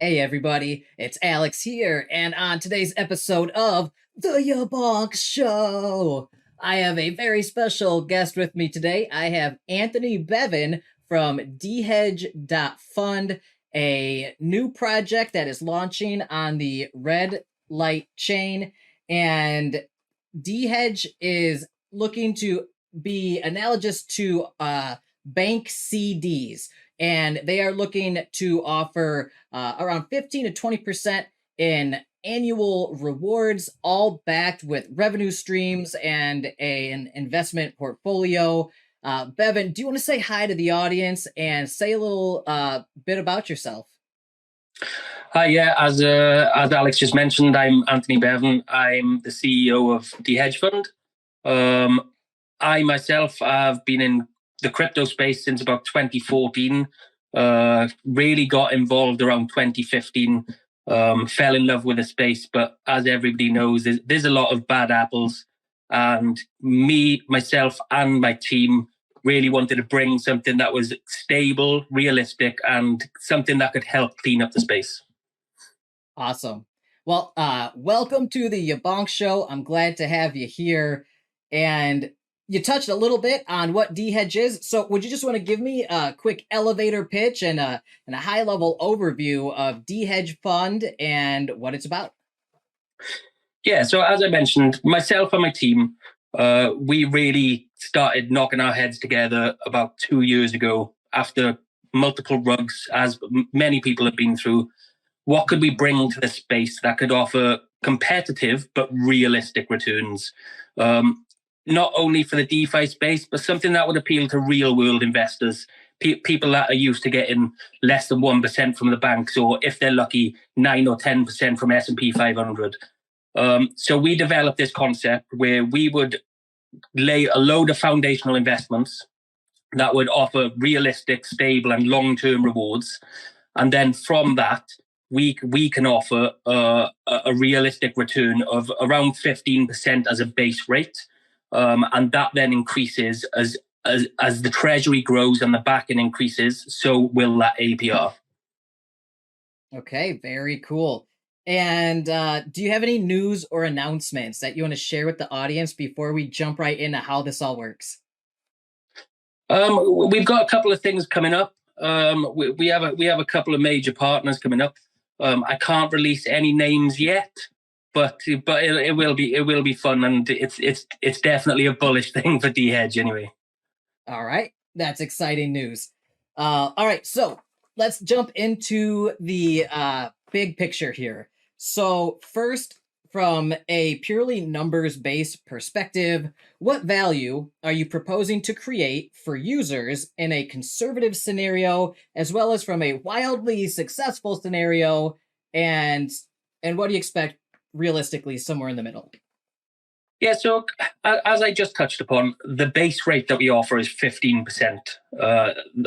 Hey everybody, it's Alex here, and on today's episode of the YaBonks Show, I have a very special guest with me today. I have Anthony Bevan from DeHedge.Fund, a new project that is launching on the Red Light chain, and DeHedge is looking to be analogous to bank CDs, and they are looking to offer around 15 to 20% in annual rewards, all backed with revenue streams and an investment portfolio. Bevan, do you want to say hi to the audience and say a little bit about yourself? Hi, yeah. As Alex just mentioned, I'm Anthony Bevan. I'm the CEO of DeHedge Fund. I myself have been in the crypto space since about 2014. Really got involved around 2015. Fell in love with the space, but as everybody knows, there's a lot of bad apples. And myself, and my team really wanted to bring something that was stable, realistic, and something that could help clean up the space. Awesome. Well, welcome to the YaBonks Show. I'm glad to have you here. And you touched a little bit on what DeHedge is. So would you just want to give me a quick elevator pitch and a high-level overview of DeHedge Fund and what it's about? Yeah, so as I mentioned, myself and my team, we really started knocking our heads together about 2 years ago after multiple rugs, as many people have been through. What could we bring to the space that could offer competitive but realistic returns? Not only for the DeFi space, but something that would appeal to real-world investors, people that are used to getting less than 1% from the banks, or if they're lucky, 9 or 10% from S&P 500. So we developed this concept where we would lay a load of foundational investments that would offer realistic, stable, and long-term rewards. And then from that, we can offer a realistic return of around 15% as a base rate. And that then increases as the treasury grows and the backing increases, so will that APR. Okay, very cool. And do you have any news or announcements that you want to share with the audience before we jump right into how this all works? We've got a couple of things coming up. We have a couple of major partners coming up. I can't release any names yet, but it will be fun, and it's definitely a bullish thing for DeHedge anyway. All right, that's exciting news. All right, so let's jump into the big picture here. So first, from a purely numbers-based perspective, what value are you proposing to create for users in a conservative scenario, as well as from a wildly successful scenario, and what do you expect realistically somewhere in the middle? Yeah, so as I just touched upon, the base rate that we offer is 15%.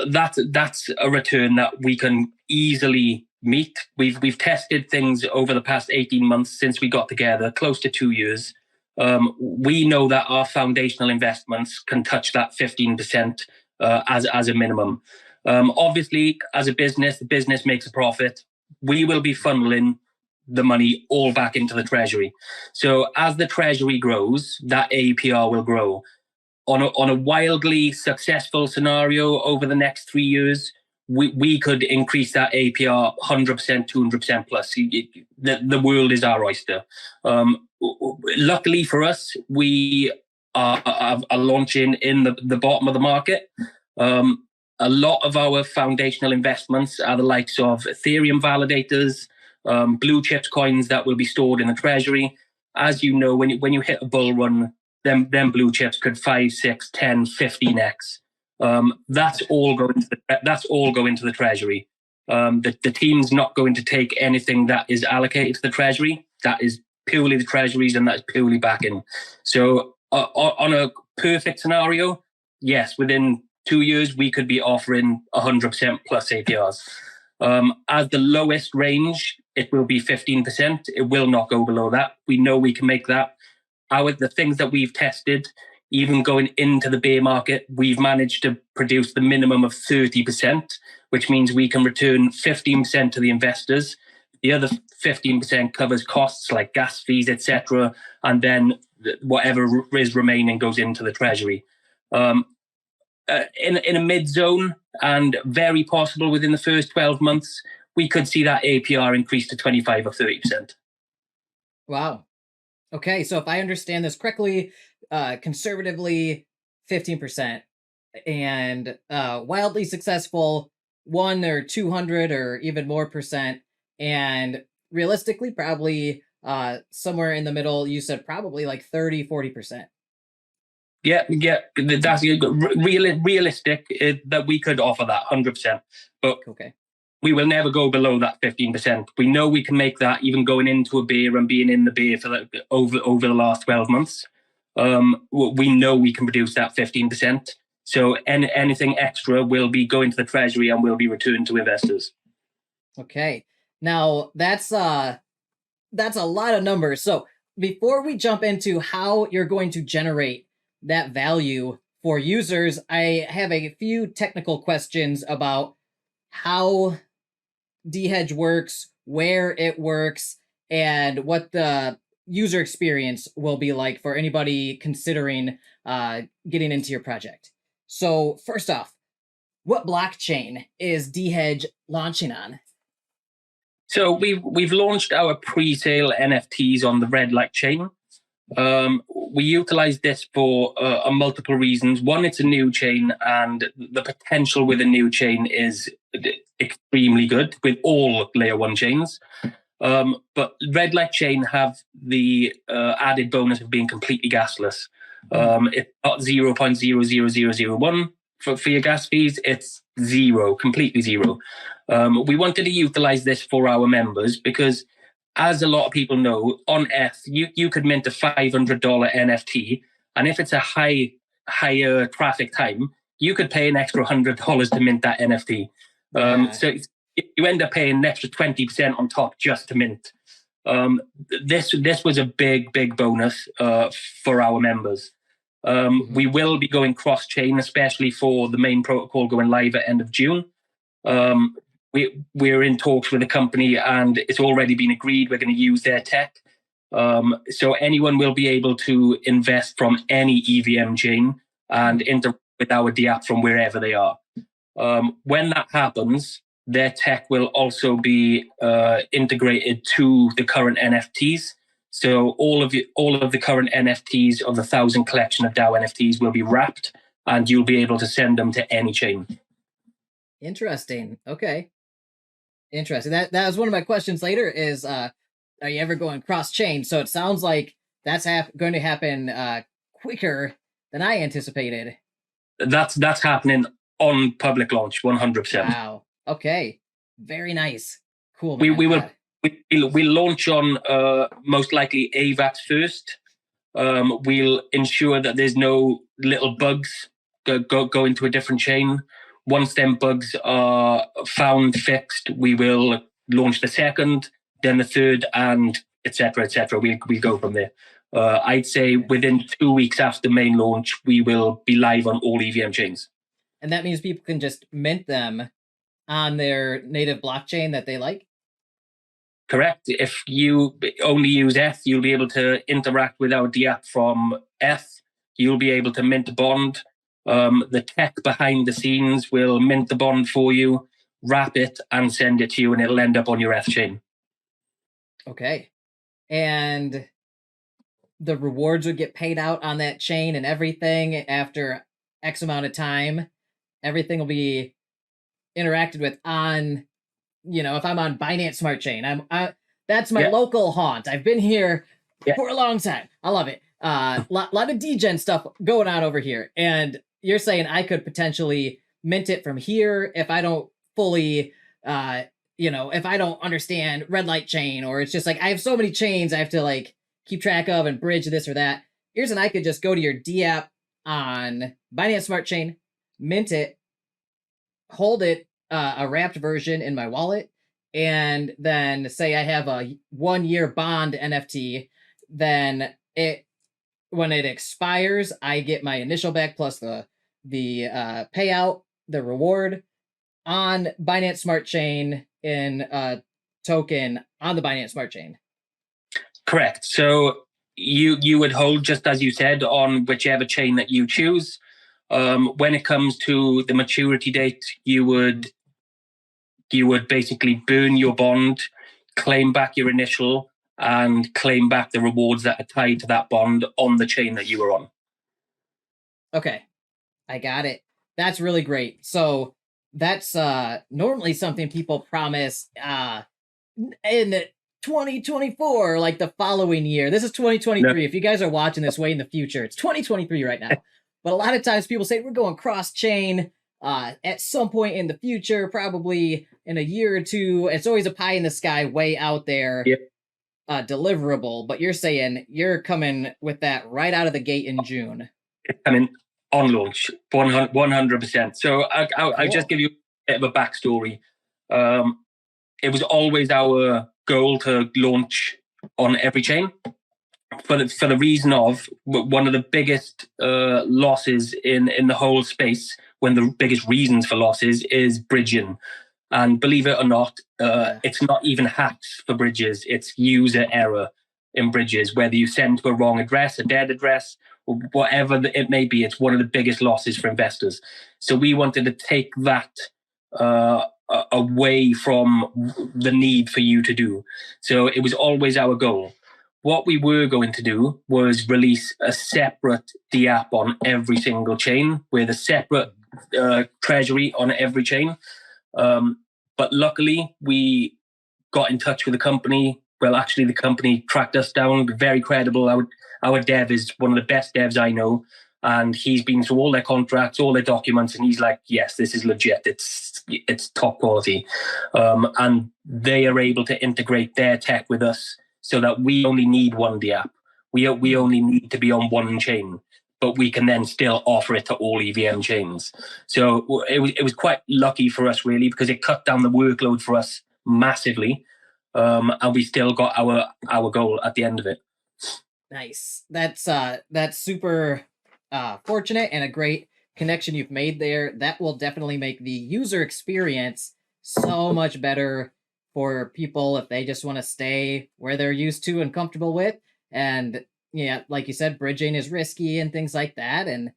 That's a return that we can easily meet. We've tested things over the past 18 months since we got together, close to 2 years. We know that our foundational investments can touch that 15% as a minimum. Obviously, as a business, the business makes a profit. We will be funneling the money all back into the treasury. So as the treasury grows, that APR will grow. On a wildly successful scenario over the next 3 years, we could increase that APR 100%, 200% plus. The world is our oyster. Luckily for us, we are launching in the bottom of the market. A lot of our foundational investments are the likes of Ethereum validators, blue chips coins that will be stored in the treasury. As you know, when you hit a bull run, them blue chips could 5, 6, 10, 15x. That's all going to the treasury. The team's not going to take anything that is allocated to the treasury. That is purely the treasuries, and that's purely backing. So on a perfect scenario, yes, within 2 years we could be offering 100% plus APRs. As the lowest range, it will be 15%. It will not go below that. We know we can make that. The things that we've tested, even going into the bear market, we've managed to produce the minimum of 30%, which means we can return 15% to the investors The other 15% covers costs like gas fees, etc., and then whatever is remaining goes into the treasury. In a mid zone, and very possible within the first 12 months, we could see that APR increase to 25 or 30%. Wow. Okay, so if I understand this correctly, conservatively 15%, and wildly successful 1 or 200 or even more percent, and realistically probably somewhere in the middle. You said probably like 30-40%. Yeah, that's realistic that we could offer that 100%, but Okay. we will never go below that 15%. We know we can make that even going into a beer and being in the beer for over the last 12 months. We know we can produce that 15%. So anything extra will be going to the treasury and will be returned to investors. Okay. Now that's a lot of numbers. So before we jump into how you're going to generate that value for users, I have a few technical questions about how DeHedge works, where it works, and what the user experience will be like for anybody considering getting into your project. So first off, what blockchain is DeHedge launching on? So we've launched our pre-sale NFTs on the Red Light chain. We utilize this for multiple reasons. One, it's a new chain, and the potential with a new chain is extremely good with all layer 1 chains. But Red Light chain have the added bonus of being completely gasless. It's not 0.00001 for your gas fees. It's zero, completely zero. We wanted to utilize this for our members because, as a lot of people know, on F, you could mint a $500 NFT, and if it's a higher traffic time, you could pay an extra $100 to mint that NFT. So you end up paying an extra 20% on top just to mint. This was a big bonus for our members. We will be going cross-chain, especially for the main protocol going live at end of June. We're in talks with a company, and it's already been agreed we're going to use their tech. So anyone will be able to invest from any EVM chain and interact with our DApp from wherever they are. When that happens, their tech will also be integrated to the current NFTs. So all of the current NFTs of the 1,000 collection of DAO NFTs will be wrapped, and you'll be able to send them to any chain. Interesting. Okay. Interesting. That was one of my questions later is, are you ever going cross-chain? So it sounds like that's going to happen quicker than I anticipated. That's happening on public launch, 100%. Wow. Okay. Very nice. Cool. We will launch on most likely AVAX first. We'll ensure that there's no little bugs go into a different chain. Once them bugs are found, fixed, we will launch the second, then the third, and etc. We'll go from there. I'd say within 2 weeks after main launch, we will be live on all EVM chains. And that means people can just mint them on their native blockchain that they like? Correct. If you only use F, you'll be able to interact with our DApp from F. You'll be able to mint a bond. The tech behind the scenes will mint the bond for you, wrap it, and send it to you, and it'll end up on your F chain. Okay. And the rewards would get paid out on that chain and everything after X amount of time. Everything will be interacted with on, if I'm on Binance Smart Chain, that's my local haunt. I've been here for a long time. I love it. Lot of Degens stuff going on over here. And you're saying I could potentially mint it from here if I don't fully, if I don't understand Red Light Chain, or it's just like I have so many chains I have to keep track of and bridge this or that. Here's an I could just go to your DApp on Binance Smart Chain, mint it, hold it, a wrapped version in my wallet, and then say I have a 1-year bond NFT, then when it expires, I get my initial back plus the payout, the reward on Binance Smart Chain in token on the Binance Smart Chain. Correct. So you would hold, just as you said, on whichever chain that you choose. When it comes to the maturity date, you would basically burn your bond, claim back your initial, and claim back the rewards that are tied to that bond on the chain that you were on. Okay, I got it. That's really great. So that's normally something people promise in 2024, like the following year. This is 2023. No. If you guys are watching this way in the future, it's 2023 right now. But a lot of times people say we're going cross-chain at some point in the future, probably in a year or two. It's always a pie in the sky way out there. Yep. Deliverable. But you're saying you're coming with that right out of the gate in June. I mean, on launch, 100%. So I'll just give you a bit of a backstory. It was always our goal to launch on every chain for the reason of one of the biggest losses in the whole space, one of the biggest reasons for losses is bridging. And believe it or not, it's not even hacks for bridges. It's user error in bridges, whether you send to a wrong address, a dead address, or whatever it may be. It's one of the biggest losses for investors. So we wanted to take that away from the need for you to do. So it was always our goal. What we were going to do was release a separate DApp on every single chain with a separate treasury on every chain. But luckily, we got in touch with the company. Well, actually, the company tracked us down. Very credible. Our dev is one of the best devs I know. And he's been through all their contracts, all their documents, and he's like, yes, this is legit. It's top quality. And they are able to integrate their tech with us so that we only need one DApp. We only need to be on one chain, but we can then still offer it to all EVM chains. So it was quite lucky for us, really, because it cut down the workload for us massively. And we still got our goal at the end of it. Nice. That's super fortunate and a great connection you've made there. That will definitely make the user experience so much better for people if they just want to stay where they're used to and comfortable with. And yeah, like you said, bridging is risky and things like that, and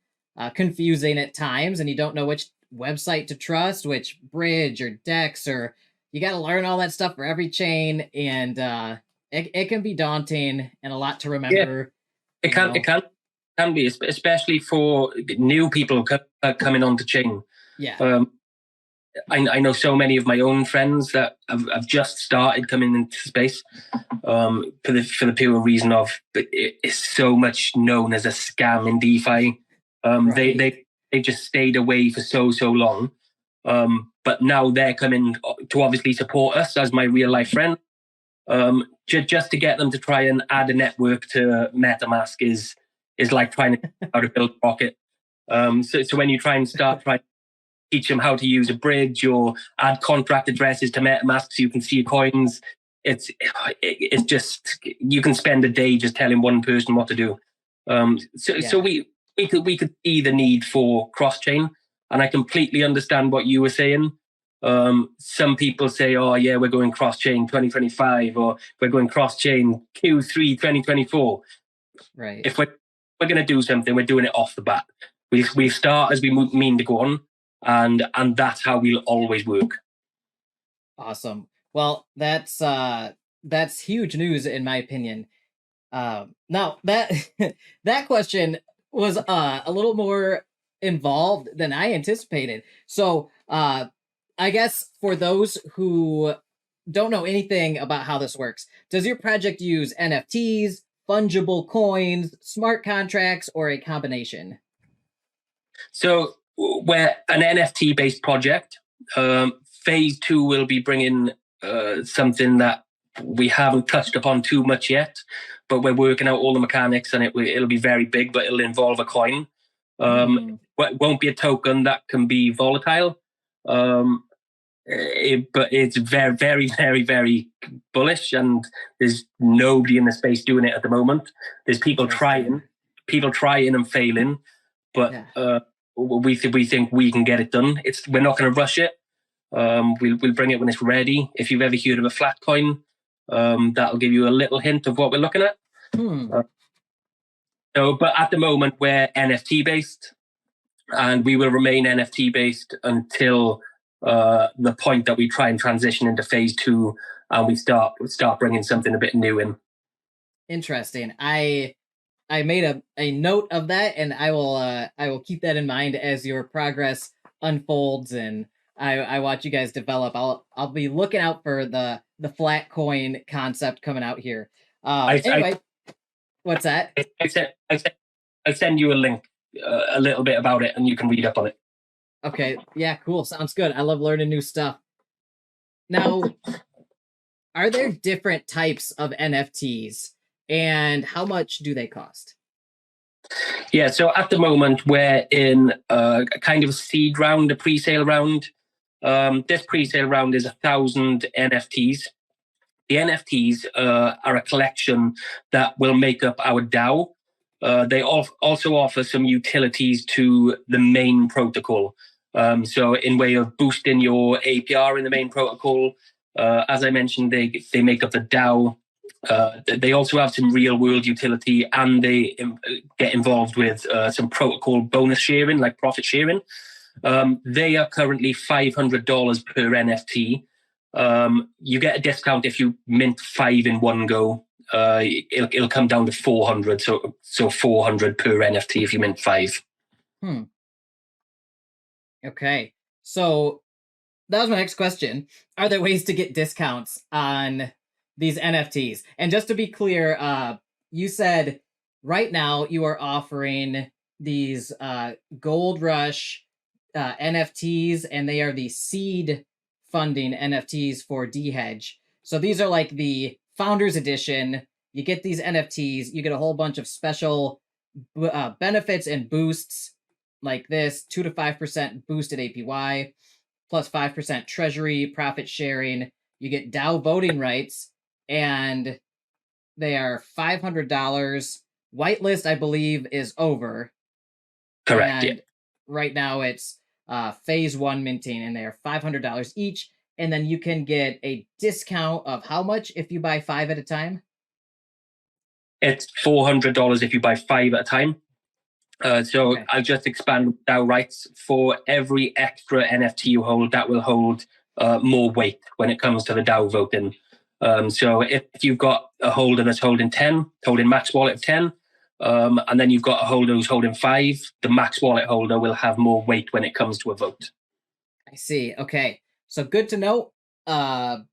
confusing at times, and you don't know which website to trust, which bridge or DEX, or you got to learn all that stuff for every chain, and it can be daunting and a lot to remember. Yeah, it can be, especially for new people coming onto chain. Yeah. I know so many of my own friends that have just started coming into space for the pure reason of it's so much known as a scam in DeFi. Right. They just stayed away for so long, but now they're coming to obviously support us as my real life friend. Just to get them to try and add a network to MetaMask is like trying to how to build a rocket. So when you try and start trying to teach them how to use a bridge or add contract addresses to MetaMask so you can see your coins, it's just, you can spend a day just telling one person what to do. So we could see the need for cross-chain, and I completely understand what you were saying. Some people say, oh yeah, we're going cross-chain 2025, or we're going cross-chain Q3 2024. Right. If we're going to do something, we're doing it off the bat. We start as we mean to go on, and that's how we'll always work. Awesome. Well, that's huge news in my opinion. Now that that question was a little more involved than I anticipated. So I guess for those who don't know anything about how this works, does your project use NFTs, fungible coins, smart contracts, or a combination? So we're an NFT-based project. Phase 2 will be bringing something that we haven't touched upon too much yet, but we're working out all the mechanics, and it'll be very big, but it'll involve a coin. It won't be a token that can be volatile. But it's very, very, very, very bullish, and there's nobody in the space doing it at the moment. There's people trying and failing, but we think we can get it done. We're not going to rush it. We'll bring it when it's ready. If you've ever heard of a flat coin, that'll give you a little hint of what we're looking at. But at the moment, we're NFT based, and we will remain NFT based until the point that we try and transition into phase 2, and we start bringing something a bit new in. Interesting. I made a note of that, and I will keep that in mind as your progress unfolds and I watch you guys develop. I'll be looking out for the flat coin concept coming out here. Anyway, what's that? I send you a link, a little bit about it, and you can read up on it. Okay, yeah, cool. Sounds good. I love learning new stuff. Now, are there different types of NFTs, and how much do they cost? Yeah, so at the moment, we're in a kind of a seed round, a pre-sale round. This pre-sale round is 1,000 NFTs. The NFTs are a collection that will make up our DAO. They also offer some utilities to the main protocol. So in way of boosting your APR in the main protocol, as I mentioned, they make up the DAO. They also have some real world utility, and they get involved with some protocol bonus sharing, like profit sharing. They are currently $500 per NFT. You get a discount if you mint 5 in one go. It'll come down to 400, so 400 per NFT if you mint 5. Okay, so that was my next question. Are there ways to get discounts on these NFTs? And just to be clear, you said right now you are offering these Goldrush NFTs, and they are the seed funding NFTs for DeHedge. So these are like the Founders Edition. You get these NFTs, you get a whole bunch of special benefits and boosts like this, 2 to 5% boosted APY, plus 5% treasury, profit sharing. You get DAO voting rights, and they are $500. Whitelist, I believe, is over. Correct. And right now it's phase 1 minting, and they are $500 each. And then you can get a discount of how much if you buy 5 at a time? It's $400 if you buy 5 at a time. Okay. I'll just expand DAO rights. For every extra NFT you hold, that will hold more weight when it comes to the DAO voting. So if you've got a holder that's holding 10, holding max wallet of 10, and then you've got a holder who's holding 5, the max wallet holder will have more weight when it comes to a vote. I see. Okay. So good to know. The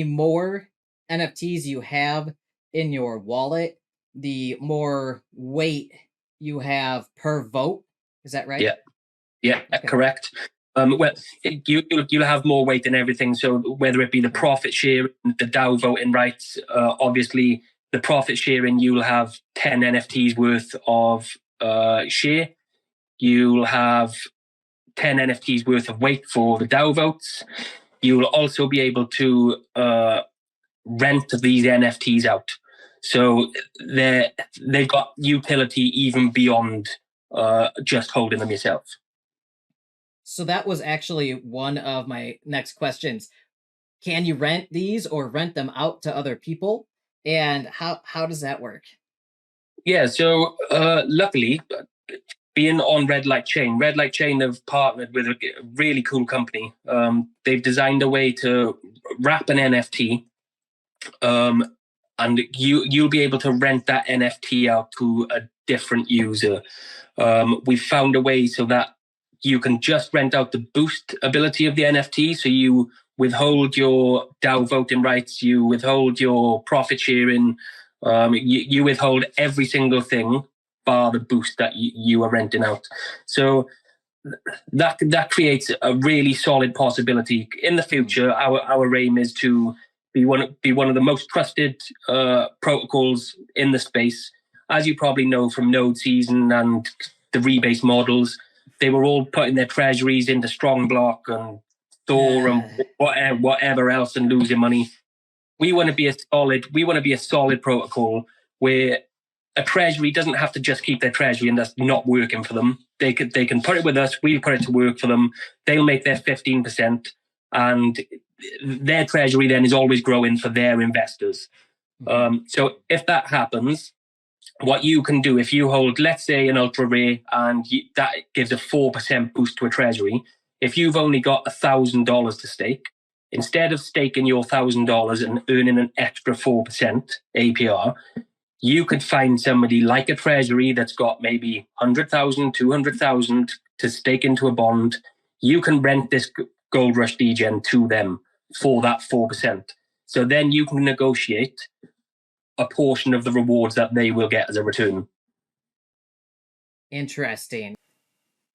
more NFTs you have in your wallet, the more weight you have per vote. Is that right? Yeah, okay. Correct. Well, you'll have more weight in everything. So whether it be the profit share, the DAO voting rights, obviously the profit sharing, you'll have 10 NFTs worth of share. You'll have 10 NFTs worth of weight for the DAO votes. You'll also be able to rent these NFTs out. So they've got utility even beyond just holding them yourself. So that was actually one of my next questions. Can you rent these or rent them out to other people? And how does that work? Yeah, so luckily, being on Red Light Chain have partnered with a really cool company. They've designed a way to wrap an NFT, and you'll be able to rent that NFT out to a different user. We've found a way so that you can just rent out the boost ability of the NFT. So you withhold your DAO voting rights, you withhold your profit sharing, you withhold every single thing bar the boost that you are renting out. So that creates a really solid possibility. In the future, our aim is to be one of the most trusted protocols in the space. As you probably know from Node Season and the rebase models, they were all putting their treasuries into Strong Block and Thor and whatever else and losing money. We want to be a solid protocol where a treasury doesn't have to just keep their treasury and that's not working for them. They can put it with us. We put it to work for them. They'll make their 15%, and their treasury then is always growing for their investors. So if that happens, what you can do, if you hold, let's say, an ultra rare, and that gives a 4% boost to a treasury, if you've only got $1,000 to stake, instead of staking your $1,000 and earning an extra 4% APR, you could find somebody like a treasury that's got maybe 100,000, 200,000 to stake into a bond. You can rent this Goldrush Degen to them for that 4%. So then you can negotiate a portion of the rewards that they will get as a return. Interesting.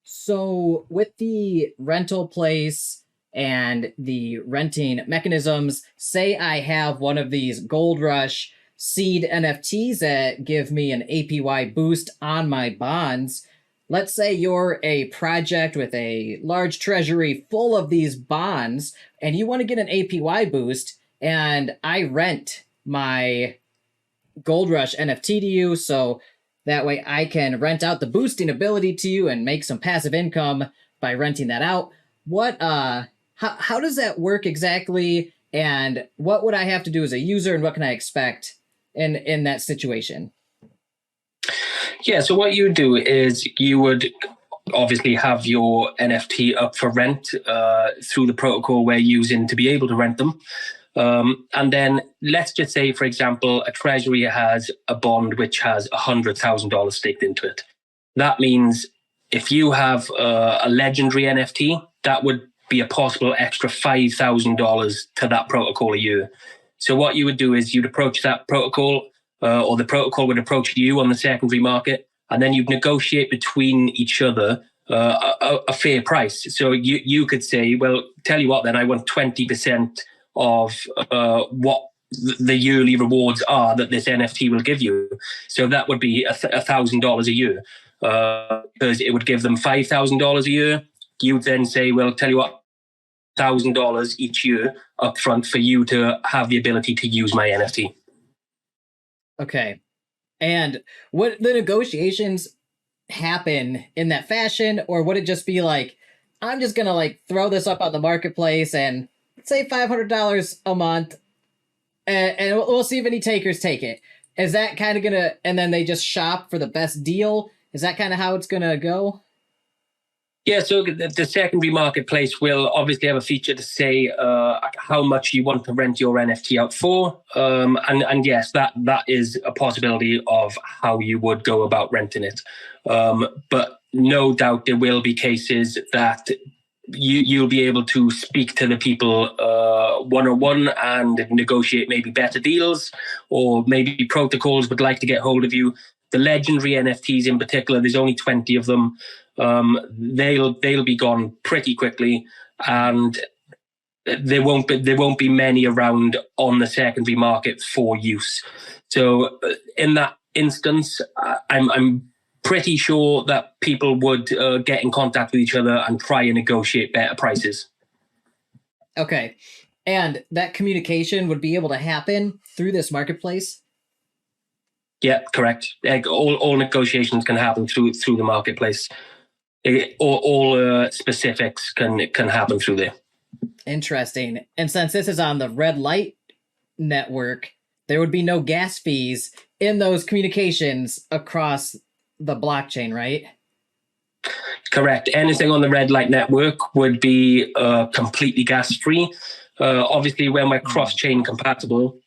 So with the rental place and the renting mechanisms, say I have one of these Goldrush seed NFTs that give me an APY boost on my bonds. Let's say you're a project with a large treasury full of these bonds and you want to get an APY boost, and I rent my Goldrush NFT to you, so that way I can rent out the boosting ability to you and make some passive income by renting that out. What how does that work exactly, and what would I have to do as a user, and what can I expect in that situation? Yeah, so what you would do is you would obviously have your NFT up for rent through the protocol we're using to be able to rent them. And then let's just say, for example, a treasury has a bond which has $100,000 staked into it. That means if you have a legendary NFT, that would be a possible extra $5,000 to that protocol a year. So what you would do is you'd approach that protocol, or the protocol would approach you on the secondary market, and then you'd negotiate between each other a fair price. So you could say, well, tell you what, then I want 20% of what the yearly rewards are that this NFT will give you. So that would be $1,000 a year, because it would give them $5,000 a year. You'd then say, well, tell you what, $1,000 each year upfront for you to have the ability to use my NFT. Okay. And would the negotiations happen in that fashion, or would it just be like, I'm just gonna like throw this up on the marketplace and say $500 a month, and we'll see if any takers take it? Is that kind of gonna, and then they just shop for the best deal? Is that kind of how it's gonna go? Yeah, so the secondary marketplace will obviously have a feature to say how much you want to rent your NFT out for. And yes, that is a possibility of how you would go about renting it. But no doubt there will be cases that you'll be able to speak to the people one-on-one and negotiate maybe better deals, or maybe protocols would like to get hold of you. The legendary NFTs in particular, there's only 20 of them. They'll be gone pretty quickly, and there won't be many around on the secondary market for use. So in that instance, I'm pretty sure that people would get in contact with each other and try and negotiate better prices. Okay. And that communication would be able to happen through this marketplace? Yeah, correct. All negotiations can happen through the marketplace. All specifics can happen through there. Interesting. And since this is on the red light network, there would be no gas fees in those communications across the blockchain, right? Correct. Anything on the red light network would be completely gas free. Obviously, when we're cross-chain compatible,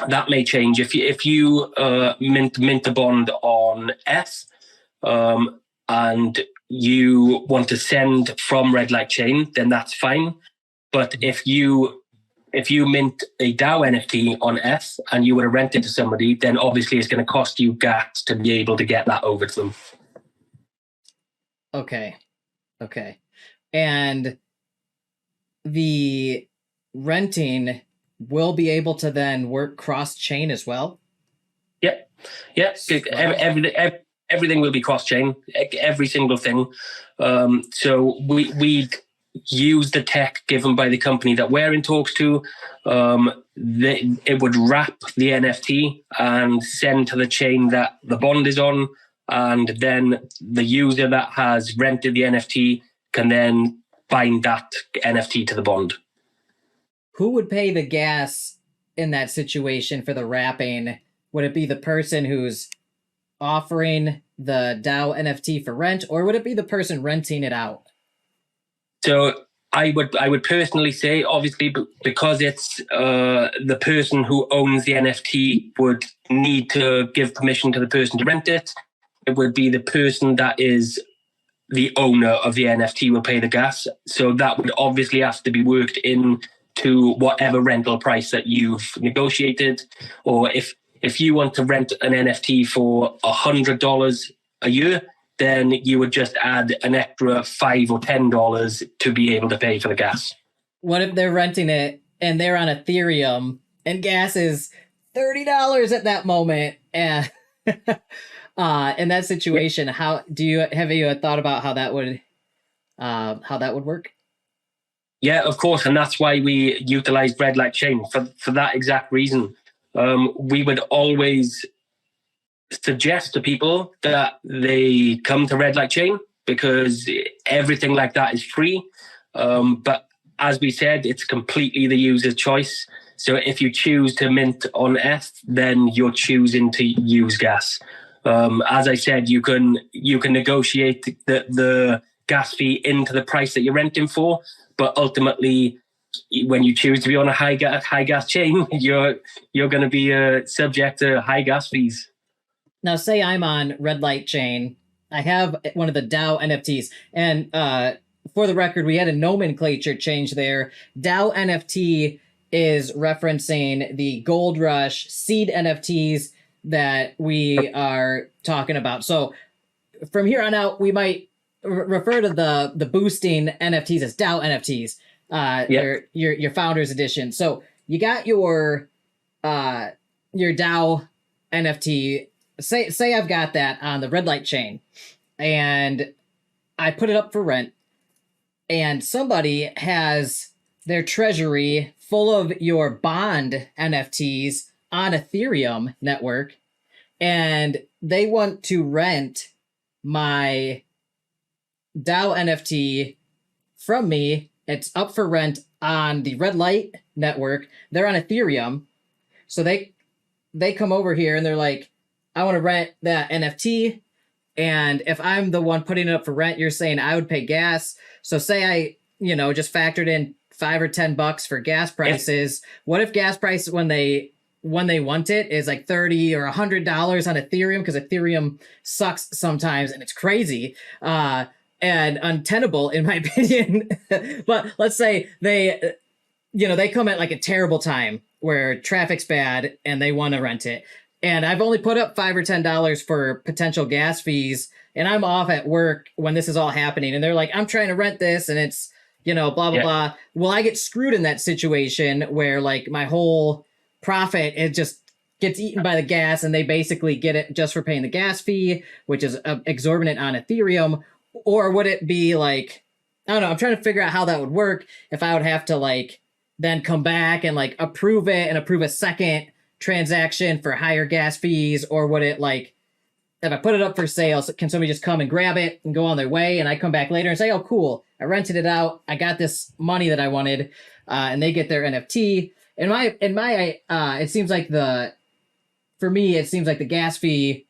that may change. If you mint a bond on S, and you want to send from red light chain, then that's fine. But if you mint a DAO NFT on S and you were to rent it to somebody, then obviously it's going to cost you gas to be able to get that over to them. Okay. And the renting will be able to then work cross-chain as well? Yep. Everything will be cross-chain, every single thing. So use the tech given by the company that we're in talks to. It would wrap the NFT and send to the chain that the bond is on, and then the user that has rented the NFT can then bind that NFT to the bond. Who would pay the gas in that situation for the wrapping? Would it be the person who's offering the DAO NFT for rent, or would it be the person renting it out? So I would personally say, obviously, because it's the person who owns the NFT would need to give permission to the person to rent it. It would be the person that is the owner of the NFT will pay the gas. So that would obviously have to be worked into whatever rental price that you've negotiated. Or if you want to rent an NFT for $100 a year, then you would just add an extra $5 or $10 to be able to pay for the gas. What if they're renting it and they're on Ethereum and gas is $30 at that moment? And in that situation, have you thought about how that would work? Yeah, of course, and that's why we utilize Red Light Chain for that exact reason. We would always suggest to people that they come to Red Light Chain because everything like that is free. But as we said, it's completely the user's choice. So if you choose to mint on ETH, then you're choosing to use gas. As I said, you can negotiate the gas fee into the price that you're renting for, but ultimately, when you choose to be on a high gas chain, you're going to be subject to high gas fees. Now, say I'm on Red Light Chain. I have one of the DAO NFTs. And for the record, we had a nomenclature change there. DAO NFT is referencing the Goldrush seed NFTs that we are talking about. So from here on out, we might refer to the boosting NFTs as DAO NFTs, your founders edition. So you got your DAO NFT. Say I've got that on the Red Light Chain and I put it up for rent and somebody has their treasury full of your bond NFTs on Ethereum network and they want to rent my DAO NFT from me. It's up for rent on the Red Light network. They're on Ethereum. So they come over here and they're like, I want to rent that NFT. And if I'm the one putting it up for rent, you're saying I would pay gas. So say I, just factored in $5 or $10 for gas prices. What if gas price when they want it is like $30 or $100 on Ethereum? Because Ethereum sucks sometimes and it's crazy and untenable in my opinion. But let's say they come at like a terrible time where traffic's bad and they want to rent it. And I've only put up $5 or $10 for potential gas fees, and I'm off at work when this is all happening. And they're like, I'm trying to rent this, and it's, blah, blah, blah. Well, I get screwed in that situation where like my whole profit, it just gets eaten by the gas, and they basically get it just for paying the gas fee, which is exorbitant on Ethereum. Or would it be like, I don't know, I'm trying to figure out how that would work if I would have to like then come back and like approve it and approve a second transaction for higher gas fees, or would it like if I put it up for sale, can somebody just come and grab it and go on their way and I come back later and say, oh cool, I rented it out, I got this money that I wanted, and they get their NFT. It seems like the gas fee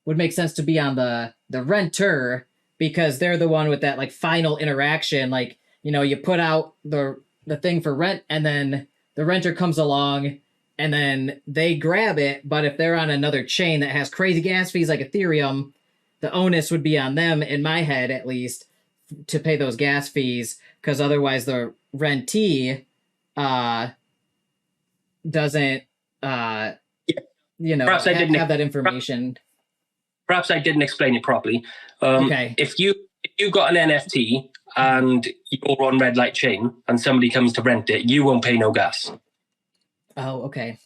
would make sense to be on the renter because they're the one with that like final interaction. Like, you put out the thing for rent and then the renter comes along and then they grab it. But if they're on another chain that has crazy gas fees like Ethereum, the onus would be on them, in my head at least, to pay those gas fees, because otherwise the rentee doesn't have that information. Perhaps I didn't explain it properly. Okay. If you got an NFT and you're on Red Light Chain and somebody comes to rent it, you won't pay no gas. Oh, okay.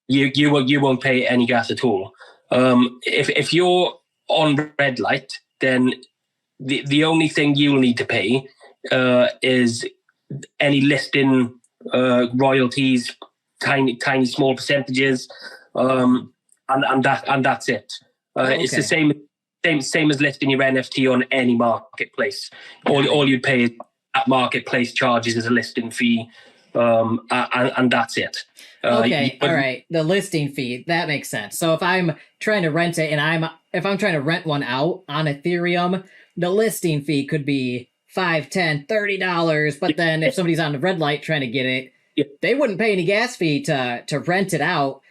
You won't pay any gas at all. If you're on Red Light, then the only thing you'll need to pay is any listing royalties, tiny small percentages, and that's it. Okay. It's the same as listing your NFT on any marketplace. All you pay is that marketplace charges as a listing fee, and that's it. Okay, all right. The listing fee, that makes sense. So if I'm trying to rent it and if I'm trying to rent one out on Ethereum, the listing fee could be $5, $10, $30. But then if somebody's on the red light trying to get it, they wouldn't pay any gas fee to rent it out.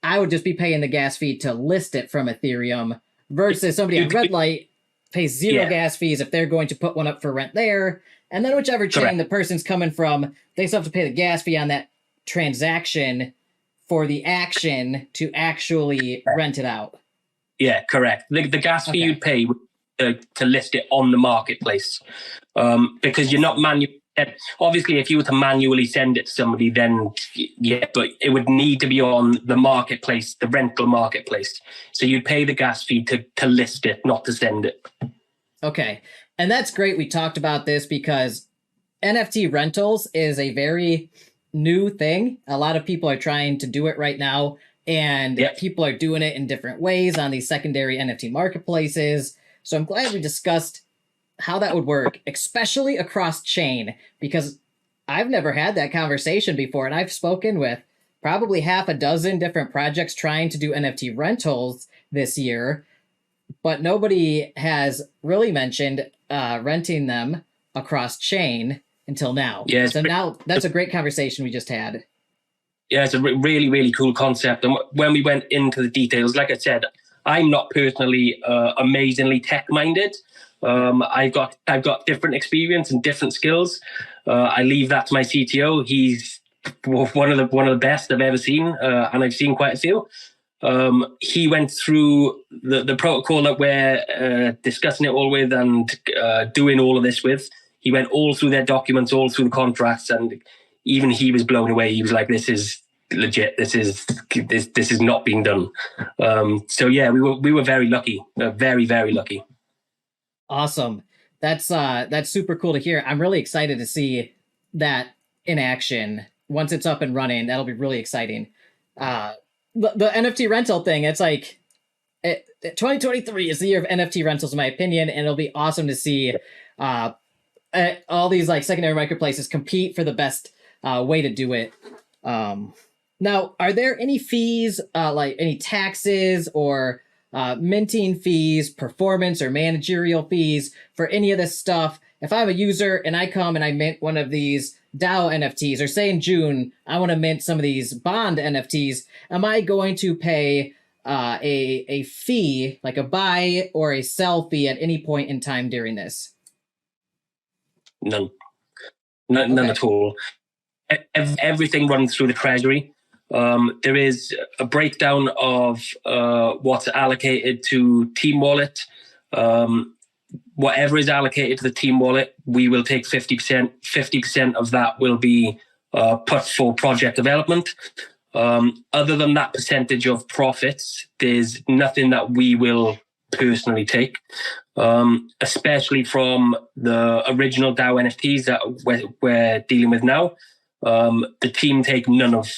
I would just be paying the gas fee to list it from Ethereum versus somebody on red light pays zero gas fees if they're going to put one up for rent there. And then whichever chain the person's coming from, they still have to pay the gas fee on that transaction for the action to actually rent it out. Yeah, correct. The gas fee you'd pay to list it on the marketplace, because you're not manually. Obviously, if you were to manually send it to somebody, then but it would need to be on the marketplace, the rental marketplace. So you'd pay the gas fee to list it, not to send it. Okay, and that's great. We talked about this because NFT rentals is a very new thing. A lot of people are trying to do it right now, and people are doing it in different ways on these secondary NFT marketplaces. So I'm glad we discussed how that would work, especially across chain, because I've never had that conversation before, and I've spoken with probably half a dozen different projects trying to do NFT rentals this year, but nobody has really mentioned renting them across chain until now. Yeah, so now that's a great conversation we just had. Yeah, it's a really, really cool concept. And when we went into the details, like I said, I'm not personally amazingly tech-minded. I've got different experience and different skills. I leave that to my CTO. He's one of the best I've ever seen, and I've seen quite a few. He went through the protocol that we're discussing it all with and doing all of this with. He went all through their documents, all through the contracts, and even he was blown away. He was like, "This is legit. This is not being done." So yeah, we were very lucky, very, very lucky. Awesome. That's super cool to hear. I'm really excited to see that in action once it's up and running. That'll be really exciting. The NFT rental thing, it's like 2023 is the year of NFT rentals, in my opinion, and it'll be awesome to see all these like secondary marketplaces compete for the best way to do it. Now, are there any fees, like any taxes or minting fees, performance or managerial fees for any of this stuff? If I'm a user and I come and I mint one of these DAO NFTs, or say in June, I want to mint some of these bond NFTs, am I going to pay a fee, like a buy or a sell fee at any point in time during this? None at all. Everything runs through the treasury. There is a breakdown of what's allocated to Team Wallet. Whatever is allocated to the Team Wallet, we will take 50%. 50% of that will be put for project development. Other than that percentage of profits, there's nothing that we will personally take, especially from the original DAO NFTs that we're dealing with now. The team take none of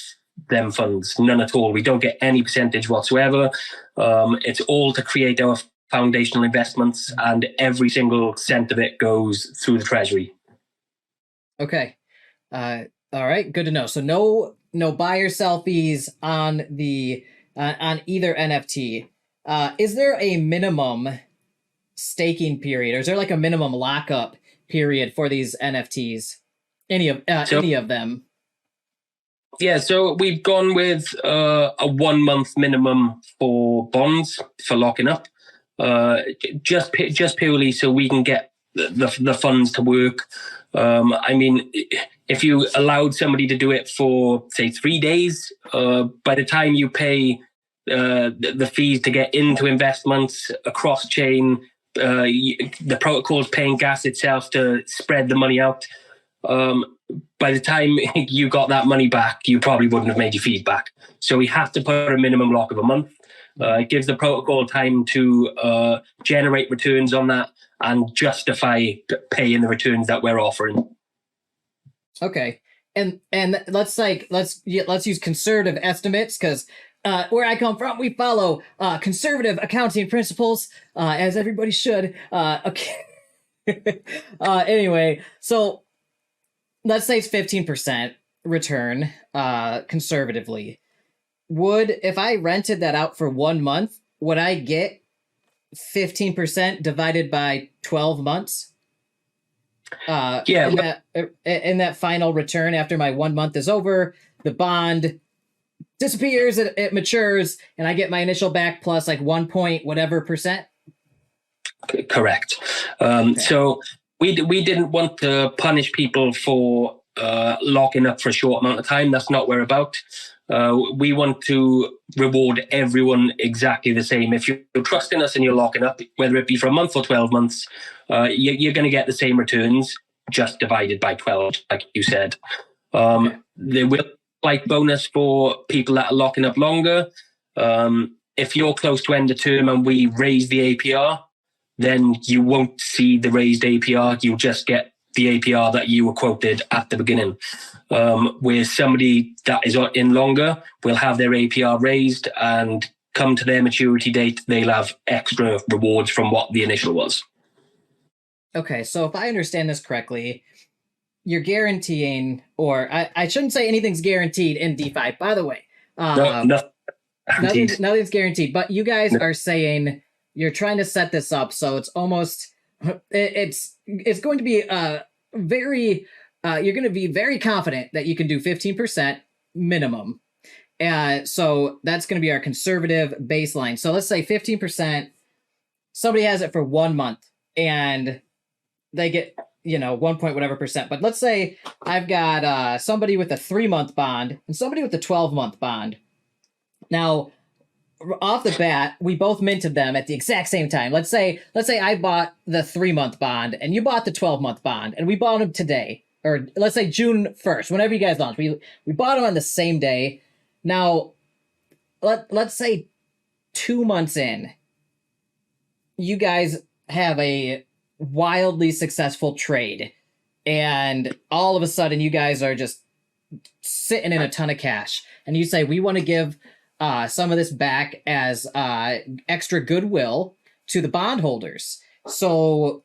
them funds, none at all. We don't get any percentage whatsoever. It's all to create our foundational investments, and every single cent of it goes through the treasury. Okay. All right. Good to know. So no buy or sell fees on the on either NFT. Is there a minimum staking period, or is there like a minimum lockup period for these NFTs? Any of them? Yeah, so we've gone with a 1 month minimum for bonds for locking up, just purely so we can get the funds to work. I mean, if you allowed somebody to do it for say 3 days, by the time you pay the fees to get into investments across chain, the protocol is paying gas itself to spread the money out. by the time you got that money back, you probably wouldn't have made your feedback. So we have to put a minimum lock of a month. It gives the protocol time to generate returns on that and justify paying the returns that we're offering. Okay, and let's use conservative estimates, because where I come from, we follow conservative accounting principles, as everybody should. Okay. Anyway, so let's say it's 15% return, conservatively. If I rented that out for 1 month, would I get 15% divided by 12 months? In that final return after my 1 month is over, the bond disappears, it matures, and I get my initial back plus like 1 point whatever percent. Correct. Okay. So we didn't want to punish people for locking up for a short amount of time. That's not what we're about. We want to reward everyone exactly the same. If you're trusting us and you're locking up, whether it be for a month or 12 months, you're going to get the same returns, just divided by 12, like you said. There will be a slight bonus for people that are locking up longer. If you're close to end of term and we raise the APR, then you won't see the raised APR. You'll just get the APR that you were quoted at the beginning. Where somebody that is in longer will have their APR raised, and come to their maturity date, they'll have extra rewards from what the initial was. Okay, so if I understand this correctly, you're guaranteeing, or I shouldn't say anything's guaranteed in DeFi, by the way. Nothing's guaranteed, but you guys are saying you're trying to set this up so it's almost, it's going to be very, you're going to be very confident that you can do 15% minimum. So that's going to be our conservative baseline. So let's say 15%, somebody has it for 1 month and they get, 1 point whatever percent. But let's say I've got somebody with a 3-month bond and somebody with a 12-month bond. Now, off the bat, we both minted them at the exact same time. Let's say I bought the 3-month bond and you bought the 12-month bond, and we bought them today, or let's say June 1st, whenever you guys launch. We bought them on the same day. Now, let's say 2 months in, you guys have a wildly successful trade, and all of a sudden you guys are just sitting in a ton of cash, and you say, we want to give some of this back as extra goodwill to the bondholders. So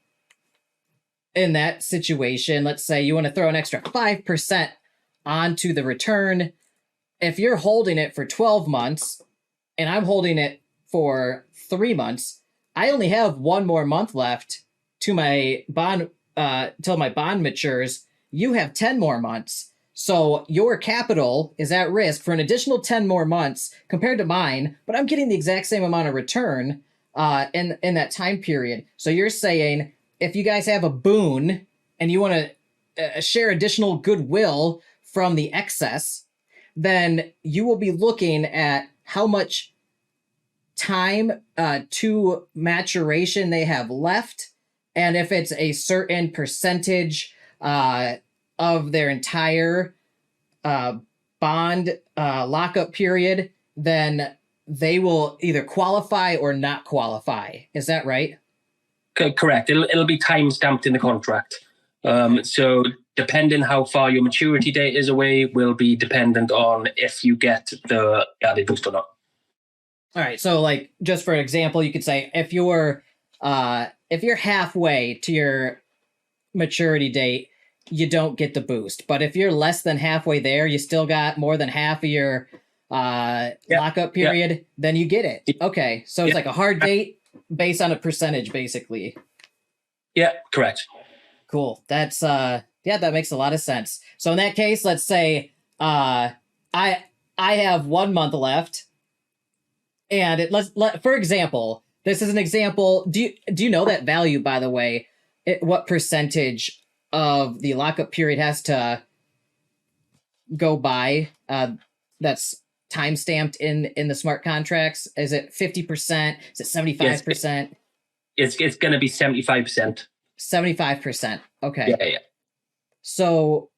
in that situation, let's say you want to throw an extra 5% onto the return. If you're holding it for 12 months and I'm holding it for 3 months, I only have 1 more month left to my bond till my bond matures. You have 10 more months. So your capital is at risk for an additional 10 more months compared to mine, but I'm getting the exact same amount of return in that time period. So you're saying if you guys have a boon and you want to share additional goodwill from the excess, then you will be looking at how much time to maturation they have left. And if it's a certain percentage of their entire bond lockup period, then they will either qualify or not qualify. Is that right? Correct. It'll be time stamped in the contract. So depending how far your maturity date is away will be dependent on if you get the added boost or not. All right. So like, just for example, you could say if you're halfway to your maturity date, you don't get the boost. But if you're less than halfway there, you still got more than half of your lockup period, then you get it. Okay. So it's like a hard date based on a percentage, basically. Yeah, correct. Cool. That's that makes a lot of sense. So in that case, let's say I have 1 month left, and for example, this is an example. Do you know that value, by the way? What percentage of the lockup period has to go by? That's time stamped in the smart contracts. Is it 50%? Is it 75%? It's going to be 75%. 75%. Okay. Yeah. So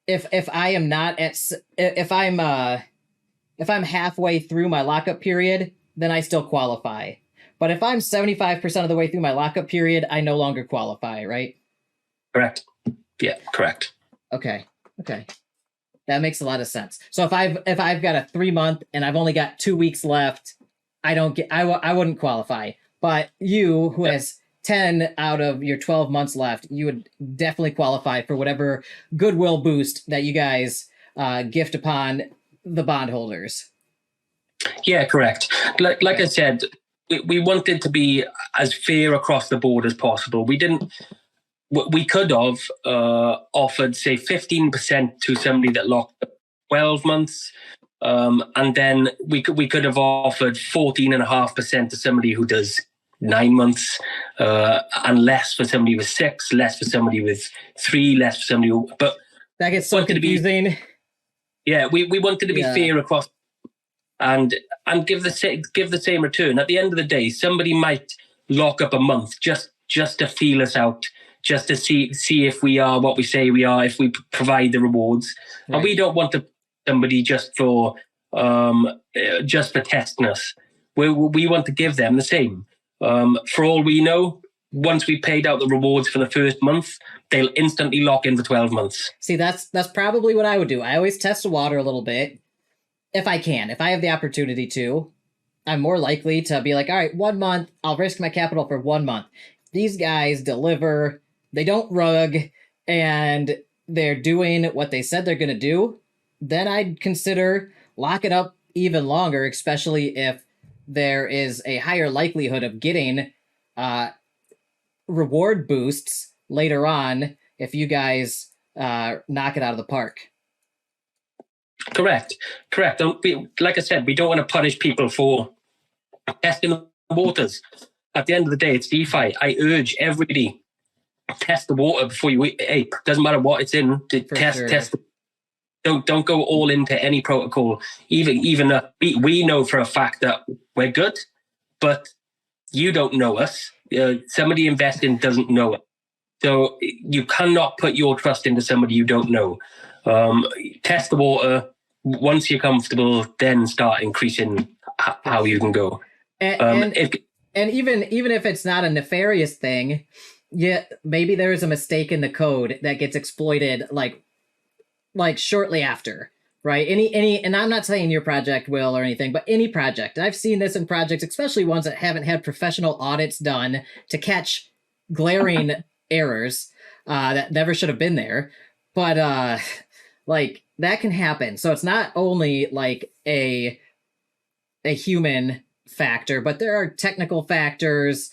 if I am not at if I'm halfway through my lockup period, then I still qualify. But if I'm 75% of the way through my lockup period, I no longer qualify, right? Correct. Yeah, correct. Okay. That makes a lot of sense. So if I've got a 3 month and I've only got 2 weeks left, I wouldn't qualify. But you, who has 10 out of your 12 months left, you would definitely qualify for whatever goodwill boost that you guys gift upon the bondholders. Yeah, correct. Like I said, we wanted to be as fair across the board as possible. We could have offered, say, 15% to somebody that locked 12 months. And then we could have offered 14.5% to somebody who does 9 months, and less for somebody with 6, less for somebody with 3, less for somebody who, but that gets so confusing. We wanted to be fair across and give the same return. At the end of the day, somebody might lock up a month just to feel us out, just to see if we are what we say we are, if we provide the rewards. Right. And we don't want somebody just for testing us. We want to give them the same. For all we know, once we paid out the rewards for the first month, they'll instantly lock in for 12 months. See, that's probably what I would do. I always test the water a little bit. If I can, if I have the opportunity to, I'm more likely to be like, all right, 1 month, I'll risk my capital for 1 month. These guys deliver, they don't rug, and they're doing what they said they're going to do, then I'd consider lock it up even longer, especially if there is a higher likelihood of getting reward boosts later on if you guys knock it out of the park. Correct. Like I said, we don't want to punish people for testing the waters. At the end of the day, it's DeFi. I urge everybody, test the water before you ape. Doesn't matter what it's in. Test. Don't go all into any protocol. Even we know for a fact that we're good, but you don't know us. Somebody investing doesn't know it. So you cannot put your trust into somebody you don't know. Test the water. Once you're comfortable, then start increasing how you can go. And even if it's not a nefarious thing, maybe there is a mistake in the code that gets exploited like shortly after, right? Any, and I'm not saying your project will or anything, but any project. I've seen this in projects, especially ones that haven't had professional audits done to catch glaring errors that never should have been there. But that can happen. So it's not only like a human factor, but there are technical factors,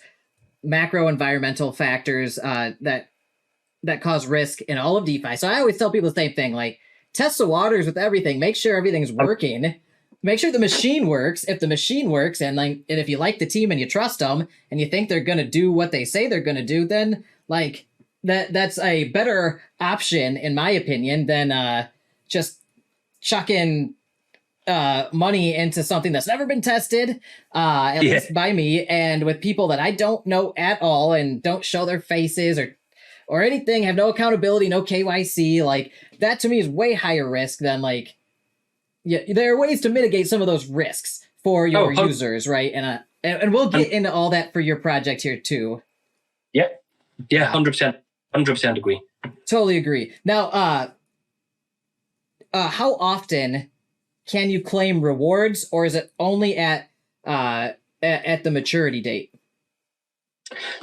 macro environmental factors that cause risk in all of DeFi. So I always tell people the same thing, like test the waters with everything, make sure everything's working, make sure the machine works. If the machine works and if you like the team and you trust them and you think they're going to do what they say they're going to do, then that's a better option in my opinion than just chucking money into something that's never been tested, at least by me, and with people that I don't know at all and don't show their faces or anything, have no accountability, no KYC. Like that to me is way higher risk than there are ways to mitigate some of those risks for your users, right? And we'll get into all that for your project here too. Yeah, 100% agree. Totally agree. Now, how often can you claim rewards, or is it only at the maturity date?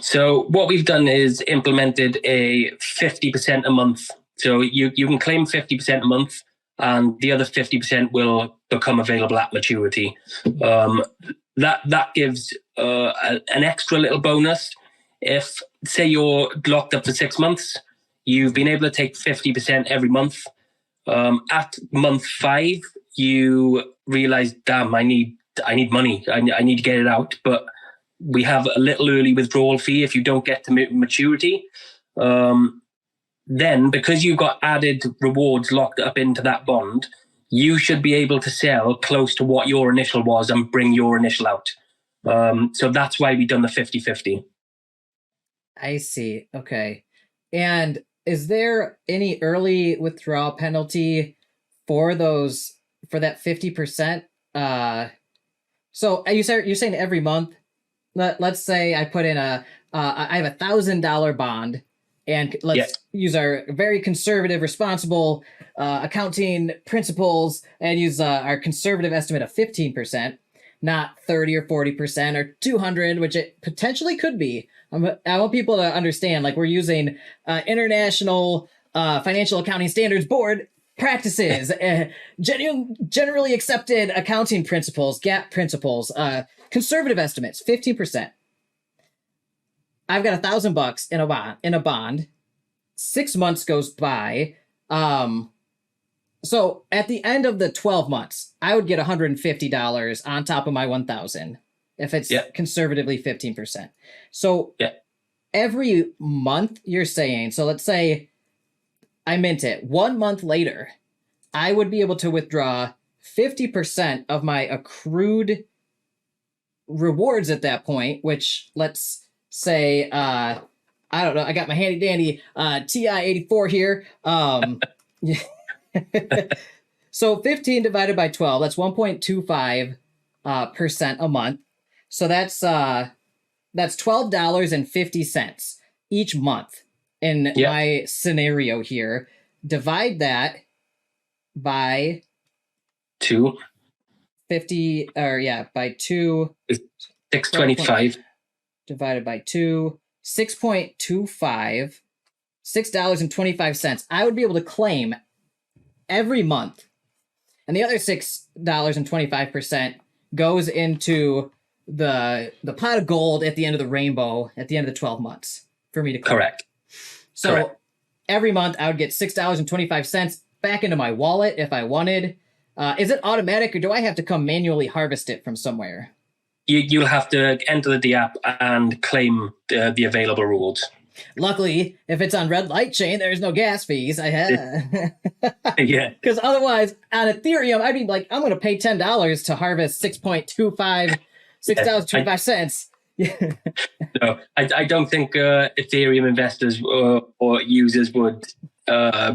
So what we've done is implemented a 50% a month. So you can claim 50% a month, and the other 50% will become available at maturity. That gives an extra little bonus. If, say, you're locked up for 6 months, you've been able to take 50% every month. At month 5, you realize, damn, I need money. I need to get it out. But we have a little early withdrawal fee if you don't get to maturity. Then, because you've got added rewards locked up into that bond, you should be able to sell close to what your initial was and bring your initial out. So that's why we've done the 50-50. I see. Okay. And is there any early withdrawal penalty for that 50%? So you're saying every month. Let's say I put in I have $1,000 bond, and let's use our very conservative, responsible accounting principles and use our conservative estimate of 15%, not 30 or 40% or 200, which it potentially could be. I want people to understand, like, we're using international financial accounting standards board practices, generally accepted accounting principles, GAAP principles, conservative estimates, 15%. I've got $1,000 in a bond. 6 months goes by. So at the end of the 12 months, I would get $150 on top of my 1,000 if it's conservatively 15%. So every month you're saying, so let's say I mint it 1 month later, I would be able to withdraw 50% of my accrued rewards at that point, which, let's say, I don't know, I got my handy dandy TI-84 here. So 15 divided by 12, that's 1.25% a month. So that's $12.50 each month in my scenario here. Divide that by 2. 50, or by 2. 625 divided by 2, 6.25, $6.25. I would be able to claim every month, and the other $6.25% goes into the pot of gold at the end of the rainbow at the end of the 12 months for me to claim. Correct. So every month I would get $6.25 back into my wallet if I wanted. Is it automatic, or do I have to come manually harvest it from somewhere? You'll have to enter the app and claim the available rewards. Luckily, if it's on Red Light Chain, there's no gas fees. Because otherwise, on Ethereum, I'd be like, I'm going to pay $10 to harvest 6.25 No, I don't think Ethereum investors or users would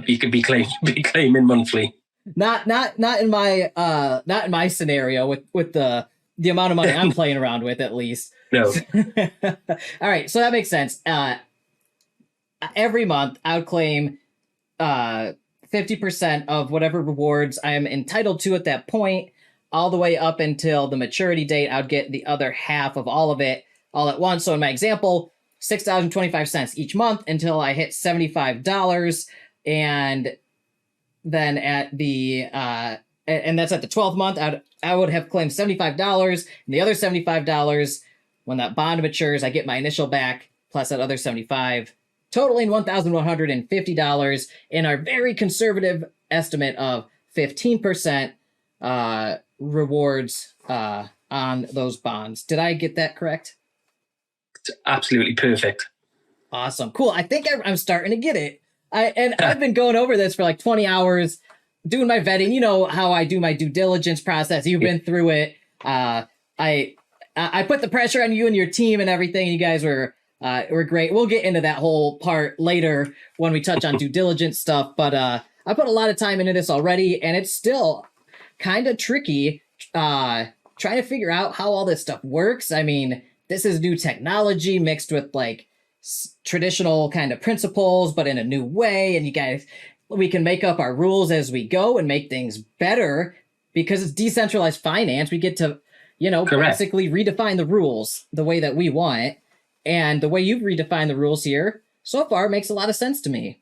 be claiming monthly. Not in my scenario with the amount of money I'm playing around with, at least. No. All right, so that makes sense. Every month, I would claim 50% of whatever rewards I am entitled to at that point, all the way up until the maturity date. I would get the other half of all of it all at once. So in my example, $6.25 each month until I hit $75, and then at the and that's at the 12th month, I would have claimed $75, and the other $75, when that bond matures, I get my initial back plus that other $75, totaling $1,150 in our very conservative estimate of 15% rewards on those bonds. Did I get that correct? It's absolutely perfect. Awesome. Cool. I think I'm starting to get it. I've been going over this for like 20 hours, doing my vetting. You know how I do my due diligence process. You've been through it. I put the pressure on you and your team and everything. You guys were great. We'll get into that whole part later when we touch on due diligence stuff. But I put a lot of time into this already, and it's still kind of tricky trying to figure out how all this stuff works. I mean, this is new technology mixed with like traditional kind of principles, but in a new way. And we can make up our rules as we go and make things better because it's decentralized finance. We get to, basically redefine the rules the way that we want. And the way you've redefined the rules here so far makes a lot of sense to me.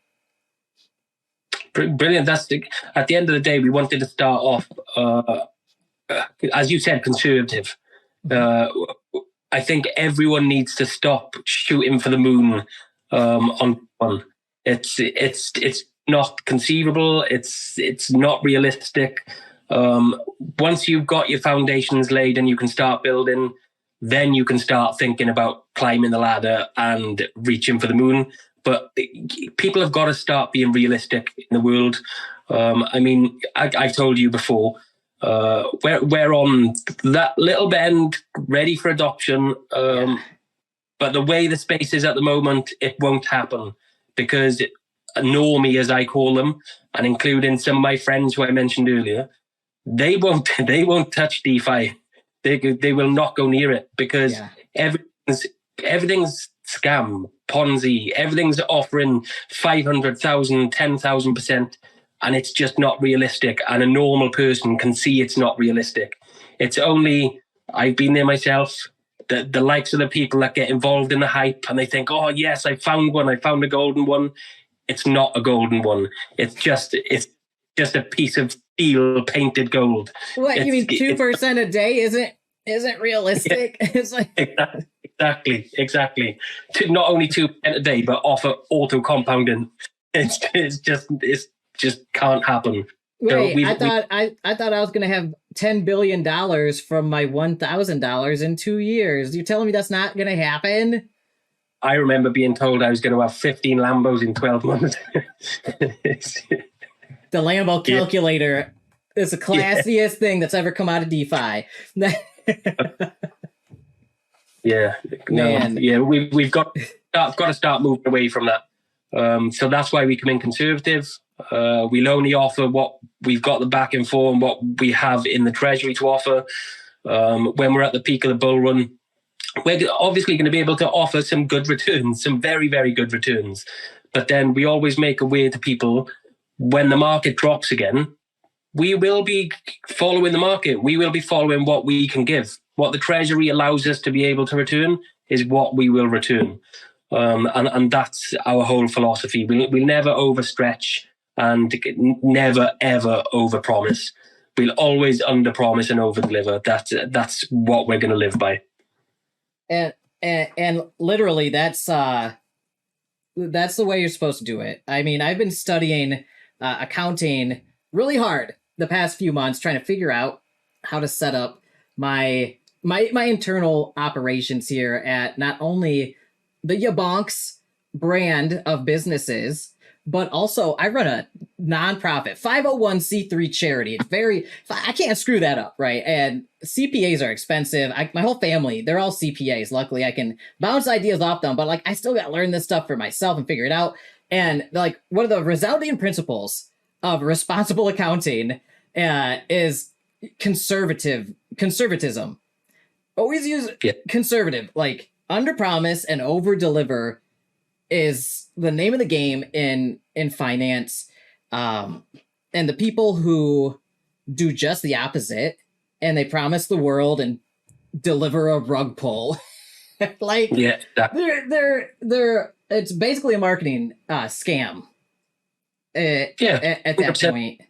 Brilliant. At the end of the day, we wanted to start off, as you said, conservative. I think everyone needs to stop shooting for the moon on one. It's not conceivable. It's not realistic. Once you've got your foundations laid and you can start building, then you can start thinking about climbing the ladder and reaching for the moon. But people have got to start being realistic in the world. I mean, I've told you before, we're on that little bend, ready for adoption. But the way the space is at the moment, it won't happen because normie, as I call them, and including some of my friends who I mentioned earlier, they won't touch DeFi. They will not go near it, because everything's scam, Ponzi, everything's offering 500,000, 10,000%, and it's just not realistic. And a normal person can see it's not realistic. It's only, I've been there myself, the likes of the people that get involved in the hype and they think, oh yes, I found one, I found a golden one. It's not a golden one. It's just a piece of steel painted gold. What, you mean 2% a day isn't realistic? Yeah, it's like exactly. Not only 2% a day, but offer auto compounding. It's just can't happen. Wait, so I thought I was gonna have $10 billion from my $1,000 in 2 years. You're telling me that's not gonna happen? I remember being told I was going to have 15 Lambos in 12 months. The Lambo calculator is the classiest thing that's ever come out of DeFi. We've got to start moving away from that. So that's why we come in conservative. We'll only offer what we've got the backing for and what we have in the treasury to offer. When we're at the peak of the bull run, we're obviously going to be able to offer some good returns, some very, very good returns. But then we always make aware to people, when the market drops again, we will be following the market. We will be following what we can give. What the treasury allows us to be able to return is what we will return. And that's our whole philosophy. We'll never overstretch and never, ever overpromise. We'll always underpromise and overdeliver. That's what we're going to live by. And literally that's the way you're supposed to do it. I mean, I've been studying accounting really hard the past few months, trying to figure out how to set up my internal operations here at not only the YaBonks brand of businesses, but also I run a nonprofit 501c3 charity. It's I can't screw that up, right? And CPAs are expensive. My whole family, they're all CPAs. Luckily, I can bounce ideas off them, but I still got to learn this stuff for myself and figure it out. And one of the resounding principles of responsible accounting is conservatism. Always use conservative, under promise and over deliver is the name of the game in finance. And the people who do just the opposite and they promise the world and deliver a rug pull, they're it's basically a marketing scam. At that point,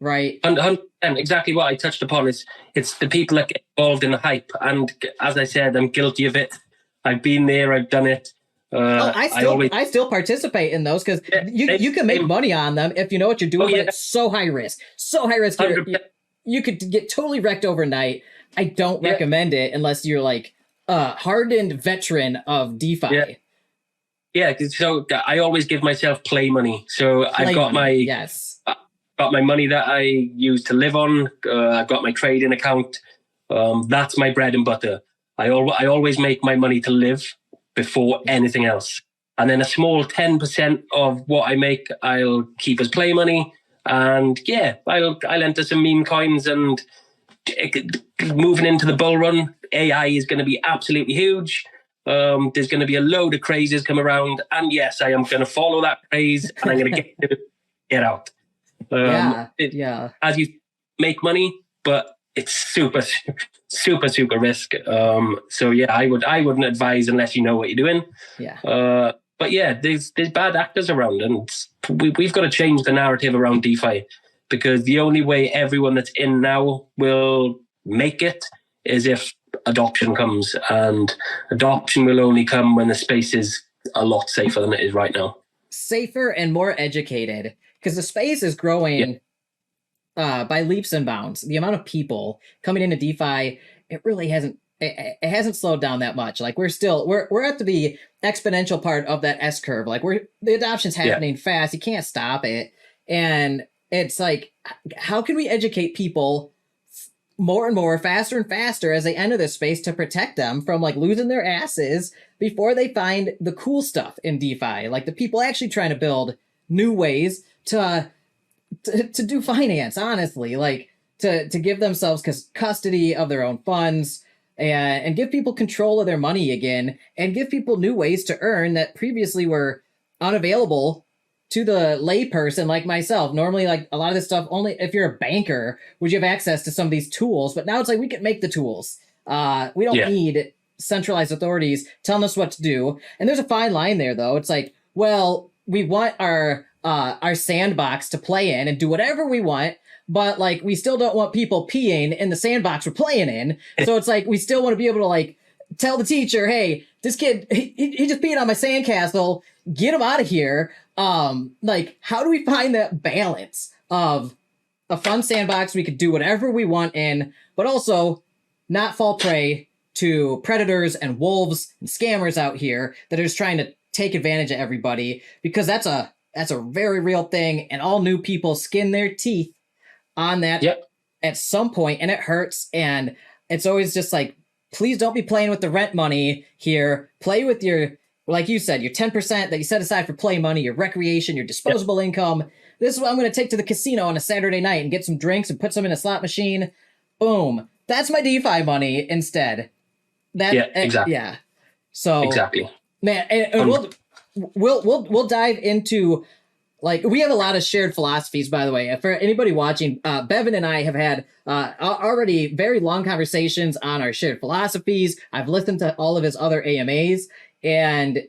right? And exactly what I touched upon is it's the people that get involved in the hype. And as I said, I'm guilty of it. I've been there. I've done it. I still participate in those because you can make money on them if you know what you're doing. But it's so high risk. You could get totally wrecked overnight. I don't recommend it unless you're a hardened veteran of DeFi. Yeah, so I always give myself play money. So I've got my money that I use to live on. I've got my trading account. That's my bread and butter. I always make my money to live before anything else. And then a small 10% of what I make, I'll keep as play money. And I'll enter some meme coins. And moving into the bull run, AI is going to be absolutely huge. There's going to be a load of crazes come around. And yes, I am going to follow that craze and I'm going to get out. As you make money, but it's super, super, super risk. I wouldn't advise unless you know what you're doing. There's bad actors around, and we've got to change the narrative around DeFi, because the only way everyone that's in now will make it is if adoption comes, and adoption will only come when the space is a lot safer than it is right now. Safer and more educated, because the space is growing by leaps and bounds. The amount of people coming into DeFi, it really hasn't slowed down that much. We're at the exponential part of that S curve. The adoption's happening fast. You can't stop it. And it's how can we educate people more and more, faster and faster as they enter this space to protect them from losing their asses before they find the cool stuff in DeFi, the people actually trying to build new ways to do finance, honestly, like to give themselves custody of their own funds and give people control of their money again, and give people new ways to earn that previously were unavailable to the layperson like myself. Normally, like a lot of this stuff, only if you're a banker would you have access to some of these tools, but now it's like we can make the tools. We don't need centralized authorities telling us what to do. And there's a fine line there, though. It's like, well, we want our sandbox to play in and do whatever we want, but like we still don't want people peeing in the sandbox we're playing in. So it's like we still want to be able to like tell the teacher, hey, this kid he just peed on my sandcastle, get him out of here. Like, how do we find that balance of a fun sandbox we could do whatever we want in, but also not fall prey to predators and wolves and scammers out here that are just trying to take advantage of everybody? Because that's a very real thing, and all new people skin their teeth on that at some point, and it hurts. And it's always just like, please don't be playing with the rent money here. Play with your, like you said, your 10% that you set aside for play money, your recreation, your disposable income. This is what I'm going to take to the casino on a Saturday night and get some drinks and put some in a slot machine. Boom. That's my DeFi money instead. Exactly. Yeah. So exactly, man, and we'll dive into, like, we have a lot of shared philosophies, by the way. For anybody watching, Bevan and I have had already very long conversations on our shared philosophies. I've listened to all of his other AMAs, and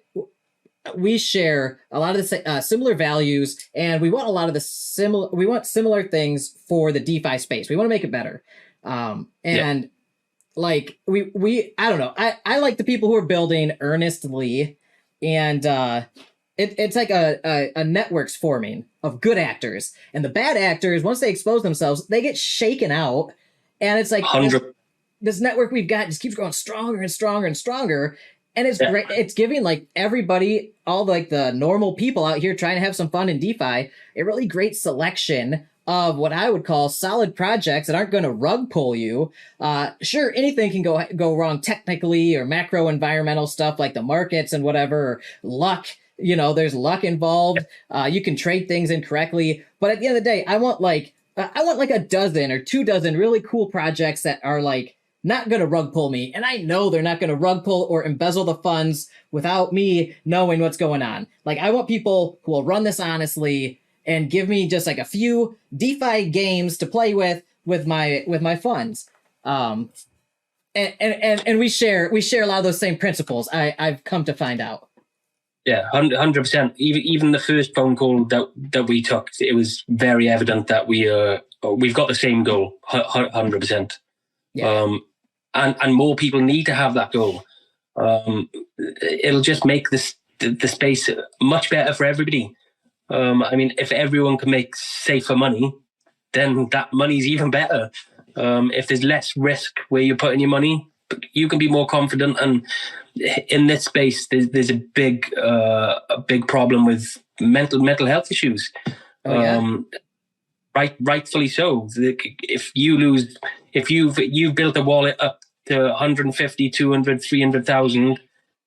we share a lot of the similar values, and we want a lot of the we want similar things for the DeFi space. We want to make it better. Like we I don't know. I like the people who are building earnestly, and it's like a network's forming of good actors, and the bad actors, once they expose themselves, they get shaken out, and it's like this network we've got just keeps growing stronger and stronger and stronger. And it's great. It's giving like everybody, all like the normal people out here trying to have some fun in DeFi, a really great selection of what I would call solid projects that aren't going to rug pull you. Sure, anything can go wrong technically, or macro environmental stuff like the markets and whatever, or luck. You know, there's luck involved. You can trade things incorrectly, but at the end of the day, I want like a dozen or 24 really cool projects that are like not going to rug pull me. And I know they're not going to rug pull or embezzle the funds without me knowing what's going on. Like, I want people who will run this honestly and give me just like a few DeFi games to play with my funds. And we share a lot of those same principles. I've come to find out. Yeah, 100%. Even the first phone call that we took, it was very evident that we've got the same goal, 100%. Yeah. And more people need to have that goal. It'll just make the space much better for everybody. I mean, if everyone can make safer money, then that money's even better. If there's less risk where you're putting your money, you can be more confident. And in this space, there's a big problem with mental health issues. Oh, yeah. Rightfully so. If you've built a wallet up to 150, 200, 300,000,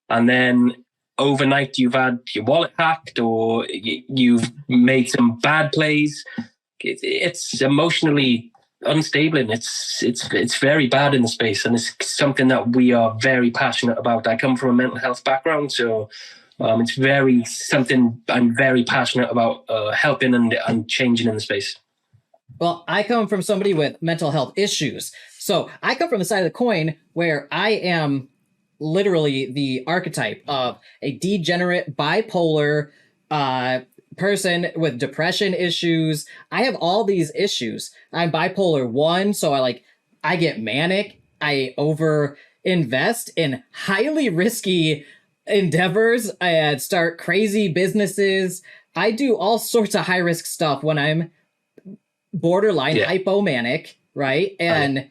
and then overnight you've had your wallet hacked, or you've made some bad plays, it's emotionally unstable, and it's very bad in the space, and it's something that we are very passionate about. I come from a mental health background, so it's very something I'm very passionate about helping and changing in the space. Well, I come from somebody with mental health issues. So I come from the side of the coin where I am literally the archetype of a degenerate, bipolar person with depression issues. I have all these issues. I'm bipolar 1, so I get manic. I over invest in highly risky endeavors. I start crazy businesses. I do all sorts of high risk stuff when I'm borderline hypomanic, right? And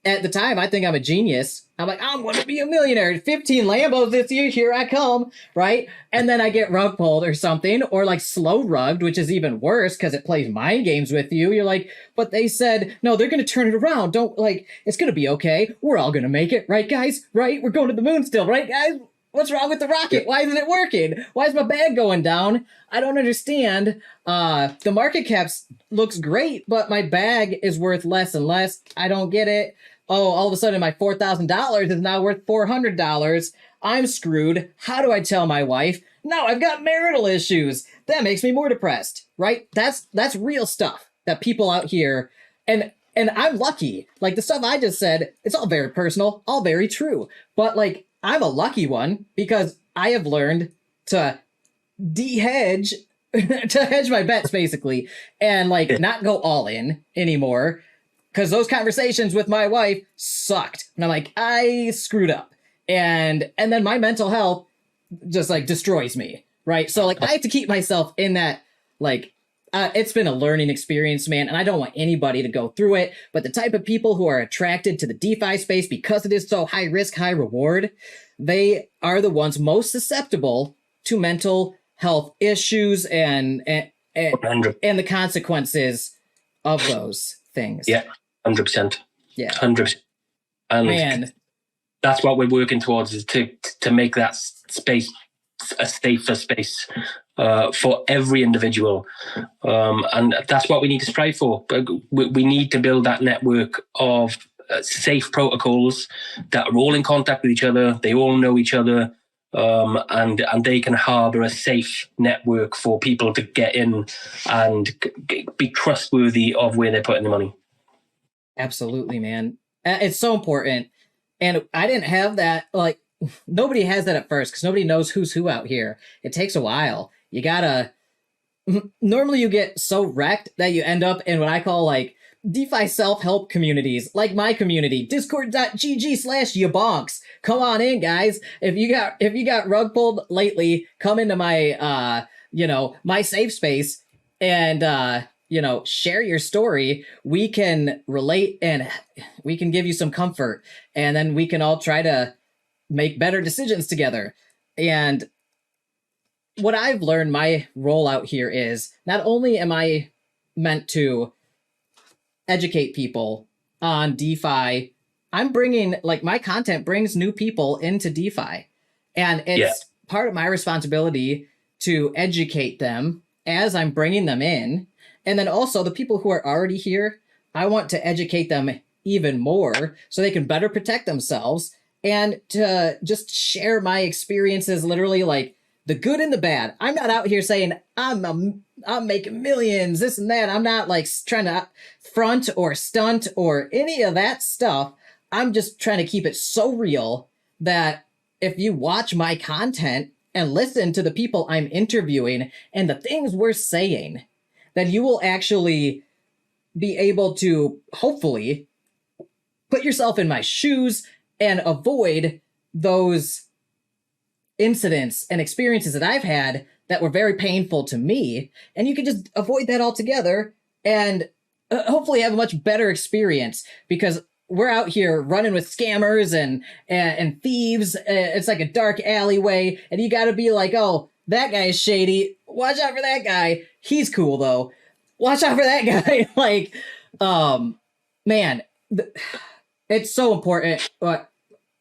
at the time, I think I'm a genius. I'm like, I'm going to be a millionaire. 15 Lambos this year. Here I come, right? And then I get rug pulled or something, or like slow rugged, which is even worse because it plays mind games with you. You're like, but they said, no, they're going to turn it around. Don't, like, it's going to be okay. We're all going to make it, right, guys? Right? We're going to the moon still, right, guys? What's wrong with the rocket? Why isn't it working? Why is my bag going down? I don't understand. The market cap looks great, but my bag is worth less and less. I don't get it. Oh, all of a sudden my $4,000 is now worth $400. I'm screwed. How do I tell my wife? No, I've got marital issues. That makes me more depressed, right? That's real stuff that people out here, and I'm lucky. Like the stuff I just said, it's all very personal, all very true. But like, I'm a lucky one because I have learned to de-hedge, to hedge my bets basically, and like not go all in anymore. Because those conversations with my wife sucked. And I'm like, I screwed up. And then my mental health just like destroys me, right? So like I have to keep myself in that, like, it's been a learning experience, man. And I don't want anybody to go through it. But the type of people who are attracted to the DeFi space because it is so high risk, high reward, they are the ones most susceptible to mental health issues and the consequences of those things. Yeah. 100%. Yeah. 100%. And man, that's what we're working towards, is to make that space a safer space for every individual. And that's what we need to strive for. We need to build that network of safe protocols that are all in contact with each other. They all know each other. And they can harbor a safe network for people to get in and be trustworthy of where they're putting the money. Absolutely, man. It's so important. And I didn't have that. Like, nobody has that at first because nobody knows who's who out here. It takes a while. You gotta, normally you get so wrecked that you end up in what I call like DeFi self-help communities, like my community, discord.gg/YaBonks. Come on in, guys. If you got rug pulled lately, come into my, my safe space and, share your story. We can relate and we can give you some comfort, and then we can all try to make better decisions together. And what I've learned, my role out here is not only am I meant to educate people on DeFi, I'm bringing, like, my content brings new people into DeFi. And it's part of my responsibility to educate them as I'm bringing them in. And then also the people who are already here, I want to educate them even more so they can better protect themselves and to just share my experiences, literally like the good and the bad. I'm not out here saying I'm making millions, this and that. I'm not like trying to front or stunt or any of that stuff. I'm just trying to keep it so real that if you watch my content and listen to the people I'm interviewing and the things we're saying, then you will actually be able to hopefully put yourself in my shoes and avoid those incidents and experiences that I've had that were very painful to me. And you can just avoid that altogether and hopefully have a much better experience, because we're out here running with scammers and thieves. It's like a dark alleyway, and you got to be like, oh, that guy is shady. Watch out for that guy. He's cool though. Watch out for that guy. Like, man, it's so important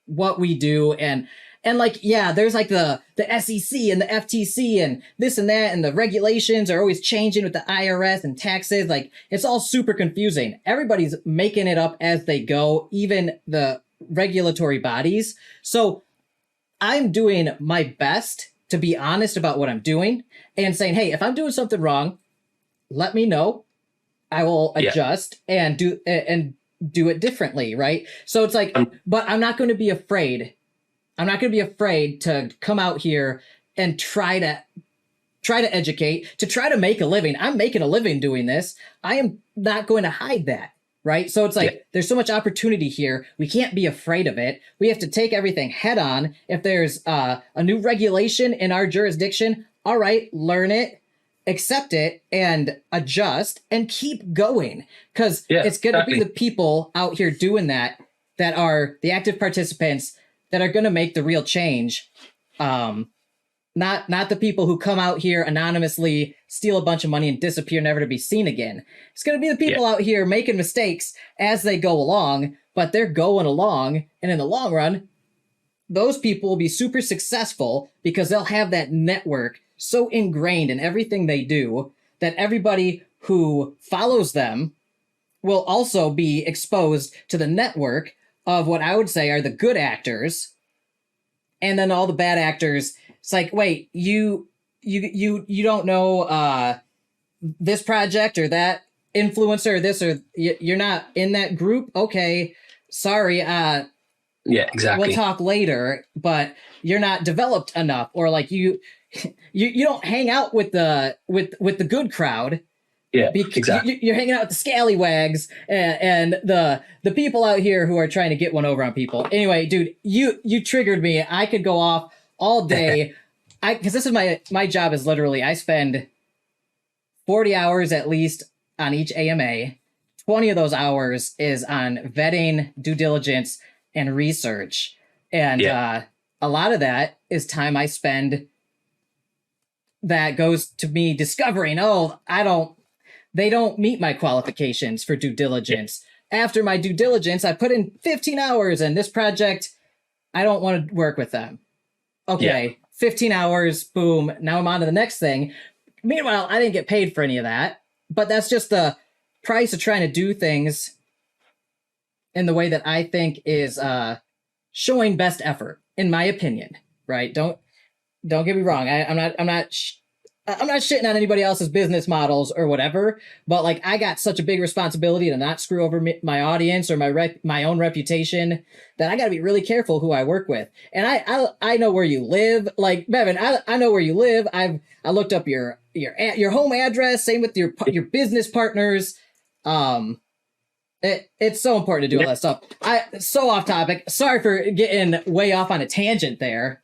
what we do. And like, yeah, there's like the SEC and the FTC and this and that, and the regulations are always changing with the IRS and taxes. Like, it's all super confusing. Everybody's making it up as they go, even the regulatory bodies. So I'm doing my best to be honest about what I'm doing and saying, hey, if I'm doing something wrong, let me know. I will adjust and do it differently, right? So it's like, but I'm not going to be afraid. I'm not going to be afraid to come out here and try to educate, to try to make a living. I'm making a living doing this. I am not going to hide that, right? So it's like, there's so much opportunity here. We can't be afraid of it. We have to take everything head on. If there's a new regulation in our jurisdiction, all right, learn it, accept it, and adjust and keep going. Because it's going to be the people out here doing that are the active participants that are going to make the real change. Not the people who come out here anonymously, steal a bunch of money and disappear, never to be seen again. It's going to be the people out here making mistakes as they go along, but they're going along. And in the long run, those people will be super successful because they'll have that network so ingrained in everything they do that everybody who follows them will also be exposed to the network of what I would say are the good actors. And then all the bad actors, it's like, wait, you don't know this project or that influencer or this, or you're not in that group. Okay, sorry. Yeah, exactly. We'll talk later, but you're not developed enough, or like you don't hang out with the good crowd. Yeah, exactly. You're hanging out with the scallywags and the people out here who are trying to get one over on people. Anyway, dude, you triggered me. I could go off all day. Because this is my job is literally I spend 40 hours at least on each AMA. 20 of those hours is on vetting, due diligence, and research. And a lot of that is time I spend that goes to me discovering, they don't meet my qualifications for due diligence. Yeah. After my due diligence, I put in 15 hours and this project, I don't want to work with them. Okay, 15 hours, boom. Now I'm on to the next thing. Meanwhile, I didn't get paid for any of that, but that's just the price of trying to do things in the way that I think is showing best effort, in my opinion, right? Don't get me wrong. I'm not shitting on anybody else's business models or whatever, but like I got such a big responsibility to not screw over my audience or my own reputation that I got to be really careful who I work with. And I know where you live, like Bevan. I know where you live. I looked up your home address. Same with your business partners. It's so important to do all that stuff. So off topic. Sorry for getting way off on a tangent there.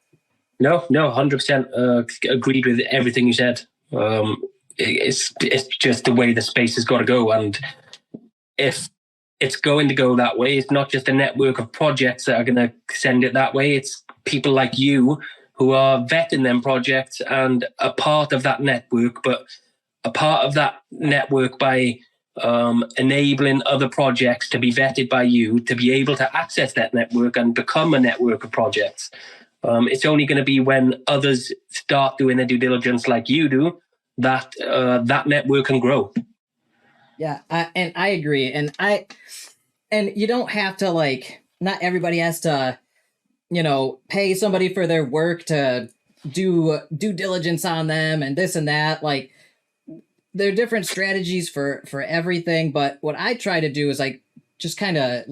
No, 100% agreed with everything you said. It's just the way the space has got to go. And if it's going to go that way, it's not just a network of projects that are going to send it that way. It's people like you who are vetting them projects and a part of that network, but a part of that network by enabling other projects to be vetted by you to be able to access that network and become a network of projects. It's only going to be when others start doing their due diligence like you do that that network can grow. Yeah, and I agree. And you don't have to, like, not everybody has to, pay somebody for their work to do due diligence on them and this and that. Like, there are different strategies for everything. But what I try to do is like just kind of,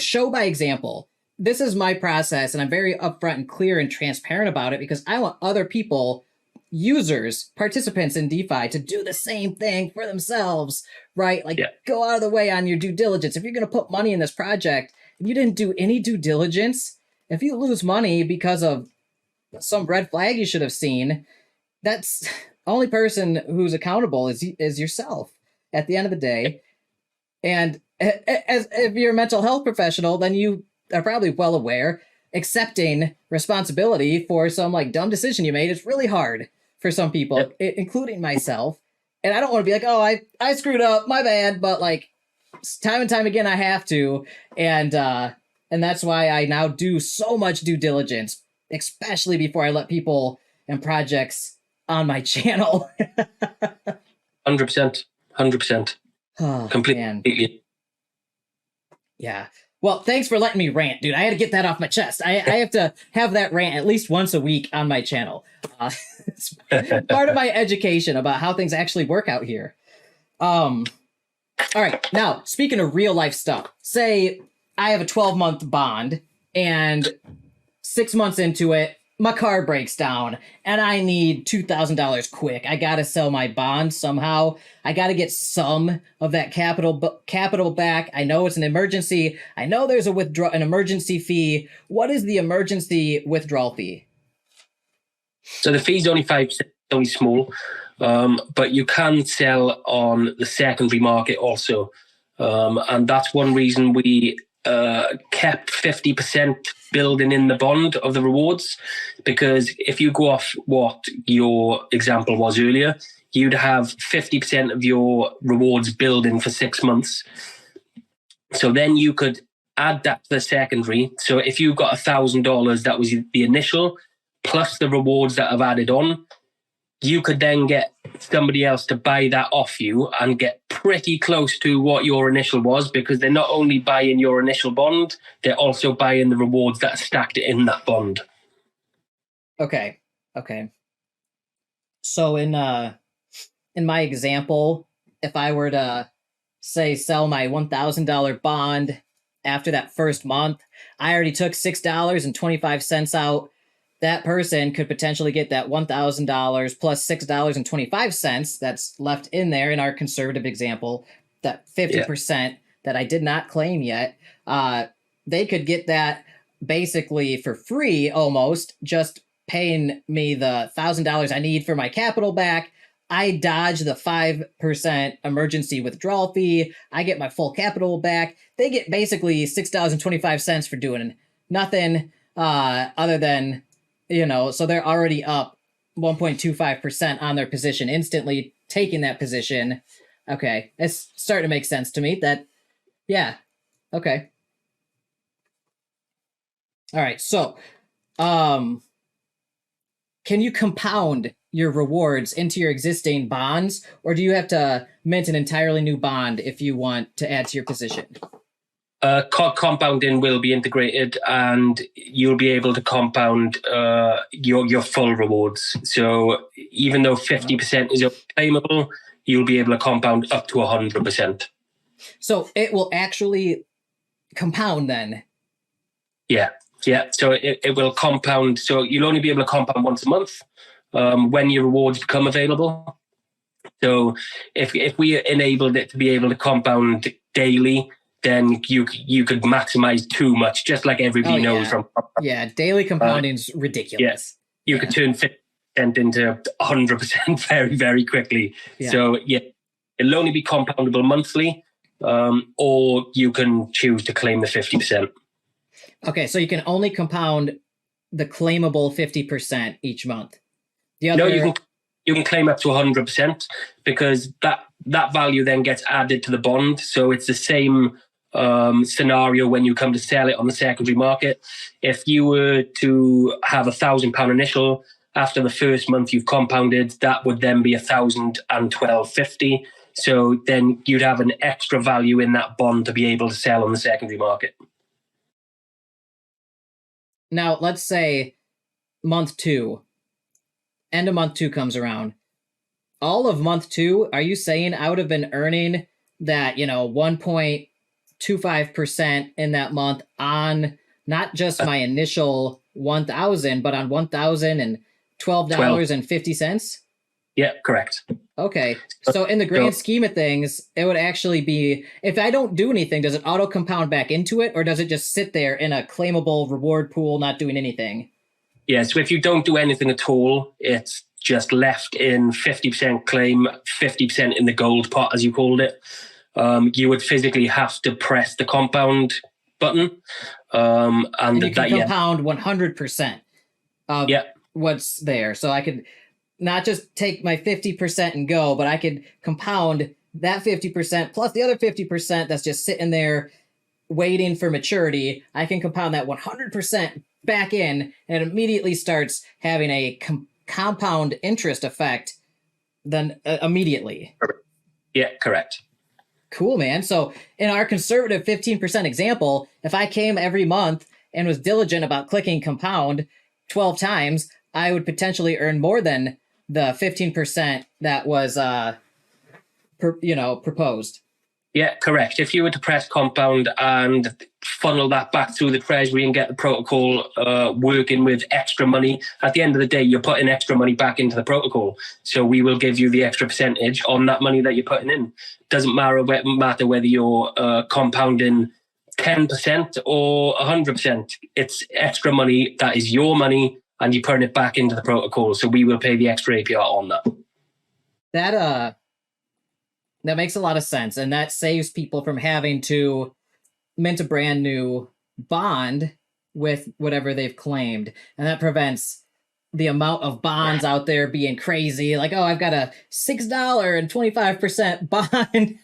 show by example. This is my process, and I'm very upfront and clear and transparent about it because I want other people, users, participants in DeFi to do the same thing for themselves, right? Like, go out of the way on your due diligence. If you're going to put money in this project and you didn't do any due diligence, if you lose money because of some red flag you should have seen, that's the only person who's accountable is yourself at the end of the day. And as if you're a mental health professional, then you are probably well aware accepting responsibility for some like dumb decision you made is really hard for some people, including myself. And I don't want to be like, oh, I screwed up, my bad. But like time and time again, I have to. And that's why I now do so much due diligence, especially before I let people and projects on my channel. 100%. Completely. Yeah. Well, thanks for letting me rant, dude. I had to get that off my chest. I have to have that rant at least once a week on my channel. It's part of my education about how things actually work out here. All right. Now, speaking of real life stuff, say I have a 12-month bond and 6 months into it, my car breaks down and I need $2,000 quick. I got to sell my bond somehow. I got to get some of that capital back. I know it's an emergency. I know there's an emergency fee. What is the emergency withdrawal fee? So the fee's only 5%, only small, but you can sell on the secondary market also. And that's one reason we kept 50% building in the bond of the rewards, because if you go off what your example was earlier, you'd have 50% of your rewards building for 6 months. So then you could add that to the secondary. So if you've got $1,000, that was the initial, plus the rewards that have added on, you could then get somebody else to buy that off you and get pretty close to what your initial was, because they're not only buying your initial bond, they're also buying the rewards that are stacked in that bond. Okay. So in my example, if I were to say sell my $1,000 bond after that first month, I already took $6.25 out. That person could potentially get that $1,000 plus $6.25 that's left in there in our conservative example, that 50% that I did not claim yet. They could get that basically for free, almost, just paying me the $1,000 I need for my capital back. I dodge the 5% emergency withdrawal fee. I get my full capital back. They get basically $6.25 for doing nothing other than, so they're already up 1.25% on their position, instantly taking that position. Okay, it's starting to make sense to me. Okay. All right, so can you compound your rewards into your existing bonds, or do you have to mint an entirely new bond if you want to add to your position? Compounding will be integrated, and you'll be able to compound your full rewards. So even though 50% is claimable, you'll be able to compound up to 100%. So it will actually compound then? Yeah. So it will compound. So you'll only be able to compound once a month when your rewards become available. So if we enabled it to be able to compound daily, then you could maximize too much, just like everybody knows from. Yeah, daily compounding is ridiculous. You could turn 50% into 100% very, very quickly. Yeah. So it'll only be compoundable monthly, or you can choose to claim the 50%. Okay, so you can only compound the claimable 50% each month. No, you can claim up to 100%, because that value then gets added to the bond. So it's the same scenario when you come to sell it on the secondary market. If you were to have £1,000 initial, after the first month you've compounded, that would then be $1,012.50. So then you'd have an extra value in that bond to be able to sell on the secondary market. Now, let's say month 2, end of month 2 comes around. All of month 2, are you saying I would have been earning that, 1.25% in that month on not just my initial 1,000, but on $1,012.50? Yeah, correct. Okay. So in the grand scheme of things, it would actually be, if I don't do anything, does it auto compound back into it, or does it just sit there in a claimable reward pool, not doing anything? Yeah, so if you don't do anything at all, it's just left in 50% claim, 50% in the gold pot, as you called it. You would physically have to press the compound button. And you can compound 100% of what's there. So I could not just take my 50% and go, but I could compound that 50% plus the other 50% that's just sitting there waiting for maturity. I can compound that 100% back in, and it immediately starts having a compound interest effect then immediately. Yeah, correct. Cool, man. So in our conservative 15% example, if I came every month and was diligent about clicking compound 12 times, I would potentially earn more than the 15% that was proposed. Yeah, correct. If you were to press compound and funnel that back through the treasury and get the protocol working with extra money, at the end of the day, you're putting extra money back into the protocol. So we will give you the extra percentage on that money that you're putting in. Doesn't matter whether you're compounding 10% or 100%. It's extra money that is your money, and you're putting it back into the protocol. So we will pay the extra APR on that. That makes a lot of sense, and that saves people from having to mint a brand new bond with whatever they've claimed, and that prevents the amount of bonds out there being crazy. Like, oh, I've got a $6.25% bond.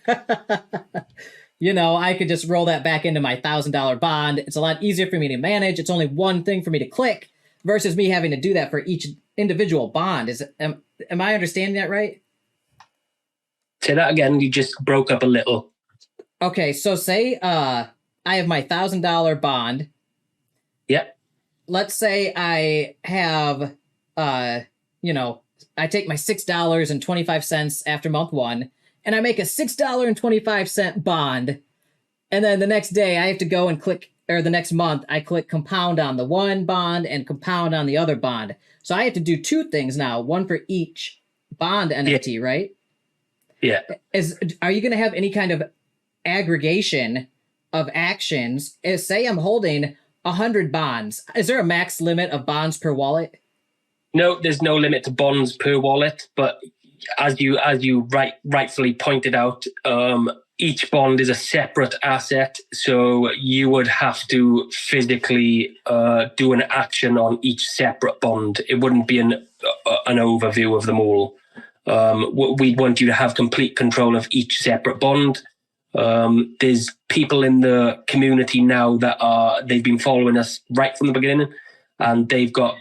I could just roll that back into my $1,000 bond. It's a lot easier for me to manage. It's only one thing for me to click versus me having to do that for each individual bond. Am I understanding that right? Say that again. You just broke up a little. Okay, so say I have my $1,000 bond. Yep. Let's say I have, I take my $6.25 after month one, and I make a $6.25 bond, and then the next day I have to go and click, or the next month I click compound on the one bond and compound on the other bond. So I have to do two things now, one for each bond NFT, right? Yeah. Are you going to have any kind of aggregation of actions? Say I'm holding 100 bonds. Is there a max limit of bonds per wallet? No, there's no limit to bonds per wallet, but as you rightfully pointed out, each bond is a separate asset, so you would have to physically do an action on each separate bond. It wouldn't be an overview of them all. We'd want you to have complete control of each separate bond. There's people in the community now they've been following us right from the beginning, and they've got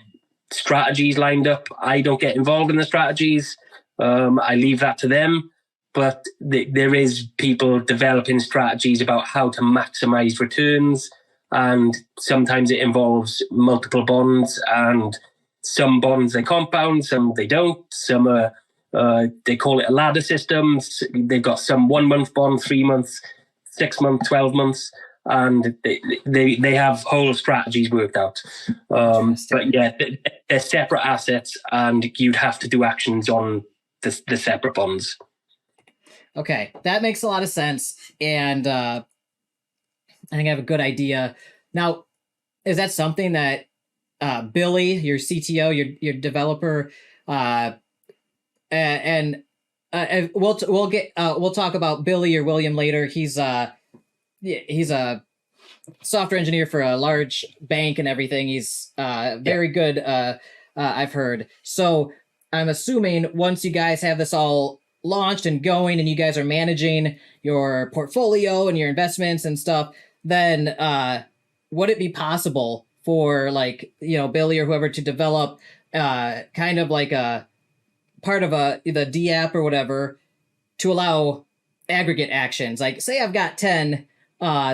strategies lined up. I don't get involved in the strategies. I leave that to them. But there is people developing strategies about how to maximize returns, and sometimes it involves multiple bonds, and some bonds they compound, some they don't. Some are they call it a ladder system. They've got some 1 month bond, 3 months, 6 months, 12 months, and they have whole strategies worked out. But yeah, they're separate assets, and you'd have to do actions on the separate bonds. Okay, that makes a lot of sense, and I think I have a good idea. Now, is that something that Billy, your CTO, your developer, and we'll talk about Billy or William later. He's a software engineer for a large bank and everything. He's very good. I've heard. So I'm assuming once you guys have this all launched and going, and you guys are managing your portfolio and your investments and stuff, then would it be possible for Billy or whoever to develop kind of like a part of the D app or whatever to allow aggregate actions? Like, say I've got 10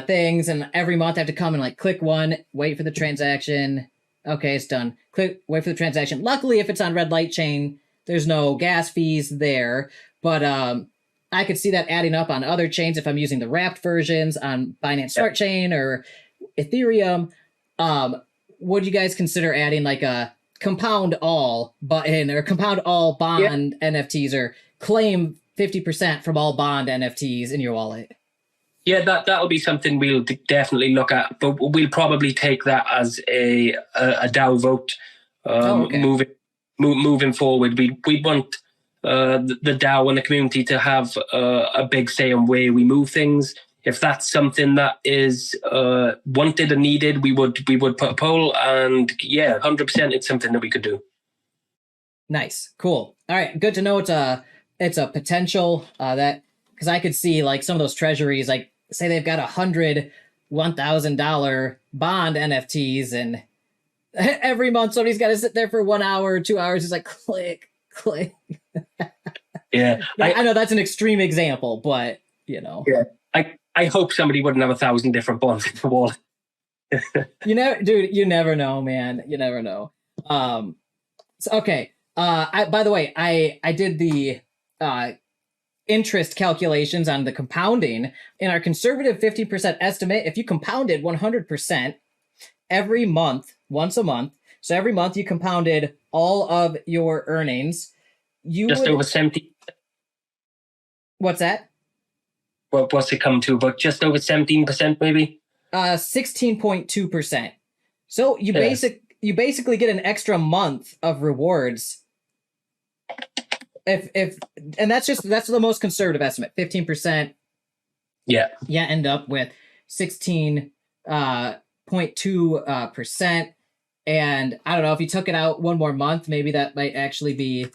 things, and every month I have to come and click one, wait for the transaction. Okay, it's done. Click, wait for the transaction. Luckily, if it's on red light chain, there's no gas fees there. But I could see that adding up on other chains if I'm using the wrapped versions on Binance Smart Chain or Ethereum. Would you guys consider adding a compound all button or compound all bond NFTs, or claim 50% from all bond NFTs in your wallet? Yeah, that'll be something we'll definitely look at, but we'll probably take that as a DAO vote. Moving forward, we'd want the DAO and the community to have a big say on where we move things. If that's something that is wanted and needed, we would put a poll, and 100% it's something that we could do. Nice, cool. All right, good to know. It's a potential that, because I could see some of those treasuries, say they've got 100 $1,000 bond NFTs, and every month somebody's got to sit there for 1 hour or 2 hours. It's click. Yeah, I know that's an extreme example, but Yeah, I hope somebody wouldn't have 1,000 different bonds in the wallet. You never know, man. You never know. Okay. By the way, I did the interest calculations on the compounding. In our conservative 50% estimate, if you compounded 100% every month, once a month, so every month you compounded all of your earnings, over 70. What's that? What's it come to? About just over 17%, maybe? 16.2%. So you basically get an extra month of rewards. And that's the most conservative estimate, 15%. Yeah. Yeah, end up with 16.2%. And I don't know, if you took it out one more month, maybe that might actually be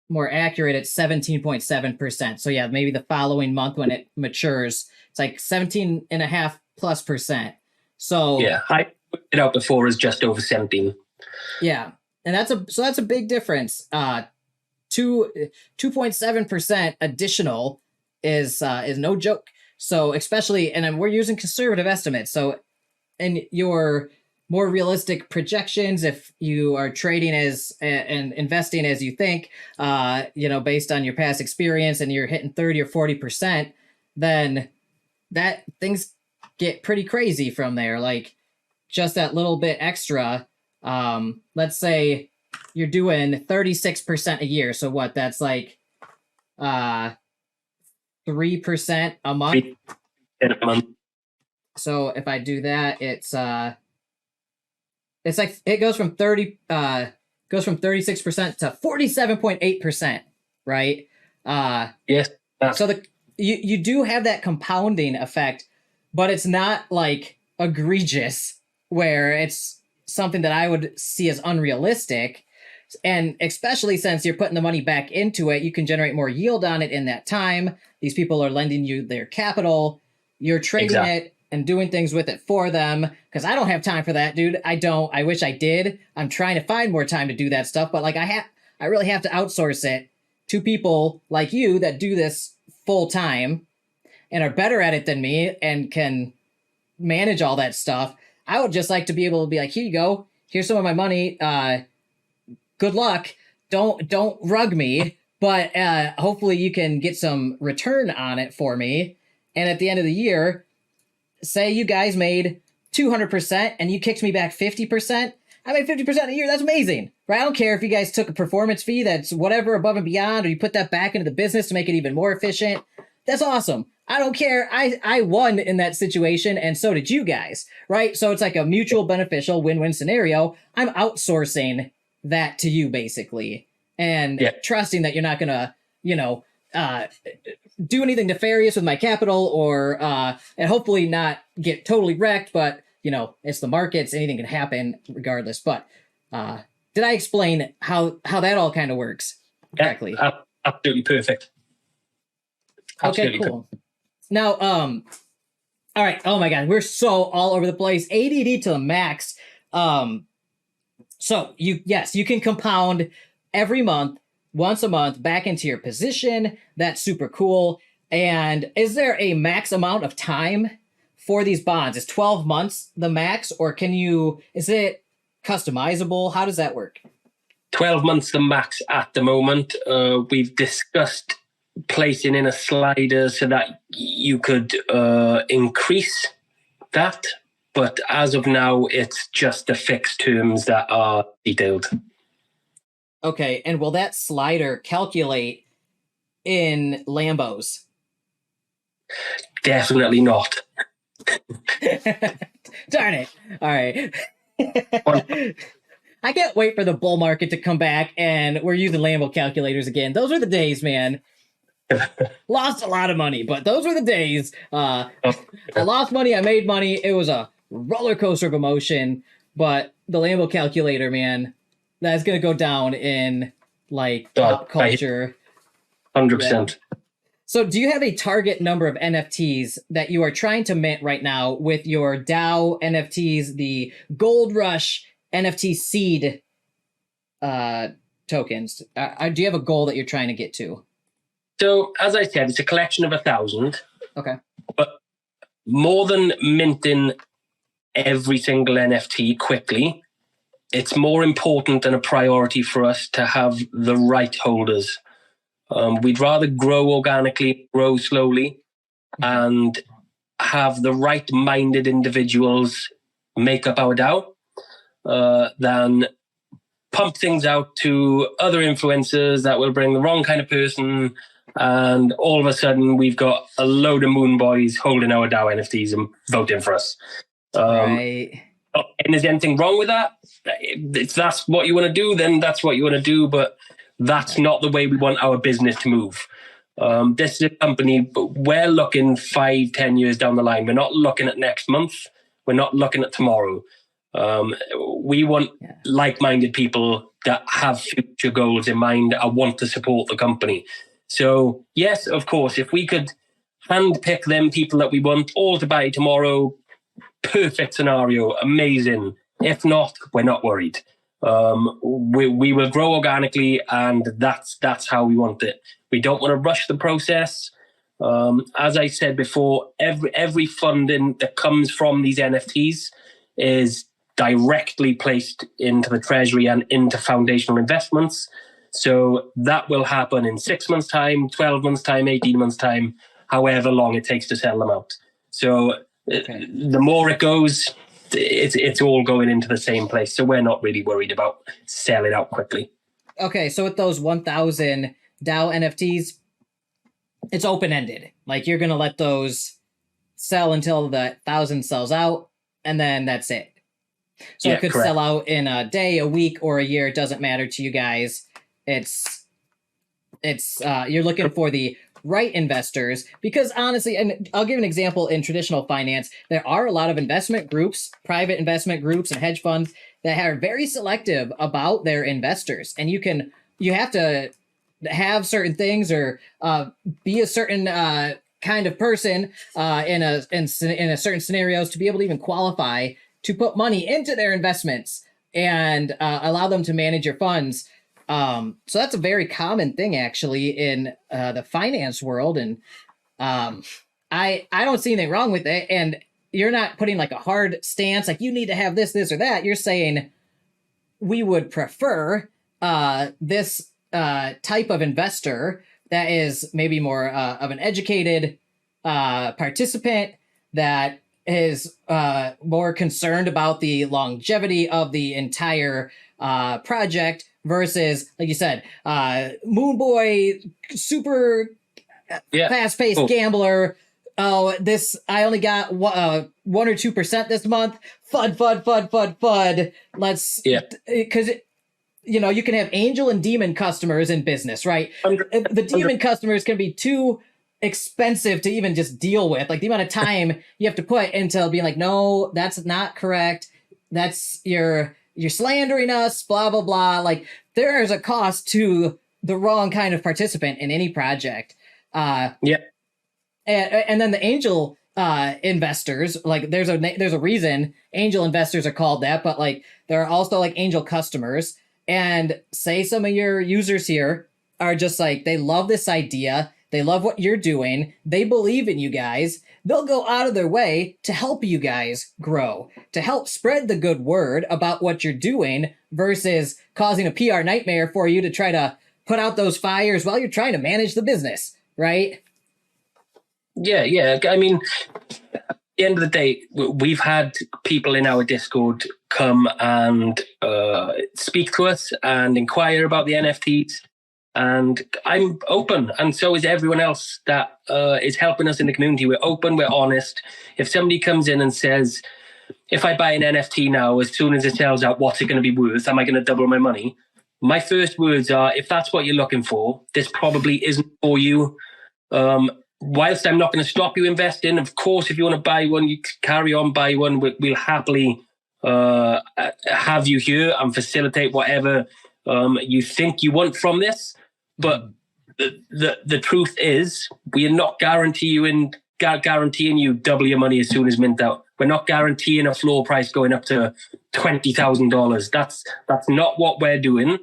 more accurate, it's 17.7%. So yeah, maybe the following month when it matures, it's like 17.5+%. So yeah, I put it out before as just over 17. Yeah, and that's a big difference. 2.7% additional is no joke. So especially, and we're using conservative estimates. So in your more realistic projections, if you are trading as and investing as you think, based on your past experience, and you're hitting 30 or 40%, then that things get pretty crazy from there. Like just that little bit extra. Let's say you're doing 36% a year. So what? That's like 3% a month. 3% a month. So if I do that, it's like it goes from 36% to 47.8%, right? Yes. So you do have that compounding effect, but it's not like egregious where it's something that I would see as unrealistic. And especially since you're putting the money back into it, you can generate more yield on it in that time. These people are lending you their capital. You're trading it and doing things with it for them. Because I don't have time for that, dude. I don't. I wish I did. I'm trying to find more time to do that stuff. But like I really have to outsource it to people like you that do this full time and are better at it than me and can manage all that stuff. I would just like to be able to be like, here you go. Here's some of my money. Good luck. Don't rug me, but hopefully you can get some return on it for me. And at the end of the year, say you guys made 200% and you kicked me back 50%. I made 50% a year. That's amazing, right? I don't care if you guys took a performance fee that's whatever above and beyond, or you put that back into the business to make it even more efficient. That's awesome. I don't care. I won in that situation, and so did you guys, right? So it's like a mutual beneficial win-win scenario. I'm outsourcing that to you basically, and trusting that you're not gonna, do anything nefarious with my capital, or and hopefully not get totally wrecked. But it's the markets; anything can happen regardless. But did I explain how that all kind of works correctly? Yeah, absolutely perfect. Absolutely okay, cool. Now, all right. Oh my God, we're so all over the place. ADD to the max. So you can compound every month, once a month, back into your position. That's super cool. And is there a max amount of time for these bonds? Is 12 months the max, or is it customizable? How does that work? 12 months the max at the moment. We've discussed placing in a slider so that you could increase that. But as of now, it's just the fixed terms that are detailed. Okay, and will that slider calculate in Lambos? Definitely not. Darn it. All right. I can't wait for the bull market to come back and we're using Lambo calculators again. Those are the days, man. Lost a lot of money, but those were the days. I lost money, I made money. It was a roller coaster of emotion, but the Lambo calculator, man, that's gonna go down in like pop culture. 100%. So do you have a target number of NFTs that you are trying to mint right now with your DAO NFTs, the Goldrush NFT seed tokens? Do you have a goal that you're trying to get to? So, as I said, it's a collection of 1,000. Okay. But more than minting every single NFT quickly, it's more important and a priority for us to have the right holders. We'd rather grow organically, grow slowly, and have the right-minded individuals make up our DAO than pump things out to other influencers that will bring the wrong kind of person, and all of a sudden we've got a load of moon boys holding our DAO NFTs and voting for us. Right. And is there anything wrong with that? If that's what you want to do, then that's what you want to do, but that's not the way we want our business to move. This is a company, but we're looking 5-10 years down the line. We're not looking at next month. We're not looking at tomorrow. We want like-minded people that have future goals in mind. I want to support the company. So yes, of course, if we could handpick them people that we want all to buy tomorrow, perfect scenario, amazing. If not, we're not worried. We will grow organically, and that's how we want it. We don't want to rush the process. As I said before, every funding that comes from these NFTs is directly placed into the treasury and into foundational investments. So that will happen in 6 months' time, 12 months' time, 18 months' time, however long it takes to sell them out. So the more it goes, it's all going into the same place. So we're not really worried about selling out quickly. Okay, so with those 1,000 DAO NFTs, it's open-ended. Like, you're going to let those sell until the 1,000 sells out, and then that's it. So it could sell out in a day, a week, or a year. It doesn't matter to you guys. It's you're looking for the right investors, because honestly, and I'll give an example in traditional finance, there are a lot of investment groups, private investment groups and hedge funds that are very selective about their investors. And you have to have certain things or be a certain kind of person in certain scenarios to be able to even qualify to put money into their investments and allow them to manage your funds. So that's a very common thing actually in the finance world. And I don't see anything wrong with it. And you're not putting like a hard stance, like you need to have this, this, or that. You're saying we would prefer this type of investor that is maybe more of an educated participant that is more concerned about the longevity of the entire project versus, like you said, Moon Boy, super fast-paced gambler. Oh, I only got 1 or 2% this month. FUD. Let's, because you can have angel and demon customers in business, right? The demon customers can be too expensive to even just deal with. Like the amount of time you have to put into being like, no, that's not correct. That's you're slandering us, blah, blah, blah. Like there is a cost to the wrong kind of participant in any project. And then the angel investors, like there's a reason angel investors are called that, but like there are also like angel customers. And say some of your users here are just like, they love this idea. They love what you're doing. They believe in you guys. They'll go out of their way to help you guys grow, to help spread the good word about what you're doing versus causing a PR nightmare for you to try to put out those fires while you're trying to manage the business, right? Yeah. I mean, at the end of the day, we've had people in our Discord come and speak to us and inquire about the NFTs. And I'm open, and so is everyone else that is helping us in the community. We're open, we're honest. If somebody comes in and says, if I buy an NFT now, as soon as it sells out, what's it going to be worth? Am I going to double my money? My first words are, if that's what you're looking for, this probably isn't for you. Whilst I'm not going to stop you investing, of course, if you want to buy one, you carry on, buy one. We'll happily have you here and facilitate whatever you think you want from this. But the truth is, we are not guaranteeing you double your money as soon as mint out. We're not guaranteeing a floor price going up to $20,000. That's not what we're doing.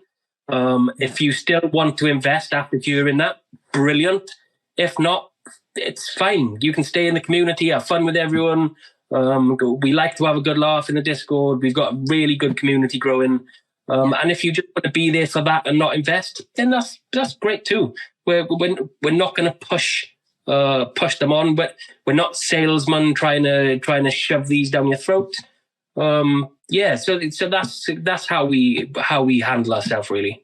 If you still want to invest after hearing that, brilliant. If not, it's fine. You can stay in the community, have fun with everyone. We like to have a good laugh in the Discord. We've got a really good community growing. And if you just want to be there for that and not invest, then that's great too. We're not going to push them on, but we're not salesmen trying to shove these down your throat. So that's how we handle ourselves, really.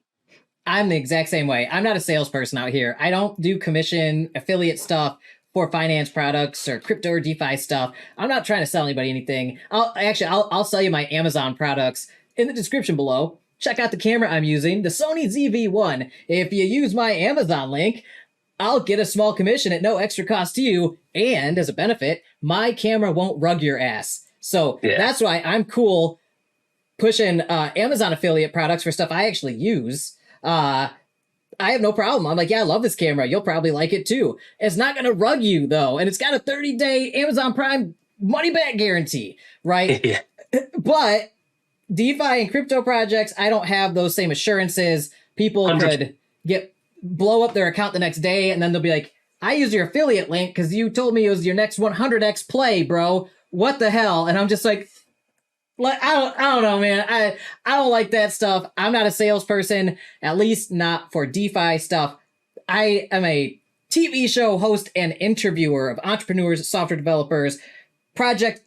I'm the exact same way. I'm not a salesperson out here. I don't do commission affiliate stuff for finance products or crypto or DeFi stuff. I'm not trying to sell anybody anything. I'll sell you my Amazon products in the description below. Check out the camera I'm using, the Sony ZV-1. If you use my Amazon link, I'll get a small commission at no extra cost to you. And as a benefit, my camera won't rug your ass. So that's why I'm cool pushing Amazon affiliate products for stuff I actually use, I have no problem. I'm like, yeah, I love this camera. You'll probably like it too. It's not going to rug you though. And it's got a 30-day Amazon Prime money back guarantee, right? Yeah. But DeFi and crypto projects, I don't have those same assurances. People 100%. could blow up their account the next day, and then they'll be like, I used your affiliate link because you told me it was your next 100x play, bro. What the hell? And I'm just like I don't know, man. I don't like that stuff. I'm not a salesperson, at least not for DeFi stuff. I am a TV show host and interviewer of entrepreneurs, software developers, project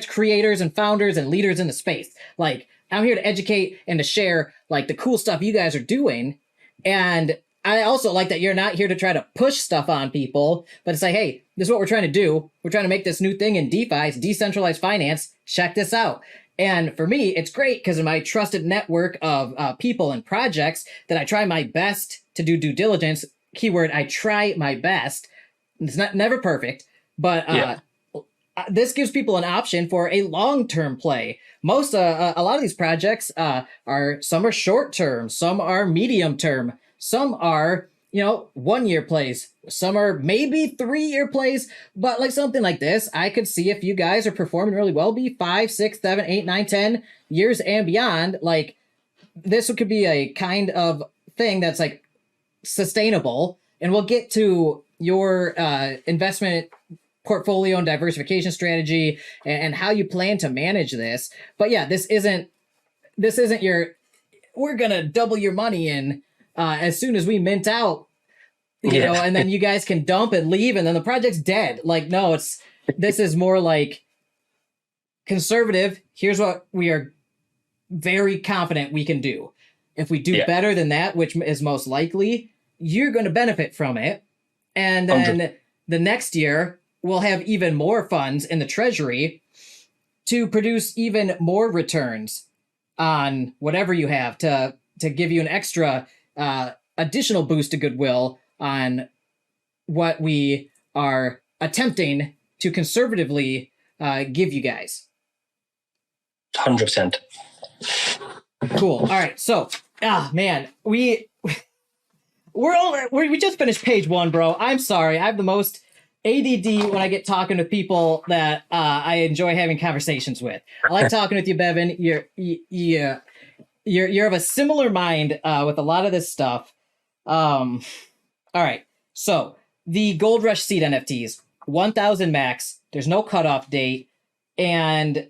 creators and founders and leaders in the space. Like, I'm here to educate and to share like the cool stuff you guys are doing. And I also like that you're not here to try to push stuff on people, but it's like, hey, this is what we're trying to do. We're trying to make this new thing in DeFi. It's decentralized finance. Check this out. And for me, it's great because of my trusted network of people and projects that I try my best to do due diligence. Keyword, I try my best. It's never perfect, but this gives people an option for a long-term play. Most, a lot of these projects some are short-term, some are medium-term, some are, 1 year plays, some are maybe 3 year plays, but like something like this, I could see if you guys are performing really well, be 5, 6, 7, 8, 9, 10 years and beyond. Like, this could be a kind of thing that's like sustainable. And we'll get to your investment portfolio and diversification strategy and how you plan to manage this. But yeah, this isn't we're gonna double your money in as soon as we mint out, you know, and then you guys can dump and leave and then the project's dead. Like, no, this is more like conservative. Here's what we are very confident we can do. If we do better than that, which is most likely, you're going to benefit from it. And then the next year we'll have even more funds in the treasury to produce even more returns on whatever you have to give you an extra additional boost to goodwill on what we are attempting to conservatively give you guys. 100%. Cool. All right. So, man, we just finished page 1, bro. I'm sorry. I have the most ADD when I get talking with people that I enjoy having conversations with. I like talking with you, Bevan. You're of a similar mind with a lot of this stuff. All right. So the Goldrush seed NFTs, 1,000 max. There's no cutoff date, and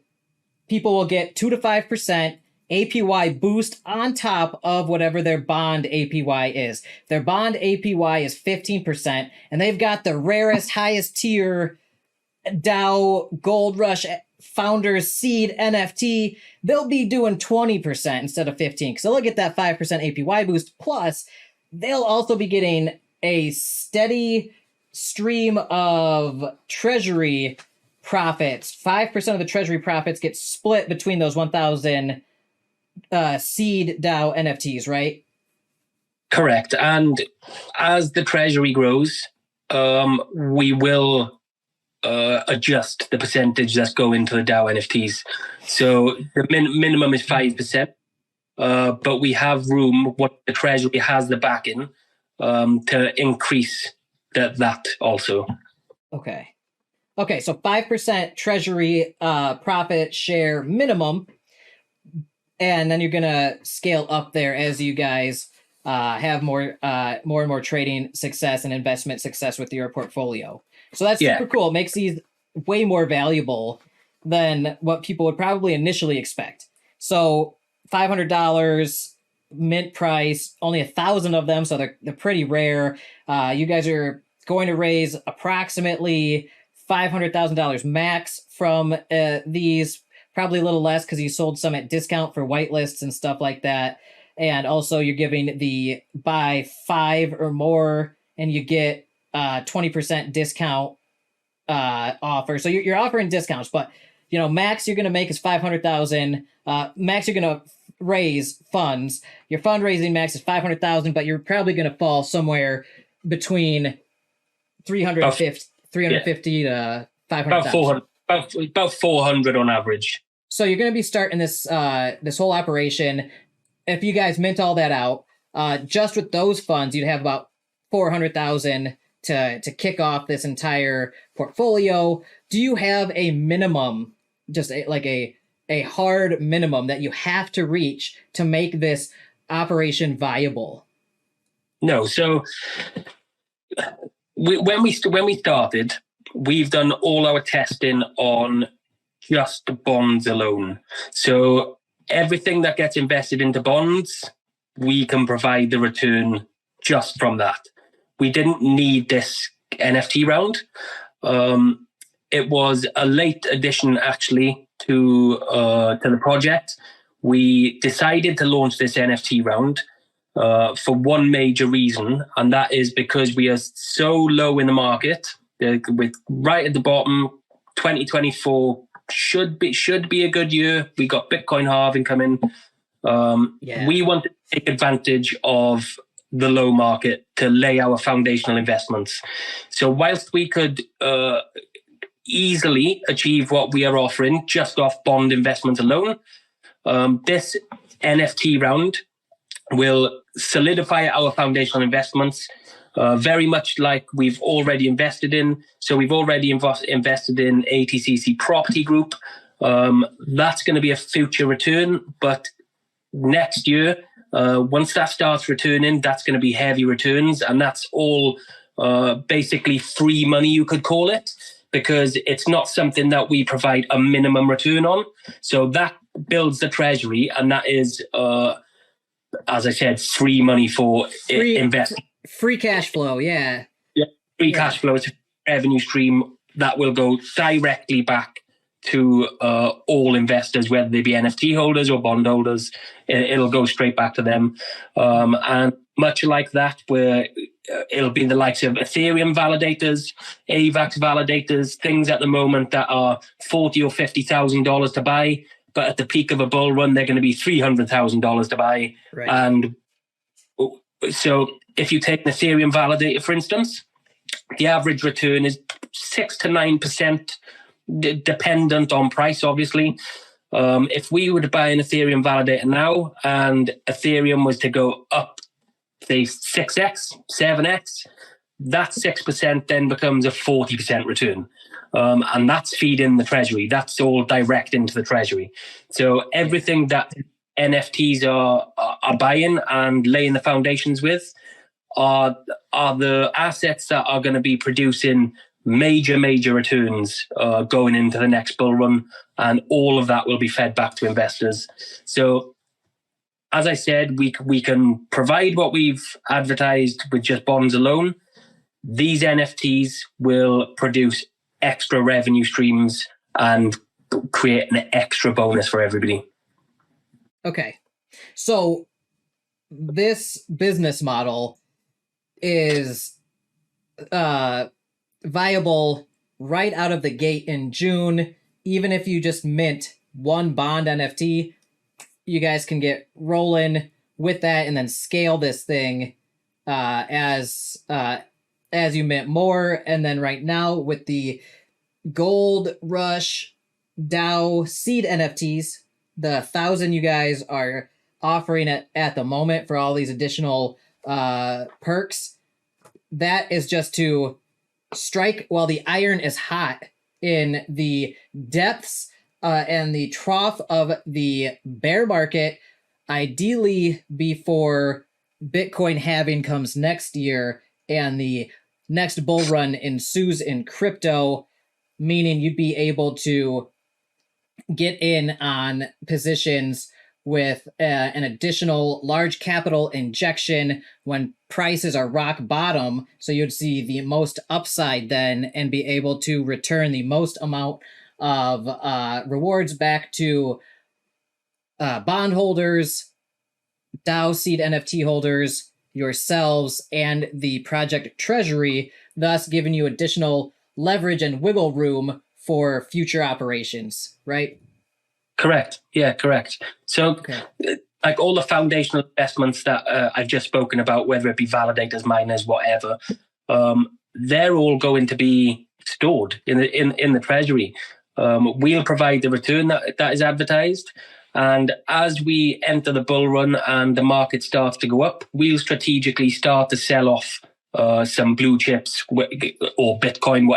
people will get 2 to 5% APY boost on top of whatever their bond APY is. Their bond APY is 15%, and they've got the rarest, highest tier DAO Goldrush Founders Seed NFT. They'll be doing 20% instead of 15%, because they'll get that 5% APY boost. Plus, they'll also be getting a steady stream of treasury profits. 5% of the treasury profits get split between those 1,000 seed DAO NFTs, right? Correct. And as the treasury grows, we will adjust the percentage that's going into the DAO NFTs. So the minimum is 5%, but we have room, what the treasury has the backing, to increase that also. Okay, so 5% treasury profit share minimum, and then you're gonna scale up there as you guys have more and more trading success and investment success with your portfolio. So that's super cool. It makes these way more valuable than what people would probably initially expect. So $500 mint price, only 1,000 of them, so they're pretty rare. You guys are going to raise approximately $500,000 max from these. Probably a little less because you sold some at discount for whitelists and stuff like that. And also you're giving the buy 5 or more and you get 20% discount offer. So you're offering discounts, but max you're going to make is 500,000. Max you're going to raise funds. Your fundraising max is 500,000, but you're probably going to fall somewhere between 350 to 500,000. About 400 on average. So you're going to be starting this this whole operation. If you guys mint all that out, just with those funds, you'd have about 400,000 to kick off this entire portfolio. Do you have a minimum, just a hard minimum that you have to reach to make this operation viable? No. So when we started, we've done all our testing on just bonds alone. So everything that gets invested into bonds, we can provide the return just from that. We didn't need this NFT round. It was a late addition, actually, to the project. We decided to launch this NFT round for one major reason, and that is because we are so low in the market. With right at the bottom, 2024 should be a good year. We got Bitcoin halving coming. We want to take advantage of the low market to lay our foundational investments. So whilst we could easily achieve what we are offering just off bond investments alone, this NFT round will solidify our foundational investments, very much like we've already invested in. So we've already invested in ATCC Property Group. That's going to be a future return, but next year, once that starts returning, that's going to be heavy returns, and that's all basically free money, you could call it, because it's not something that we provide a minimum return on. So that builds the treasury, and that is, as I said, free money for investing. Free cash flow, yeah. Free cash flow is a revenue stream that will go directly back to all investors, whether they be NFT holders or bond holders. It'll go straight back to them. And much like that, where it'll be the likes of Ethereum validators, AVAX validators, things at the moment that are $40,000 or $50,000 to buy, but at the peak of a bull run, they're going to be $300,000 to buy. Right. And so if you take an Ethereum validator, for instance, the average return is 6 to 9%, dependent on price, obviously. If we were to buy an Ethereum validator now and Ethereum was to go up, say, 6x, 7x, that 6% then becomes a 40% return. And that's feeding the treasury. That's all direct into the treasury. So everything that NFTs are buying and laying the foundations with are the assets that are going to be producing major returns going into the next bull run, and all of that will be fed back to investors. So as I said, we can provide what we've advertised with just bonds alone. These NFTs will produce extra revenue streams and create an extra bonus for everybody. Okay. So this business model is viable right out of the gate in June. Even if you just mint one bond NFT, you guys can get rolling with that and then scale this thing as you mint more. And then right now with the Goldrush DAO seed NFTs, the 1,000 you guys are offering it at the moment for all these additional perks, that is just to strike while the iron is hot in the depths and the trough of the bear market, ideally before Bitcoin halving comes next year and the next bull run ensues in crypto, meaning you'd be able to get in on positions with an additional large capital injection when prices are rock bottom. So you'd see the most upside then and be able to return the most amount of rewards back to bondholders, DAO seed NFT holders, yourselves, and the project treasury, thus giving you additional leverage and wiggle room for future operations, right? Correct. Yeah, correct. So like all the foundational investments that I've just spoken about, whether it be validators, miners, whatever, they're all going to be stored in the treasury. We'll provide the return that is advertised. And as we enter the bull run and the market starts to go up, we'll strategically start to sell off some blue chips or Bitcoin,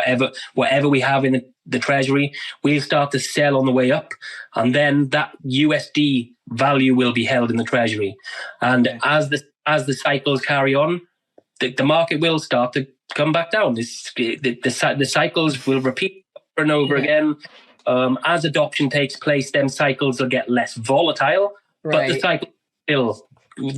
whatever we have in the treasury. We'll start to sell on the way up, and then that USD value will be held in the treasury. And as the cycles carry on, the market will start to come back down. The cycles will repeat over and over again. As adoption takes place, then cycles will get less volatile, but the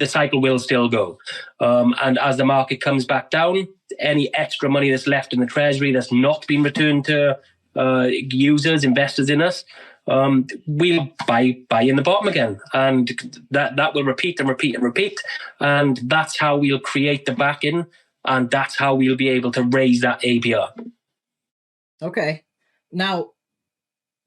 cycle will still go. And as the market comes back down, any extra money that's left in the treasury that's not been returned to users, investors in us, we'll buy in the bottom again. And that will repeat and repeat and repeat. And that's how we'll create the back-in, and that's how we'll be able to raise that APR. Okay. Now,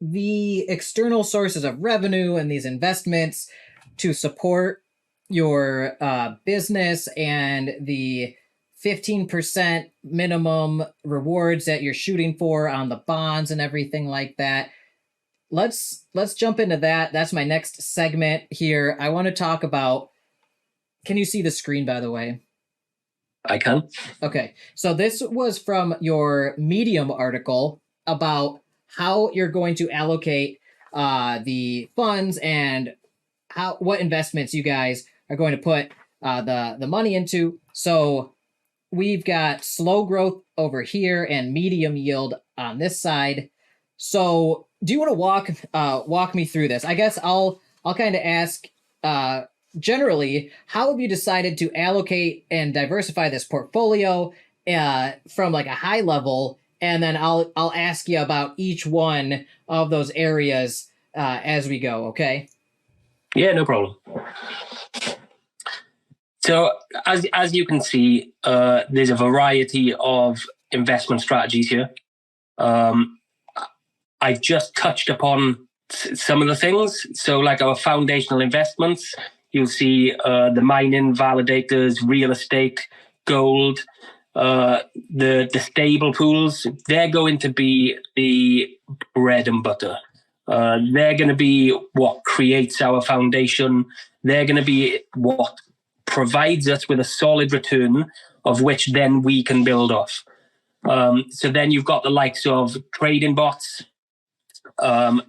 the external sources of revenue and these investments to support your business and the 15% minimum rewards that you're shooting for on the bonds and everything like that. Let's jump into that. That's my next segment here. I want to talk about, can you see the screen, by the way? I can. Okay. So this was from your Medium article about how you're going to allocate the funds and what investments you guys are going to put the money into. So we've got slow growth over here and medium yield on this side. So do you want to walk me through this? I guess I'll kind of ask generally, how have you decided to allocate and diversify this portfolio from like a high level? And then I'll ask you about each one of those areas as we go, okay? Yeah, no problem. So as you can see, there's a variety of investment strategies here. I've just touched upon some of the things. So like our foundational investments, you'll see the mining, validators, real estate, gold, the stable pools. They're going to be the bread and butter. They're going to be what creates our foundation. They're going to be what provides us with a solid return of which then we can build off. So then you've got the likes of trading bots,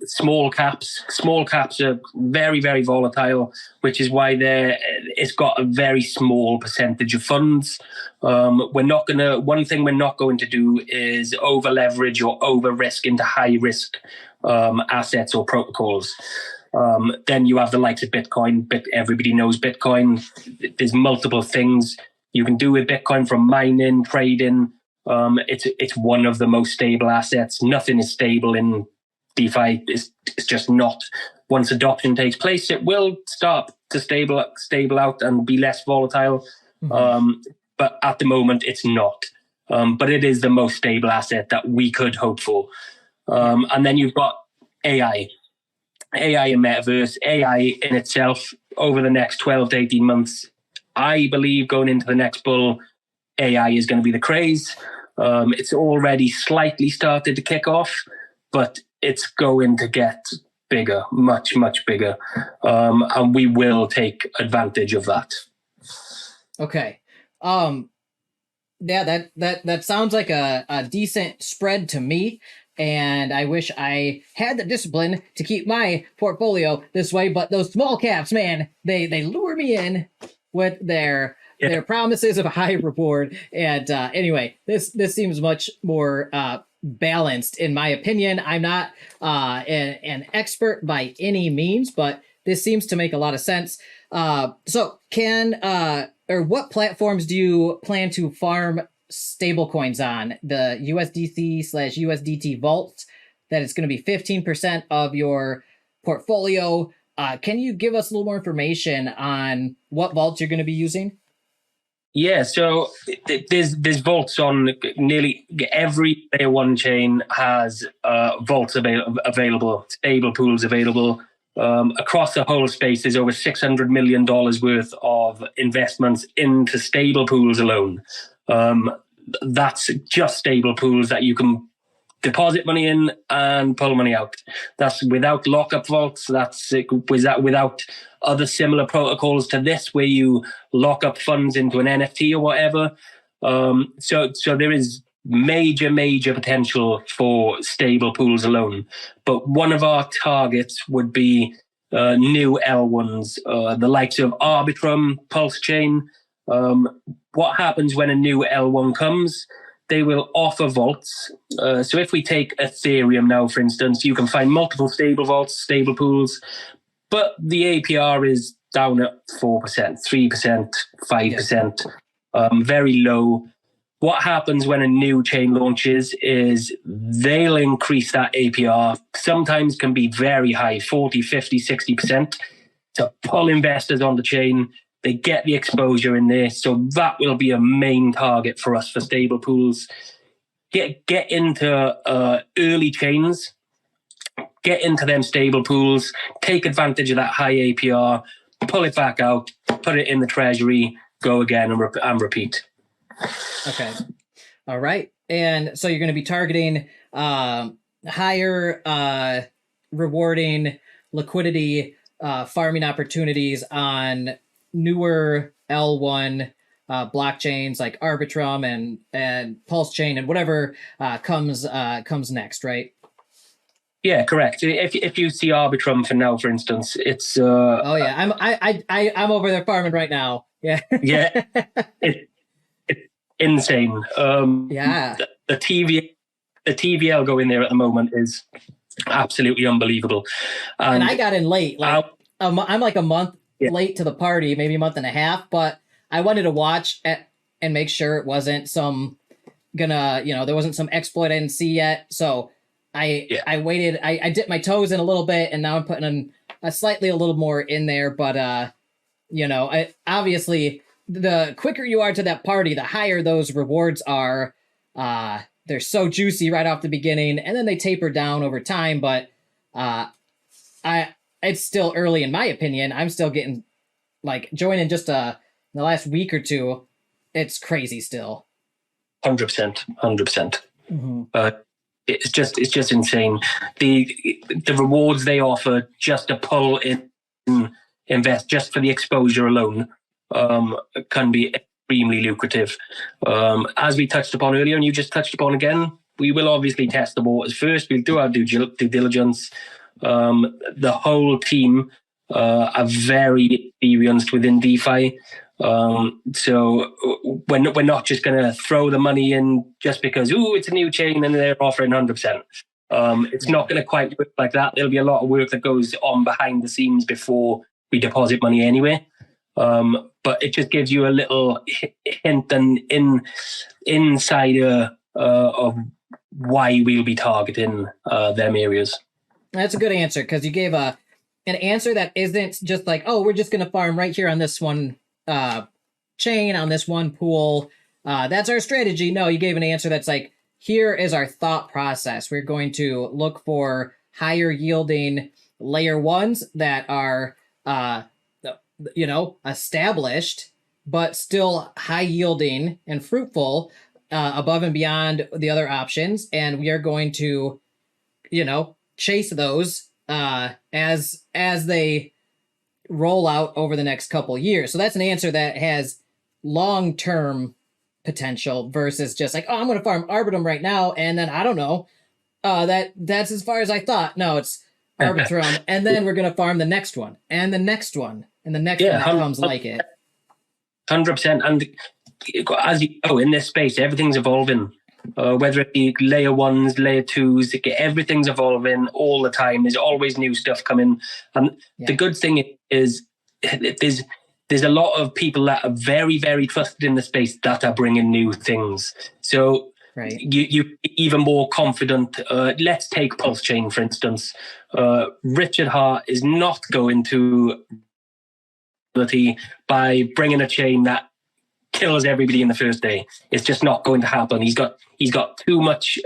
small caps. Small caps are very, very volatile, which is why it's got a very small percentage of funds. One thing we're not going to do is over leverage or over risk into high risk assets or protocols. Then you have the likes of Bitcoin. Everybody knows Bitcoin. There's multiple things you can do with Bitcoin, from mining, trading. It's one of the most stable assets. Nothing is stable in DeFi. It's just not. Once adoption takes place, it will start to stable out and be less volatile. Mm-hmm. But at the moment, it's not. But it is the most stable asset that we could hope for. And then you've got AI and metaverse. AI in itself, over the next 12 to 18 months, I believe going into the next bull, AI is going to be the craze. It's already slightly started to kick off, but it's going to get bigger, much, much bigger. And we will take advantage of that. Okay. Yeah, that sounds like a decent spread to me. And I wish I had the discipline to keep my portfolio this way. But those small caps, man, they lure me in with their promises of a high reward. And anyway, this seems much more balanced in my opinion. I'm not an expert by any means, but this seems to make a lot of sense. So what platforms do you plan to farm stablecoins on? The USDC/USDT vault, that it's going to be 15% of your portfolio. Can you give us a little more information on what vaults you're going to be using? Yeah, so there's vaults on nearly every layer one chain has vaults available, stable pools available. Across the whole space, there's over $600 million worth of investments into stable pools alone. That's just stable pools that you can deposit money in and pull money out. That's without lockup vaults. That's without other similar protocols to this, where you lock up funds into an NFT or whatever. So there is major potential for stable pools alone. But one of our targets would be new L1s, the likes of Arbitrum, Pulse Chain. What happens when a new L1 comes? They will offer vaults. So if we take Ethereum now, for instance, you can find multiple stable vaults, stable pools, but the APR is down at 4%, 3%, 5%, very low. What happens when a new chain launches is they'll increase that APR, sometimes can be very high, 40, 50, 60%, to pull investors on the chain. They get the exposure in there. So that will be a main target for us for stable pools. Get into early chains, get into them stable pools, take advantage of that high APR, pull it back out, put it in the treasury, go again and repeat. Okay. All right. And so you're going to be targeting higher rewarding liquidity farming opportunities on newer L1 blockchains like Arbitrum and Pulse Chain and whatever comes next, right? Yeah, correct. If you see Arbitrum for now, for instance, it's oh yeah, I'm over there farming right now. Yeah. Yeah. It's insane. Yeah. The TVL go in there at the moment is absolutely unbelievable. And I got in late. Like I'm like a month late to the party, maybe a month and a half, but I wanted to watch and make sure it wasn't there wasn't some exploit I didn't see yet. So I waited, I dipped my toes in a little bit, and now I'm putting in a little more in there. But, obviously the quicker you are to that party, the higher those rewards are. They're so juicy right off the beginning, and then they taper down over time. But it's still early in my opinion. I'm still getting joining just the last week or two. It's crazy still. 100%. Mm-hmm. It's just insane. The rewards they offer just to pull in, invest just for the exposure alone can be extremely lucrative. As we touched upon earlier, and you just touched upon again, we will obviously test the waters first. We'll do our due diligence. The whole team are very experienced within DeFi. So we're not just going to throw the money in just because, it's a new chain and they're offering 100%. It's not going to quite work like that. There'll be a lot of work that goes on behind the scenes before we deposit money anyway. But it just gives you a little hint and insider of why we'll be targeting them areas. That's a good answer, because you gave an answer that isn't just like, we're just going to farm right here on this one chain, on this one pool. That's our strategy. No, you gave an answer that's like, here is our thought process. We're going to look for higher yielding layer ones that are, established, but still high yielding and fruitful above and beyond the other options. And we are going to, chase those as they roll out over the next couple years. So that's an answer that has long-term potential versus just like, I'm going to farm Arbitrum right now, and then I don't know, that's as far as I thought. No, it's Arbitrum, and then we're going to farm the next one, and the next one, and the next one that comes like it. 100%. And as you know, in this space, everything's evolving. Whether it be layer ones, layer twos, everything's evolving all the time. There's always new stuff coming. And the good thing is there's a lot of people that are very, very trusted in the space that are bringing new things. So you even more confident. Let's take Pulse Chain, for instance. Richard Hart is not going to by bringing a chain that kills everybody in the first day. It's just not going to happen. He's got too much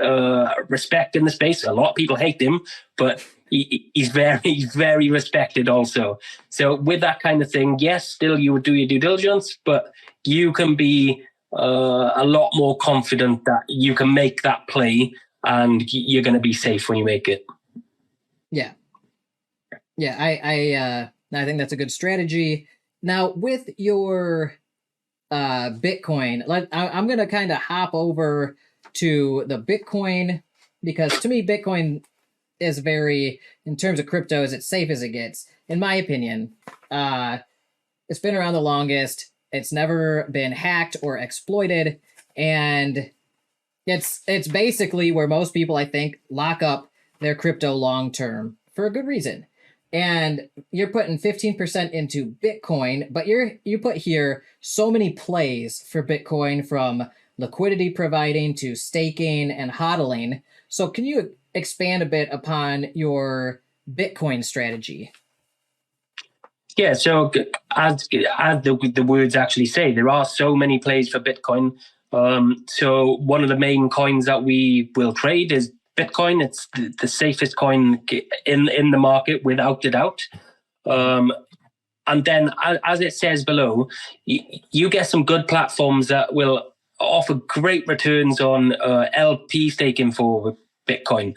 respect in the space. A lot of people hate him, but he's very respected also. So with that kind of thing, yes, still you would do your due diligence, but you can be a lot more confident that you can make that play and you're going to be safe when you make it. Yeah. I think that's a good strategy. Now, with your Bitcoin, I'm going to kind of hop over to the Bitcoin, because to me, Bitcoin is very, in terms of crypto, is as safe as it gets, in my opinion. It's been around the longest. It's never been hacked or exploited, and it's basically where most people, I think, lock up their crypto long term for a good reason. And you're putting 15% into Bitcoin, but you put here so many plays for Bitcoin, from liquidity providing to staking and hodling. So can you expand a bit upon your Bitcoin strategy? Yeah, so as the words actually say, there are so many plays for Bitcoin. So one of the main coins that we will trade is Bitcoin. It's the safest coin in the market, without a doubt. And then, as it says below, you get some good platforms that will offer great returns on LP staking for Bitcoin,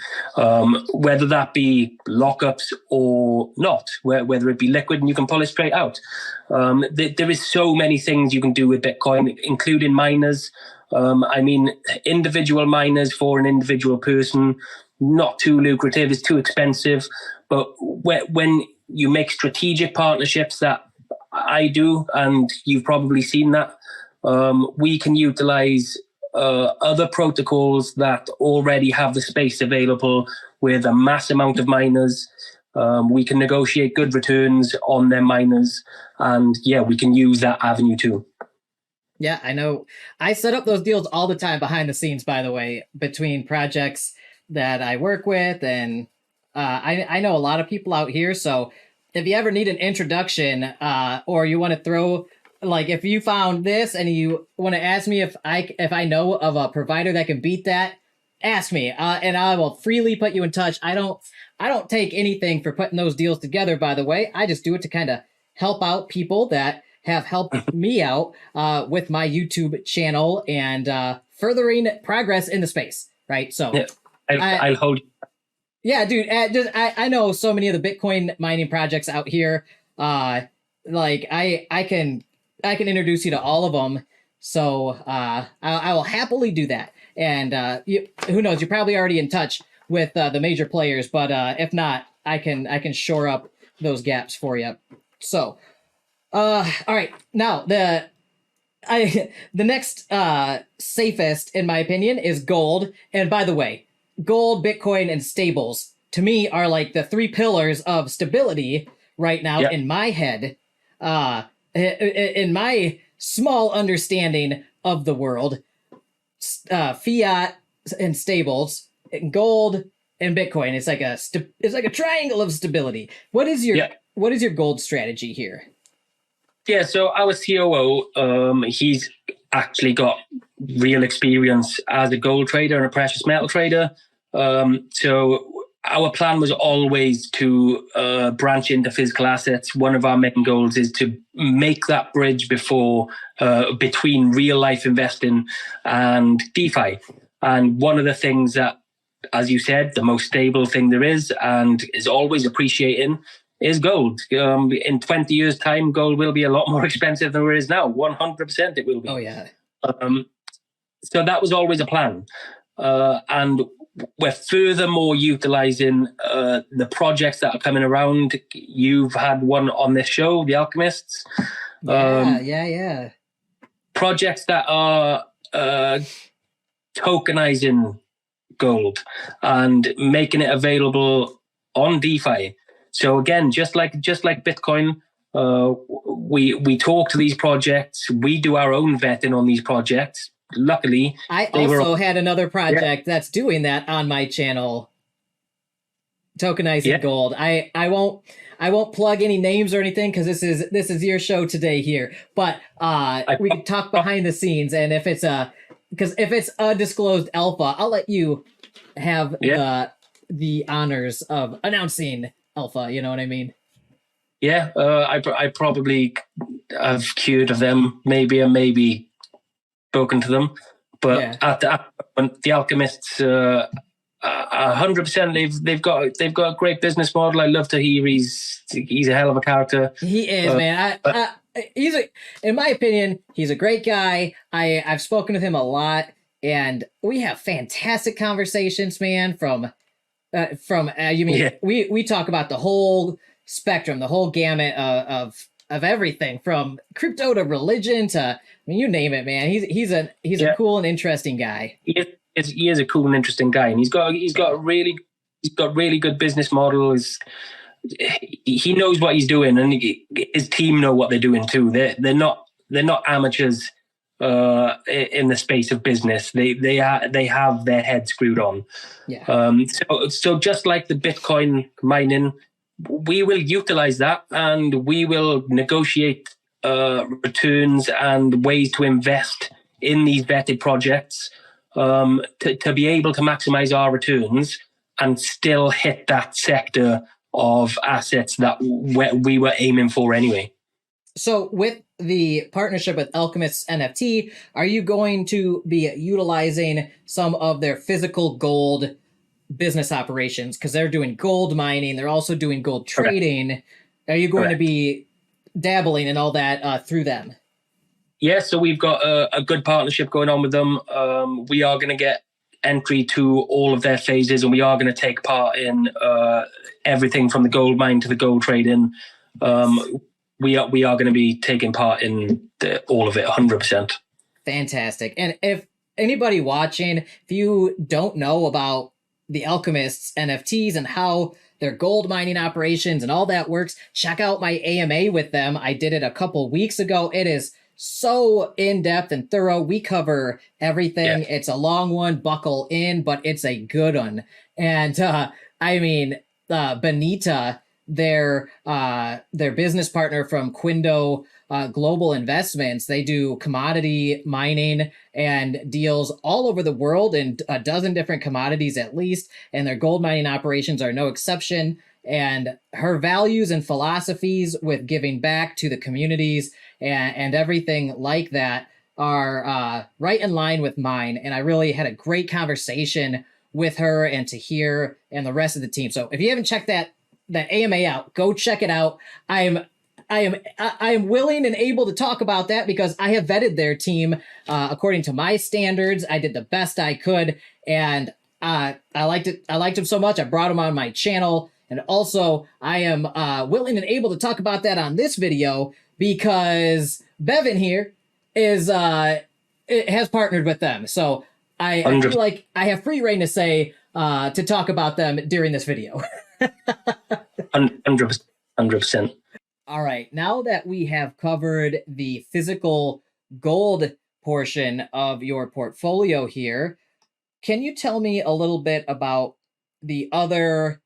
whether that be lockups or not, whether it be liquid and you can pull it straight out. There is so many things you can do with Bitcoin, including miners. I mean, individual miners for an individual person, not too lucrative, it's too expensive. But when you make strategic partnerships, that I do, and you've probably seen that, we can utilize other protocols that already have the space available with a mass amount of miners. We can negotiate good returns on their miners, and yeah, we can use that avenue too. Yeah, I know. I set up those deals all the time behind the scenes, by the way, between projects that I work with, and I know a lot of people out here. So if you ever need an introduction, or you want to throw, like, if you found this and you want to ask me if I know of a provider that can beat that, ask me, and I will freely put you in touch. I don't take anything for putting those deals together, by the way. I just do it to kind of help out people that have helped me out with my YouTube channel and furthering progress in the space, right? So yeah, I'll hold you. Yeah, dude, I know so many of the Bitcoin mining projects out here. Like I can introduce you to all of them. So I will happily do that. And who knows? You're probably already in touch with the major players, but if not, I can shore up those gaps for you. So, all right, now the next safest, in my opinion, is gold. And by the way, gold, Bitcoin, and stables, to me, are like the three pillars of stability right now. Yep. In my head. In my small understanding of the world, fiat and stables, and gold and Bitcoin, it's like a triangle of stability. What is your gold strategy here? Yeah, so our COO, he's actually got real experience as a gold trader and a precious metal trader. So our plan was always to branch into physical assets. One of our main goals is to make that bridge between real life investing and DeFi. And one of the things that, as you said, the most stable thing there is and is always appreciating is gold. In 20 years' time, gold will be a lot more expensive than it is now. 100% it will be. Oh, yeah. So that was always a plan. And we're furthermore utilizing the projects that are coming around. You've had one on this show, the Alchemists. Yeah. Projects that are tokenizing gold and making it available on DeFi. So again, just like Bitcoin, we talk to these projects. We do our own vetting on these projects. Luckily, I also had another project that's doing that on my channel, tokenizing gold. I won't plug any names or anything because this is your show today here. But we can talk behind the scenes, and if it's a disclosed alpha, I'll let you have the honors of announcing alpha. You know what I mean? Yeah, I probably have cured of them, maybe spoken to them, but at the Alchemists, 100%. They've got a great business model. I love to hear he's a hell of a character. He is, man. In my opinion, he's a great guy. I've spoken with him a lot, and we have fantastic conversations, man. We talk about the whole spectrum, the whole gamut of everything, from crypto to religion to, you name it, man. He's a cool and interesting guy. He is a cool and interesting guy, and he's got really good business models. He knows what he's doing, and his team know what they're doing too. They're not amateurs in the space of business. They have their head screwed on. Yeah. So just like the Bitcoin mining, we will utilize that, and we will negotiate returns and ways to invest in these vetted projects to be able to maximize our returns and still hit that sector of assets that we were aiming for anyway. So with the partnership with Alchemists NFT, are you going to be utilizing some of their physical gold business operations? Because they're doing gold mining. They're also doing gold trading. Correct. Are you going to be dabbling in all that through them? Yeah, so we've got a good partnership going on with them. We are going to get entry to all of their phases, and we are going to take part in everything from the gold mine to the gold trading. We are going to be taking part in all of it, 100%. Fantastic. And if anybody watching, if you don't know about the Alchemists NFTs and how their gold mining operations and all that works, check out my AMA with them. I did it a couple weeks ago. It is so in-depth and thorough. We cover everything. Yeah. It's a long one, buckle in, but it's a good one. And Benita, their business partner from Quindo Global Investments, they do commodity mining and deals all over the world in a dozen different commodities at least, and their gold mining operations are no exception. And her values and philosophies with giving back to the communities and everything like that are right in line with mine. And I really had a great conversation with her and Tahir and the rest of the team. So if you haven't checked that AMA out, go check it out. I am willing and able to talk about that because I have vetted their team according to my standards. I did the best I could, and I liked it. I liked them so much I brought them on my channel. And also, I am willing and able to talk about that on this video because Bevan here has partnered with them. So I feel like I have free reign to say to talk about them during this video. 100%. All right. Now that we have covered the physical gold portion of your portfolio here, can you tell me a little bit about the other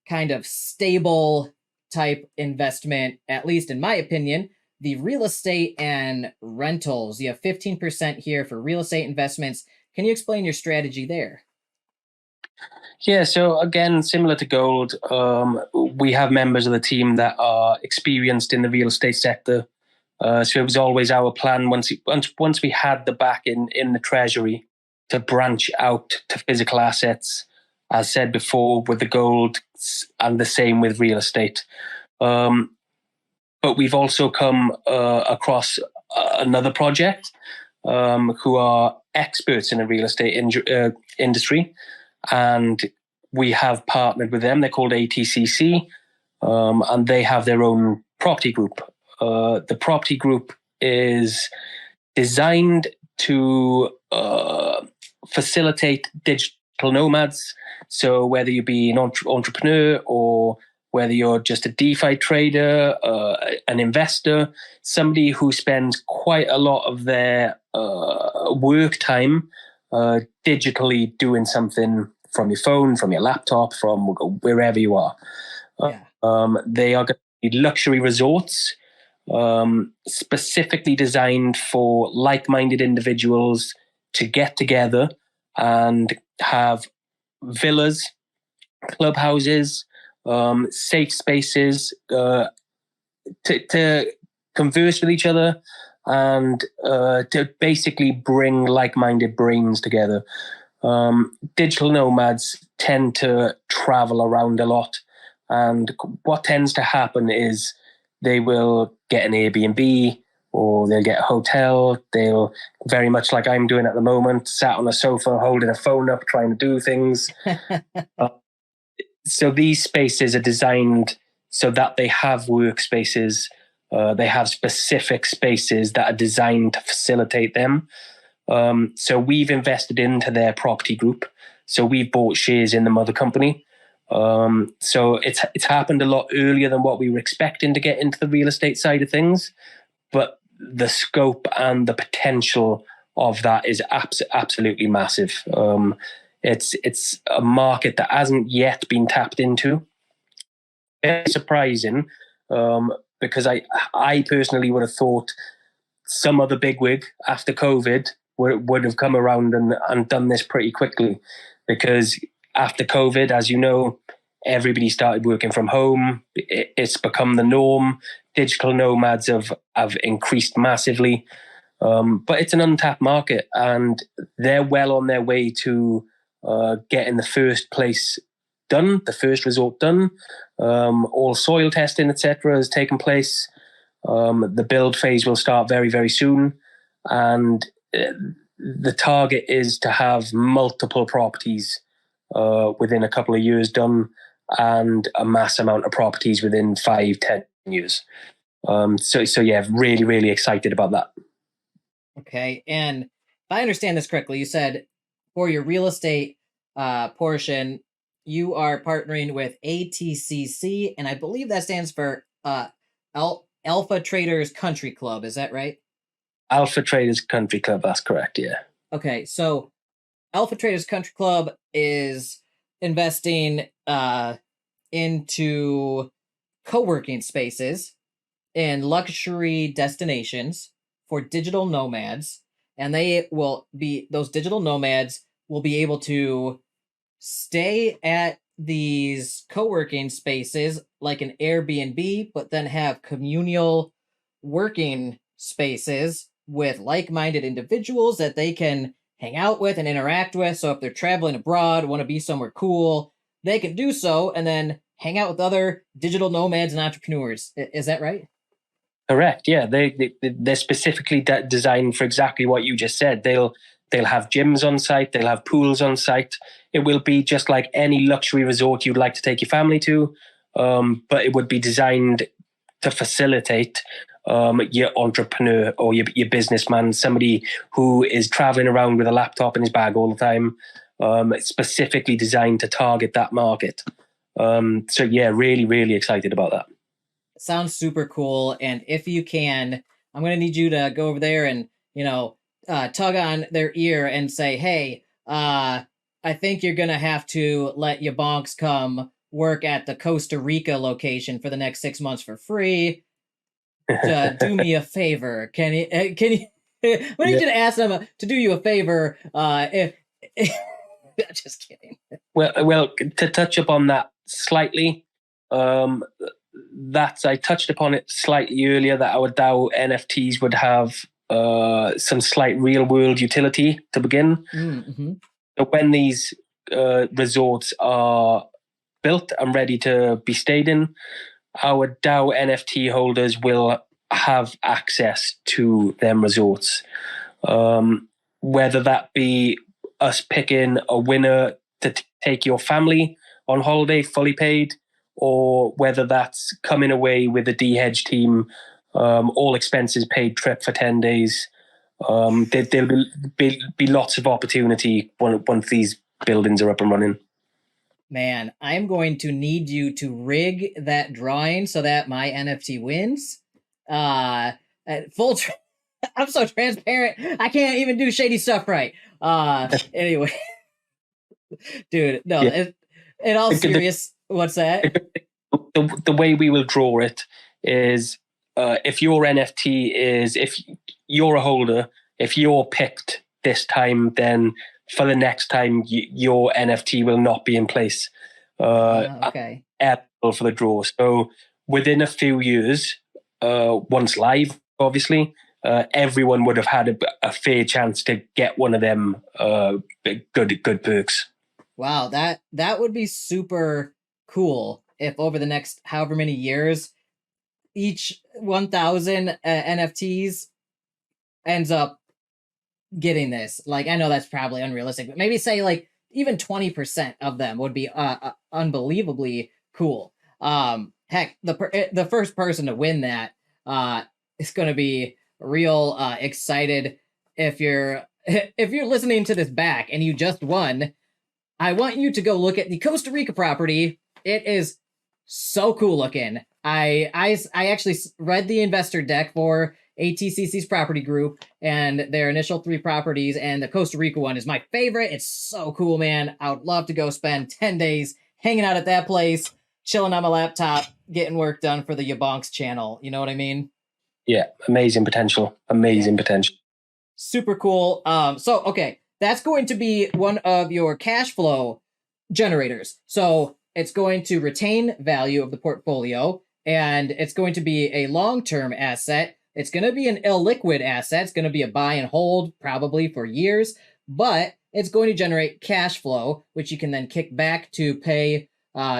kind of stable type investment, at least in my opinion, the real estate and rentals? You have 15% here for real estate investments. Can you explain your strategy there? Yeah, so again, similar to gold, we have members of the team that are experienced in the real estate sector. So it was always our plan once we had the back in the treasury to branch out to physical assets, as said before, with the gold and the same with real estate. But we've also come across another project who are experts in the real estate industry, and we have partnered with them. They're called ATCC, and they have their own property group. The property group is designed to facilitate digital nomads. So whether you be an entrepreneur or whether you're just a DeFi trader, an investor, somebody who spends quite a lot of their work time digitally doing something from your phone, from your laptop, from wherever you are. They are going to be luxury resorts specifically designed for like-minded individuals to get together and have villas, clubhouses, safe spaces to converse with each other and to basically bring like-minded brains together. Digital nomads tend to travel around a lot. And what tends to happen is they will get an Airbnb or they'll get a hotel. They'll, very much like I'm doing at the moment, sat on a sofa holding a phone up trying to do things. So these spaces are designed so that they have workspaces. They have specific spaces that are designed to facilitate them. So we've invested into their property group. So we've bought shares in the mother company. So it's happened a lot earlier than what we were expecting to get into the real estate side of things. But the scope and the potential of that is absolutely massive. It's a market that hasn't yet been tapped into. Very surprising, because I personally would have thought some other bigwig after COVID would have come around and done this pretty quickly, because after COVID, as you know, everybody started working from home. It's become the norm. Digital nomads have increased massively, but it's an untapped market, and they're well on their way to getting the first place done, the first resort done. All soil testing, etc., has taken place. The build phase will start very, very soon, and the target is to have multiple properties within a couple of years done, and a mass amount of properties within 5-10 years. So yeah, really, really excited about that. Okay, and if I understand this correctly, you said for your real estate portion, you are partnering with ATCC, and I believe that stands for Alpha Traders Country Club. Is that right? Alpha Traders Country Club, that's correct, yeah. Okay, so Alpha Traders Country Club is investing into co-working spaces in luxury destinations for digital nomads, and those digital nomads will be able to stay at these co-working spaces like an Airbnb, but then have communal working spaces with like-minded individuals that they can hang out with and interact with. So if they're traveling abroad, want to be somewhere cool, they can do so and then hang out with other digital nomads and entrepreneurs. Is that right? Correct. Yeah, they're specifically designed for exactly what you just said. They'll have gyms on site. They'll have pools on site. It will be just like any luxury resort you'd like to take your family to, but it would be designed to facilitate your entrepreneur or your businessman, somebody who is traveling around with a laptop in his bag all the time. It's specifically designed to target that market. So yeah, really, really excited about that. Sounds super cool. And if you can, I'm going to need you to go over there and, tug on their ear and say, hey, I think you're going to have to let YaBonks come work at the Costa Rica location for the next 6 months for free. Do me a favor. Can you, we need you to ask them to do you a favor. Just kidding. Well, to touch upon that slightly, I touched upon it slightly earlier, that our DAO NFTs would have some slight real world utility to begin. Mm-hmm. So when these resorts are built and ready to be stayed in, our DAO NFT holders will have access to them resorts. Whether that be us picking a winner to take your family on holiday fully paid, or whether that's coming away with the DeHedge team, all expenses paid trip for 10 days. There'll be lots of opportunity once these buildings are up and running. Man, I'm going to need you to rig that drawing so that my NFT wins. I'm so transparent. I can't even do shady stuff right. Anyway, dude, no. Yeah. In all serious, what's that? The way we will draw it is, if your NFT is, if you're a holder, if you're picked this time, then for the next time, your NFT will not be in place. Okay. For the draw. So within a few years, once live, obviously, everyone would have had a fair chance to get one of them good perks. Wow, that would be super cool if over the next however many years, each 1,000 NFTs ends up getting this. Like, I know that's probably unrealistic, but maybe say like even 20% of them would be unbelievably cool. Heck, the first person to win that is going to be real excited. If you're if you're listening to this back and you just won, I want you to go look at the Costa Rica property. It is so cool looking. I actually read the investor deck for ATCC's property group and their initial 3 properties, and the Costa Rica one is my favorite. It's so cool, man. I would love to go spend 10 days hanging out at that place, chilling on my laptop, getting work done for the YaBonks channel. You know what I mean? Yeah, amazing potential. Amazing potential. Super cool. So okay, that's going to be one of your cash flow generators. So it's going to retain value of the portfolio, and it's going to be a long-term asset. It's going to be an illiquid asset. It's going to be a buy and hold probably for years, but it's going to generate cash flow, which you can then kick back to pay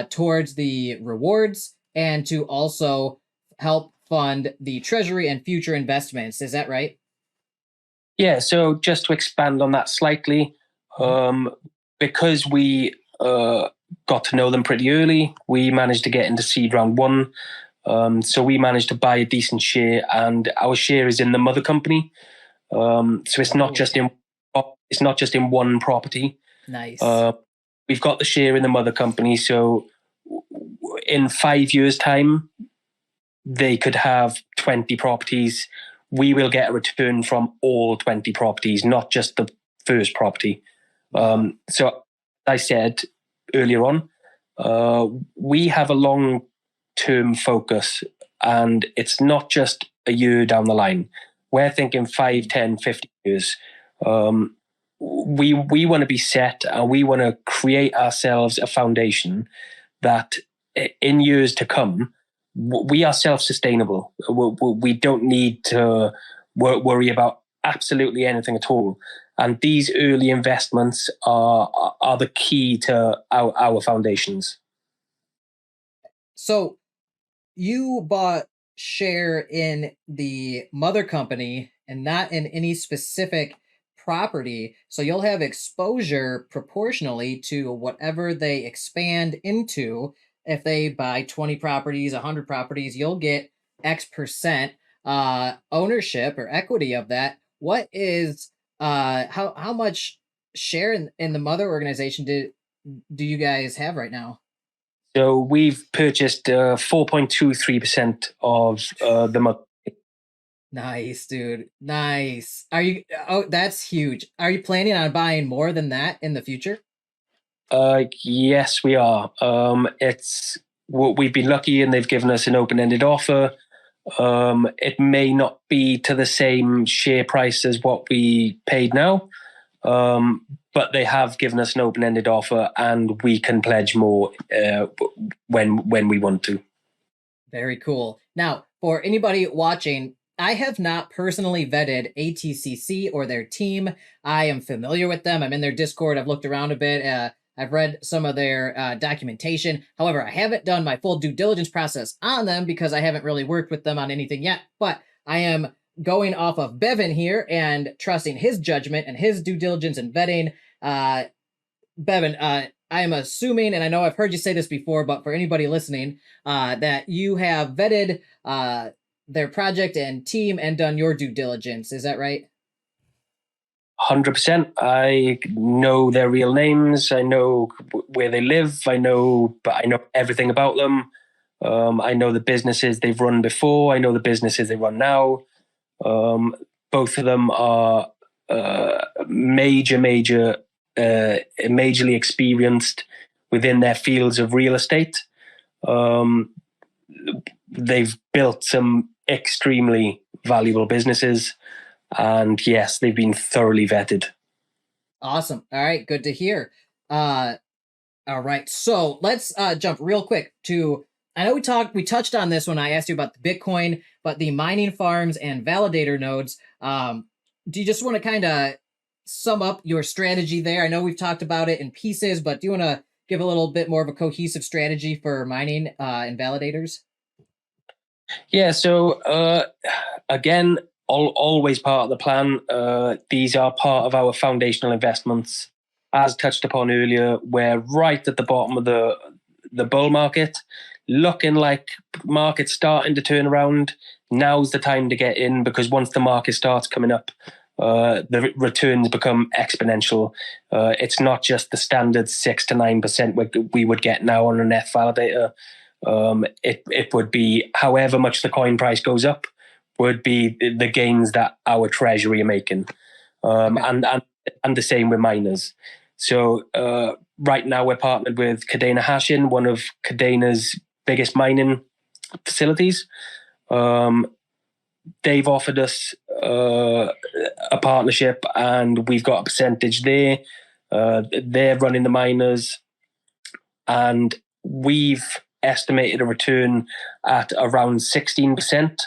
towards the rewards and to also help fund the treasury and future investments. Is that right? Yeah, so just to expand on that slightly, because we got to know them pretty early, we managed to get into seed round 1. So we managed to buy a decent share, and our share is in the mother company. So it's not just in one property. Nice. We've got the share in the mother company, so in 5 years' time, they could have 20 properties. We will get a return from all 20 properties, not just the first property. So I said earlier on, we have a long-term focus, and it's not just a year down the line. We're thinking 5, 10, 50 years. We want to be set, and we want to create ourselves a foundation that in years to come, we are self-sustainable. We don't need to worry about absolutely anything at all. And these early investments are the key to our foundations. So you bought share in the mother company and not in any specific property. So you'll have exposure proportionally to whatever they expand into. If they buy 20 properties, 100 properties, you'll get X% ownership or equity of that. What is how much share in the mother organization do you guys have right now? So we've purchased 4.23% of the mother. Nice, dude. Nice. Are you? Oh, that's huge. Are you planning on buying more than that in the future? Yes, we are. We've been lucky, and they've given us an open-ended offer. It may not be to the same share price as what we paid now, but they have given us an open-ended offer, and we can pledge more when we want to. Very cool. Now, for anybody watching, I have not personally vetted ATCC or their team. I am familiar with them. I'm in their Discord. I've looked around a bit. I've read some of their documentation. However, I haven't done my full due diligence process on them because I haven't really worked with them on anything yet. But I am going off of Bevan here and trusting his judgment and his due diligence and vetting. Bevan, I am assuming, and I know I've heard you say this before, but for anybody listening, that you have vetted their project and team and done your due diligence. Is that right? 100%. I know their real names. I know where they live. I know everything about them. I know the businesses they've run before. I know the businesses they run now. Both of them are majorly experienced within their fields of real estate. They've built some extremely valuable businesses, and yes, they've been thoroughly vetted. Awesome. All right, good to hear. All right, so let's jump real quick to. I know we touched on this when I asked you about the Bitcoin, but the mining farms and validator nodes. Do you just want to kind of sum up your strategy there? I know we've talked about it in pieces, but do you want to give a little bit more of a cohesive strategy for mining and validators? Yeah, so again, always part of the plan. These are part of our foundational investments. As touched upon earlier, we're right at the bottom of the bull market, looking like market's starting to turn around. Now's the time to get in, because once the market starts coming up, the returns become exponential. It's not just the standard 6 to 9% we would get now on an F validator. It would be however much the coin price goes up would be the gains that our treasury are making, and the same with miners. So right now we're partnered with Cadena Hashing, one of Cadena's biggest mining facilities. They've offered us a partnership, and we've got a percentage there. They're running the miners, and we've estimated a return at around 16%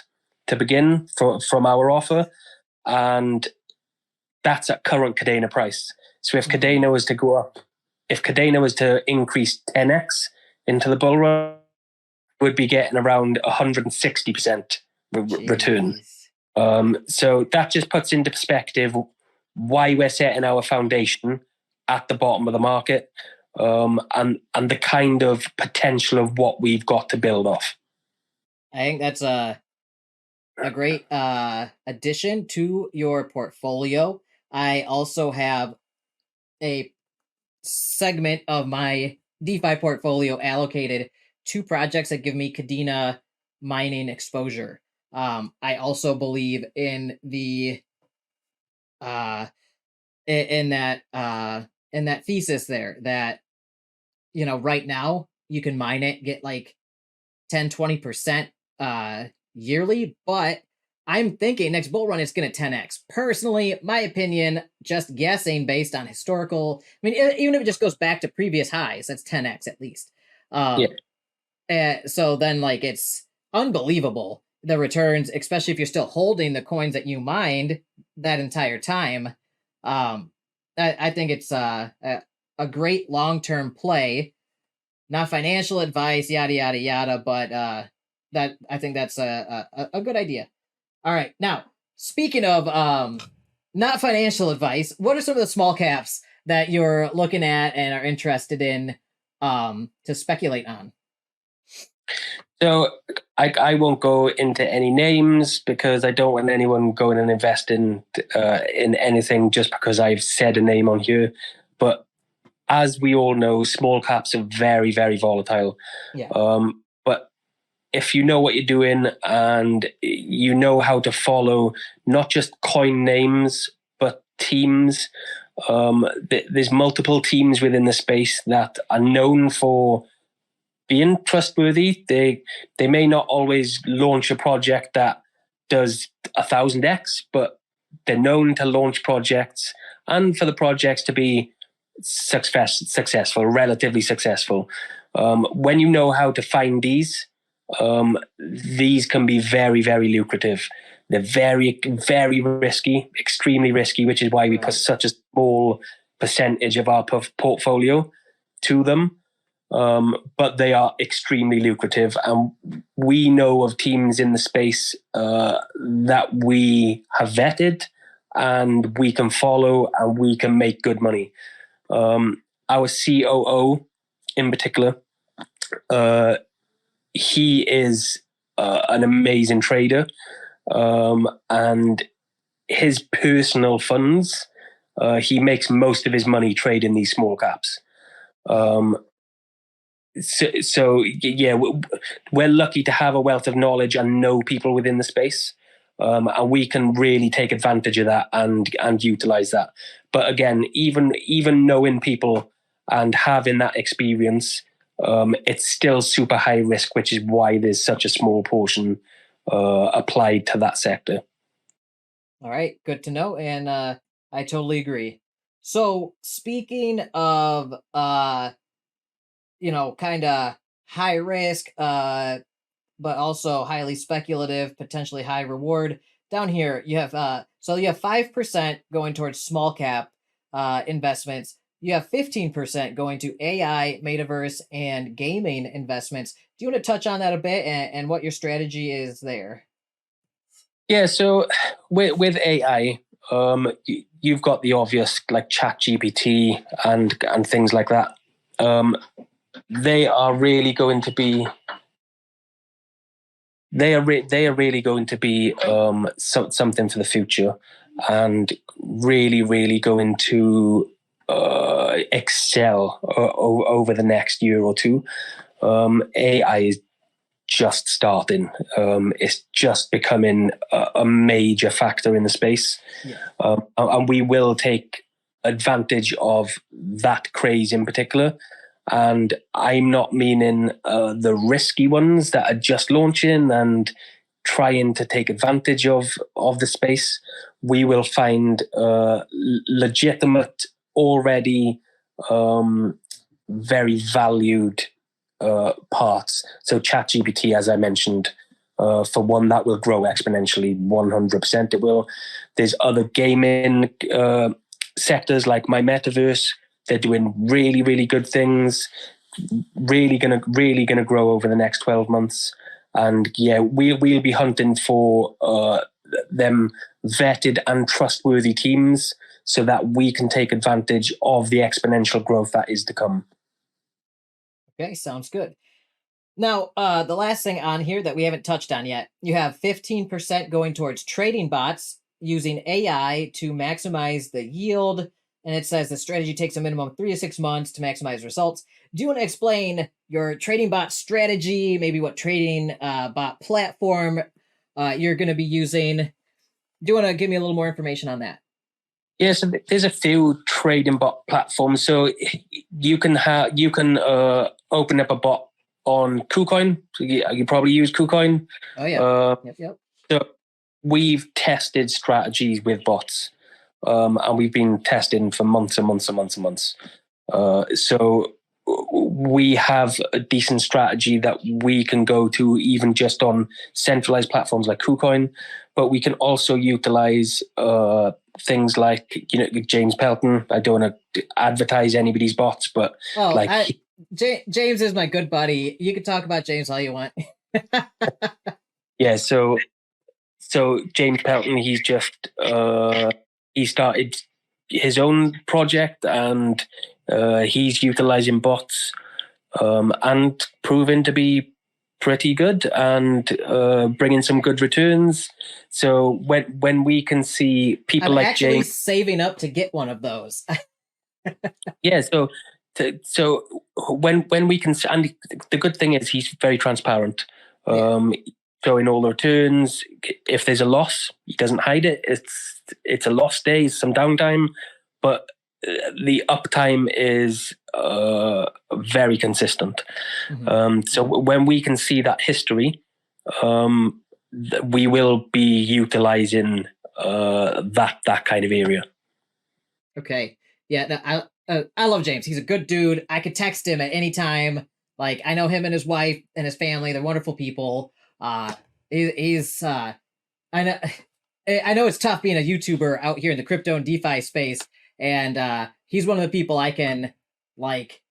to begin from our offer, and that's at current Cadena price. So if Cadena was to go up, if Cadena was to increase 10x into the bull run, we'd be getting around 160% return. So that just puts into perspective why we're setting our foundation at the bottom of the market, and the kind of potential of what we've got to build off. I think that's a great addition to your portfolio. I also have a segment of my DeFi portfolio allocated to projects that give me Cadena mining exposure. I also believe in the in that thesis there that, you know, right now you can mine it, get like 10-20% yearly, but I'm thinking next bull run it's going to 10x. Personally, my opinion, just guessing based on historical. I mean, even if it just goes back to previous highs, that's 10x at least. So then, like, it's unbelievable the returns, especially if you're still holding the coins that you mined that entire time. I think it's a great long-term play. Not financial advice, yada yada yada, but that I think that's a good idea. All right, now speaking of not financial advice, what are some of the small caps that you're looking at and are interested in to speculate on? So I won't go into any names, because I don't want anyone going and investing in anything just because I've said a name on here. But as we all know, small caps are very, very volatile. Yeah. But if you know what you're doing and you know how to follow not just coin names, but teams, there's multiple teams within the space that are known for being trustworthy. They may not always launch a project that does 1000x, but they're known to launch projects and for the projects to be successful, relatively successful. When you know how to find these can be very, very lucrative. They're very, very risky, extremely risky, which is why we put such a small percentage of our portfolio to them. But they are extremely lucrative, and we know of teams in the space that we have vetted and we can follow and we can make good money. Our COO in particular, he is an amazing trader, and his personal funds, he makes most of his money trading these small caps. So yeah, we're lucky to have a wealth of knowledge and know people within the space, and we can really take advantage of that and utilize that. But again, even knowing people and having that experience, it's still super high risk, which is why there's such a small portion applied to that sector. All right, good to know, and I totally agree. So speaking of kind of high risk, but also highly speculative, potentially high reward. Down here, you have So you have 5% going towards small cap investments. You have 15% going to AI, metaverse, and gaming investments. Do you want to touch on that a bit and what your strategy is there? Yeah, so with AI, you've got the obvious like ChatGPT and things like that. They are really going to be really going to be something for the future, and really going to excel over the next year or two. AI is just starting. It's just becoming a major factor in the space. Yeah. And we will take advantage of that craze in particular. And I'm not meaning the risky ones that are just launching and trying to take advantage of the space. We will find legitimate, already very valued parts. So ChatGPT, as I mentioned, for one, that will grow exponentially, 100%. It will. There's other gaming sectors like my metaverse. They're doing really good things. Really gonna grow over the next 12 months. And yeah, we'll be hunting for them vetted and trustworthy teams so that we can take advantage of the exponential growth that is to come. Okay, sounds good. Now, the last thing on here that we haven't touched on yet, you have 15% going towards trading bots using AI to maximize the yield. And it says the strategy takes a minimum of 3 to 6 months to maximize results. Do you want to explain your trading bot strategy, maybe what trading bot platform you're going to be using? Do you want to give me a little more information on that? Yeah, so there's a few trading bot platforms. So you can open up a bot on KuCoin. So you probably use KuCoin. Oh yeah. Yep. So we've tested strategies with bots, and we've been testing for months and months and months and months. So we have a decent strategy that we can go to even just on centralized platforms like KuCoin, but we can also utilize things like, James Pelton. I don't want to advertise anybody's bots, but James is my good buddy. You can talk about James all you want. Yeah, so James Pelton, he's just he started his own project, and he's utilizing bots and proven to be pretty good and bringing some good returns. So when we can see people like actually James saving up to get one of those. Yeah, so when we can, and the good thing is he's very transparent. Showing all the returns. If there's a loss, he doesn't hide it. It's a loss day, some downtime, but the uptime is very consistent. Mm-hmm. So when we can see that history, we will be utilizing that kind of area. Okay. Yeah. No, I love James. He's a good dude. I could text him at any time. Like, I know him and his wife and his family. They're wonderful people. I know it's tough being a YouTuber out here in the crypto and DeFi space. And he's one of the people I can like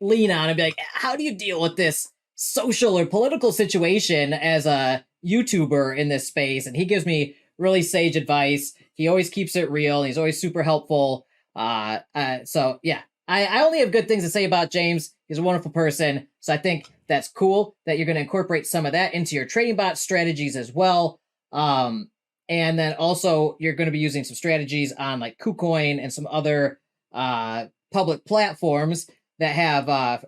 lean on and be like, how do you deal with this social or political situation as a YouTuber in this space? And he gives me really sage advice. He always keeps it real. And he's always super helpful. So yeah, I only have good things to say about James. He's a wonderful person. So I think that's cool that you're going to incorporate some of that into your trading bot strategies as well. And then also you're going to be using some strategies on like KuCoin and some other public platforms that have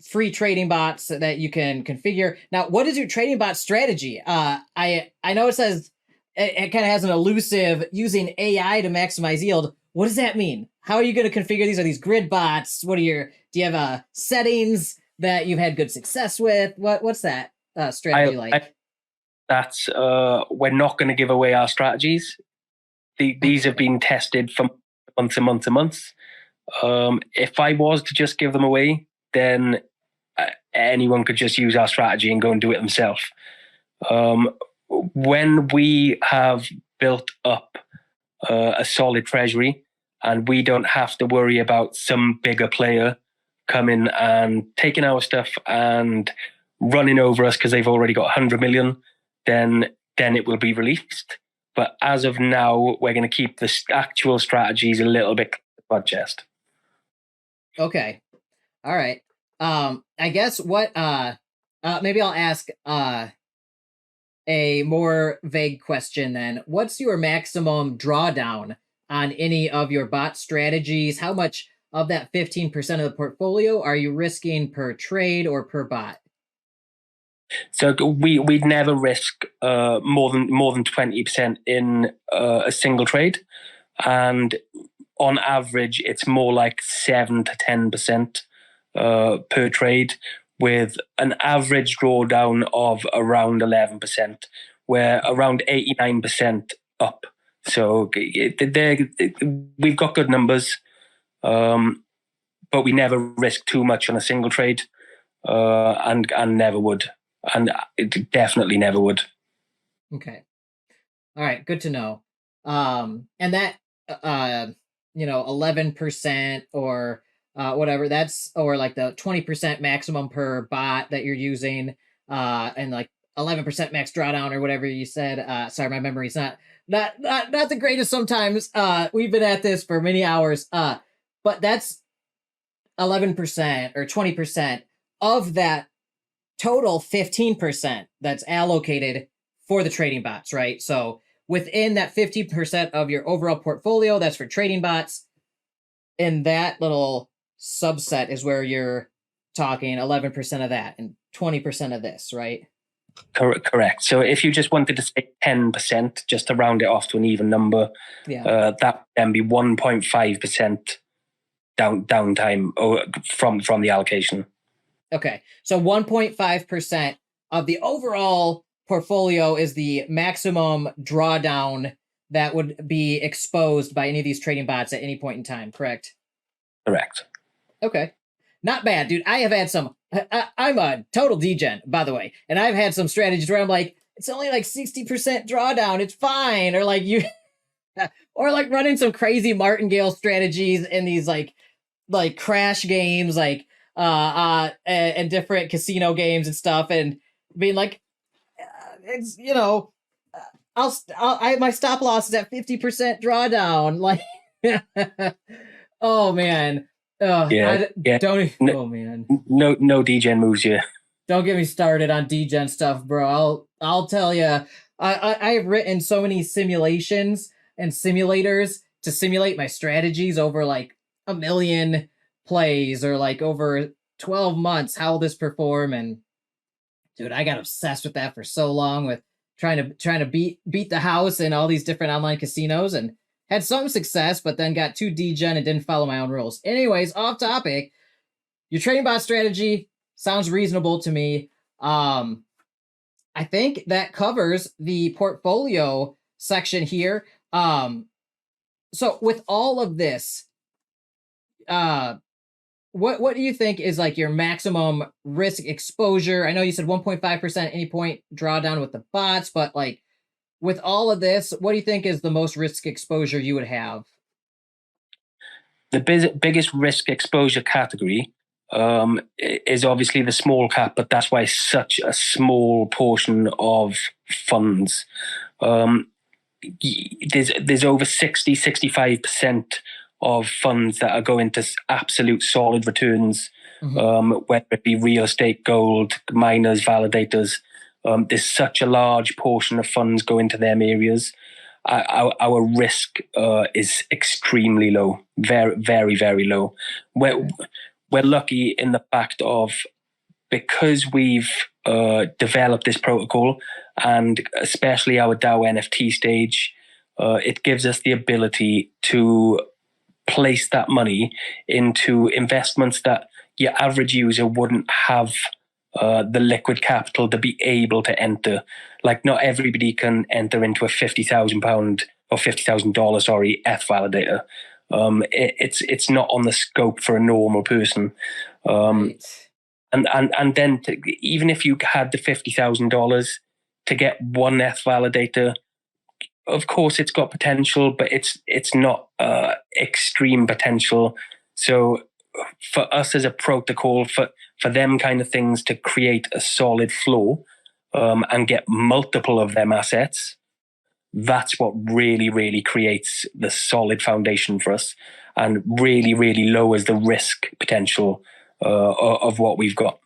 free trading bots that you can configure. Now, what is your trading bot strategy? I know it says it kind of has an elusive using AI to maximize yield. What does that mean? How are you going to configure these? Are these grid bots? Do you have settings that you've had good success with? What's that strategy like? We're not going to give away our strategies. These have been tested for months and months and months. If I was to just give them away, then anyone could just use our strategy and go and do it themselves. When we have built up a solid treasury, and we don't have to worry about some bigger player coming and taking our stuff and running over us because they've already got 100 million, then it will be released. But as of now, we're going to keep the actual strategies a little bit close to chest. Okay. All right. I guess what maybe I'll ask a more vague question then. What's your maximum drawdown on any of your bot strategies? How much of that 15% of the portfolio are you risking per trade or per bot? So we'd never risk more than 20% in a single trade, and on average, it's more like 7 to 10% per trade, with an average drawdown of around 11%, where around 89% up. So we've got good numbers, but we never risk too much on a single trade, and never would. And it definitely never would. Okay. All right. Good to know. And that, 11% or whatever, that's, or like the 20% maximum per bot that you're using, and like 11% max drawdown or whatever you said. Sorry, my memory's not the greatest sometimes. We've been at this for many hours. But that's 11% or 20% of that total 15% that's allocated for the trading bots, right? So within that 50% of your overall portfolio, that's for trading bots. And that little subset is where you're talking 11% of that and 20% of this, right? Correct. So if you just wanted to say 10%, just to round it off to an even number, that would then be 1.5% downtime from the allocation. Okay, so 1.5% of the overall portfolio is the maximum drawdown that would be exposed by any of these trading bots at any point in time, correct? Correct. Okay. Not bad, dude. I have had some, I'm a total degen, by the way, and I've had some strategies where I'm like, it's only like 60% drawdown, it's fine, or like you, or like running some crazy martingale strategies in these like crash games, like, and different casino games and stuff, and being like, it's, my stop loss is at 50% drawdown, like, oh man, don't, oh man, no degen moves you. Don't get me started on degen stuff, bro. I'll tell you, I have written so many simulations and simulators to simulate my strategies over like 1 million plays or like over 12 months, how will this perform? And dude, I got obsessed with that for so long, with trying to beat the house in all these different online casinos, and had some success, but then got too degen and didn't follow my own rules. Anyways, off topic. Your trading bot strategy sounds reasonable to me. I think that covers the portfolio section here. So with all of this, what do you think is like your maximum risk exposure? I know you said 1.5% any point drawdown with the bots, but like with all of this, what do you think is the most risk exposure you would have? The biggest risk exposure category is obviously the small cap, but that's why such a small portion of funds. There's over 65% of funds that are going to absolute solid returns, whether it be real estate, gold, miners, validators. There's such a large portion of funds going to them areas. Our risk is extremely low, very, very, very low. We're lucky in the fact of, because we've developed this protocol, and especially our DAO NFT stage, it gives us the ability to place that money into investments that your average user wouldn't have the liquid capital to be able to enter. Like, not everybody can enter into a £50,000 or $50,000, sorry, ETH validator. It's not on the scope for a normal person. Right. And then even if you had the $50,000 to get one ETH validator, of course, it's got potential, but it's not extreme potential. So for us as a protocol, for them kind of things to create a solid flow and get multiple of them assets, that's what really, really creates the solid foundation for us and really, really lowers the risk potential of what we've got.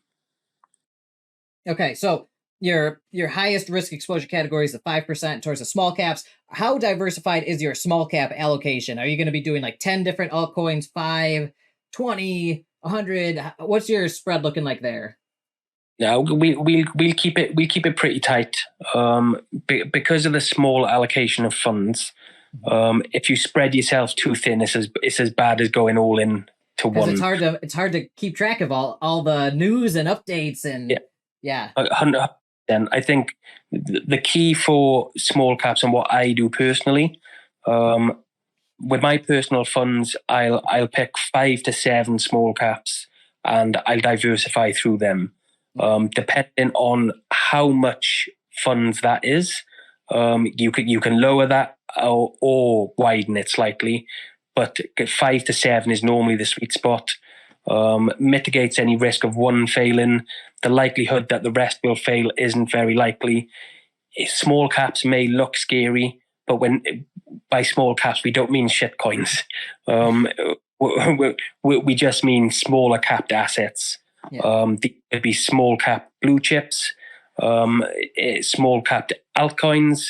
Okay, so your highest risk exposure category is the 5% towards the small caps. How diversified is your small cap allocation? Are you going to be doing like 10 different altcoins, 5, 20, 100? What's your spread looking like there? No, we'll keep it pretty tight because of the small allocation of funds. If you spread yourself too thin, it's as bad as going all in to one. It's hard to keep track of all the news and updates and yeah. 100%. I think the key for small caps and what I do personally, with my personal funds, I'll pick 5 to 7 small caps and I'll diversify through them. Depending on how much funds that is, you can lower that or widen it slightly, but 5 to 7 is normally the sweet spot. Mitigates any risk of one failing. The likelihood that the rest will fail isn't very likely. Small caps may look scary, but by small caps we don't mean shit coins. We just mean smaller capped assets. There'd be small cap blue chips, small capped altcoins.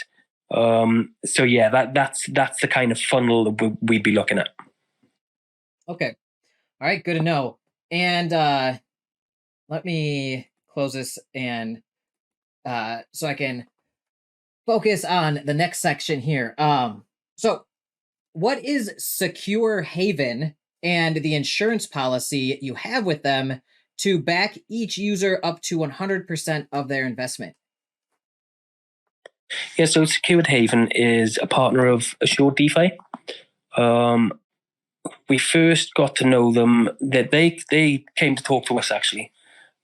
So yeah, that's the kind of funnel that we'd be looking at. Okay, all right, good to know. And let me close this and so I can focus on the next section here. So what is Secure Haven and the insurance policy you have with them to back each user up to 100% of their investment? Yeah, so Secured Haven is a partner of Assured DeFi. We first got to know them, that they came to talk to us actually.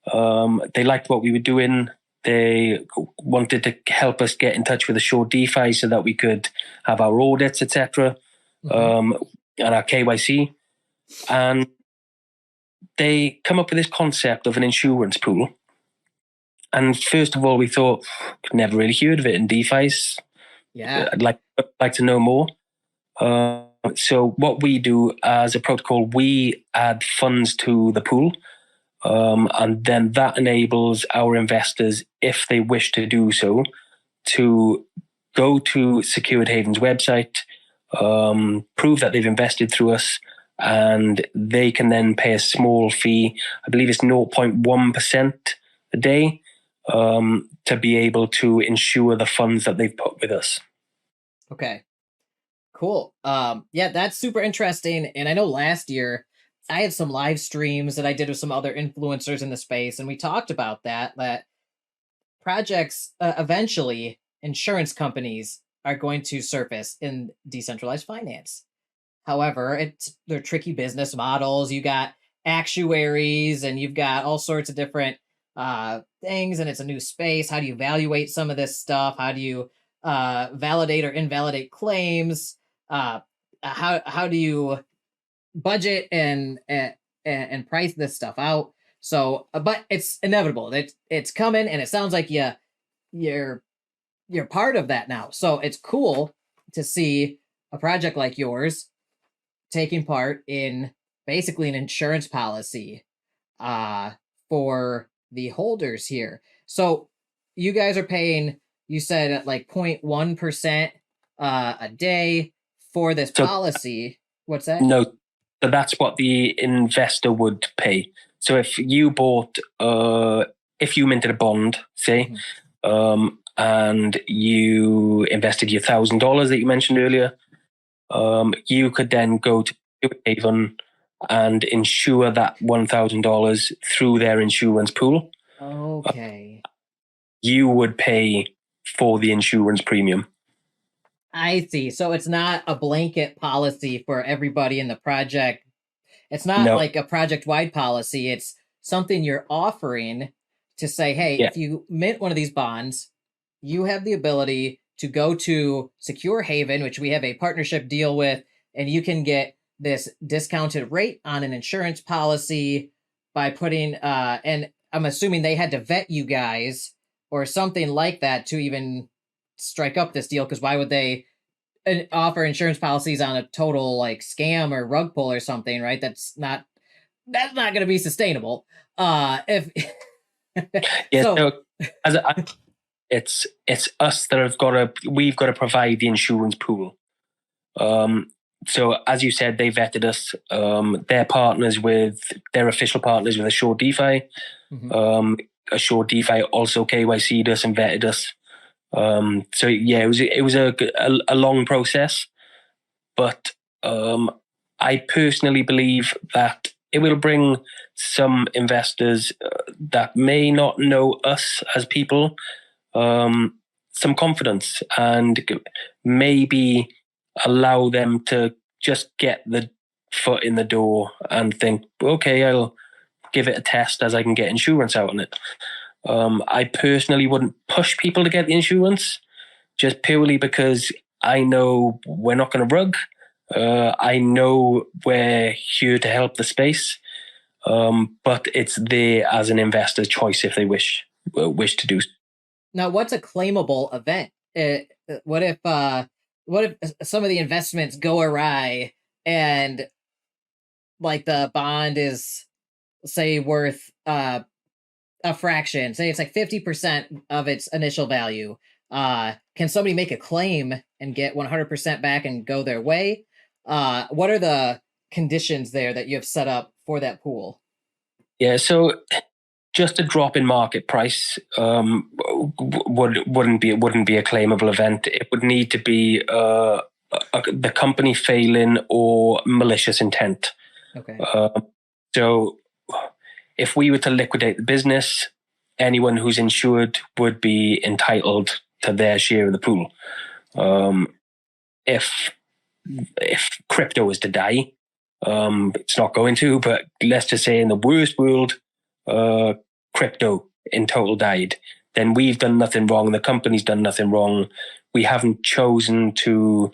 They liked what we were doing. They wanted to help us get in touch with Assured DeFi so that we could have our audits, etc., and our KYC. And they come up with this concept of an insurance pool. And first of all, we thought, never really heard of it in DeFi's. Yeah, I'd like to know more. So what we do as a protocol, we add funds to the pool, and then that enables our investors, if they wish to do so, to go to Secured Haven's website, prove that they've invested through us, and they can then pay a small fee. I believe it's 0.1% a day, to be able to insure the funds that they've put with us. Okay, cool. Yeah, that's super interesting. And I know last year I had some live streams that I did with some other influencers in the space, and we talked about that projects, eventually insurance companies are going to surface in decentralized finance. However, they're tricky business models. You got actuaries and you've got all sorts of different things, and it's a new space. How do you evaluate some of this stuff? How do you validate or invalidate claims? How do you budget and price this stuff out? So, but it's inevitable. It's coming, and it sounds like you're part of that now. So it's cool to see a project like yours taking part in basically an insurance policy for the holders here. So you guys are paying, you said at like 0.1% a day for this policy. What's that? No, so that's what the investor would pay. So if you bought, if you minted a bond, say, and you invested your $1,000 that you mentioned earlier, you could then go to Haven and insure that $1,000 through their insurance pool. Okay. You would pay for the insurance premium. I see. So it's not a blanket policy for everybody in the project. It's not like a project-wide policy. It's something you're offering to say, hey, if you mint one of these bonds, you have the ability to go to Secure Haven, which we have a partnership deal with, and you can get this discounted rate on an insurance policy by putting, and I'm assuming they had to vet you guys or something like that to even strike up this deal, because why would they offer insurance policies on a total like scam or rug pull or something, right? That's not going to be sustainable. If Yeah, so, so it's us that we've got to provide the insurance pool. So as you said, they vetted us. They're official partners with Assured DeFi. Assured DeFi also KYC'd us and vetted us. So yeah, it was a long process, but I personally believe that it will bring some investors that may not know us as people some confidence, and maybe allow them to just get the foot in the door and think, okay, I'll give it a test as I can get insurance out on it. I personally wouldn't push people to get the insurance, just purely because I know we're not going to rug. I know we're here to help the space, but it's there as an investor's choice if they wish to do so. Now, what's a claimable event? What if some of the investments go awry and like the bond is, say, worth a fraction? Say it's like 50% of its initial value. Can somebody make a claim and get 100% back and go their way? What are the conditions there that you have set up for that pool? Yeah, so just a drop in market price wouldn't be a claimable event. It would need to be the company failing or malicious intent. Okay. So if we were to liquidate the business, anyone who's insured would be entitled to their share of the pool. If crypto is to die, it's not going to, but let's just say in the worst world, crypto in total died, then we've done nothing wrong. The company's done nothing wrong. We haven't chosen to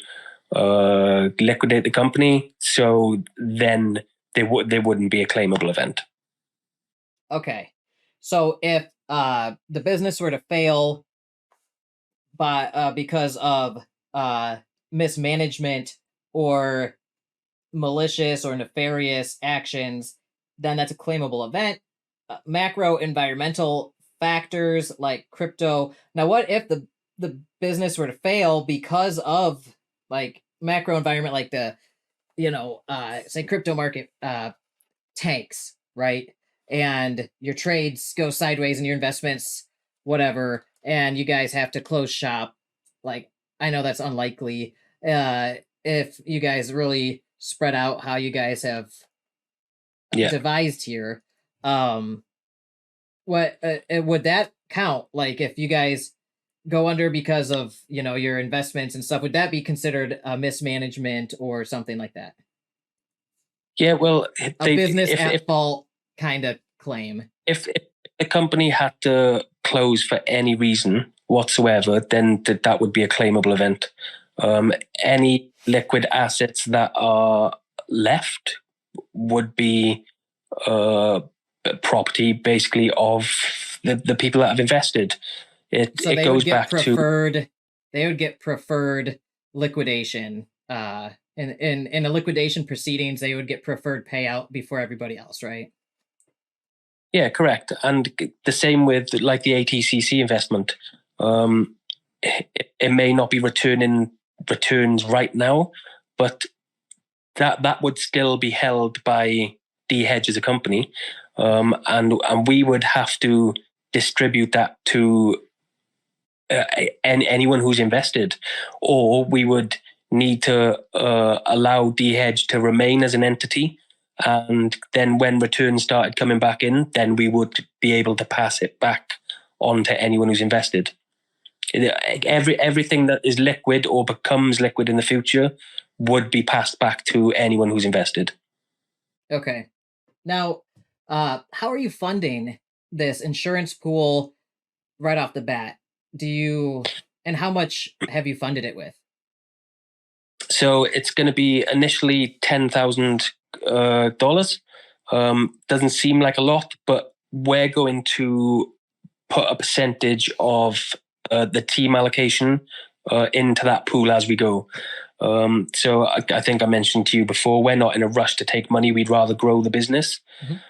liquidate the company, so then there wouldn't be a claimable event. Okay, so if the business were to fail because of mismanagement or malicious or nefarious actions, then that's a claimable event. Macro environmental factors like crypto. Now, what if the business were to fail because of like macro environment, like the say crypto market tanks, right? And your trades go sideways and your investments whatever, and you guys have to close shop. Like, I know that's unlikely. If you guys really spread out how you guys have devised here, what would that count? Like, if you guys go under because of your investments and stuff, would that be considered a mismanagement or something like that? Yeah, well, a business at fault kind of claim. If the company had to close for any reason whatsoever, then that would be a claimable event. Any liquid assets that are left would be property, basically, of the people that have invested. It goes back to they would get preferred liquidation. In a liquidation proceedings, they would get preferred payout before everybody else, right? Yeah, correct. And the same with like the ATCC investment. It may not be returning returns right now, but that would still be held by DeHedge as a company, and we would have to distribute that to anyone who's invested, or we would need to allow DeHedge to remain as an entity, and then when returns started coming back in, then we would be able to pass it back on to anyone who's invested. Everything that is liquid or becomes liquid in the future would be passed back to anyone who's invested. Okay. Now, how are you funding this insurance pool right off the bat? Do you And how much have you funded it with? So it's going to be initially $10,000. Doesn't seem like a lot, but we're going to put a percentage of the team allocation into that pool as we go. So I think I mentioned to you before, we're not in a rush to take money. We'd rather grow the business. Mm-hmm.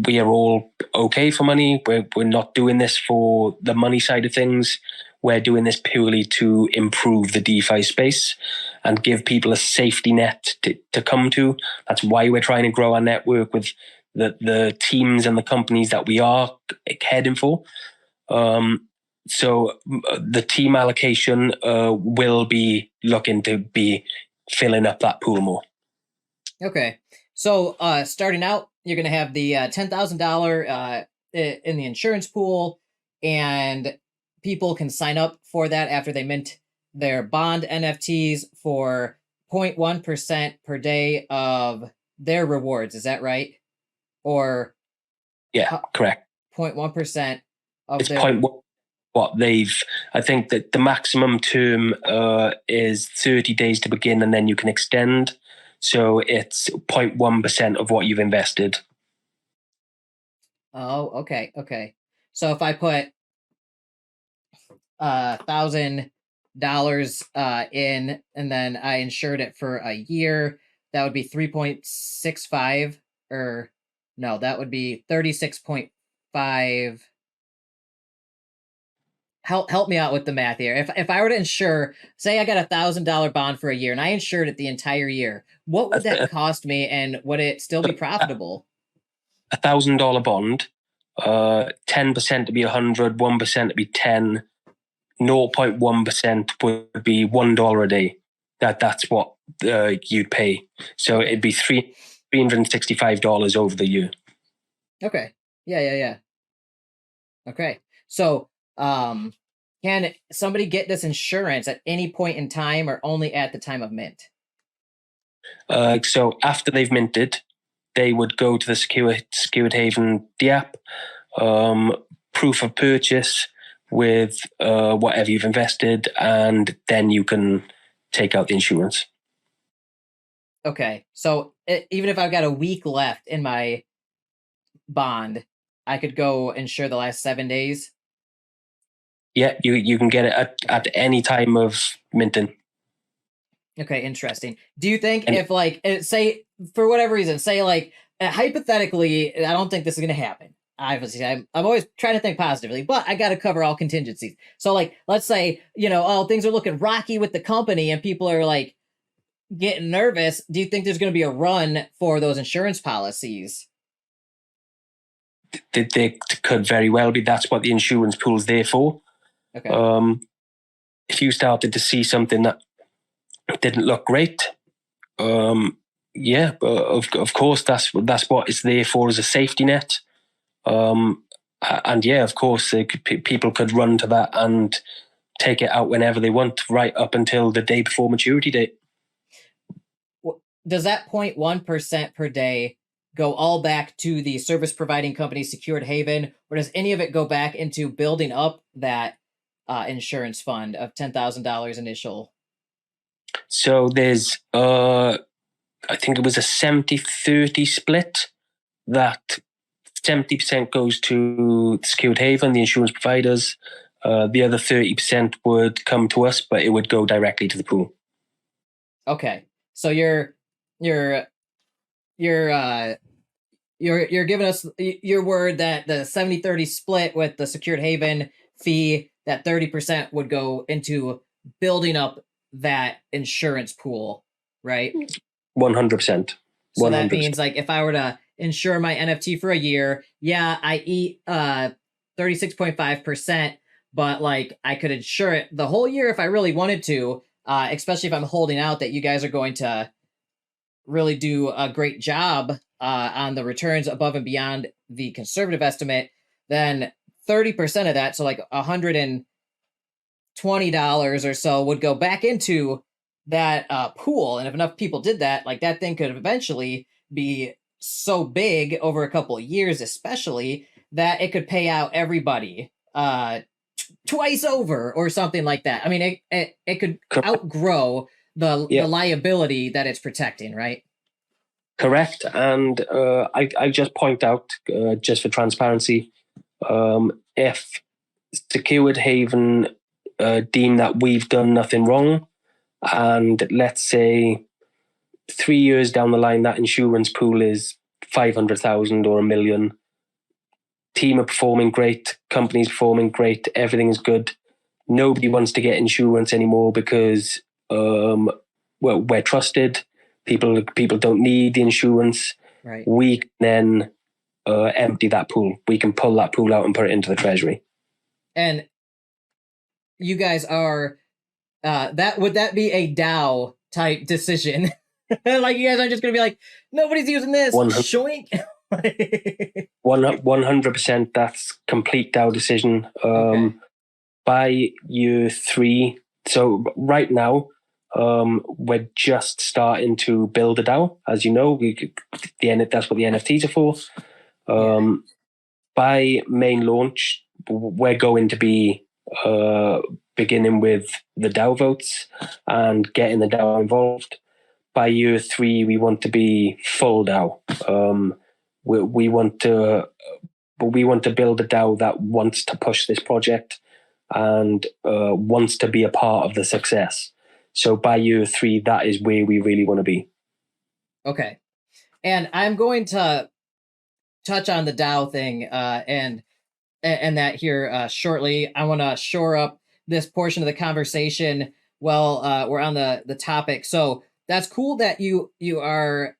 We are all okay for money. We're not doing this for the money side of things. We're doing this purely to improve the DeFi space and give people a safety net to come to. That's why we're trying to grow our network with the teams and the companies that we are heading for. So the team allocation will be looking to be filling up that pool more. Okay. So starting out, you're going to have the $10,000 in the insurance pool, and people can sign up for that after they mint their bond NFTs for 0.1% per day of their rewards. Is that right? Or yeah, correct. 0.1% of it's 0.1. What I think that the maximum term is 30 days to begin, and then you can extend. So it's 0.1% of what you've invested. Oh, okay. Okay. So if I put $1,000 in, and then I insured it for a year, that would be 3.65, or no, that would be 36.5. Help me out with the math here. If I were to insure, say I got $1,000 bond for a year and I insured it the entire year, what would that cost me, and would it still be profitable? $1,000 bond, 10% to be 100, 1% to be 10, 0.1% would be $1 a day. That's what you'd pay. So it'd be $365 over the year. Okay. Yeah. Okay. So can somebody get this insurance at any point in time, or only at the time of mint? So after they've minted, they would go to the secured haven DApp, proof of purchase with whatever you've invested, and then you can take out the insurance. Okay. So even if I've got a week left in my bond, I could go insure the last 7 days? Yeah, you can get it at any time of minting. Okay, interesting. Do you think if, like, say, for whatever reason, say, like, hypothetically, I don't think this is going to happen. Obviously, I'm always trying to think positively, but I got to cover all contingencies. So, like, let's say, things are looking rocky with the company and people are, like, getting nervous. Do you think there's going to be a run for those insurance policies? They could very well be. That's what the insurance pool is there for. Okay. If you started to see something that didn't look great, yeah, of course that's what it's there for, as a safety net. And yeah, of course, people could run to that and take it out whenever they want, right up until the day before maturity date. Does that 0.1% per day go all back to the service providing company secured haven, or does any of it go back into building up that insurance fund of $10,000 initial? So there's, I think it was a 70-30 split, that 70% goes to the secured haven, the insurance providers. The other 30% would come to us, but it would go directly to the pool. Okay, so you're giving us your word that the 70-30 split with the secured haven fee, that 30% would go into building up that insurance pool, right? 100%. So that means, like, if I were to insure my NFT for a year, yeah, I eat 36.5%, but, like, I could insure it the whole year if I really wanted to, especially if I'm holding out that you guys are going to really do a great job on the returns above and beyond the conservative estimate. Then 30% of that, so like $120 or so, would go back into that pool. And if enough people did that, like, that thing could eventually be so big over a couple of years, especially, that it could pay out everybody twice over or something like that. I mean, it could Correct. outgrow the liability that it's protecting, right? Correct. And I just point out, just for transparency, if Secured Haven deem that we've done nothing wrong, and let's say 3 years down the line that insurance pool is 500,000 or $1 million, team are performing great, company's performing great, everything is good, nobody wants to get insurance anymore because we're trusted, people don't need the insurance, right? We can then empty that pool. We can pull that pool out and put it into the treasury. And you guys are would that be a DAO type decision? Like, you guys are just gonna be like, nobody's using this. 100%. 100%. That's complete DAO decision. Okay. By year 3, so right now, we're just starting to build a DAO. As you know, that's what the NFTs are for. By main launch, we're going to be beginning with the DAO votes and getting the DAO involved. By year 3, we want to be full DAO. We want to build a DAO that wants to push this project and wants to be a part of the success. So by year 3, that is where we really want to be. Okay. And I'm going to touch on the DAO thing and that here shortly. I want to shore up this portion of the conversation while we're on the topic. So that's cool that you are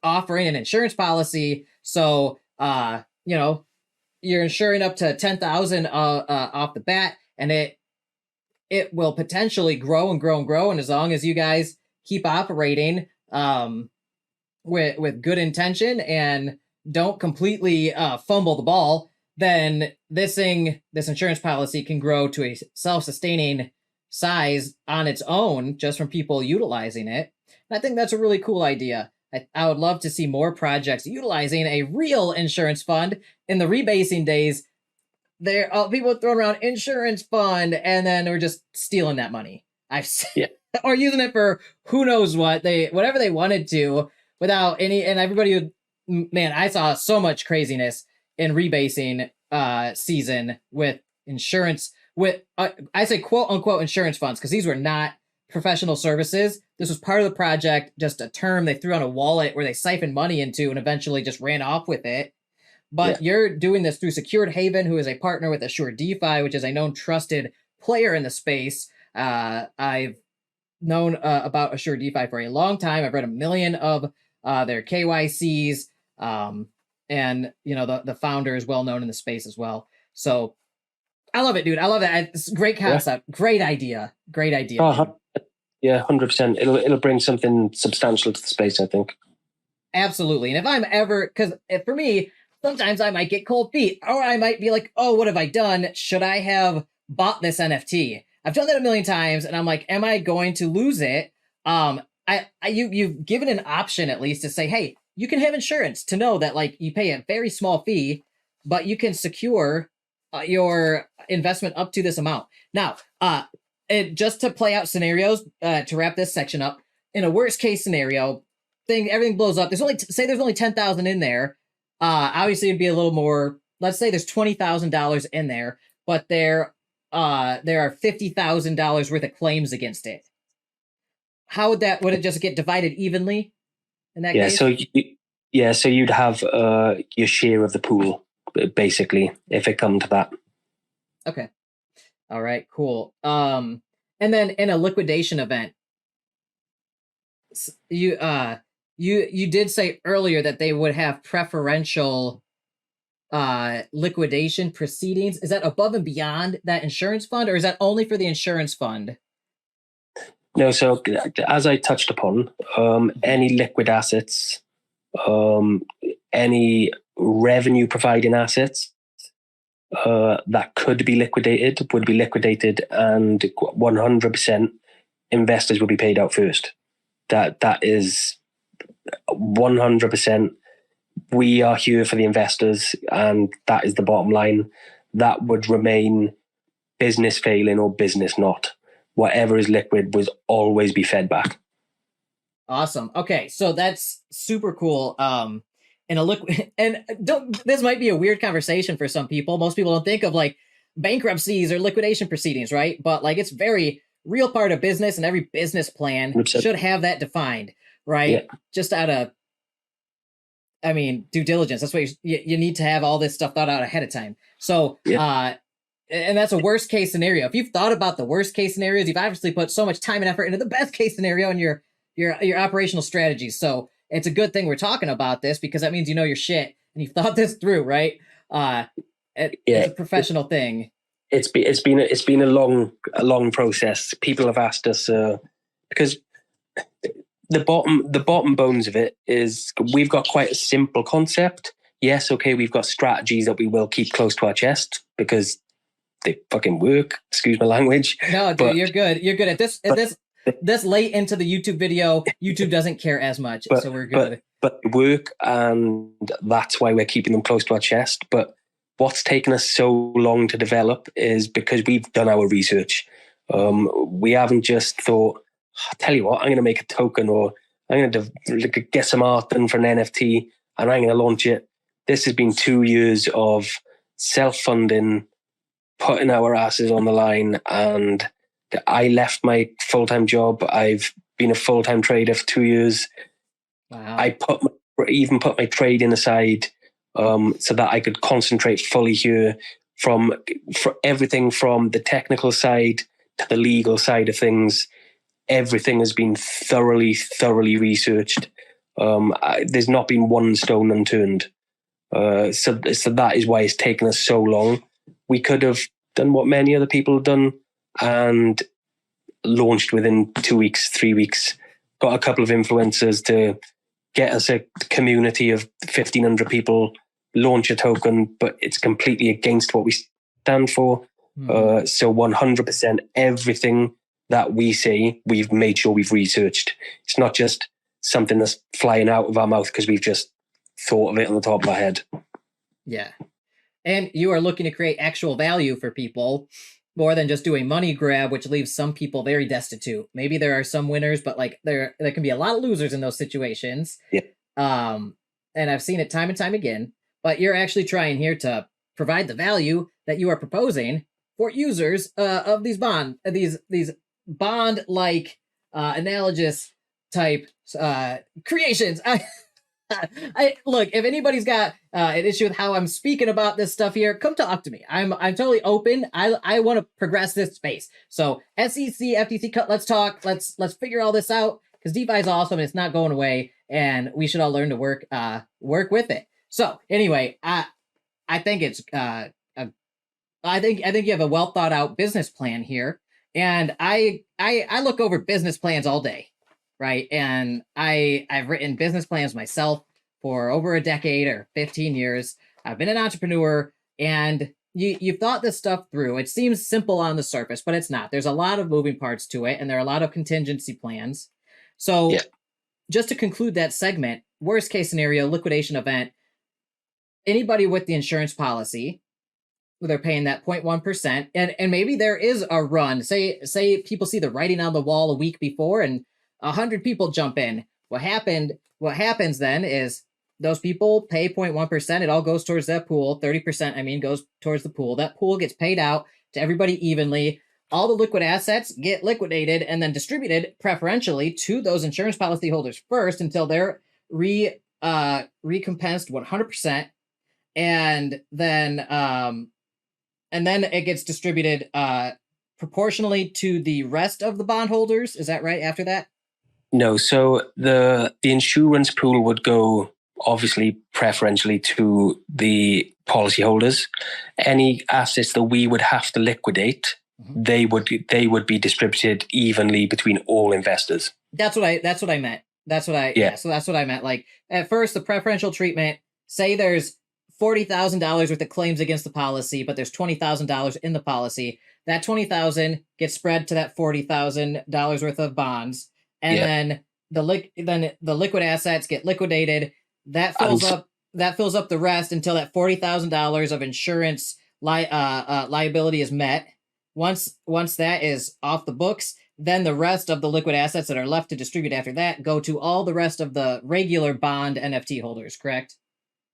offering an insurance policy. So you're insuring up to 10,000 off the bat, and it will potentially grow and grow and grow. And as long as you guys keep operating with good intention and don't completely fumble the ball, then this insurance policy can grow to a self-sustaining size on its own just from people utilizing it. And I think that's a really cool idea. I would love to see more projects utilizing a real insurance fund. In the rebasing days, there people throwing around insurance fund, and then we're just stealing that money. Or using it for who knows what whatever they wanted to without any. And everybody, man, I saw so much craziness in rebasing season with insurance. With I say quote unquote insurance funds because these were not professional services. This was part of the project, just a term they threw on a wallet where they siphoned money into and eventually just ran off with it. But you're doing this through Secured Haven, who is a partner with Assure DeFi, which is a known trusted player in the space. I've known about Assure DeFi for a long time. I've read 1 million of their KYCs, and the founder is well known in the space as well. So I love it, dude. I love it. It's a great concept. Yeah. Great idea. Yeah, 100%. It'll bring something substantial to the space, I think. Absolutely. And if I'm ever, because for me, sometimes I might get cold feet, or I might be like, oh, what have I done? Should I have bought this NFT? I've done that 1 million times, and I'm like, am I going to lose it? You've given an option at least to say, hey, you can have insurance to know that like you pay a very small fee, but you can secure your investment up to this amount. Now, just to play out scenarios, to wrap this section up, in a worst case scenario, everything blows up. There's only 10,000 in there. Obviously it'd be a little more, let's say there's $20,000 in there, but there are $50,000 worth of claims against it. How would it just get divided evenly in that case? So you'd have your share of the pool, basically, if it come to that. Okay. All right, cool. And then in a liquidation event, you did say earlier that they would have preferential liquidation proceedings. Is that above and beyond that insurance fund, or is that only for the insurance fund? No, so as I touched upon, any liquid assets, any revenue providing assets that could be liquidated would be liquidated, and 100% investors will be paid out first. That is 100%. We are here for the investors, and that is the bottom line. That would remain business failing or business not. Whatever is liquid will always be fed back. Awesome. Okay, so that's super cool. And a liquid, and this might be a weird conversation for some people. Most people don't think of like bankruptcies or liquidation proceedings, right? But like it's very real part of business, and every business plan 100%. should have that defined, right? Yeah. Just out of, I mean, due diligence. That's why you need to have all this stuff thought out ahead of time. So, and that's a worst case scenario. If you've thought about the worst case scenarios, you've obviously put so much time and effort into the best case scenario in your operational strategies. So it's a good thing we're talking about this, because that means you know your shit and you've thought this through, right? It's a professional thing. It's been a long process. People have asked us because the bottom bones of it is we've got quite a simple concept. Yes, okay, we've got strategies that we will keep close to our chest because they fucking work. Excuse my language. No, dude, you're good. You're good at this. This late into the YouTube video, YouTube doesn't care as much, so we're good. But they work, and that's why we're keeping them close to our chest. But what's taken us so long to develop is because we've done our research. We haven't just thought, I'll tell you what, I'm going to make a token, or I'm going to get some art done for an NFT, and I'm going to launch it. This has been 2 years of self-funding, putting our asses on the line, and I left my full-time job. I've been a full-time trader for 2 years. Wow. I put my trading aside so that I could concentrate fully here for everything from the technical side to the legal side of things. Everything has been thoroughly researched. There's not been one stone unturned. So that is why it's taken us so long. We could have done what many other people have done and launched within 2 weeks, 3 weeks. Got a couple of influencers to get us a community of 1,500 people, launch a token, but it's completely against what we stand for. So 100% everything that we say, we've made sure we've researched. It's not just something that's flying out of our mouth because we've just thought of it on the top of our head. Yeah. And you are looking to create actual value for people more than just doing money grab, which leaves some people very destitute. Maybe there are some winners, but like there can be a lot of losers in those situations. Yeah. And I've seen it time and time again, but you're actually trying here to provide the value that you are proposing for users of these bond-like analogous type creations. I look, if anybody's got an issue with how I'm speaking about this stuff here, come talk to me. I'm totally open. I want to progress this space. So SEC, FTC, let's talk. Let's figure all this out, because DeFi is awesome and it's not going away, and we should all learn to work with it. So anyway, I think it's I think you have a well thought out business plan here, and I look over business plans all day. Right. And I've written business plans myself for over a decade or 15 years. I've been an entrepreneur, and you've thought this stuff through. It seems simple on the surface, but it's not. There's a lot of moving parts to it, and there are a lot of contingency plans. So just to conclude that segment, worst case scenario, liquidation event, anybody with the insurance policy, they're paying that 0.1%. And maybe there is a run. Say people see the writing on the wall a week before and 100 people jump in. What happens then is those people pay 0.1%. It all goes towards that pool. 30%, goes towards the pool. That pool gets paid out to everybody evenly. All the liquid assets get liquidated and then distributed preferentially to those insurance policy holders first until they're recompensed 100%. And then it gets distributed proportionally to the rest of the bondholders. Is that right after that? No, so the insurance pool would go obviously preferentially to the policyholders. Any assets that we would have to liquidate, they would be distributed evenly between all investors. That's what I meant. So that's what I meant. Like at first, the preferential treatment. Say there's $40,000 worth of claims against the policy, but there's $20,000 in the policy. That $20,000 gets spread to that $40,000 worth of bonds. And then the liquid assets get liquidated. That fills up the rest until that $40,000 of insurance liability is met, once that is off the books, then the rest of the liquid assets that are left to distribute after that go to all the rest of the regular bond NFT holders, correct?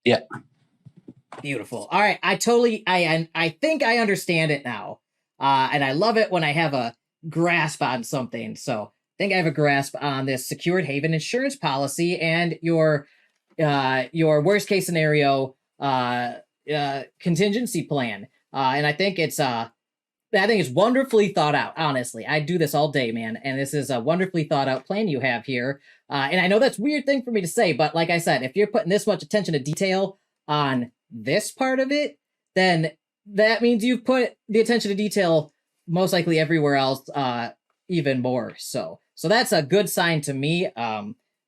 Yeah. Beautiful. All right. I think I understand it now. And I love it when I have a grasp on something. So I think I have a grasp on this secured haven insurance policy and your worst case scenario contingency plan. And I think it's wonderfully thought out. Honestly, I do this all day, man, and this is a wonderfully thought out plan you have here. And I know that's a weird thing for me to say, but like I said, if you're putting this much attention to detail on this part of it, then that means you've put the attention to detail most likely everywhere else even more. So that's a good sign to me.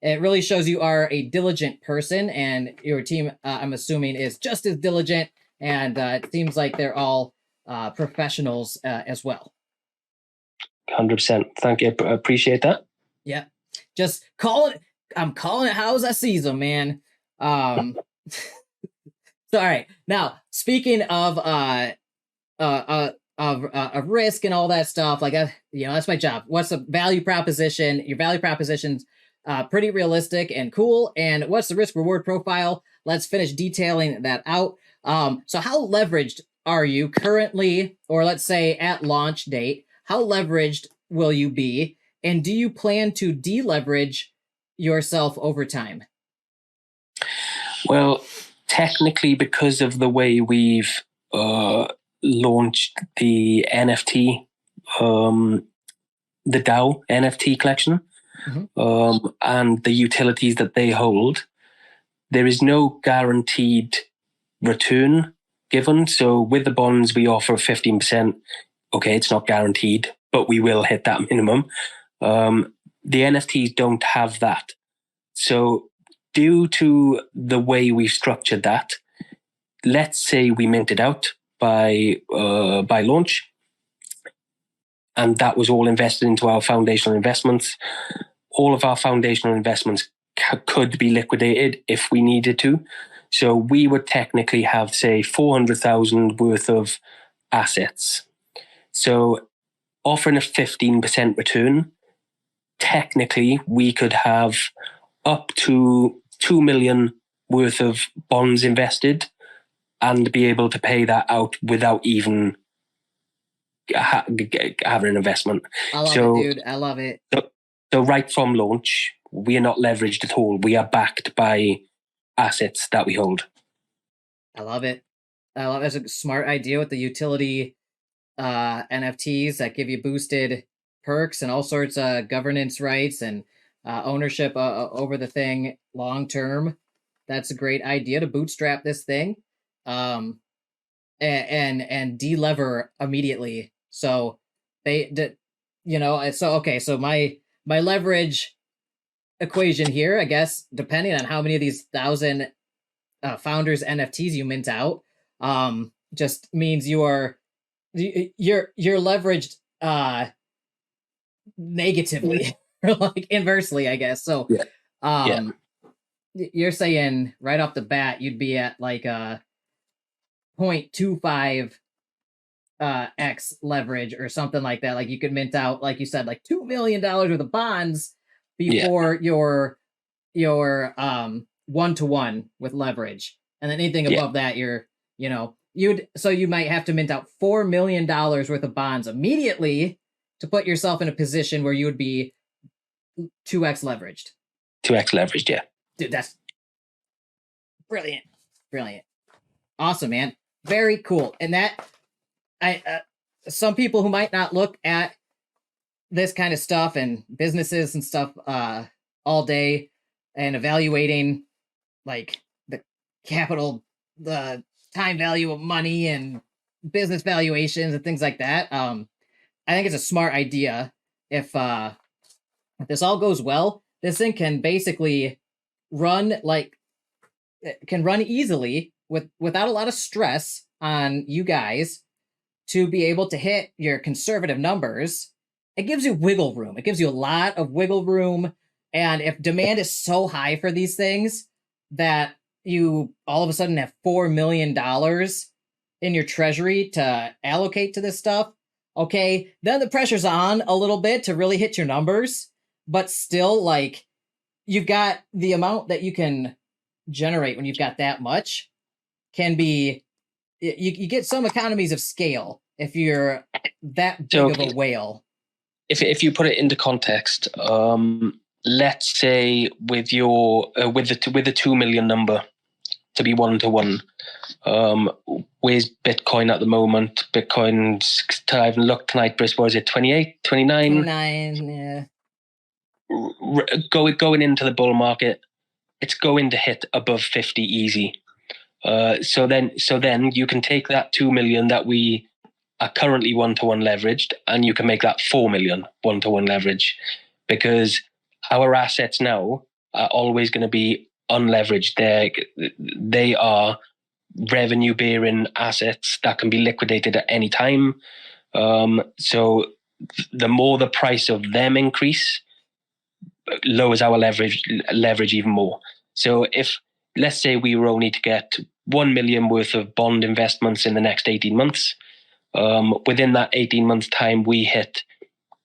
It really shows you are a diligent person, and your team, I'm assuming, is just as diligent, and it seems like they're all professionals as well. 100%. Thank you. I appreciate that. Yeah. Just I'm calling it how I sees them, man. So, all right. Now, speaking of risk and all that stuff, like, that's my job. What's the value proposition? Your value proposition's pretty realistic and cool. And what's the risk reward profile? Let's finish detailing that out. So how leveraged are you currently, or let's say at launch date? How leveraged will you be? And do you plan to deleverage yourself over time? Well, technically, because of the way we've launched the NFT, the DAO NFT collection, and the utilities that they hold, there is no guaranteed return given. So with the bonds, we offer 15%. Okay, it's not guaranteed, but we will hit that minimum. The NFTs don't have that. So due to the way we structured that, let's say we minted out by launch, and that was all invested into our foundational investments. All of our foundational investments could be liquidated if we needed to. So we would technically have, say, 400,000 worth of assets. So offering a 15% return, technically we could have up to 2 million worth of bonds invested and be able to pay that out without even having an investment. I love it, dude. I love it. So right from launch, we are not leveraged at all. We are backed by assets that we hold. I love it. That's a smart idea with the utility NFTs that give you boosted perks and all sorts of governance rights and ownership over the thing long term. That's a great idea to bootstrap this thing, and delever immediately. So So my leverage equation here, I guess, depending on how many of these 1,000 founders NFTs you mint out, just means you're leveraged negatively or like inversely, I guess. So you're saying right off the bat you'd be at like 0.25 x leverage or something like that. Like you could mint out, like you said, like $2 million worth of bonds before your 1-to-1 with leverage, and then anything above that, you might have to mint out $4 million worth of bonds immediately to put yourself in a position where you would be 2x leveraged. 2x leveraged, yeah. Dude, that's brilliant. Awesome, man. Very cool. And that some people who might not look at this kind of stuff and businesses and stuff all day and evaluating like the capital, the time value of money and business valuations and things like that. I think it's a smart idea. If this all goes well, this thing can basically run easily without a lot of stress on you guys to be able to hit your conservative numbers. It gives you wiggle room. It gives you a lot of wiggle room. And if demand is so high for these things that you all of a sudden have $4 million in your treasury to allocate to this stuff, okay, then the pressure's on a little bit to really hit your numbers, but still, like, you've got the amount that you can generate when you've got that much can be, you get some economies of scale if you're that big of a whale. If you put it into context, let's say with your with the 2 million number to be 1-to-1, where's Bitcoin at the moment? Bitcoin's, I haven't looked tonight, but was it 28, 29? 29, yeah. Going into the bull market, it's going to hit above 50 easy. So then you can take that 2 million that we are currently 1-to-1 leveraged, and you can make that 4 million 1-to-1 leverage, because our assets now are always going to be unleveraged. They are revenue bearing assets that can be liquidated at any time. So the more the price of them increase, lowers our leverage even more. So if, let's say, we were only to get 1 million worth of bond investments in the next 18 months, within that 18 months time, we hit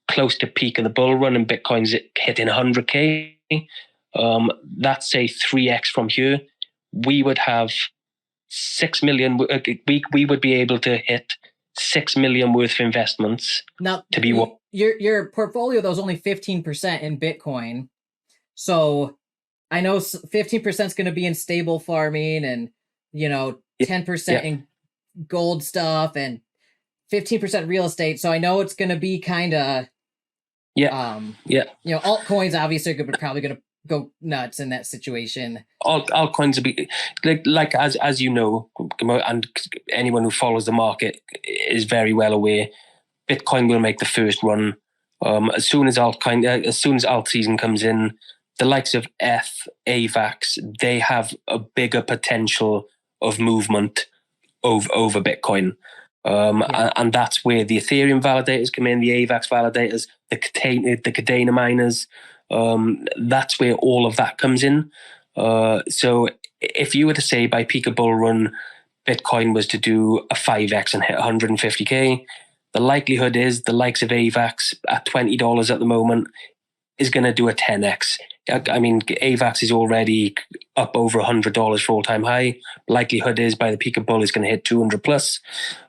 close to peak of the bull run and Bitcoin's hitting 100K. That's say 3x from here. We would have 6 million. We would be able to hit 6 million worth of investments. Now, to be what your portfolio though is only 15% in Bitcoin, so I know 15% is going to be in stable farming, and 10% in gold stuff, and 15% real estate. So I know it's going to be kind of altcoins obviously are probably going to go nuts in that situation. Altcoins will be like as you know, and anyone who follows the market is very well aware, Bitcoin will make the first run. As soon as alt season comes in, the likes of AVAX, they have a bigger potential of movement over Bitcoin. And that's where the Ethereum validators come in, the AVAX validators, the Cadena miners. That's where all of that comes in. So if you were to say by peak of bull run, Bitcoin was to do a 5x and hit 150K, the likelihood is the likes of AVAX at $20 at the moment is going to do a 10x. I mean, AVAX is already up over $100 for all-time high. Likelihood is by the peak of bull is going to hit 200 plus.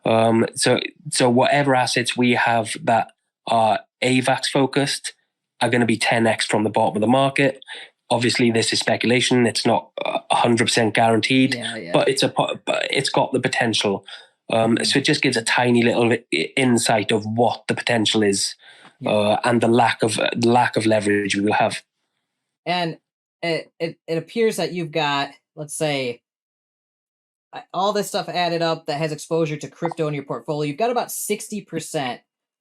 So whatever assets we have that are AVAX focused are going to be 10x from the bottom of the market. Obviously, this is speculation. It's not 100% guaranteed, but it's got the potential. So it just gives a tiny little insight of what the potential is, and the lack of leverage we will have. And it appears that you've got, let's say, all this stuff added up that has exposure to crypto in your portfolio. You've got about 60%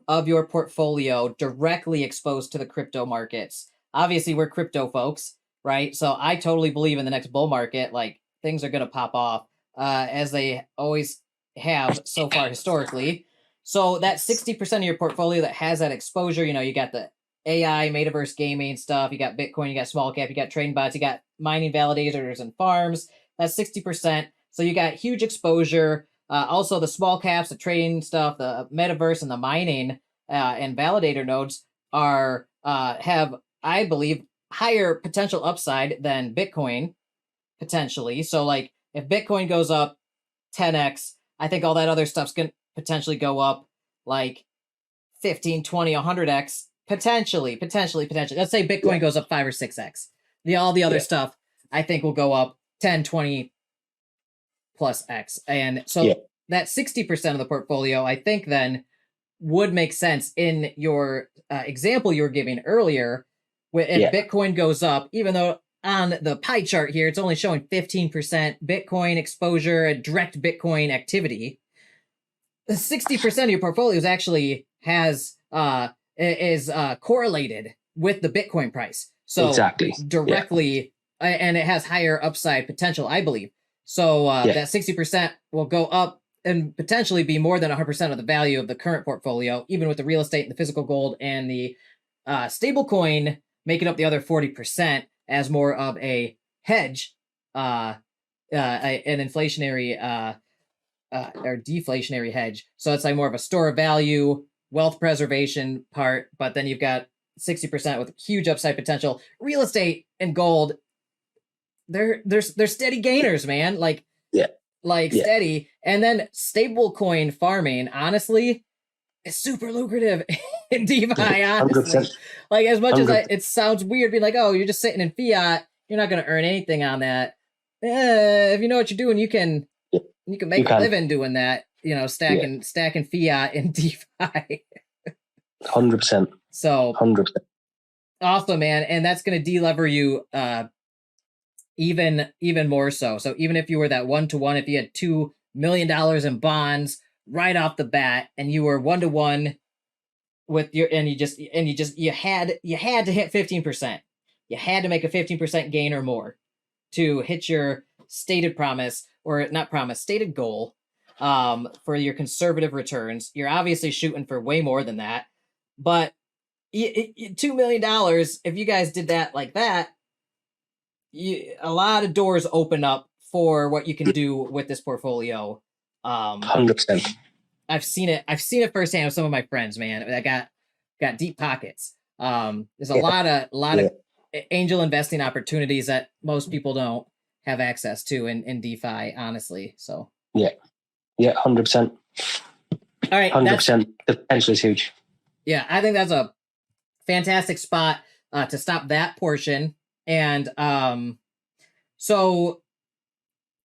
of your portfolio directly exposed to the crypto markets. Obviously, we're crypto folks, right? So I totally believe in the next bull market, like, things are going to pop off, as they always have so far historically. So that 60% of your portfolio that has that exposure, you got the AI, metaverse gaming stuff, you got Bitcoin, you got small cap, you got trading bots, you got mining validators and farms. That's 60%. So you got huge exposure. Also, the small caps, the trading stuff, the metaverse, and the mining and validator nodes have, I believe, higher potential upside than Bitcoin, potentially. So, like, if Bitcoin goes up 10x, I think all that other stuff's going to potentially go up like 15, 20, 100x. Potentially. Let's say Bitcoin goes up 5 or 6x. All the other stuff, I think, will go up 10, 20 plus x. And so that 60% of the portfolio, I think, then would make sense in your example you were giving earlier. If Bitcoin goes up, even though on the pie chart here, it's only showing 15% Bitcoin exposure and direct Bitcoin activity, 60% of your portfolio is actually is correlated with the Bitcoin price. So exactly. Directly, and it has higher upside potential, I believe. So that 60% will go up and potentially be more than 100% of the value of the current portfolio, even with the real estate and the physical gold and the stable coin making up the other 40% as more of a hedge, an inflationary or deflationary hedge. So it's like more of a store of value wealth preservation part, but then you've got 60% with huge upside potential. Real estate and gold, they're steady gainers, man. Like steady. And then stablecoin farming, honestly, is super lucrative in DeFi, honestly. 100%. Like, as much as it sounds weird being like, oh, you're just sitting in fiat, you're not going to earn anything on that. If you know what you're doing, you can make a living doing that, you know, stacking fiat in DeFi. 100%. So 100%. Awesome, man. And that's going to delever you even more so. So even if you were that 1-to-1, if you had $2 million in bonds right off the bat, and you were 1-to-1 with you had to hit 15%. You had to make a 15% gain or more to hit your stated promise, or not promise, stated goal for your conservative returns. You're obviously shooting for way more than that, but $2 million, if you guys did that like that, a lot of doors open up for what you can do with this portfolio. 100%. I've seen it firsthand with some of my friends, man, that got deep pockets. There's a lot of angel investing opportunities that most people don't have access to in DeFi, honestly. So 100%. All right, 100%. The potential is huge. Yeah, I think that's a fantastic spot to stop that portion. And so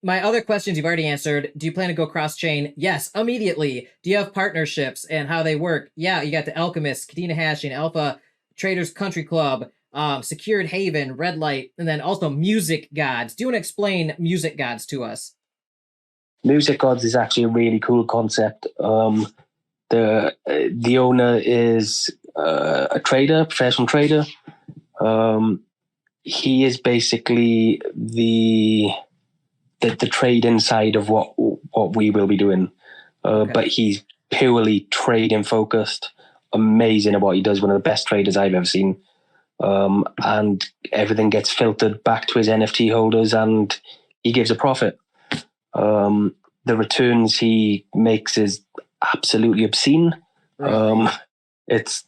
my other questions you've already answered. Do you plan to go cross-chain? Yes, immediately. Do you have partnerships and how they work? Yeah, you got the Alchemists, Kadena Hashing, Alpha Traders Country Club, Secured Haven, Red Light, and then also Music Gods. Do you want to explain Music Gods to us? Music Gods is actually a really cool concept. The owner is a trader, professional trader. He is basically the trading side of what we will be doing, but he's purely trading focused. Amazing at what he does. One of the best traders I've ever seen. And everything gets filtered back to his NFT holders, and he gives a profit. The returns he makes is absolutely obscene. It's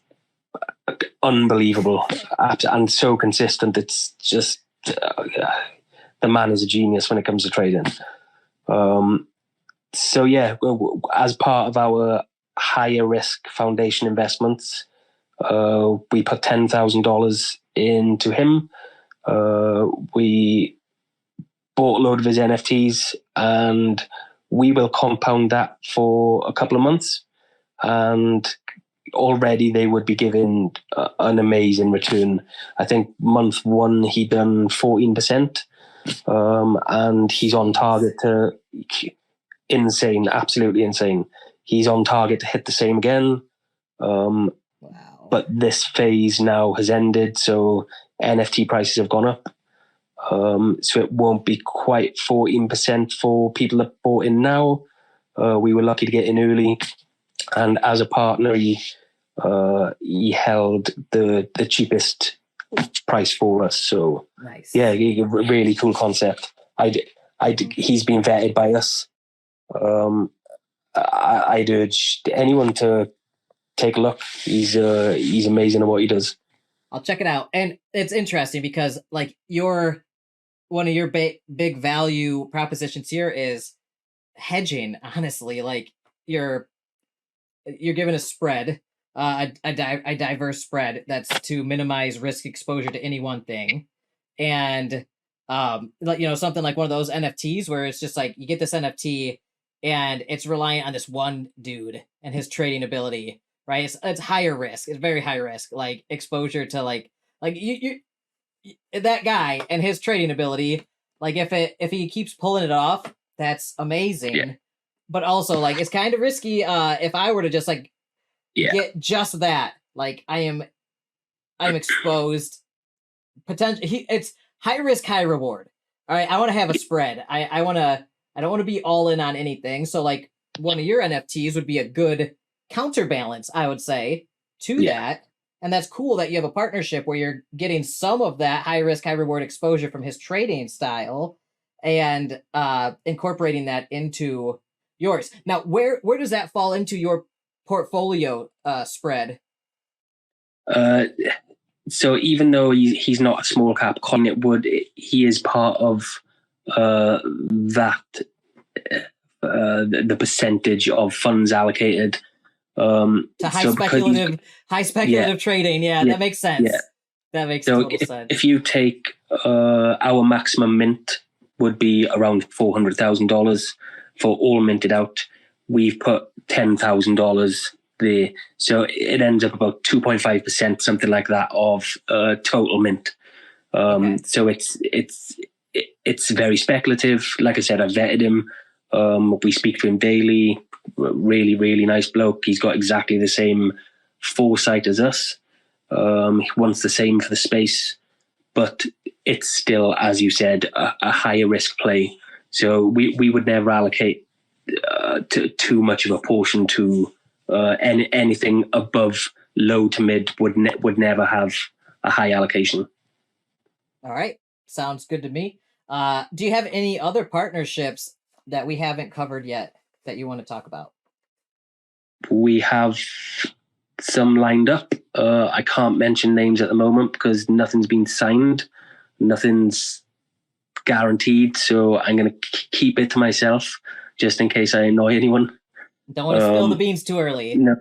unbelievable and so consistent. It's just the man is a genius when it comes to trading. So yeah, as part of our higher risk foundation investments, we put $10,000 into him. We bought a load of his NFTs, and we will compound that for a couple of months. And already they would be giving an amazing return. I think month one, he done 14%. And he's on target to insane, absolutely insane. He's on target to hit the same again. Wow. But this phase now has ended, so NFT prices have gone up. So it won't be quite 14% for people that bought in now. We were lucky to get in early, and as a partner, he held the cheapest price for us. So nice. Yeah, really cool concept. He's been vetted by us. I'd urge anyone to take a look. He's amazing at what he does. I'll check it out. And it's interesting because like one of your big value propositions here is hedging. Honestly, like you're given a spread, a diverse spread that's to minimize risk exposure to any one thing. And like, you know, something like one of those NFTs where it's just like you get this NFT and it's reliant on this one dude and his trading ability, right? It's higher risk. It's very high risk, like exposure to like you that guy and his trading ability. Like if he keeps pulling it off, that's amazing. Yeah. But also like it's kind of risky if I were to just like get just that. Like I'm exposed. It's high risk, high reward. All right, I want to have a spread. I don't want to be all in on anything. So like one of your NFTs would be a good counterbalance, I would say, to that. And that's cool that you have a partnership where you're getting some of that high risk, high reward exposure from his trading style and incorporating that into yours. Now, where does that fall into your portfolio spread? So even though he's not a small cap coin, he is part of that the percentage of funds allocated to high speculative trading. Yeah, that makes sense. Yeah. That makes total sense. If you take our maximum mint would be around $400,000 for all minted out. We've put $10,000 there, so it ends up about 2.5%, something like that, of total mint. So it's very speculative. Like I said, I vetted him. We speak to him daily. Really, really nice bloke. He's got exactly the same foresight as us. He wants the same for the space, but it's still, as you said, a higher risk play. So we would never allocate too much of a portion to anything above low to mid. Would never have a high allocation. All right, sounds good to me. Do you have any other partnerships that we haven't covered yet that you want to talk about? We have some lined up. I can't mention names at the moment because nothing's been signed. Nothing's guaranteed. So I'm going to keep it to myself just in case I annoy anyone. Don't want to spill the beans too early. No.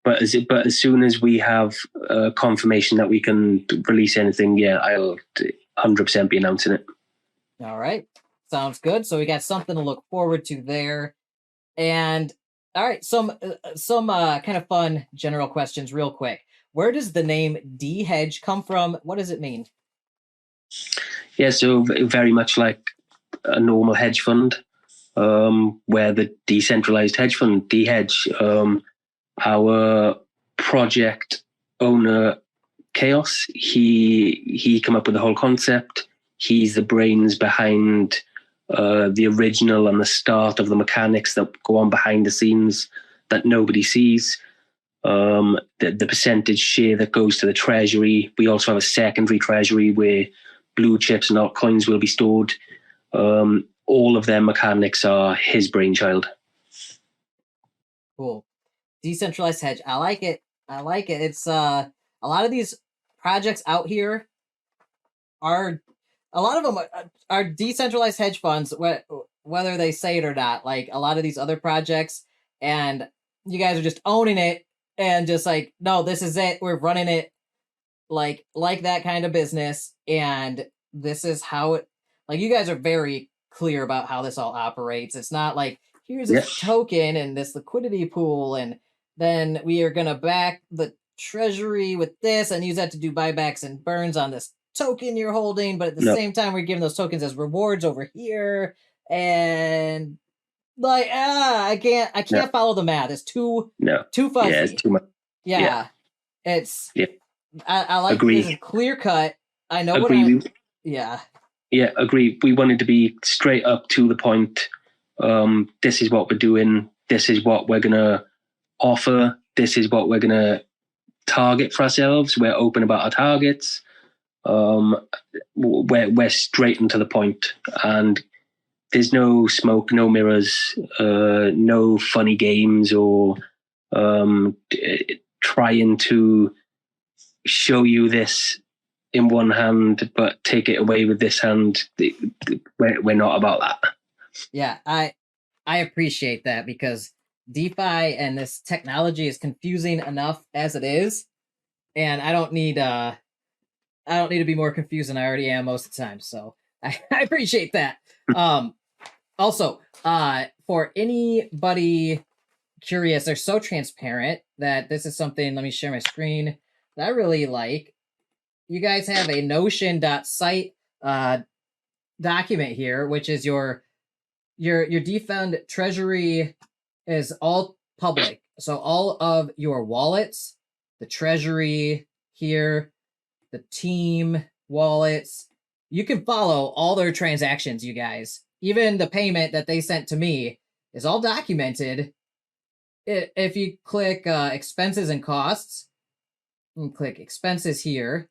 But as soon as we have confirmation that we can release anything, yeah, I'll 100% be announcing it. All right. Sounds good. So we got something to look forward to there. And all right, some kind of fun general questions real quick. Where does the name DeHedge come from? What does it mean? Yeah, so very much like a normal hedge fund, where the decentralized hedge fund, DeHedge, our project owner, Chaos, he came up with the whole concept. He's the brains behind the original and the start of the mechanics that go on behind the scenes that nobody sees. The percentage share that goes to the treasury. We also have a secondary treasury where blue chips and altcoins will be stored. All of their mechanics are his brainchild. Cool. Decentralized hedge. I like it. It's a lot of these projects out here are, a lot of them are decentralized hedge funds, whether they say it or not. Like a lot of these other projects, and you guys are just owning it and just like, no, this is it. We're running it like that kind of business, and this is how it. Like you guys are very clear about how this all operates. It's not like here's this token and this liquidity pool, and then we are gonna back the treasury with this and use that to do buybacks and burns on this token you're holding, but at the same time we're giving those tokens as rewards over here, and like I can't follow the math. It's too fuzzy. Yeah, it's too much. It's I like agree. This is clear cut. I know agree. what Agree. We wanted to be straight up to the point. This is what we're doing. This is what we're gonna offer. This is what we're gonna target for ourselves. We're open about our targets. We're straight and to the point, and there's no smoke, no mirrors, no funny games or trying to show you this in one hand but take it away with this hand. We're not about that. Yeah, I appreciate that, because DeFi and this technology is confusing enough as it is, and I don't need to be more confused than I already am most of the time. So I appreciate that. Also, for anybody curious, they're so transparent that this is something, let me share my screen, that I really like. You guys have a notion.site document here, which is your DeFund treasury is all public. So all of your wallets, the treasury here, the team wallets, you can follow all their transactions, you guys. Even the payment that they sent to me is all documented. If you click expenses and costs, and click expenses here,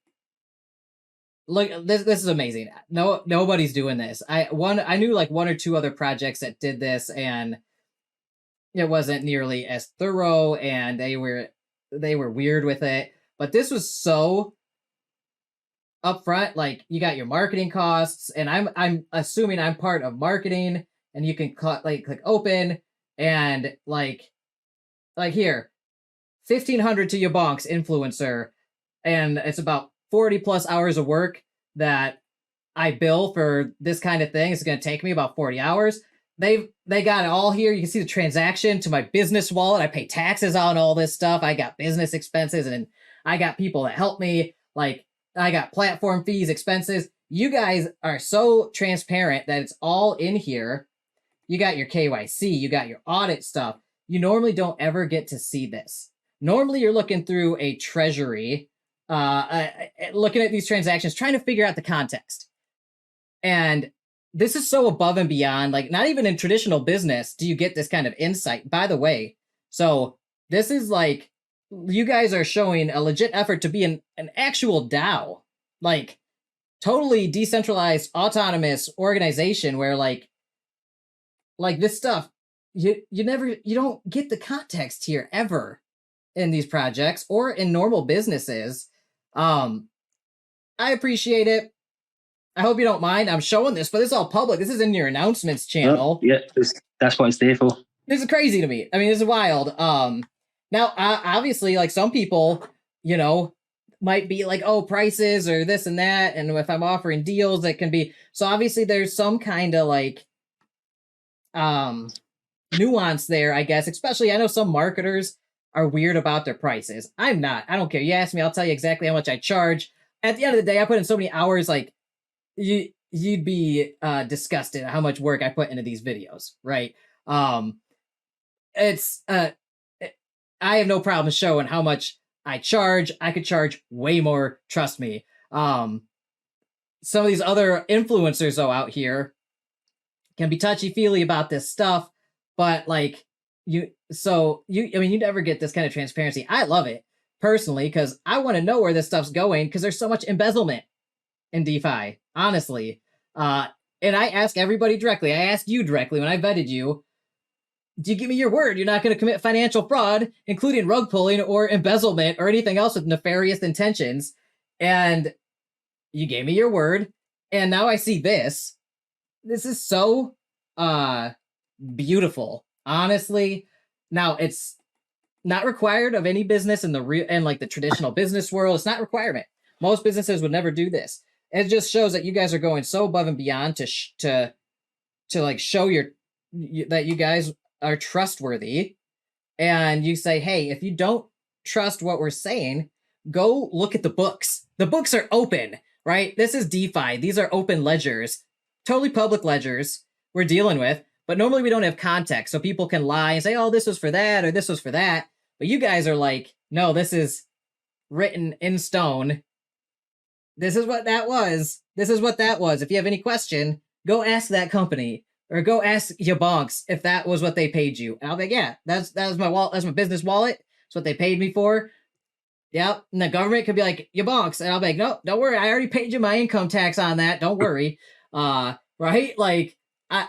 look, this is amazing. Nobody's doing this. I knew like one or two other projects that did this, and it wasn't nearly as thorough, and they were weird with it. But this was so upfront. Like, you got your marketing costs, and I'm assuming I'm part of marketing, and you can click open, and like here, 1,500 to YaBonks influencer, and it's about 40 plus hours of work that I bill for this kind of thing. It's going to take me about 40 hours. They got it all here. You can see the transaction to my business wallet. I pay taxes on all this stuff. I got business expenses, and I got people that help me. Like, I got platform fees, expenses. You guys are so transparent that it's all in here. You got your KYC, you got your audit stuff. You normally don't ever get to see this. Normally you're looking through a treasury, looking at these transactions, trying to figure out the context. And this is so above and beyond, like, not even in traditional business do you get this kind of insight, by the way. So this is like, you guys are showing a legit effort to be an actual DAO, like totally decentralized, autonomous organization where like this stuff, you don't get the context here ever in these projects or in normal businesses. I appreciate it. I hope you don't mind. I'm showing this, but this is all public. This is in your announcements channel. Yeah, that's what it's there for. This is crazy to me. I mean, this is wild. Now, obviously, like, some people, might be like, oh, prices or this and that. And if I'm offering deals, that can be. So obviously there's some kind of like nuance there, I guess. Especially, I know some marketers are weird about their prices. I'm not. I don't care. You ask me, I'll tell you exactly how much I charge. At the end of the day, I put in so many hours, like, you'd be disgusted at how much work I put into these videos, right? It's I have no problem showing how much I charge. I could charge way more, trust me. Some of these other influencers though out here can be touchy-feely about this stuff, but like you never get this kind of transparency. I love it personally because I want to know where this stuff's going because there's so much embezzlement in DeFi, honestly. And I ask everybody directly. I asked you directly when I vetted you. Do you give me your word you're not going to commit financial fraud, including rug pulling or embezzlement or anything else with nefarious intentions? And you gave me your word. And now I see this. This is so beautiful, honestly. Now, it's not required of any business in the traditional business world. It's not a requirement. Most businesses would never do this. It just shows that you guys are going so above and beyond to like show that you guys are trustworthy. And you say, hey, if you don't trust what we're saying, go look at the books. The books are open, right? This is DeFi. These are open ledgers, totally public ledgers we're dealing with. But normally we don't have context, so people can lie and say, oh, this was for that or this was for that. But you guys are like, no, this is written in stone. This is what that was. This is what that was. If you have any question, go ask that company or go ask YaBonks if that was what they paid you. And I'll be like, yeah, that was my wallet. That's my business wallet. That's what they paid me for. Yep. And the government could be like, YaBonks. And I'll be like, no, don't worry. I already paid you my income tax on that. Don't worry. Right? Like,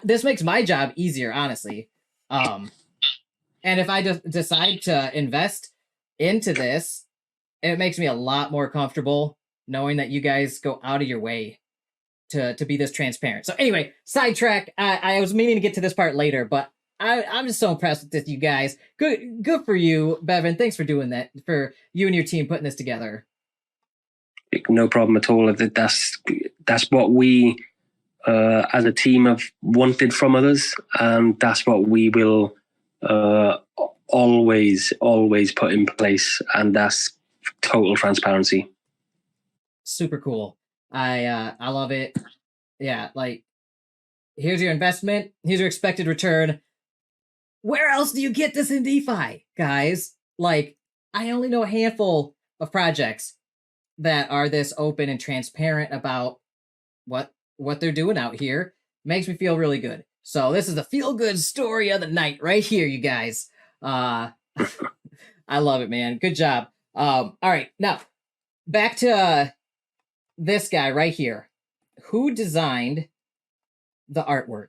this makes my job easier, honestly. And if I just decide to invest into this, it makes me a lot more comfortable knowing that you guys go out of your way to be this transparent. So anyway, sidetrack. I was meaning to get to this part later, but I'm just so impressed with this, you guys. Good for you, Bevan. Thanks for doing that, for you and your team putting this together. No problem at all. That's what we as a team have wanted from others, and that's what we will always put in place, and that's total transparency. Super cool. I love it. Yeah, like, here's your investment, here's your expected return. Where else do you get this in DeFi, guys? Like, I only know a handful of projects that are this open and transparent about what they're doing out here. Makes me feel really good. So this is the feel-good story of the night right here, you guys. I love it, man. Good job. All right, now back to this guy right here. Who designed the artwork?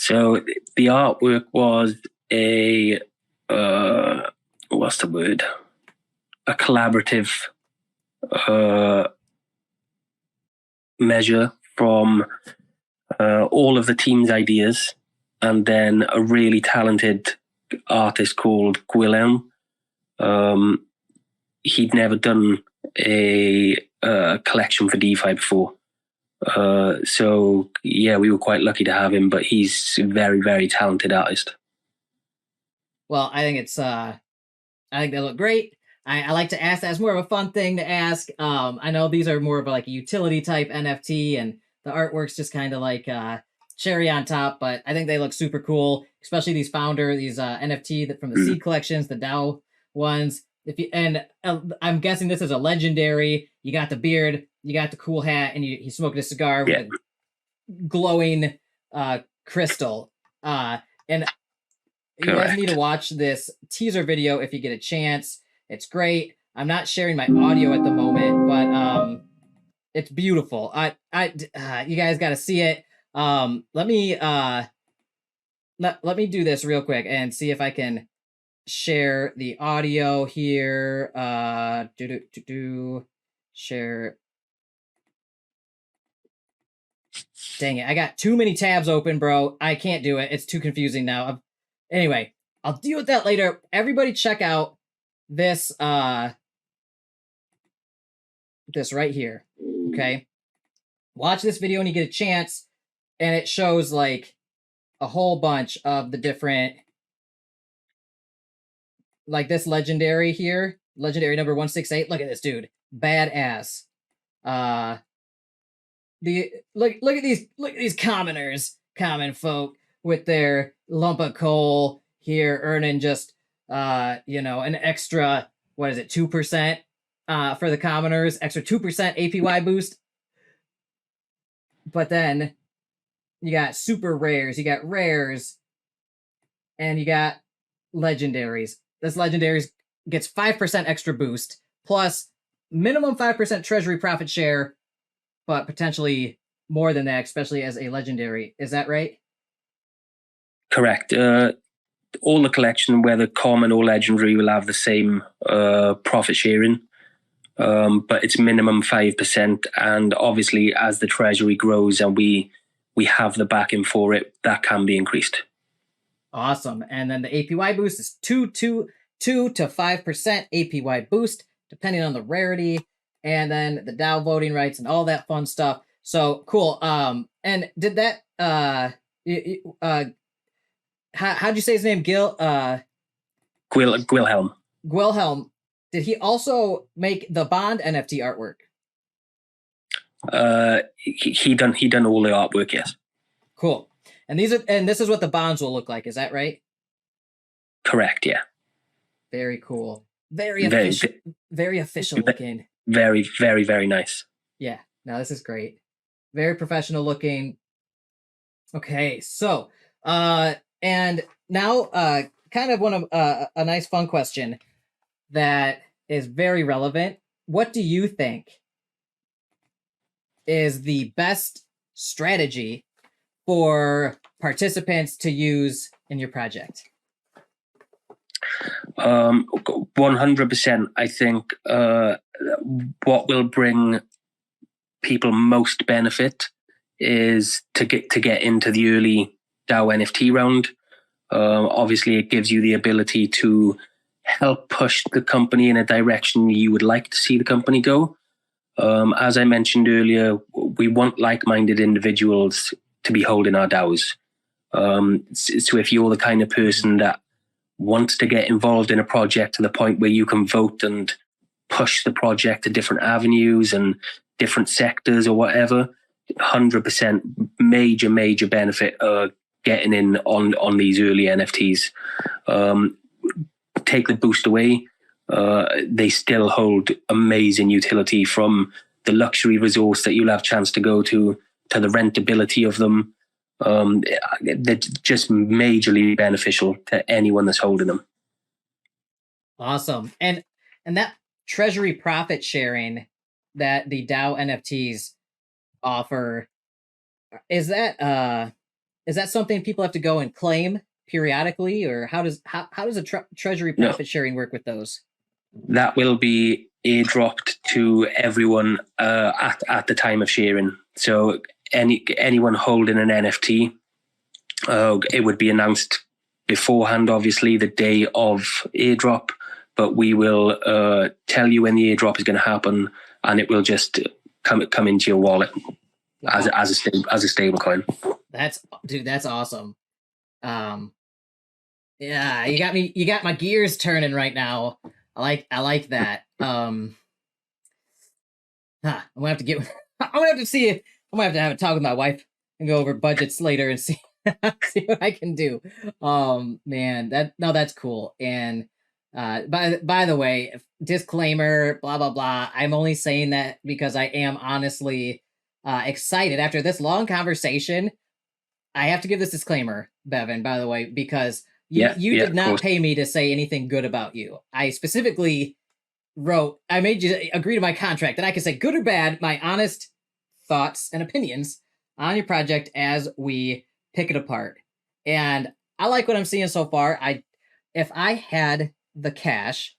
So the artwork was a what's the word? A collaborative measure from all of the team's ideas, and then a really talented artist called Gwilhelm. He'd never done a collection for DeFi before. So yeah, we were quite lucky to have him, but he's a very, very talented artist. Well, I think it's I think they look great. I like to ask that. It's more of a fun thing to ask. I know these are more of like a utility type NFT, and the artwork's just kind of like cherry on top, but I think they look super cool, especially these NFT that from the seed collections, the DAO ones. I'm guessing this is a legendary. You got the beard, you got the cool hat, and he's smoking a cigar with a glowing crystal. And you guys need to watch this teaser video if you get a chance. It's great. I'm not sharing my audio at the moment, but it's beautiful. You guys got to see it. Let me do this real quick and see if I can share the audio here. Share. Dang it, I got too many tabs open, bro. I can't do it. It's too confusing now. Anyway, I'll deal with that later. Everybody check out this this right here. Okay? Watch this video when you get a chance, and it shows like a whole bunch of the different, like this legendary here, legendary number 168. Look at this dude, badass. Look at these commoners, common folk with their lump of coal here, earning just an extra, what is it, 2% for the commoners, extra 2% APY boost. But then you got super rares, you got rares, and you got legendaries. This legendaries gets 5% extra boost, plus minimum 5% treasury profit share, but potentially more than that, especially as a legendary. Is that right? Correct. All the collection, whether common or legendary, will have the same profit sharing, but it's minimum 5%. And obviously, as the treasury grows and we have the backing for it, that can be increased. Awesome. And then the APY boost is 2 to 5% APY boost, depending on the rarity, and then the DAO voting rights and all that fun stuff. So cool. And did that how'd you say his name? Gwilhelm. Gwilhelm. Did he also make the Bond NFT artwork? He done all the artwork, yes. Cool. And this is what the bonds will look like. Is that right? Correct. Yeah. Very cool. Very official looking. Very, very, very nice. Yeah. No, this is great. Very professional looking. Okay, so and now kind of one of a nice fun question that is very relevant. What do you think is the best strategy for participants to use in your project? 100%. I think what will bring people most benefit is to get into the early DAO NFT round. Obviously, it gives you the ability to help push the company in a direction you would like to see the company go. As I mentioned earlier, we want like-minded individuals to be holding our DAOs. So if you're the kind of person that wants to get involved in a project to the point where you can vote and push the project to different avenues and different sectors or whatever, 100% major benefit getting in on these early NFTs. Take the boost away, they still hold amazing utility, from the luxury resource that you'll have chance to go to the rentability of them. They're just majorly beneficial to anyone that's holding them. Awesome. And that treasury profit sharing that the DAO NFTs offer, is that is that something people have to go and claim periodically, or how does a treasury profit sharing work with those? That will be airdropped to everyone at the time of sharing. So anyone holding an NFT, it would be announced beforehand, obviously, the day of airdrop, but we will tell you when the airdrop is going to happen, and it will just come into your wallet as a stable coin. That's awesome. Yeah, you got my gears turning right now. I like that. I'm gonna have to have a talk with my wife and go over budgets later and see what I can do. Man, that's cool. And by the way, disclaimer, blah blah blah. I'm only saying that because I am honestly excited after this long conversation. I have to give this disclaimer, Bevan, by the way, because you did not pay me to say anything good about you. I specifically I made you agree to my contract that I can say good or bad, my honest thoughts and opinions on your project as we pick it apart. And I like what I'm seeing so far. If I had the cash,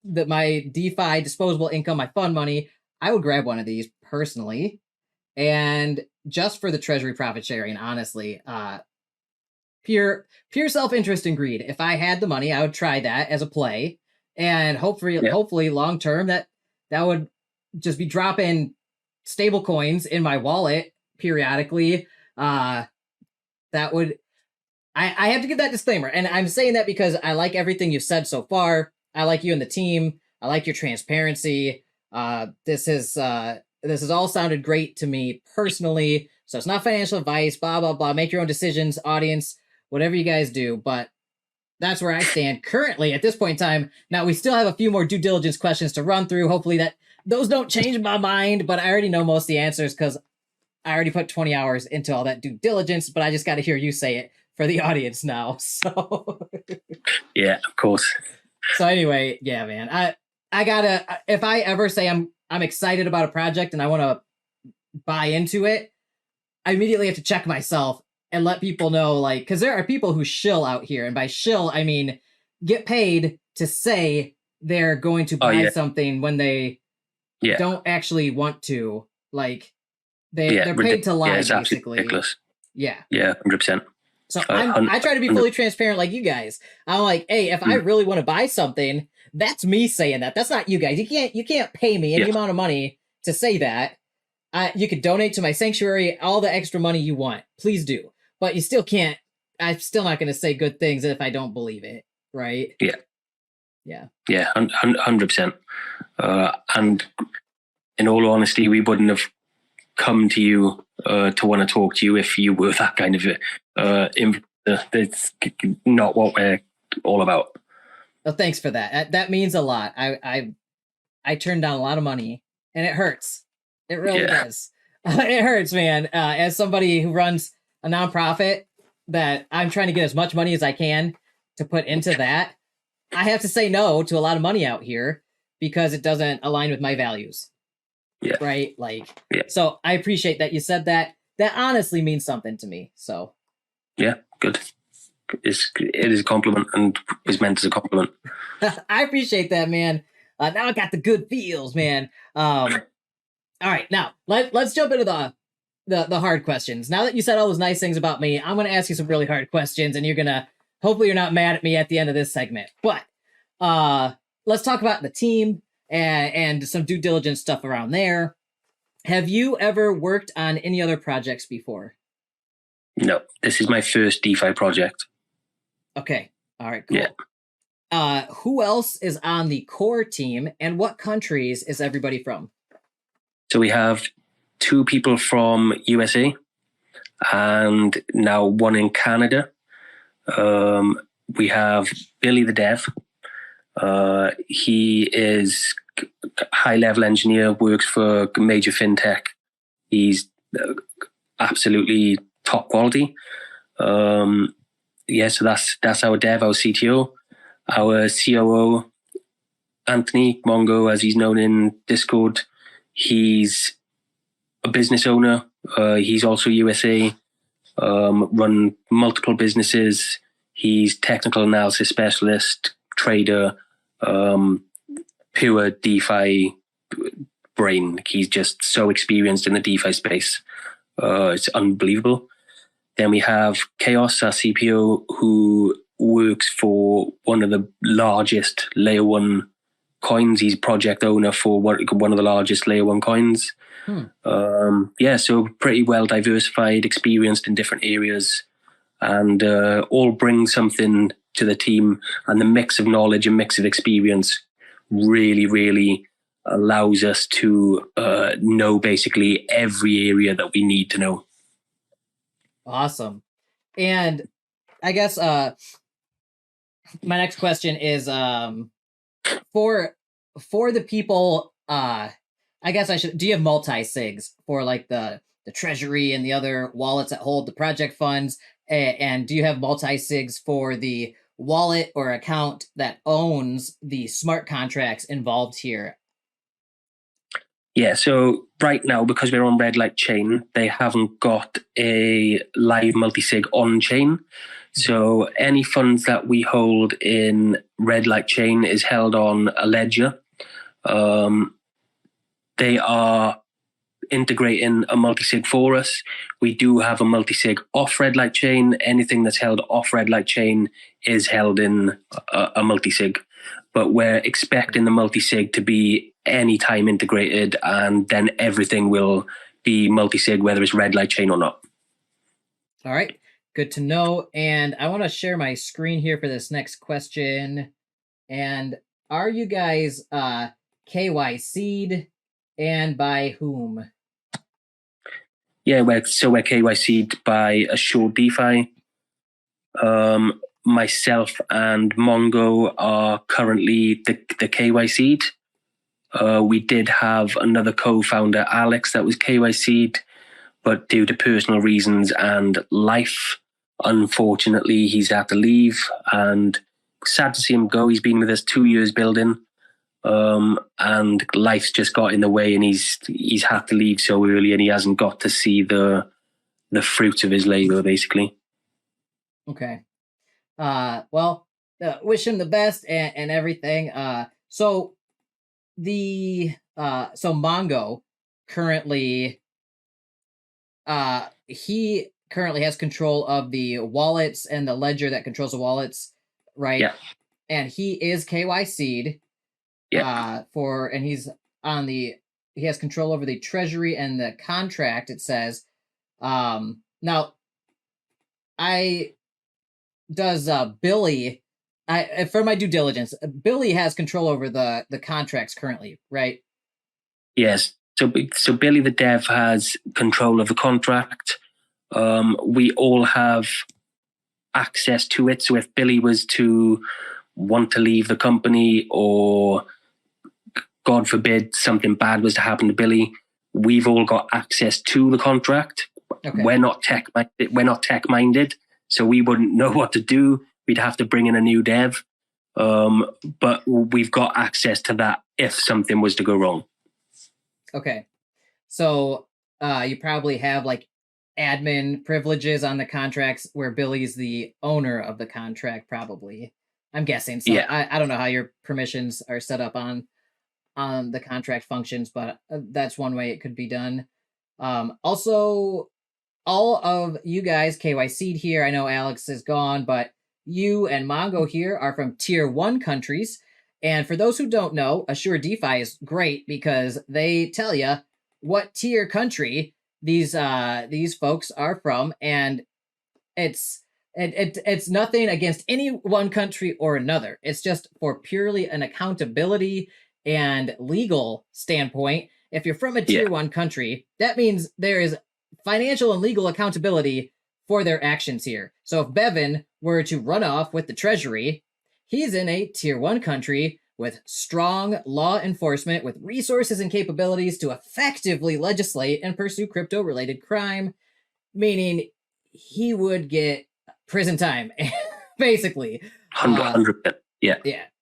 my DeFi disposable income, my fund money, I would grab one of these personally. And just for the treasury profit sharing, honestly, pure self-interest and greed. If I had the money, I would try that as a play. And hopefully long term that would just be dropping stable coins in my wallet periodically. I have to give that disclaimer. And I'm saying that because I like everything you've said so far. I like you and the team. I like your transparency. This has all sounded great to me personally. So it's not financial advice, blah, blah, blah. Make your own decisions, audience, whatever you guys do. But that's where I stand currently at this point in time. Now, we still have a few more due diligence questions to run through. Hopefully those don't change my mind, but I already know most of the answers because I already put 20 hours into all that due diligence, but I just got to hear you say it for the audience now. So yeah, of course. So anyway, yeah, man, I gotta, if I ever say I'm excited about a project and I want to buy into it, I immediately have to check myself and let people know, like, because there are people who shill out here, and by shill I mean get paid to say they're going to buy something when they don't actually want to. Like they're paid to lie, it's basically. Ridiculous. Yeah, 100%. So I try to be fully transparent, like you guys. I'm like, hey, if I really want to buy something, that's me saying that. That's not you guys. You can't pay me any amount of money to say that. You could donate to my sanctuary, all the extra money you want. Please do. But you still can't. I'm still not going to say good things if I don't believe it, right? Yeah. Yeah. Yeah, 100%. And in all honesty, we wouldn't have come to you to want to talk to you if you were that kind of that's not what we're all about. Well, thanks for that. That means a lot. I turned down a lot of money, and it hurts. It really does. It hurts, man. As somebody who runs a nonprofit, that I'm trying to get as much money as I can to put into that, I have to say no to a lot of money out here because it doesn't align with my values. Yeah. Right. So I appreciate that you said that. That honestly means something to me. So. Yeah. Good. It is a compliment and is meant as a compliment. I appreciate that, man. Now I got the good feels, man. All right. Now let's jump into the hard questions. Now that you said all those nice things about me, I'm going to ask you some really hard questions, and hopefully you're not mad at me at the end of this segment. But let's talk about the team and some due diligence stuff around there. Have you ever worked on any other projects before? No, this is my first DeFi project. Okay. All right, cool. Yeah. Who else is on the core team, and what countries is everybody from? So we have 2 people from USA and now 1 in Canada. We have Billy the Dev. He is a high-level engineer, works for a major fintech. He's absolutely top quality. So that's our dev, our CTO. Our COO, Anthony Mongo, as he's known in Discord, he's a business owner. He's also USA. run multiple businesses. He's technical analysis specialist, trader, pure DeFi brain. He's just so experienced in the DeFi space. It's unbelievable. Then we have Chaos, our CPO, who works for one of the largest layer one coins. He's project owner for one of the largest layer one coins. So pretty well diversified, experienced in different areas, and all bring something to the team. And the mix of knowledge and mix of experience really, really allows us to know basically every area that we need to know. Awesome. And I guess my next question is for the people, I guess do you have multi-sigs for like the treasury and the other wallets that hold the project funds? And do you have multi-sigs for the wallet or account that owns the smart contracts involved here? Yeah, so right now, because we're on Red Light Chain, they haven't got a live multi-sig on chain. So any funds that we hold in Red Light Chain is held on a ledger. They are integrating a multi-sig for us. We do have a multi-sig off Red Light Chain. Anything that's held off Red Light Chain is held in a multi-sig. But we're expecting the multi-sig to be anytime integrated, and then everything will be multi-sig, whether it's Red Light Chain or not. All right, good to know. And I want to share my screen here for this next question. And are you guys KYC'd, and by whom? Yeah, we're KYC'd by Assured DeFi. Myself and Mongo are currently the KYC'd. We did have another co-founder, Alex, that was KYC'd, but due to personal reasons and life, unfortunately, he's had to leave. And sad to see him go. He's been with us 2 years building, and life's just got in the way, and he's had to leave so early, and he hasn't got to see the fruits of his labor, basically. Okay. Wish him the best and everything. So Mongo currently, he currently has control of the wallets and the ledger that controls the wallets, right? Yeah. And he is KYC'd. Yeah. And he has control over the treasury and the contract, it says. Now, Billy, for my due diligence, Billy has control over the contracts currently, right? Yes. So Billy the dev has control of the contract. We all have access to it. So if Billy was to want to leave the company, or God forbid something bad was to happen to Billy, we've all got access to the contract. Okay. We're not tech minded, so we wouldn't know what to do. We'd have to bring in a new dev. But we've got access to that if something was to go wrong. Okay. So you probably have like admin privileges on the contracts where Billy's the owner of the contract, probably. I'm guessing. So yeah. I don't know how your permissions are set up on the contract functions, but that's one way it could be done. Also, all of you guys KYC'd here. I know Alex is gone, but you and Mongo here are from tier 1 countries. And for those who don't know, Assured DeFi is great because they tell you what tier country these folks are from, and it's nothing against any one country or another. It's just for purely an accountability and legal standpoint. If you're from a tier 1 country, that means there is financial and legal accountability for their actions here. So if Bevan were to run off with the treasury, he's in a tier 1 country with strong law enforcement, with resources and capabilities to effectively legislate and pursue crypto-related crime, meaning he would get prison time, basically. 100%. Yeah.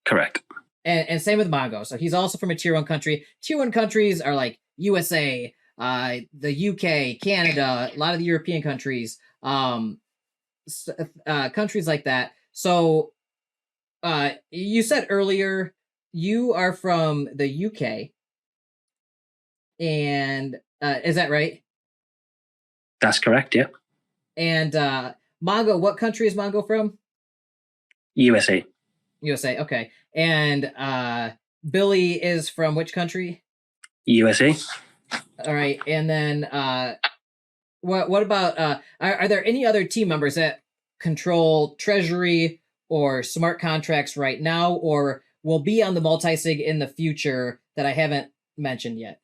Correct. And same with Mongo. So he's also from a tier 1 country. Tier 1 countries are like USA, the UK, Canada, a lot of the European countries, countries like that. So you said earlier you are from the UK, and is that right? That's correct, yeah. And Mongo, what country is Mongo from? USA. USA, okay. And Billy is from which country? USA. All right. And then what about are there any other team members that control treasury or smart contracts right now, or will be on the multi-sig in the future that I haven't mentioned yet?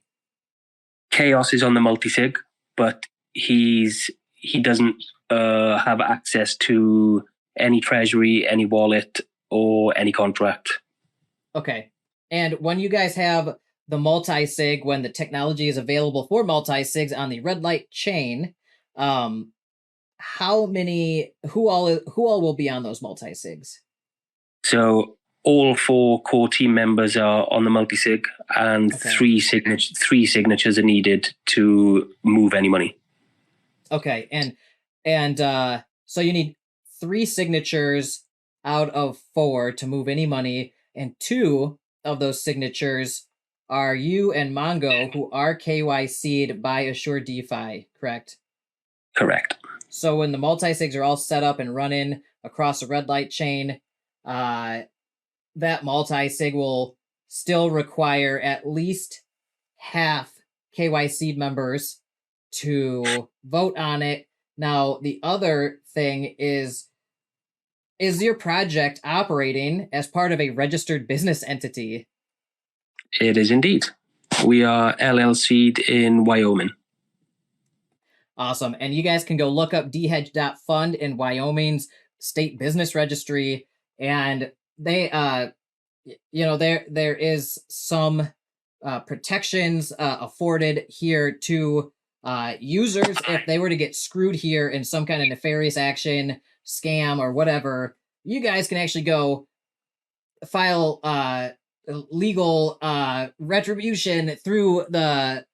Chaos is on the multi-sig, but he doesn't have access to any treasury, any wallet, or any contract. Okay. And when you guys have the multi-sig, when the technology is available for multi-sigs on the red light chain, who all will be on those multi-sigs? So all 4 core team members are on the multi-sig, and Okay. 3 signatures are needed to move any money. Okay, and so you need 3 signatures out of 4 to move any money, and 2 of those signatures are you and Mongo, who are KYC'd by Assured DeFi, correct? Correct. So when the multi-sigs are all set up and running across the red light chain, that multi-sig will still require at least half KYC members to vote on it. Now, the other thing is your project operating as part of a registered business entity? It is indeed. We are LLC'd in Wyoming. Awesome. And you guys can go look up DeHedge.fund in Wyoming's state business registry, and they there is some protections afforded here to users if they were to get screwed here in some kind of nefarious action, scam, or whatever. You guys can actually go file legal retribution through the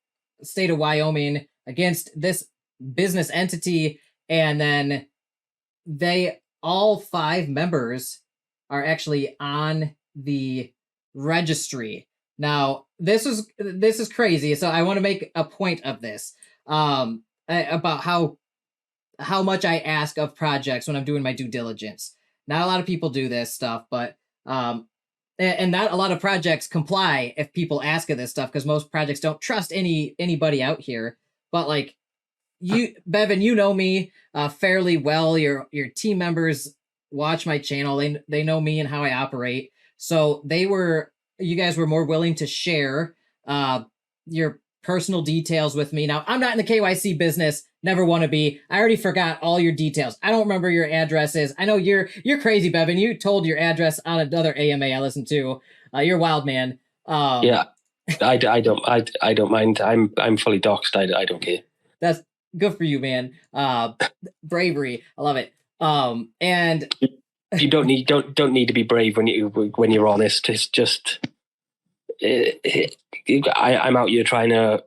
state of Wyoming against this business entity, and then all 5 members are actually on the registry. Now, this is crazy, so I want to make a point of this about how much I ask of projects when I'm doing my due diligence. Not a lot of people do this stuff, but and not a lot of projects comply if people ask of this stuff, because most projects don't trust anybody out here. But like you, Bevan, you know me fairly well. Your team members watch my channel. They know me and how I operate. So you guys were more willing to share your personal details with me. Now, I'm not in the KYC business, never want to be. I already forgot all your details. I don't remember your addresses. I know you're crazy, Bevan. You told your address on another AMA I listened to. You're a wild man. Yeah, I don't mind. I'm fully doxxed. I don't care. That's good for you, man. Bravery. I love it. And you don't need to be brave when you're honest. It's just I'm out here trying to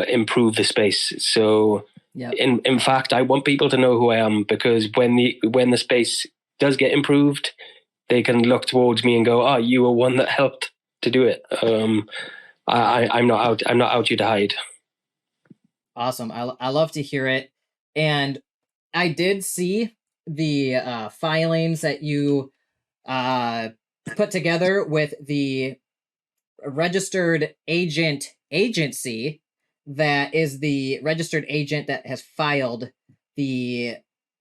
improve the space. So yep. in fact, I want people to know who I am, because when the space does get improved, they can look towards me and go, "Oh, you were one that helped to do it." I'm not out here to hide. Awesome. I love to hear it. And I did see the filings that you put together with the registered agent agency that is the registered agent that has filed the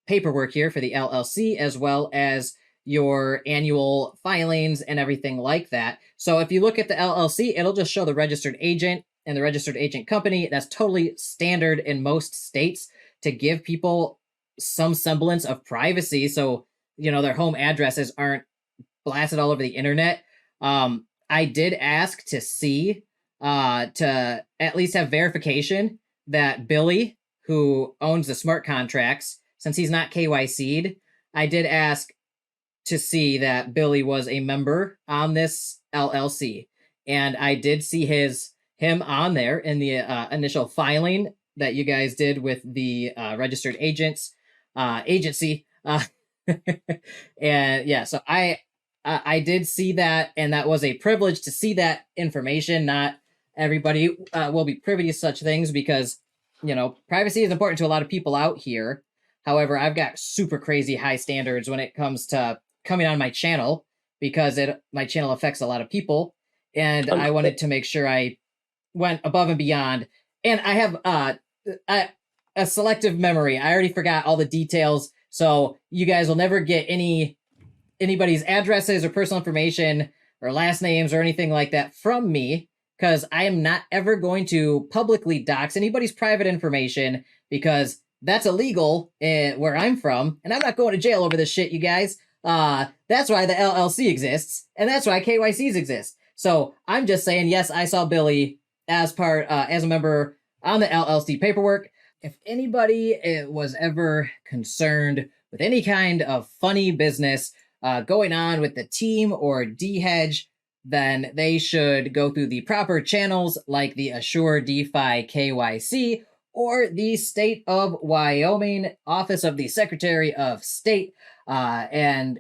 paperwork here for the LLC, as well as your annual filings and everything like that. So if you look at the LLC, it'll just show the registered agent and the registered agent company. That's totally standard in most states to give people some semblance of privacy, so their home addresses aren't blasted all over the internet. I did ask to see to at least have verification that Billy, who owns the smart contracts, since he's not KYC'd, I did ask to see that Billy was a member on this LLC, and I did see him on there in the initial filing that you guys did with the registered agents. agency. And yeah, so I did see that, and that was a privilege to see that information. Not everybody will be privy to such things because, privacy is important to a lot of people out here. However, I've got super crazy high standards when it comes to coming on my channel because my channel affects a lot of people, and I wanted to make sure I went above and beyond. And I have a selective memory. I already forgot all the details, so you guys will never get anybody's addresses or personal information or last names or anything like that from me, because I am not ever going to publicly dox anybody's private information because that's illegal where I'm from, and I'm not going to jail over this shit, you guys. That's why the LLC exists, and that's why KYCs exist. So I'm just saying, yes, I saw Billy as a member on the LLC paperwork. If anybody was ever concerned with any kind of funny business going on with the team or DeHedge, then they should go through the proper channels like the Assure DeFi KYC or the State of Wyoming Office of the Secretary of State, and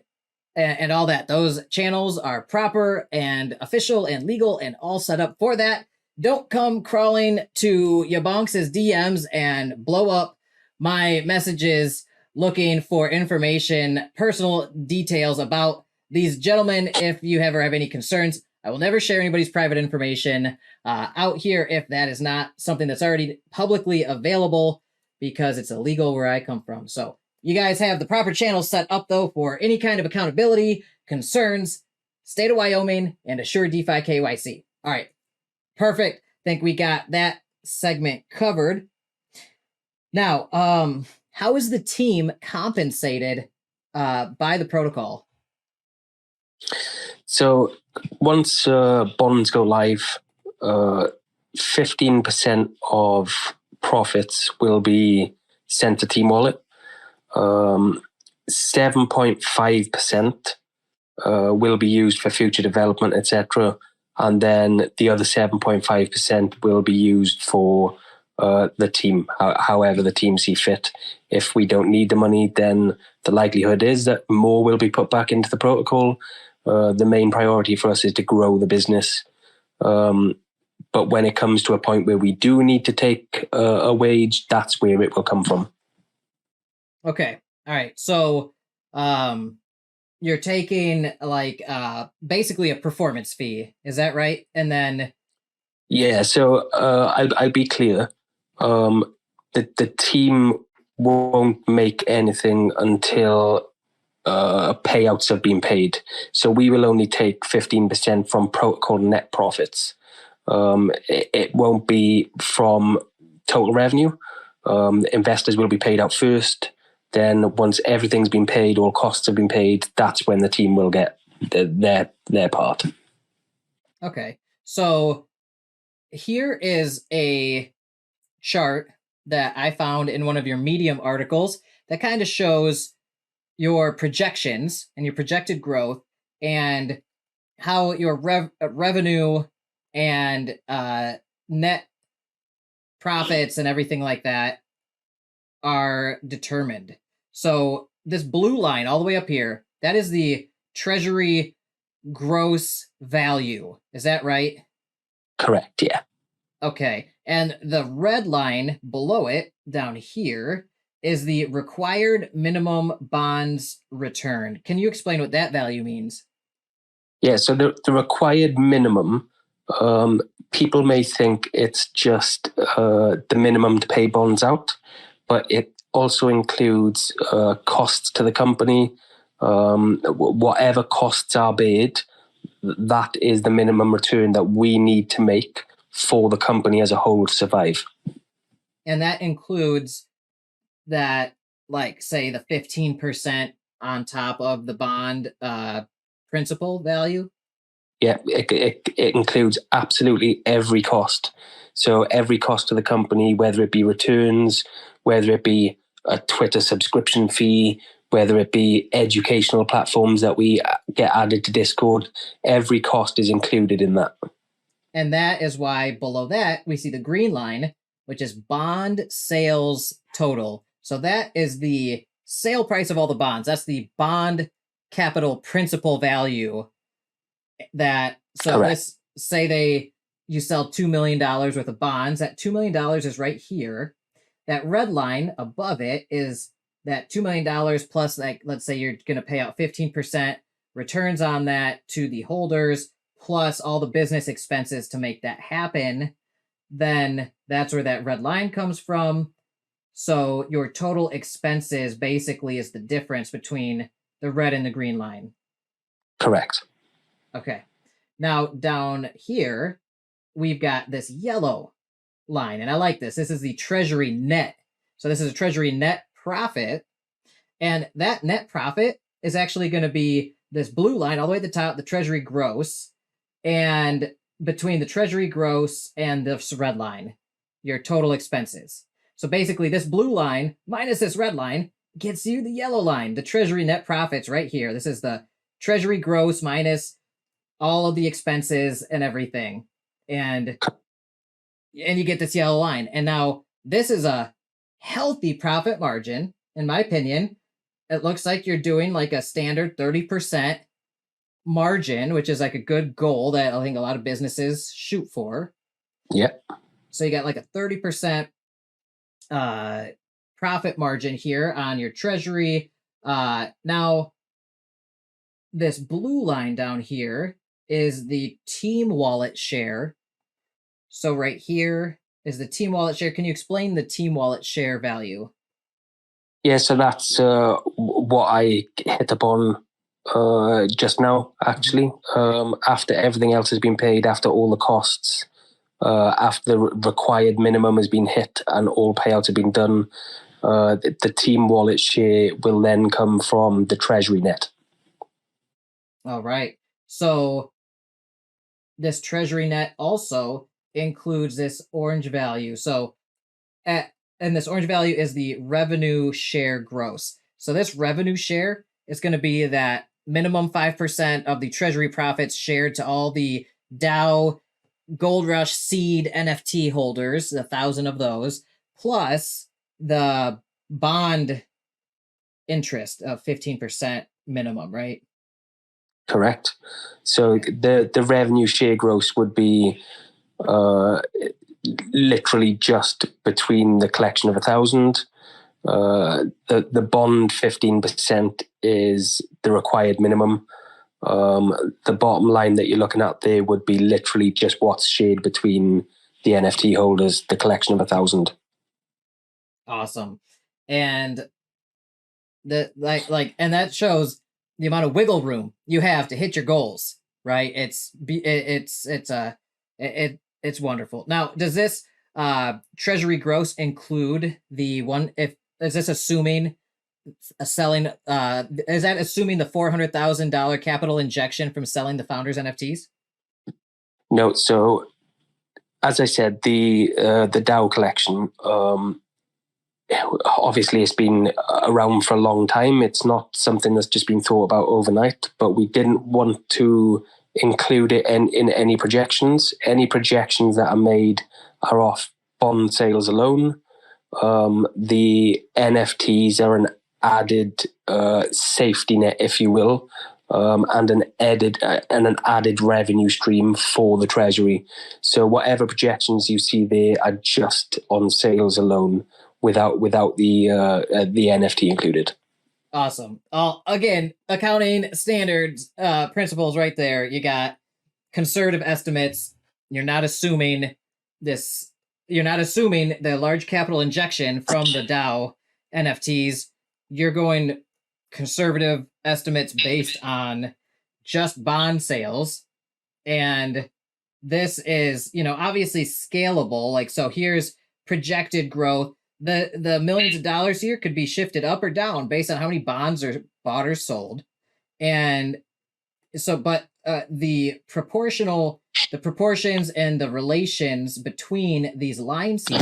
all that. Those channels are proper and official and legal and all set up for that. Don't come crawling to YaBonks' DMs and blow up my messages looking for information, personal details about these gentlemen. If you ever have any concerns, I will never share anybody's private information out here if that is not something that's already publicly available, because it's illegal where I come from. So you guys have the proper channels set up, though, for any kind of accountability, concerns, State of Wyoming, and Assure DeFi KYC. All right, perfect. Think we got that segment covered. Now, how is the team compensated by the protocol? So once bonds go live, 15% of profits will be sent to Team Wallet. 7.5% will be used for future development, etc. And then the other 7.5% will be used for the team, however the team see fit. If we don't need the money, then the likelihood is that more will be put back into the protocol. The main priority for us is to grow the business. But when it comes to a point where we do need to take a wage, that's where it will come from. Okay. All right. So you're taking basically a performance fee. Is that right? And then... Yeah. So I'll be clear. The team won't make anything until payouts have been paid. So we will only take 15% from protocol net profits. It won't be from total revenue. Investors will be paid out first. Then once everything's been paid, all costs have been paid, that's when the team will get their part. Okay. So here is a chart that I found in one of your Medium articles that kind of shows your projections and your projected growth and how your revenue and net profits and everything like that are determined. So this blue line all the way up here, that is the treasury gross value. Is that right? Correct, yeah. Okay. And the red line below it down here is the required minimum bonds return. Can you explain what that value means? Yeah, so the required minimum, people may think it's just the minimum to pay bonds out, but it also includes costs to the company. Whatever costs are paid, that is the minimum return that we need to make for the company as a whole to survive. And that includes that, like, say, the 15% on top of the bond principal value? Yeah, it includes absolutely every cost. So every cost to the company, whether it be returns, whether it be a Twitter subscription fee, whether it be educational platforms that we get added to Discord, every cost is included in that. And that is why below that we see the green line, which is bond sales total. So that is the sale price of all the bonds. That's the bond capital principal value. That so Correct. let's say you sell $2 million worth of bonds. That $2 million is right here. That red line above it is that $2 million plus, like, let's say you're going to pay out 15% returns on that to the holders, plus all the business expenses to make that happen. Then that's where that red line comes from. So your total expenses basically is the difference between the red and the green line. Correct. Okay. Now down here, we've got this yellow line, and I like this. This is the treasury net. So this is a treasury net profit, and that net profit is actually going to be this blue line all the way at the top, the treasury gross, and between the treasury gross and this red line, your total expenses. So basically this blue line minus this red line gets you the yellow line, the treasury net profits right here. This is the treasury gross minus all of the expenses and everything. And you get this yellow line. And now this is a healthy profit margin, in my opinion. It looks like you're doing like a standard 30% margin, which is like a good goal that I think a lot of businesses shoot for. Yeah. So you got like a 30% profit margin here on your treasury. Now, this blue line down here is the team wallet share. So right here is the team wallet share. Can you explain the team wallet share value? Yeah, so that's what I hit upon just now, actually. After everything else has been paid, after all the costs, after the required minimum has been hit and all payouts have been done, the team wallet share will then come from the treasury net. All right. So this treasury net also includes this orange value. So and this orange value is the revenue share gross. So this revenue share is going to be that minimum 5% of the treasury profits shared to all the DAO Goldrush seed NFT holders, 1,000 of those, plus the bond interest of 15% minimum, right? Correct. So the revenue share gross would be literally just between the collection of 1,000. The bond 15% is the required minimum. The bottom line that you're looking at there would be literally just what's shared between the NFT holders, the collection of 1,000. Awesome. And and that shows the amount of wiggle room you have to hit your goals, right? It's wonderful. Now, does this treasury gross include the one? Is this assuming selling? Is that assuming the $400,000 capital injection from selling the founders NFTs? No. So, as I said, the DAO collection. Obviously, it's been around for a long time. It's not something that's just been thought about overnight, but we didn't want to include it in any projections. Any projections that are made are off bond sales alone. The NFTs are an added safety net, if you will, and an added revenue stream for the treasury. So whatever projections you see there are just on sales alone, without the NFT included. Awesome. Again, accounting standards, principles right there. You got conservative estimates. You're not assuming the large capital injection from the DAO NFTs. You're going conservative estimates based on just bond sales. And this is, obviously scalable. Like, so here's projected growth. The millions of dollars here could be shifted up or down based on how many bonds are bought or sold. And so, but the proportions and the relations between these lines here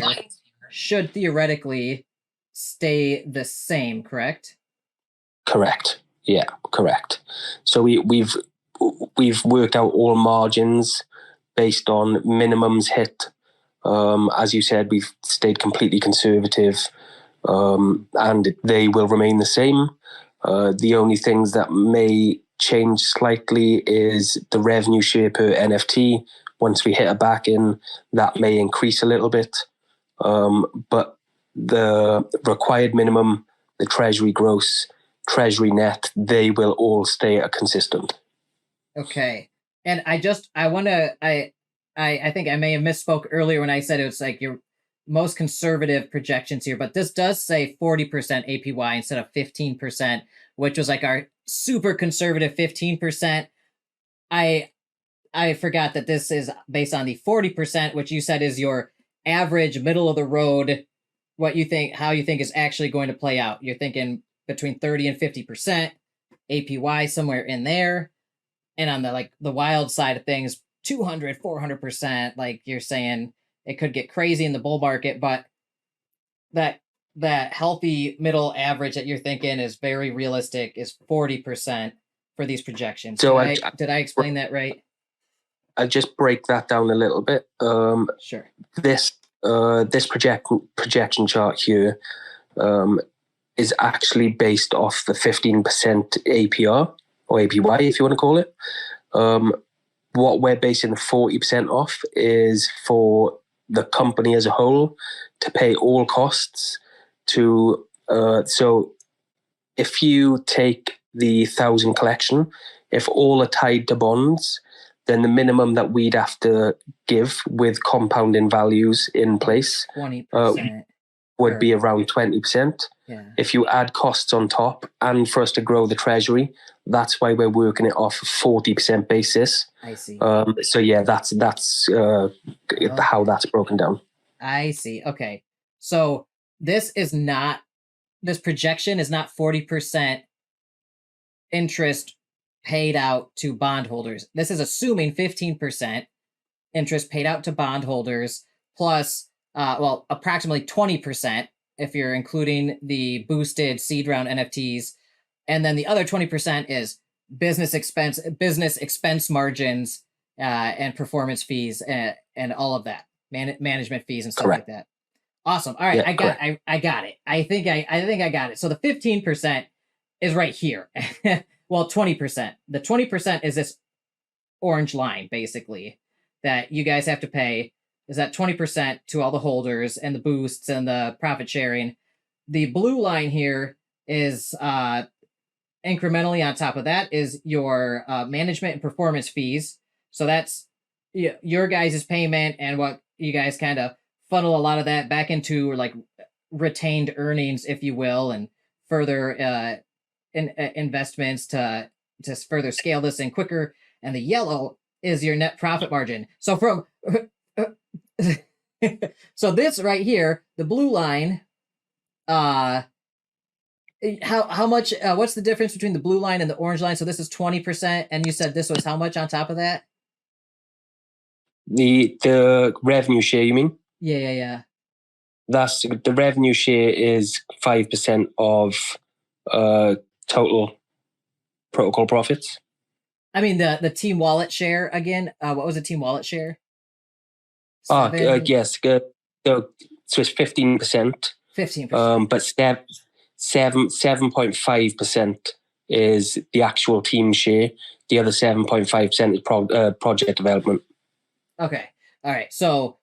should theoretically stay the same, correct? Correct. Yeah, correct. So we've worked out all margins based on minimums hit. As you said, we've stayed completely conservative. and they will remain the same. The only things that may change slightly is the revenue share per NFT. Once we hit a back in, that may increase a little bit. But the required minimum, the treasury gross, treasury net, they will all stay consistent. Okay. And I think I may have misspoke earlier when I said it was like your most conservative projections here, but this does say 40% APY instead of 15%, which was like our super conservative 15%. I forgot that this is based on the 40%, which you said is your average middle of the road, how you think is actually going to play out. You're thinking between 30 and 50% APY, somewhere in there. And on the wild side of things, 200, 400%, like you're saying, it could get crazy in the bull market, but that healthy middle average that you're thinking is very realistic, is 40% for these projections. So did I explain that right? I'll just break that down a little bit. Sure. This projection chart here is actually based off the 15% APR or APY, if you want to call it. What we're basing the 40% off is for the company as a whole to pay all costs to. So if you take the 1,000 collection, if all are tied to bonds, then the minimum that we'd have to give with compounding values in place 20% would be around 20%. Yeah. If you add costs on top, and for us to grow the treasury, that's why we're working it off a 40% basis. I see. So yeah, that's how that's broken down. I see. Okay. So this projection is not 40% interest paid out to bondholders. This is assuming 15% interest paid out to bondholders plus, approximately 20% if you're including the boosted seed round NFTs. And then the other 20% is business expense margins and performance fees and all of that, management fees and stuff Correct. like that. Awesome. All right, yeah, I got it. I think I got it. So the 15% is right here. Well, 20%. The 20% is this orange line, basically, that you guys have to pay. Is that 20% to all the holders and the boosts and the profit sharing. The blue line here is incrementally on top of that is your management and performance fees. So that's your guys' payment and what you guys kind of funnel a lot of that back into like retained earnings, if you will, and further investments to further scale this in quicker. And the yellow is your net profit margin. So from so this right here, the blue line, how much? What's the difference between the blue line and the orange line? So this is 20%, and you said this was how much on top of that? The revenue share, you mean? Yeah. That's the revenue share is 5% of total protocol profits. I mean the team wallet share again. What was the team wallet share? Yes. So it's 15%. 15%. But 7.5% is the actual team share. The other 7.5% is project development. Okay. All right. So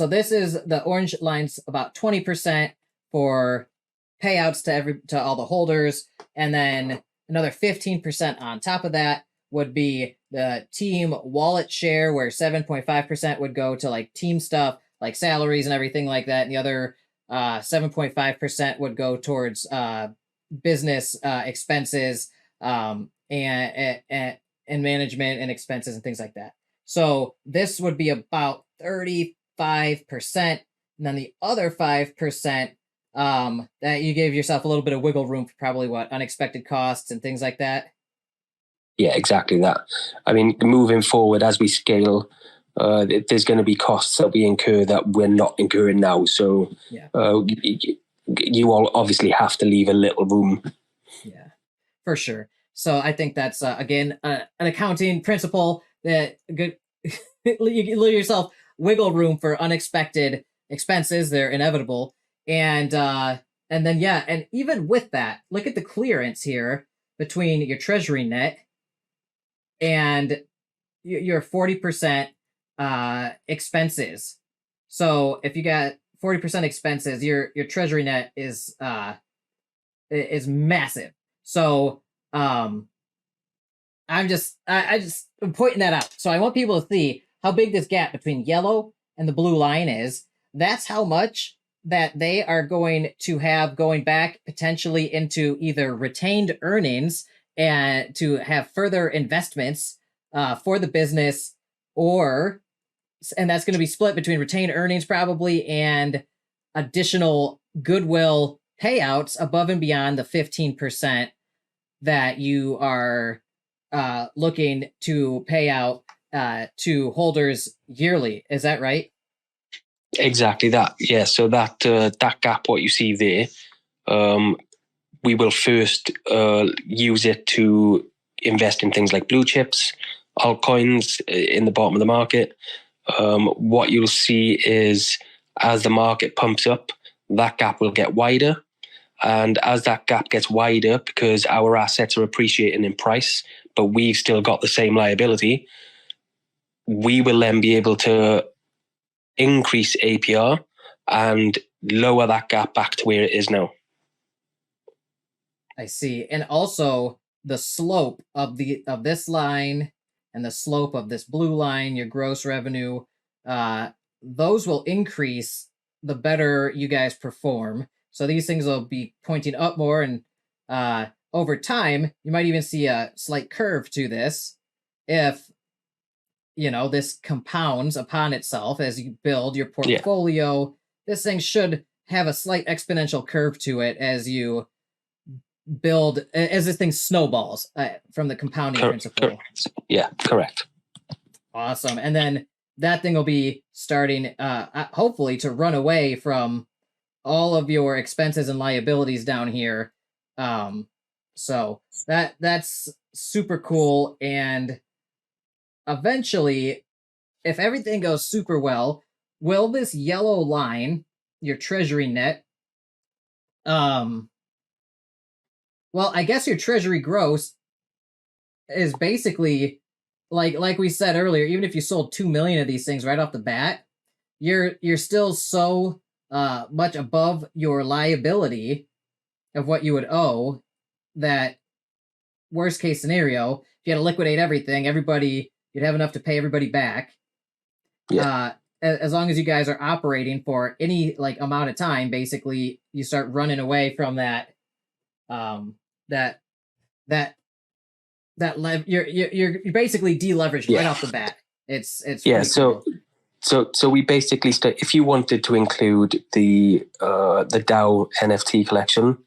this is the orange line's about 20% for payouts to all the holders, and then another 15% on top of that would be the team wallet share, where 7.5% would go to like team stuff, like salaries and everything like that, and the other 7.5% would go towards business expenses and management and expenses and things like that. So this would be about 35%, and then the other 5% that you gave yourself a little bit of wiggle room for probably unexpected costs and things like that. Yeah, exactly that. I mean, moving forward as we scale, there's going to be costs that we incur that we're not incurring now. So yeah. You all obviously have to leave a little room. Yeah, for sure. So I think that's again an accounting principle that you leave yourself wiggle room for unexpected expenses. They're inevitable. And then yeah, and even with that, look at the clearance here between your treasury net and your 40% expenses. So if you got 40% expenses, your treasury net is massive. So I'm pointing that out. So I want people to see how big this gap between yellow and the blue line is. That's how much that they are going to have going back potentially into either retained earnings and to have further investments for the business, and that's going to be split between retained earnings probably and additional goodwill payouts above and beyond the 15% that you are looking to pay out to holders yearly. Is that right? Exactly that. Yeah. So that gap, what you see there, we will first use it to invest in things like blue chips, altcoins in the bottom of the market. What you'll see is as the market pumps up, that gap will get wider. And as that gap gets wider, because our assets are appreciating in price, but we've still got the same liability, we will then be able to increase APR and lower that gap back to where it is now. I see. And also the slope of this line and the slope of this blue line, your gross revenue, those will increase the better you guys perform. So these things will be pointing up more, and over time, you might even see a slight curve to this if, this compounds upon itself as you build your portfolio. Yeah. This thing should have a slight exponential curve to it as you build, as this thing snowballs from the compounding principle. Yeah, correct. Awesome. And then that thing will be starting, hopefully, to run away from all of your expenses and liabilities down here. So that's super cool. And eventually, if everything goes super well, will this yellow line, your treasury net, well, I guess your treasury gross is basically like we said earlier, even if you sold 2 million of these things right off the bat, you're still so much above your liability of what you would owe that worst case scenario, if you had to liquidate everything, you'd have enough to pay everybody back. Yeah. As long as you guys are operating for any amount of time, basically you start running away from that you're basically deleveraged right off the bat. It's yeah. So we basically if you wanted to include the DAO NFT collection,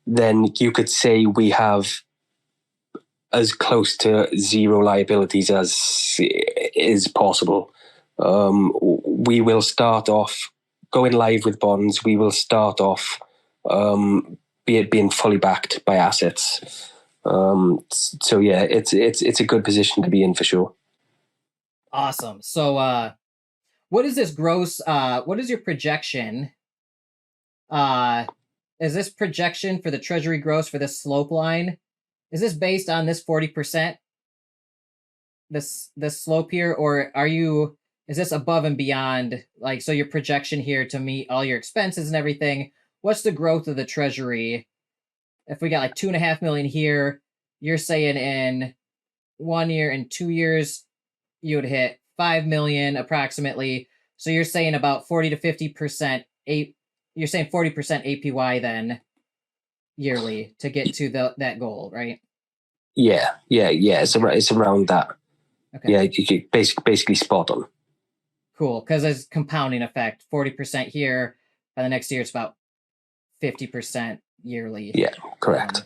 then you could say we have as close to zero liabilities as is possible. We will start off going live with bonds. We will start off being fully backed by assets. So yeah, it's a good position to be in for sure. Awesome. So what is this gross? What is your projection? Is this projection for the treasury gross for this slope line? Is this based on this 40%? This slope here, or is this above and beyond? So your projection here to meet all your expenses and everything. What's the growth of the treasury? If we got 2.5 million here, you're saying in 1 year and 2 years, you would hit 5 million approximately. So you're saying about 40 to 50%. You're saying 40% APY then yearly to get to that goal, right? Yeah. It's around that. Okay. Yeah, you basically spot on. Cool, because there's compounding effect. 40% here. By the next year, it's about 50% yearly. Yeah, correct.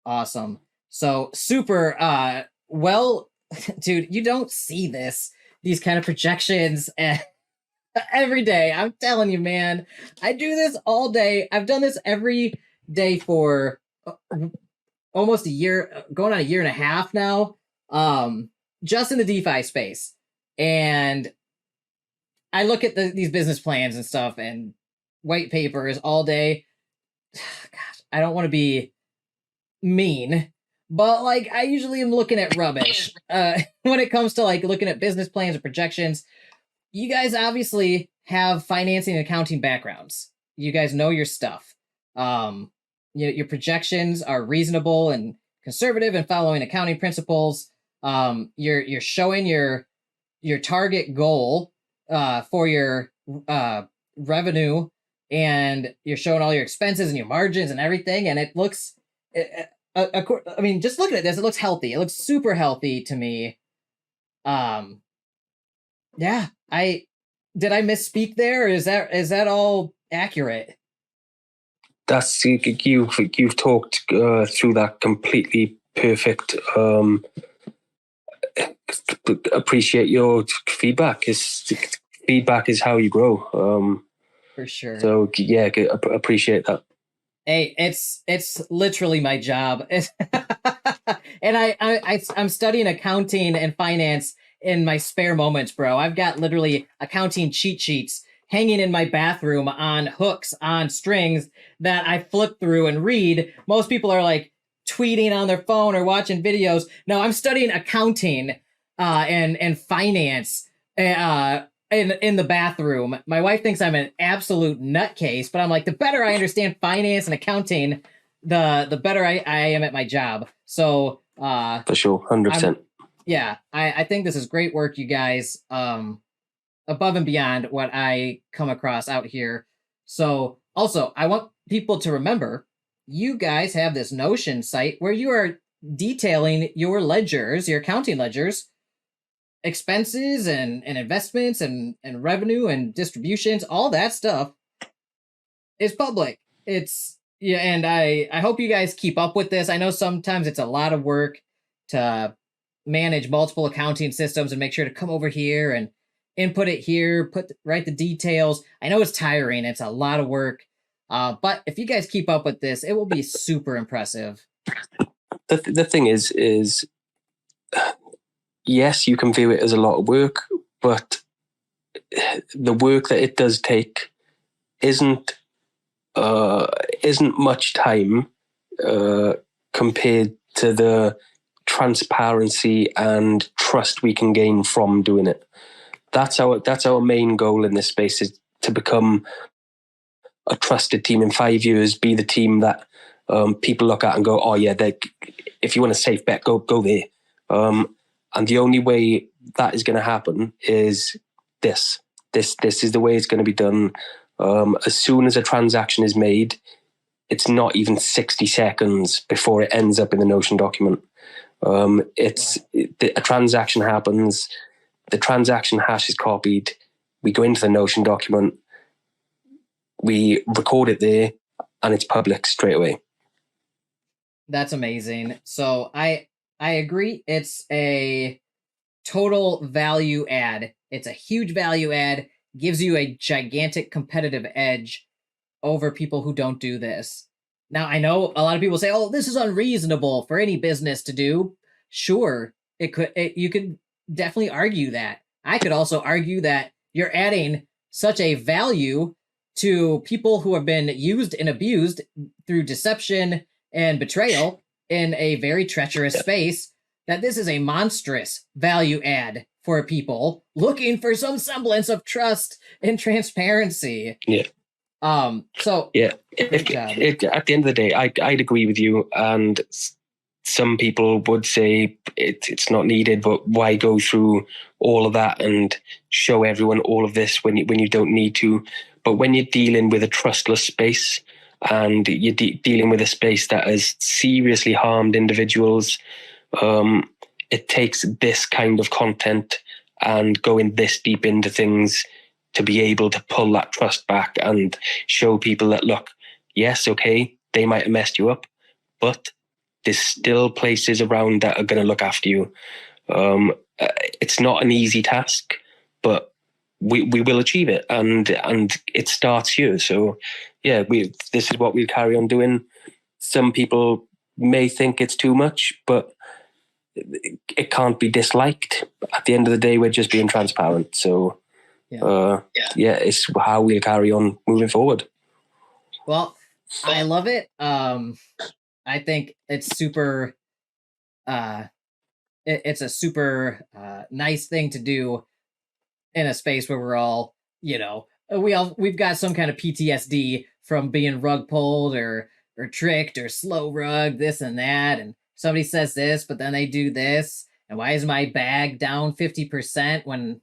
Awesome. So super. Well, dude, you don't see these kind of projections every day. I'm telling you, man. I do this all day. I've done this every day for almost a year, going on a year and a half now. Just in the DeFi space. And I look at these business plans and stuff and white papers all day. Gosh, I don't want to be mean, but like I usually am looking at rubbish when it comes to like looking at business plans and projections. You guys obviously have financing and accounting backgrounds. You guys know your stuff. Your projections are reasonable and conservative and following accounting principles. You're showing your target goal for your revenue, and you're showing all your expenses and your margins and everything, and it looks I mean, just looking at this, it looks healthy. It looks super healthy to me. Yeah, did I misspeak there? Or is that all accurate? That's you've talked through that completely perfect. Appreciate your feedback. Feedback is how you grow. For sure. So yeah, appreciate that. Hey, it's literally my job, and I'm studying accounting and finance in my spare moments, bro. I've got literally accounting cheat sheets hanging in my bathroom on hooks on strings that I flip through and read. Most people are like tweeting on their phone or watching videos. No, I'm studying accounting and finance in the bathroom. My wife thinks I'm an absolute nutcase, but I'm like, the better I understand finance and accounting, the better I am at my job. So for sure, 100%. Yeah, I think this is great work, you guys. Above and beyond what I come across out here. So also, I want people to remember, you guys have this Notion site where you are detailing your ledgers, your accounting ledgers, expenses and investments and revenue and distributions, all that stuff is public. It's and I hope you guys keep up with this. I know sometimes it's a lot of work to manage multiple accounting systems and make sure to come over here and input it here, write the details. I know it's tiring. It's a lot of work. But if you guys keep up with this, it will be super impressive. The thing is yes, you can view it as a lot of work, but the work that it does take isn't much time compared to the transparency and trust we can gain from doing it. That's our main goal in this space, is to become a trusted team in 5 years, be the team that people look at and go, oh yeah, if you want a safe bet, go there. And the only way that is going to happen is this is the way it's going to be done. As soon as a transaction is made, it's not even 60 seconds before it ends up in the Notion document. A transaction happens, the transaction hash is copied, we go into the Notion document, we record it there, and it's public straight away. That's amazing. So I agree. It's a total value add. It's a huge value add, gives you a gigantic competitive edge over people who don't do this. Now, I know a lot of people say, oh, this is unreasonable for any business to do. Sure, you could definitely argue that. I could also argue that you're adding such a value to people who have been used and abused through deception and betrayal in a very treacherous space, that this is a monstrous value add for people looking for some semblance of trust and transparency. Yeah. So yeah, at the end of the day, I'd agree with you, and some people would say it's not needed, but why go through all of that and show everyone all of this when you don't need to? But when you're dealing with a trustless space, and you're dealing with a space that has seriously harmed individuals, it takes this kind of content and going this deep into things to be able to pull that trust back and show people that, look, yes, okay, they might have messed you up, but there's still places around that are going to look after you. It's not an easy task, but we will achieve it, and it starts here. So yeah, this is what we'll carry on doing. Some people may think it's too much, but it can't be disliked. At the end of the day, we're just being transparent. So it's how we'll carry on moving forward. Well, I love it. I think it's super. It's a super nice thing to do in a space where we're all, we've got some kind of PTSD from being rug pulled or tricked or slow rug, this and that, and somebody says this, but then they do this, and why is my bag down 50% when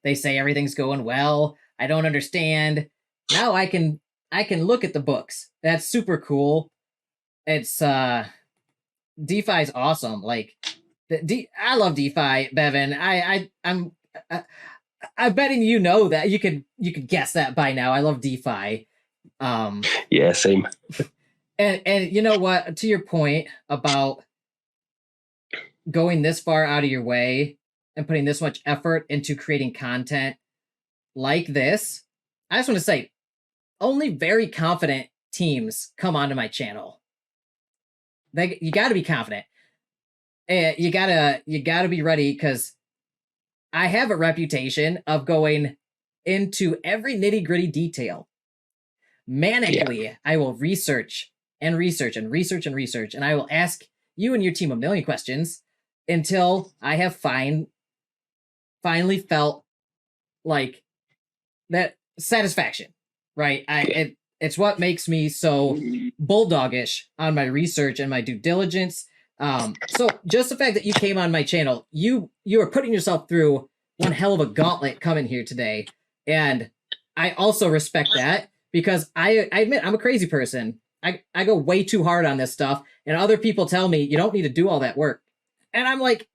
they say everything's going well? I don't understand. Now I can look at the books. That's super cool. It's DeFi's awesome. Like I love DeFi, Bevan. I'm betting that you could guess that by now. I love DeFi. Yeah, same. And you know what? To your point about going this far out of your way and putting this much effort into creating content like this, I just want to say, only very confident teams come onto my channel. You got to be confident. You gotta be ready, because I have a reputation of going into every nitty gritty detail. Manically, I will research and research and research and research, and I will ask you and your team a million questions until I have finally felt like that satisfaction, right? It's what makes me so bulldogish on my research and my due diligence. So just the fact that you came on my channel, you are putting yourself through one hell of a gauntlet coming here today. And I also respect that, because I admit I'm a crazy person. I go way too hard on this stuff, and other people tell me you don't need to do all that work. And I'm like,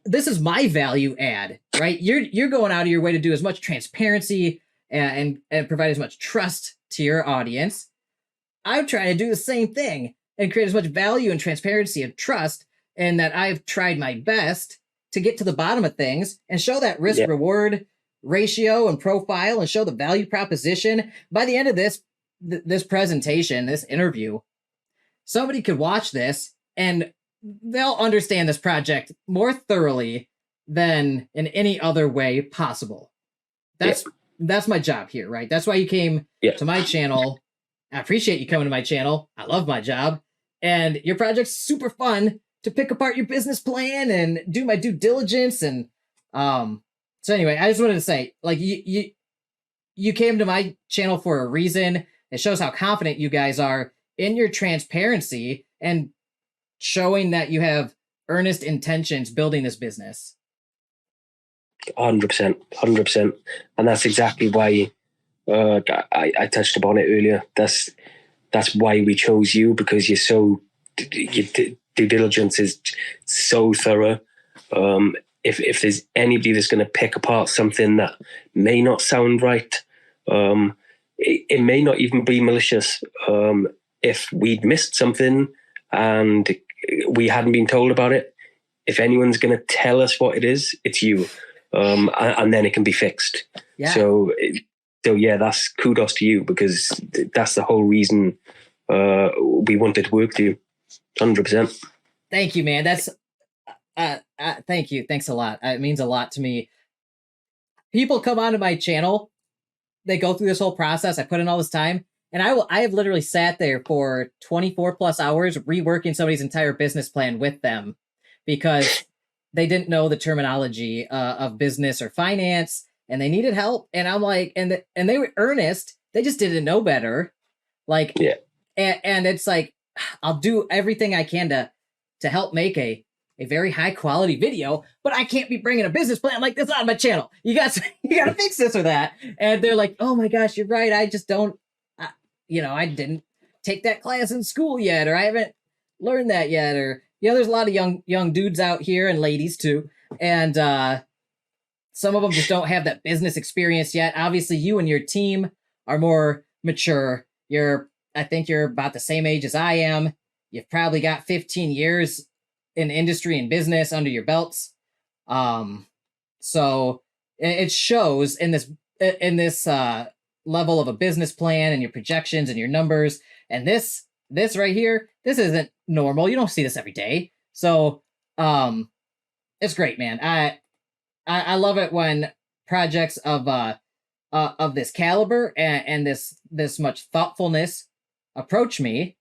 this is my value add, right? You're going out of your way to do as much transparency and provide as much trust to your audience. I'm trying to do the same thing and create as much value and transparency and trust, and that I've tried my best to get to the bottom of things and show that risk reward ratio and profile and show the value proposition. By the end of this presentation, this interview, somebody could watch this and they'll understand this project more thoroughly than in any other way possible. That's my job here, right? That's why you came to my channel. I appreciate you coming to my channel. I love my job. And your project's super fun to pick apart your business plan and do my due diligence. And so anyway, I just wanted to say, like, you came to my channel for a reason. It shows how confident you guys are in your transparency and showing that you have earnest intentions building this business. 100%. And that's exactly why I touched upon it earlier. That's why we chose you, because your due diligence is so thorough. If there's anybody that's going to pick apart something that may not sound right, it may not even be malicious. If we'd missed something and we hadn't been told about it, if anyone's going to tell us what it is, it's you. And then it can be fixed. Yeah. So yeah, that's kudos to you, because that's the whole reason we wanted to work with you. 100%. Thank you, man. That's thank you. Thanks a lot. It means a lot to me. People come onto my channel, they go through this whole process. I put in all this time, and I have literally sat there for 24 plus hours reworking somebody's entire business plan with them, because they didn't know the terminology of business or finance, and they needed help. And I'm like, and they were earnest. They just didn't know better. Like, and it's like, I'll do everything I can to help make a very high quality video, but I can't be bringing a business plan like this on my channel. You got to fix this or that. And they're like, oh my gosh, you're right. I just don't, I didn't take that class in school yet, or I haven't learned that yet, or, there's a lot of young dudes out here, and ladies too. And some of them just don't have that business experience yet. Obviously, you and your team are more mature. I think you're about the same age as I am. You've probably got 15 years in industry and business under your belts. So it shows in this level of a business plan and your projections and your numbers. And this right here, this isn't normal. You don't see this every day. So it's great, man. I love it when projects of this caliber and this much thoughtfulness approach me,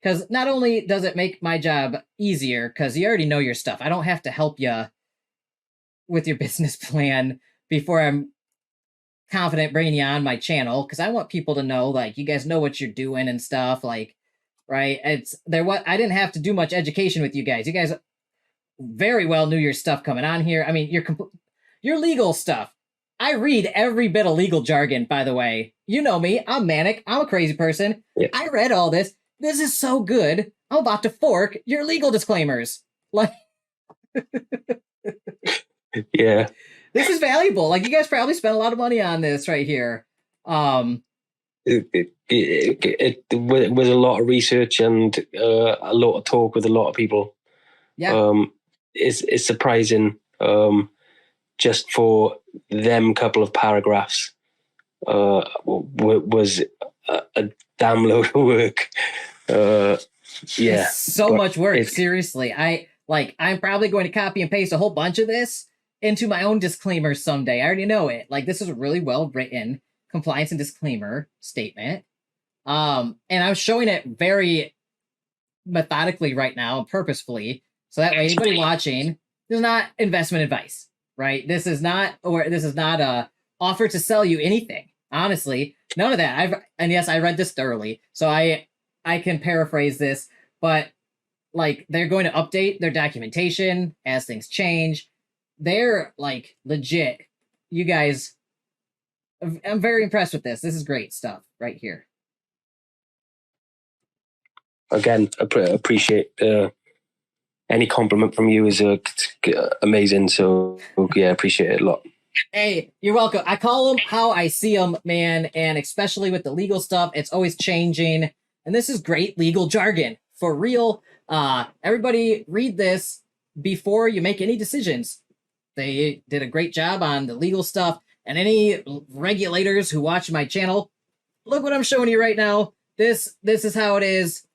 because not only does it make my job easier because you already know your stuff. I don't have to help you with your business plan before I'm confident bringing you on my channel, because I want people to know, like, you guys know what you're doing and stuff, like, right? It's there. What I didn't have to do much education with you guys. You guys very well knew your stuff coming on here. I mean, your legal stuff. I read every bit of legal jargon, by the way. You know me. I'm manic. I'm a crazy person. Yeah. I read all this. This is so good. I'm about to fork your legal disclaimers. Like, Yeah. this is valuable. Like, you guys probably spent a lot of money on this right here. It was a lot of research and a lot of talk with a lot of people. Yeah. It's surprising. Just for them couple of paragraphs was a damn load of work. Yeah, it's so much work. Seriously, I'm probably going to copy and paste a whole bunch of this into my own disclaimers someday. I already know it. Like, this is a really well written compliance and disclaimer statement. And I'm showing it very methodically right now and purposefully, so that way anybody watching, this is not investment advice, right? This is not a offer to sell you anything. Honestly, none of that. Yes, I read this thoroughly, so I can paraphrase this, but like, they're going to update their documentation as things change. They're like legit. You guys, I'm very impressed with this. This is great stuff right here. Again, appreciate any compliment from you is amazing. So yeah, appreciate it a lot. Hey, you're welcome. I call them how I see them, man. And especially with the legal stuff, it's always changing. And this is great legal jargon for real. Everybody read this before you make any decisions. They did a great job on the legal stuff. And any regulators who watch my channel, look what I'm showing you right now. This is how it is.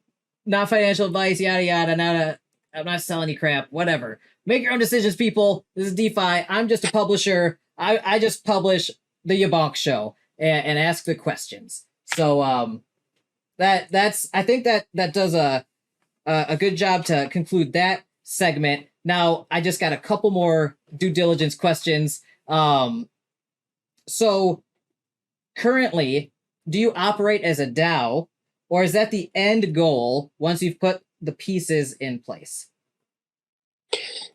Not financial advice, yada yada. I'm not selling you crap. Whatever. Make your own decisions, people. This is DeFi. I'm just a publisher. I just publish the YaBonks show and ask the questions. So that's I think that does a good job to conclude that segment. Now I just got a couple more due diligence questions. So currently, do you operate as a DAO, or is that the end goal once you've put the pieces in place?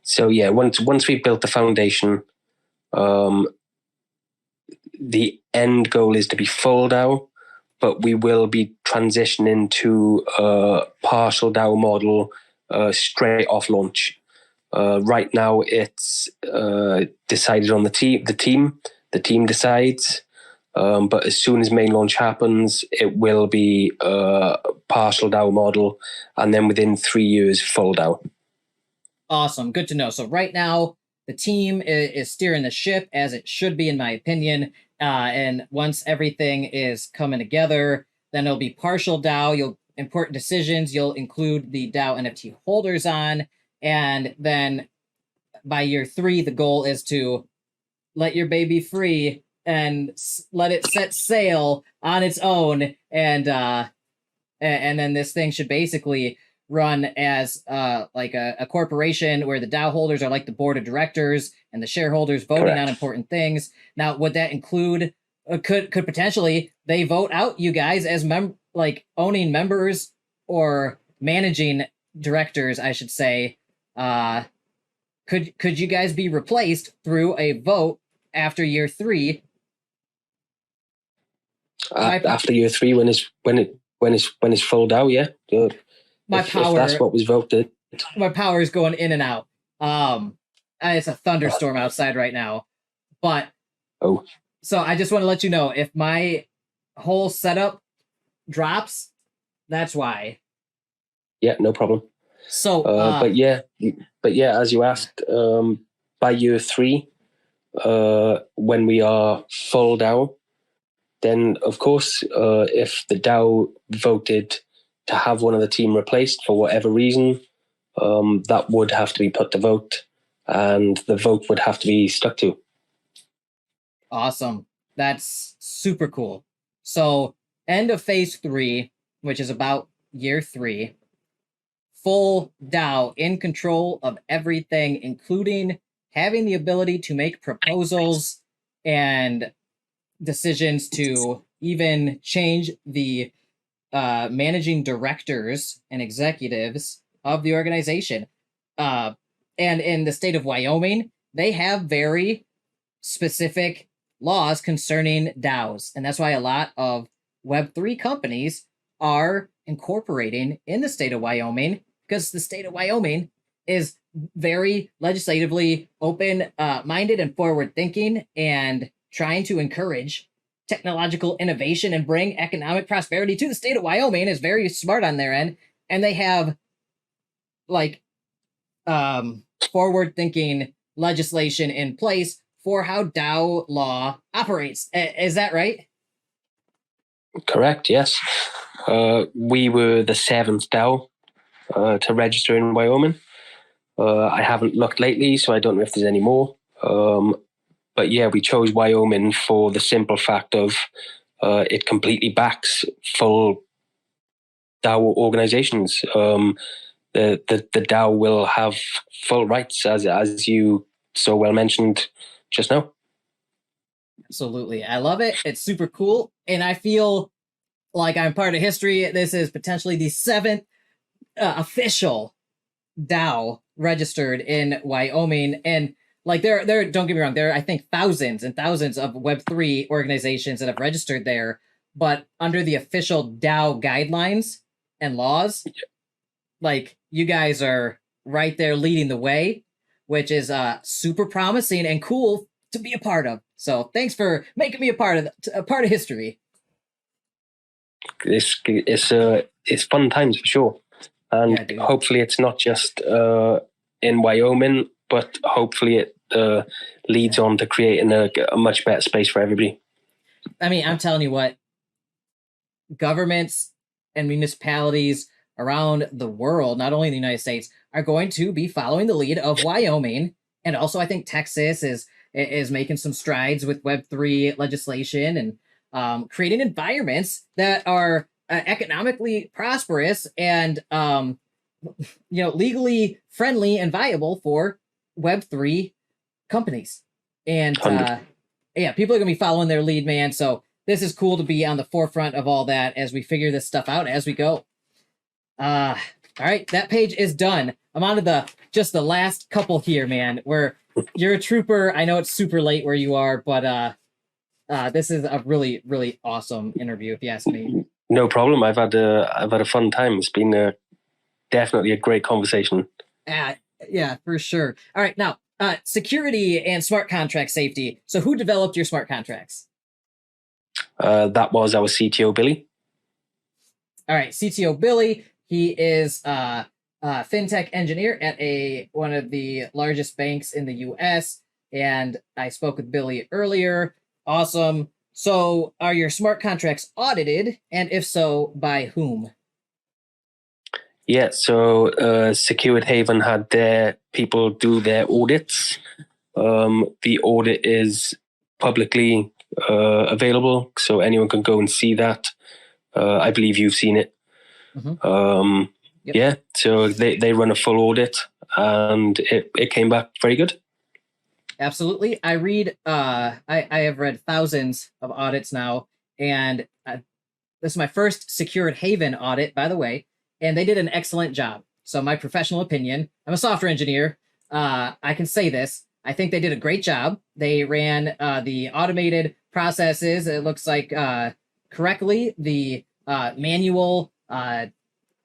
So yeah, once we've built the foundation, the end goal is to be full DAO, but we will be transitioning to a partial DAO model straight off launch. Right now, it's decided on the team. The team decides. But as soon as main launch happens, it will be a partial DAO model, and then within 3 years, full DAO. Awesome. Good to know. So right now, the team is steering the ship as it should be, in my opinion. And once everything is coming together, then it'll be partial DAO. Important decisions, you'll include the DAO NFT holders on. And then by year 3, the goal is to let your baby free and let it set sail on its own. And then this thing should basically run as like a corporation where the DAO holders are like the board of directors and the shareholders voting Correct. on important things. Now, would that include could potentially they vote out you guys as like owning members or managing directors, I should say? Could you guys be replaced through a vote after year 3? After year 3, when it's full DAO, yeah. Good. If that's what was voted. My power is going in and out. It's a thunderstorm outside right now, but so I just want to let you know, if my whole setup drops, that's why. Yeah, no problem. So, but yeah, as you asked, by year 3, when we are full DAO, then of course, if the DAO voted to have one of the team replaced for whatever reason, that would have to be put to vote. and the vote would have to be stuck to. Awesome. That's super cool. So end of phase 3, which is about year 3, full DAO in control of everything, including having the ability to make proposals and decisions to even change the managing directors and executives of the organization. And in the state of Wyoming, they have very specific laws concerning DAOs. And that's why a lot of Web3 companies are incorporating in the state of Wyoming, because the state of Wyoming is very legislatively open-minded and forward-thinking, and trying to encourage technological innovation and bring economic prosperity to the state of Wyoming is very smart on their end. And they have like forward-thinking legislation in place for how DAO law operates. Is that right? Correct, yes. We were the 7th DAO to register in Wyoming. I haven't looked lately, so I don't know if there's any more. But yeah, we chose Wyoming for the simple fact of it completely backs full DAO organizations. The DAO will have full rights, as you so well mentioned just now. Absolutely. I love it. It's super cool. And I feel like I'm part of history. This is potentially the 7th official DAO registered in Wyoming. And like there, don't get me wrong, there are, I think, thousands and thousands of Web3 organizations that have registered there, but under the official DAO guidelines and laws, like you guys are right there leading the way, which is super promising and cool to be a part of. So thanks for making me a part of history. It's fun times for sure, and Yeah, hopefully it's not just in Wyoming, but hopefully it leads on to creating a much better space for everybody. I mean, I'm telling you what, governments and municipalities around the world, not only in the United States, are going to be following the lead of Wyoming. And also I think Texas is making some strides with Web3 legislation and creating environments that are economically prosperous and legally friendly and viable for Web3 companies. And yeah, people are gonna be following their lead, man. So this is cool to be on the forefront of all that as we figure this stuff out as we go. All right, that page is done. I'm on to just the last couple here, man, where you're a trooper. I know it's super late where you are, but this is a really, really awesome interview, if you ask me. No problem. I've had a fun time. It's been definitely a great conversation. Yeah, for sure. All right, now security and smart contract safety. So who developed your smart contracts? That was our CTO, Billy. All right, CTO Billy. He is a fintech engineer at one of the largest banks in the U.S. And I spoke with Billy earlier. Awesome. So are your smart contracts audited? And if so, by whom? Yeah, so Secured Haven had their people do their audits. The audit is publicly available, so anyone can go and see that. I believe you've seen it. Mm-hmm. Yep. Yeah, so they run a full audit, and it came back very good. Absolutely. I have read thousands of audits now, and this is my first Secured Haven audit, by the way, and they did an excellent job. So my professional opinion, I'm a software engineer. I can say this. I think they did a great job. They ran the automated processes, it looks like, correctly. The manual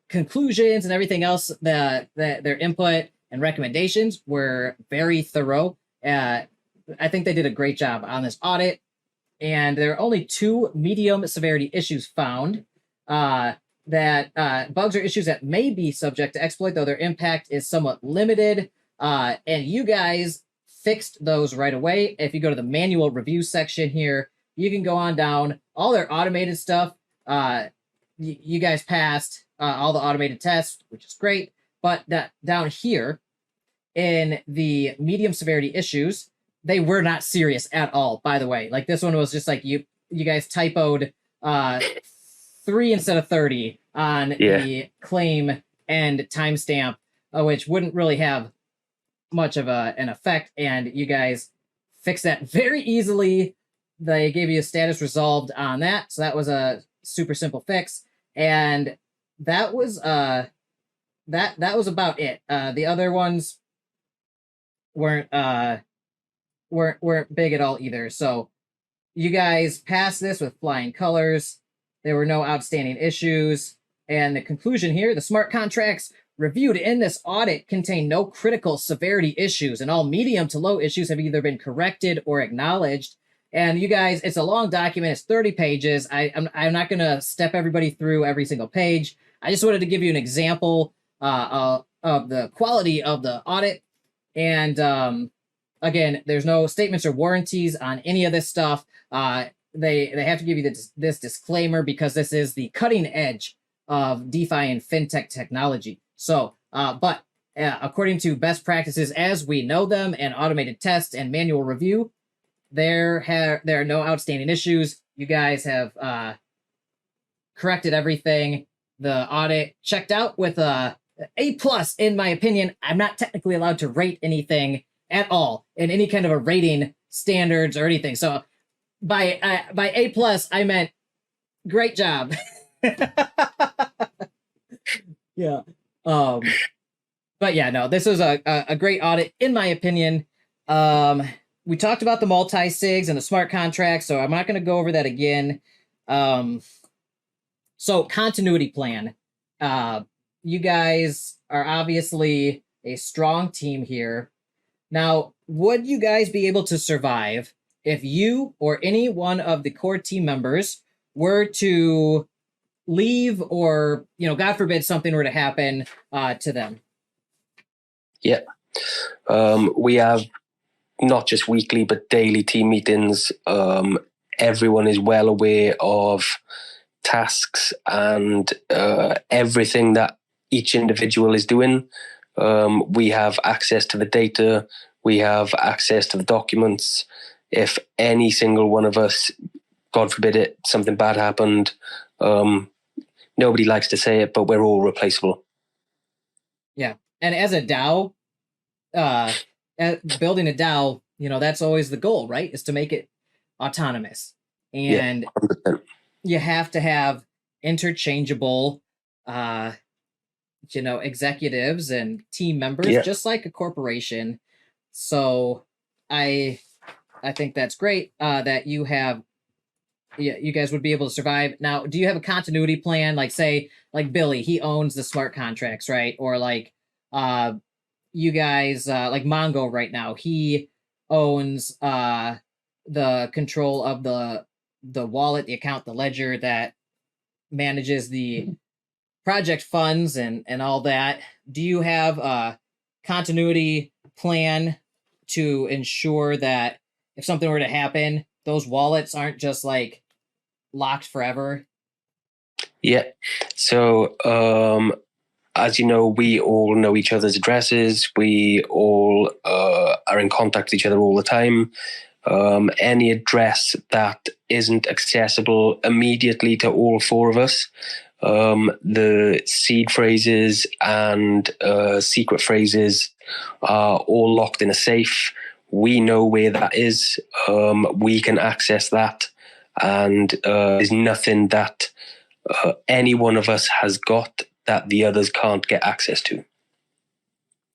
conclusions and everything else, their input and recommendations were very thorough. I think they did a great job on this audit. And there are only 2 medium severity issues found. That bugs or issues that may be subject to exploit, though their impact is somewhat limited. And you guys fixed those right away. If you go to the manual review section here, you can go on down. All their automated stuff, you guys passed all the automated tests, which is great. But down here, in the medium severity issues, they were not serious at all, by the way. Like this one was just like you guys typoed 3 instead of 30 on the claim and timestamp, which wouldn't really have much of an effect, and you guys fixed that very easily. They gave you a status resolved on that, so that was a super simple fix, and that was that was about it. The other ones weren't big at all either. So you guys passed this with flying colors. There were no outstanding issues, and the conclusion here: the smart contracts reviewed in this audit contain no critical severity issues, and all medium to low issues have either been corrected or acknowledged. And you guys, it's a long document. It's 30 pages. I'm not going to step everybody through every single page. I just wanted to give you an example of the quality of the audit. And again, there's no statements or warranties on any of this stuff. They have to give you this disclaimer because this is the cutting edge of DeFi and fintech technology. So, but according to best practices as we know them and automated tests and manual review, there are no outstanding issues. You guys have corrected everything. The audit checked out with a A+ in my opinion. I'm not technically allowed to rate anything at all in any kind of a rating standards or anything. So by A+, I meant great job. Yeah. But yeah, no, this was a great audit in my opinion. We talked about the multi-sigs and the smart contracts, so I'm not going to go over that again. So continuity plan. You guys are obviously a strong team here. Now, would you guys be able to survive if you or any one of the core team members were to leave, or, God forbid something were to happen to them? Yeah. We have not just weekly, but daily team meetings. Everyone is well aware of tasks and everything that each individual is doing. We have access to the data. We have access to the documents. If any single one of us, God forbid it, something bad happened, nobody likes to say it, but we're all replaceable. Yeah. And as a DAO, building a DAO, that's always the goal, right? Is to make it autonomous. And you have to have interchangeable, executives and team members, just like a corporation. So I think that's great that you have, you guys would be able to survive. Now, do you have a continuity plan? Like say, like Billy, he owns the smart contracts, right? Or like, you guys, like Mongo right now, he owns the control of the wallet, the account, the ledger that manages the project funds and all that. Do you have a continuity plan to ensure that if something were to happen, those wallets aren't just like locked forever? Yeah. So, as you know, we all know each other's addresses. We all are in contact with each other all the time. Any address that isn't accessible immediately to all four of us, the seed phrases and secret phrases are all locked in a safe. We know where that is. We can access that. And there's nothing that any one of us has got that the others can't get access to.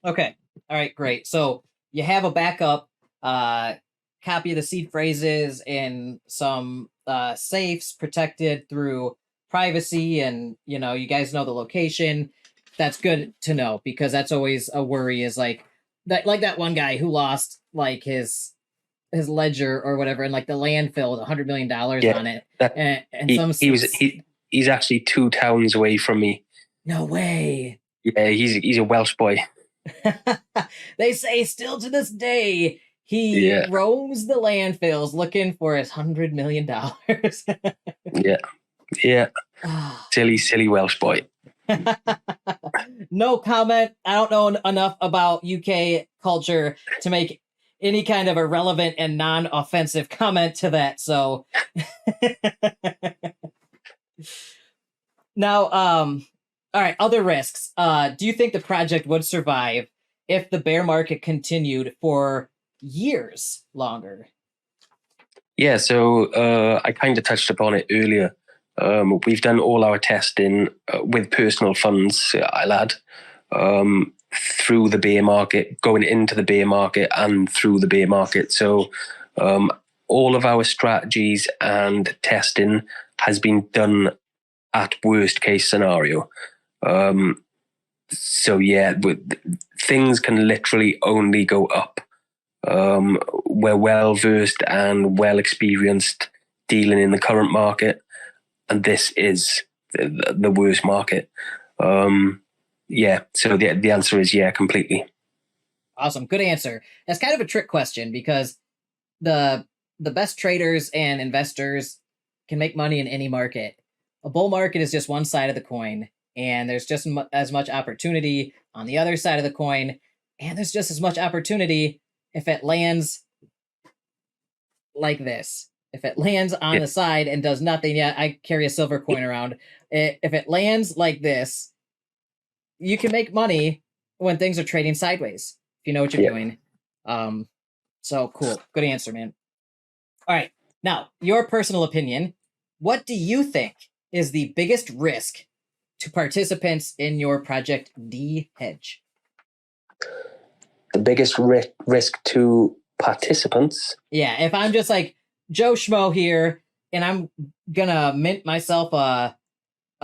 Okay. All right, great. So you have a backup copy of the seed phrases in some safes protected through privacy, and you guys know the location. That's good to know, because that's always a worry, is like that one guy who lost like his ledger or whatever, and like the landfill with $100 million on it. He's actually 2 towns away from me. No way. Yeah, he's a Welsh boy. They say still to this day he roams the landfills looking for his $100 million. Yeah. Silly Welsh boy. No comment. I don't know enough about UK culture to make any kind of a relevant and non-offensive comment to that. So now, all right, other risks. Do you think the project would survive if the bear market continued for years longer? Yeah, so I kind of touched upon it earlier. We've done all our testing with personal funds, I'll add, through the bear market, going into the bear market and through the bear market. So all of our strategies and testing has been done at worst case scenario. So yeah, things can literally only go up. We're well versed and well experienced dealing in the current market, and this is the worst market. Yeah, so the answer is yeah, completely. Awesome, good answer. That's kind of a trick question because the best traders and investors can make money in any market. A bull market is just one side of the coin, and there's just as much opportunity on the other side of the coin, and there's just as much opportunity if it lands like this. If it lands on the side and does nothing, yeah, I carry a silver coin around. If it lands like this, you can make money when things are trading sideways, if you know what you're doing. So cool. Good answer, man. All right. Now, your personal opinion. What do you think is the biggest risk to participants in your project DeHedge? The biggest risk to participants? Yeah, if I'm just like Joe Schmo here and I'm gonna mint myself a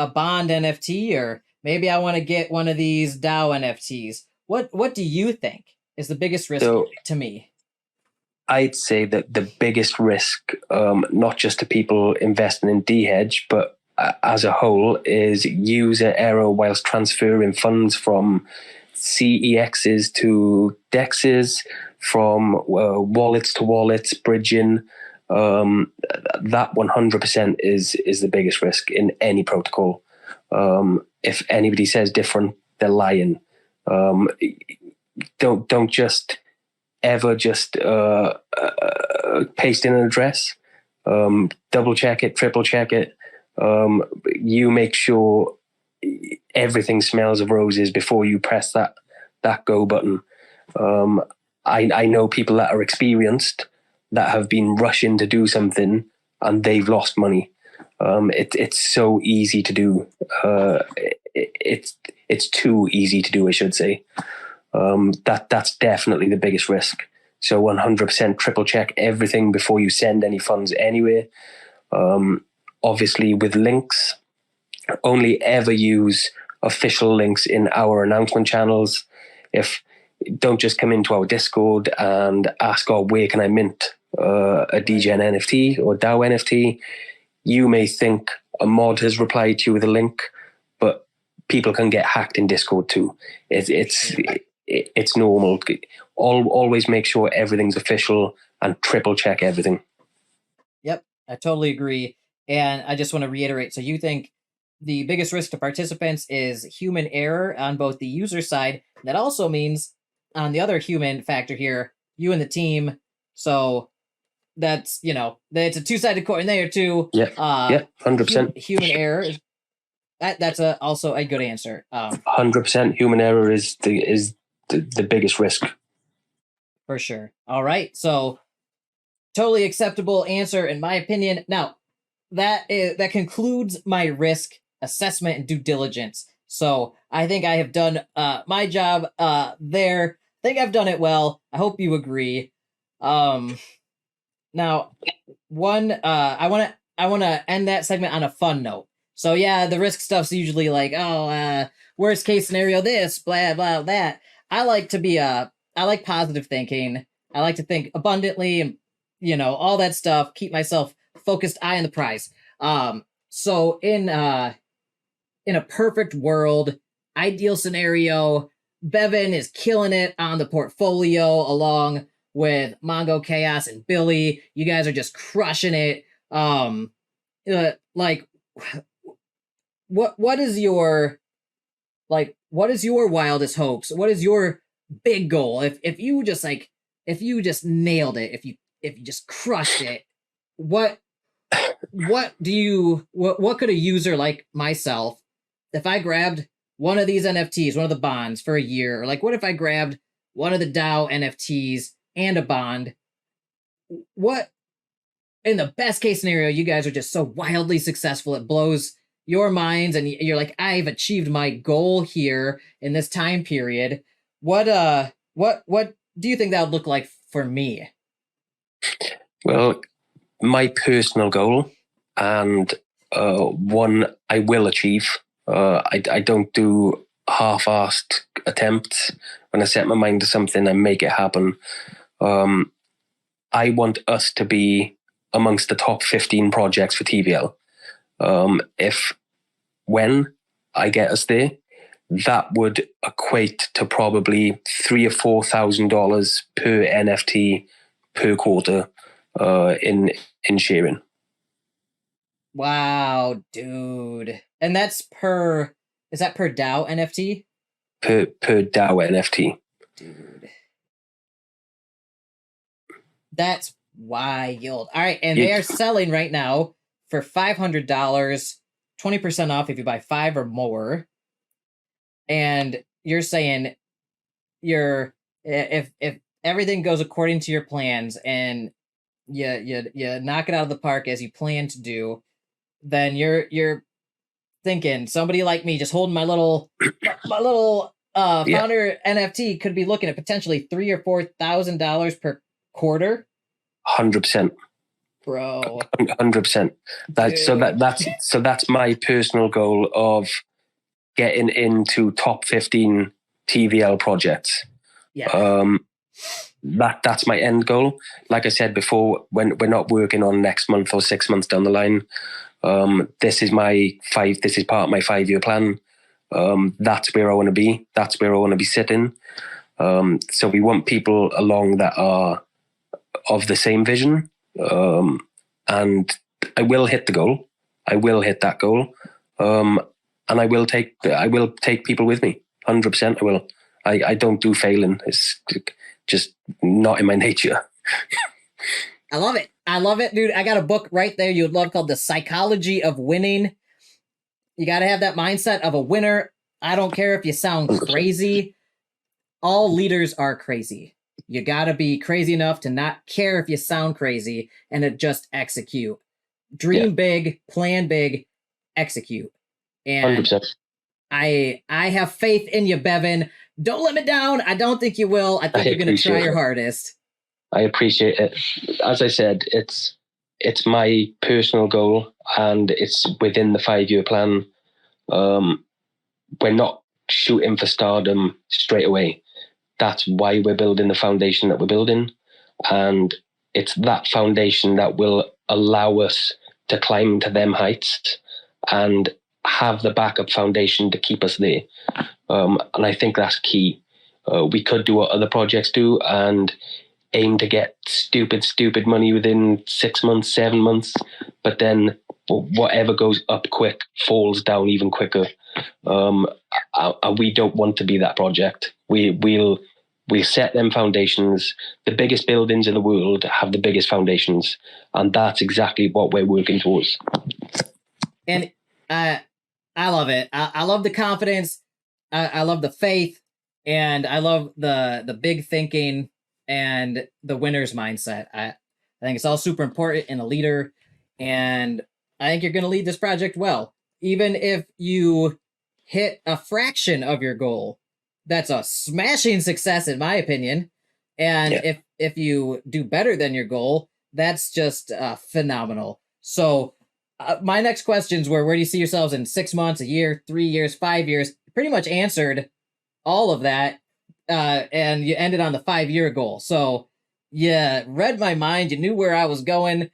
bond NFT, or maybe I want to get one of these DAO NFTs. What do you think is the biggest risk to me? I'd say that the biggest risk, not just to people investing in DeHedge, but as a whole, is user error whilst transferring funds from CEXs to DEXs, from wallets to wallets, bridging. That 100% is the biggest risk in any protocol. If anybody says different, they're lying. Don't just ever just paste in an address. Double check it, triple check it. You make sure everything smells of roses before you press that go button. I know people that are experienced that have been rushing to do something and they've lost money. It's so easy to do. It's too easy to do, I should say. That's definitely the biggest risk. So 100% triple check everything before you send any funds anywhere. Obviously, with links, only ever use official links in our announcement channels. Don't just come into our Discord and ask, where can I mint a Degen NFT or DAO NFT? You may think a mod has replied to you with a link, but people can get hacked in Discord too. It's normal. Always make sure everything's official and triple check everything. Yep, I totally agree. And I just want to reiterate. So you think the biggest risk to participants is human error on both the user side. That also means on the other human factor here, you and the team. So that's, it's a two-sided coin there too. Yeah, 100%. Human error. That's also a good answer. 100% human error is the biggest risk. For sure. All right. So totally acceptable answer in my opinion. Now, that concludes my risk assessment and due diligence. So I think I have done my job there. I think I've done it well. I hope you agree. Now, I want to end that segment on a fun note. So yeah, the risk stuff's usually like, worst case scenario, this, blah blah that. I like positive thinking. I like to think abundantly and all that stuff. Keep myself focused, eye on the prize. So in a perfect world, ideal scenario, Bevan is killing it on the portfolio along with Mongo Chaos and Billy. You guys are just crushing it. What is your like, what is your wildest hopes? What is your big goal? If you just like, if you just nailed it, if you just crushed it, what could a user like myself, if I grabbed one of these NFTs, one of the bonds for a year, or like, what if I grabbed one of the DAO NFTs and a bond? What, in the best case scenario, you guys are just so wildly successful, it blows your minds, and you're like, I've achieved my goal here in this time period. What do you think that would look like for me? Well, my personal goal, and one I will achieve. I don't do half-assed attempts. When I set my mind to something, I make it happen. I want us to be amongst the top 15 projects for TVL. When I get us there, that would equate to probably $3,000 or $4,000 per NFT per quarter in sharing. Wow, dude. And that's is that per DAO NFT? Per DAO NFT. Dude. That's wild. All right, and they are selling right now for $500, 20% off if you buy 5 or more. And you're saying if everything goes according to your plans and you knock it out of the park as you plan to do, then you're thinking somebody like me just holding my little founder NFT could be looking at potentially $3,000 or $4,000 per quarter. 100%, bro. 100%. That's my personal goal of getting into top 15 TVL projects. Yeah. That's my end goal. Like I said before, when we're not working on next month or 6 months down the line, this is part of my 5-year plan. That's where I want to be. That's where I want to be sitting. So we want people along that are of the same vision. And I will hit the goal. I will hit that goal. And I will take people with me. 100%. I will. I don't do failing. It's just not in my nature. I love it. I love it, dude. I got a book right there you would love called The Psychology of Winning. You got to have that mindset of a winner. I don't care if you sound crazy. All leaders are crazy. You got to be crazy enough to not care if you sound crazy and to just execute. Dream big, plan big, execute. And 100%. I have faith in you, Bevan. Don't let me down. I don't think you will. I think you're going to try your hardest. I appreciate it. As I said, it's my personal goal and it's within the 5-year plan. We're not shooting for stardom straight away. That's why we're building the foundation that we're building. And it's that foundation that will allow us to climb to them heights and have the backup foundation to keep us there. And I think that's key. We could do what other projects do and aim to get stupid money within 6 months, 7 months, but then whatever goes up quick falls down even quicker. We don't want to be that project. We'll set them foundations. The biggest buildings in the world have the biggest foundations, and that's exactly what we're working towards. And I love it. I love the confidence. I love the faith, and I love the big thinking and the winner's mindset. I think it's all super important in a leader, and I think you're going to lead this project well. Even if you hit a fraction of your goal, that's a smashing success in my opinion. And if you do better than your goal, that's just phenomenal. So my next questions were, where do you see yourselves in 6 months, a year, 3 years, 5 years? Pretty much answered all of that. And you ended on the 5-year goal. So you read my mind. You knew where I was going.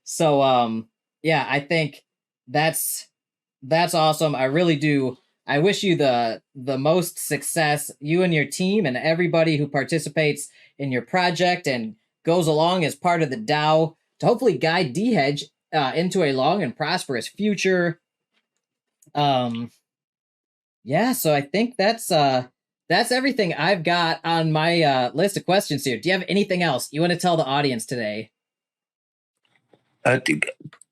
So, I think that's awesome. I really do. I wish you the most success, you and your team and everybody who participates in your project and goes along as part of the DAO to hopefully guide DeHedge into a long and prosperous future. Yeah, so I think that's everything I've got on my list of questions here. Do you have anything else you want to tell the audience today?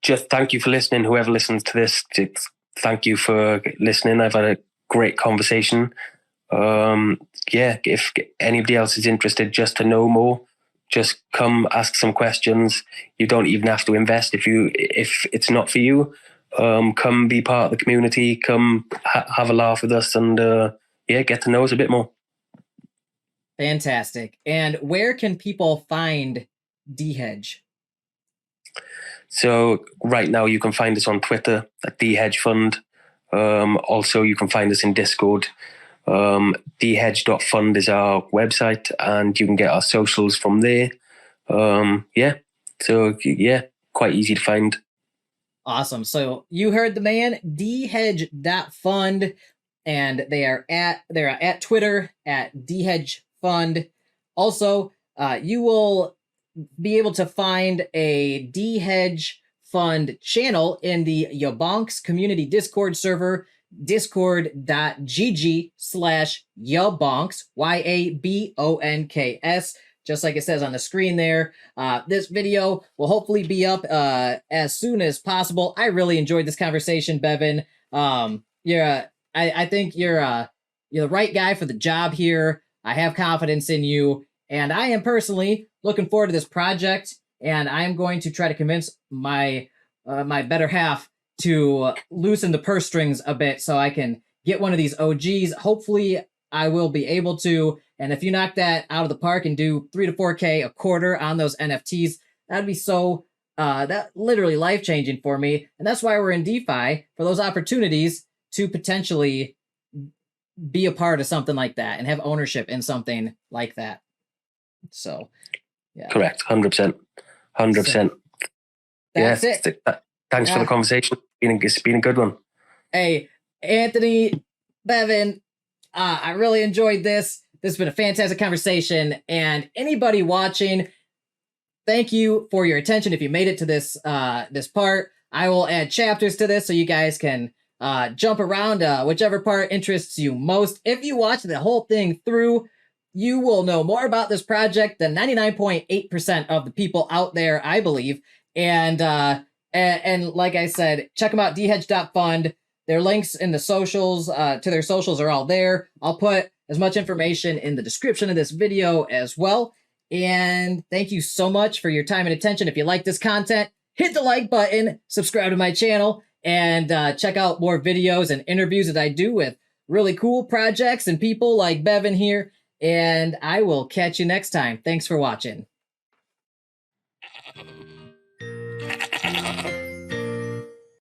Just thank you for listening. Whoever listens to this, thank you for listening. I've had a great conversation. If anybody else is interested just to know more, just come ask some questions. You don't even have to invest if it's not for you. Come be part of the community. Come have a laugh with us, and get to know us a bit more. Fantastic. And where can people find DeHedge? So right now you can find us on Twitter at DeHedge Fund. Also, you can find us in Discord. DeHedge.fund is our website, and you can get our socials from there. Quite easy to find. Awesome. So you heard the man, DeHedge.fund, and they're at Twitter at DeHedge Fund. Also, you will be able to find a DeHedge Fund channel in the YaBonks community Discord server, discord.gg/YaBonks, YaBonks, just like it says on the screen there. This video will hopefully be up as soon as possible. I really enjoyed this conversation, Bevan. I think you're the right guy for the job here. I have confidence in you, and I am personally looking forward to this project, and I am going to try to convince my better half to loosen the purse strings a bit so I can get one of these OGs. Hopefully I will be able to. And if you knock that out of the park and do 3 to 4K a quarter on those NFTs, that'd be so that literally life-changing for me. And that's why we're in DeFi, for those opportunities to potentially be a part of something like that and have ownership in something like that. So, yeah. Correct. 100%. 100%. That's it. Thanks for the conversation. It's been a good one. Hey, Anthony, Bevan, I really enjoyed this. This has been a fantastic conversation. And anybody watching, thank you for your attention. If you made it to this part, I will add chapters to this so you guys can jump around whichever part interests you most. If you watch the whole thing through, you will know more about this project than 99.8% of the people out there, I believe. And like I said, check them out, DeHedge.fund. Their links in the socials, to their socials are all there. I'll put as much information in the description of this video as well. And thank you so much for your time and attention. If you like this content, hit the like button, subscribe to my channel, and check out more videos and interviews that I do with really cool projects and people like Bevan here. And I will catch you next time. Thanks for watching.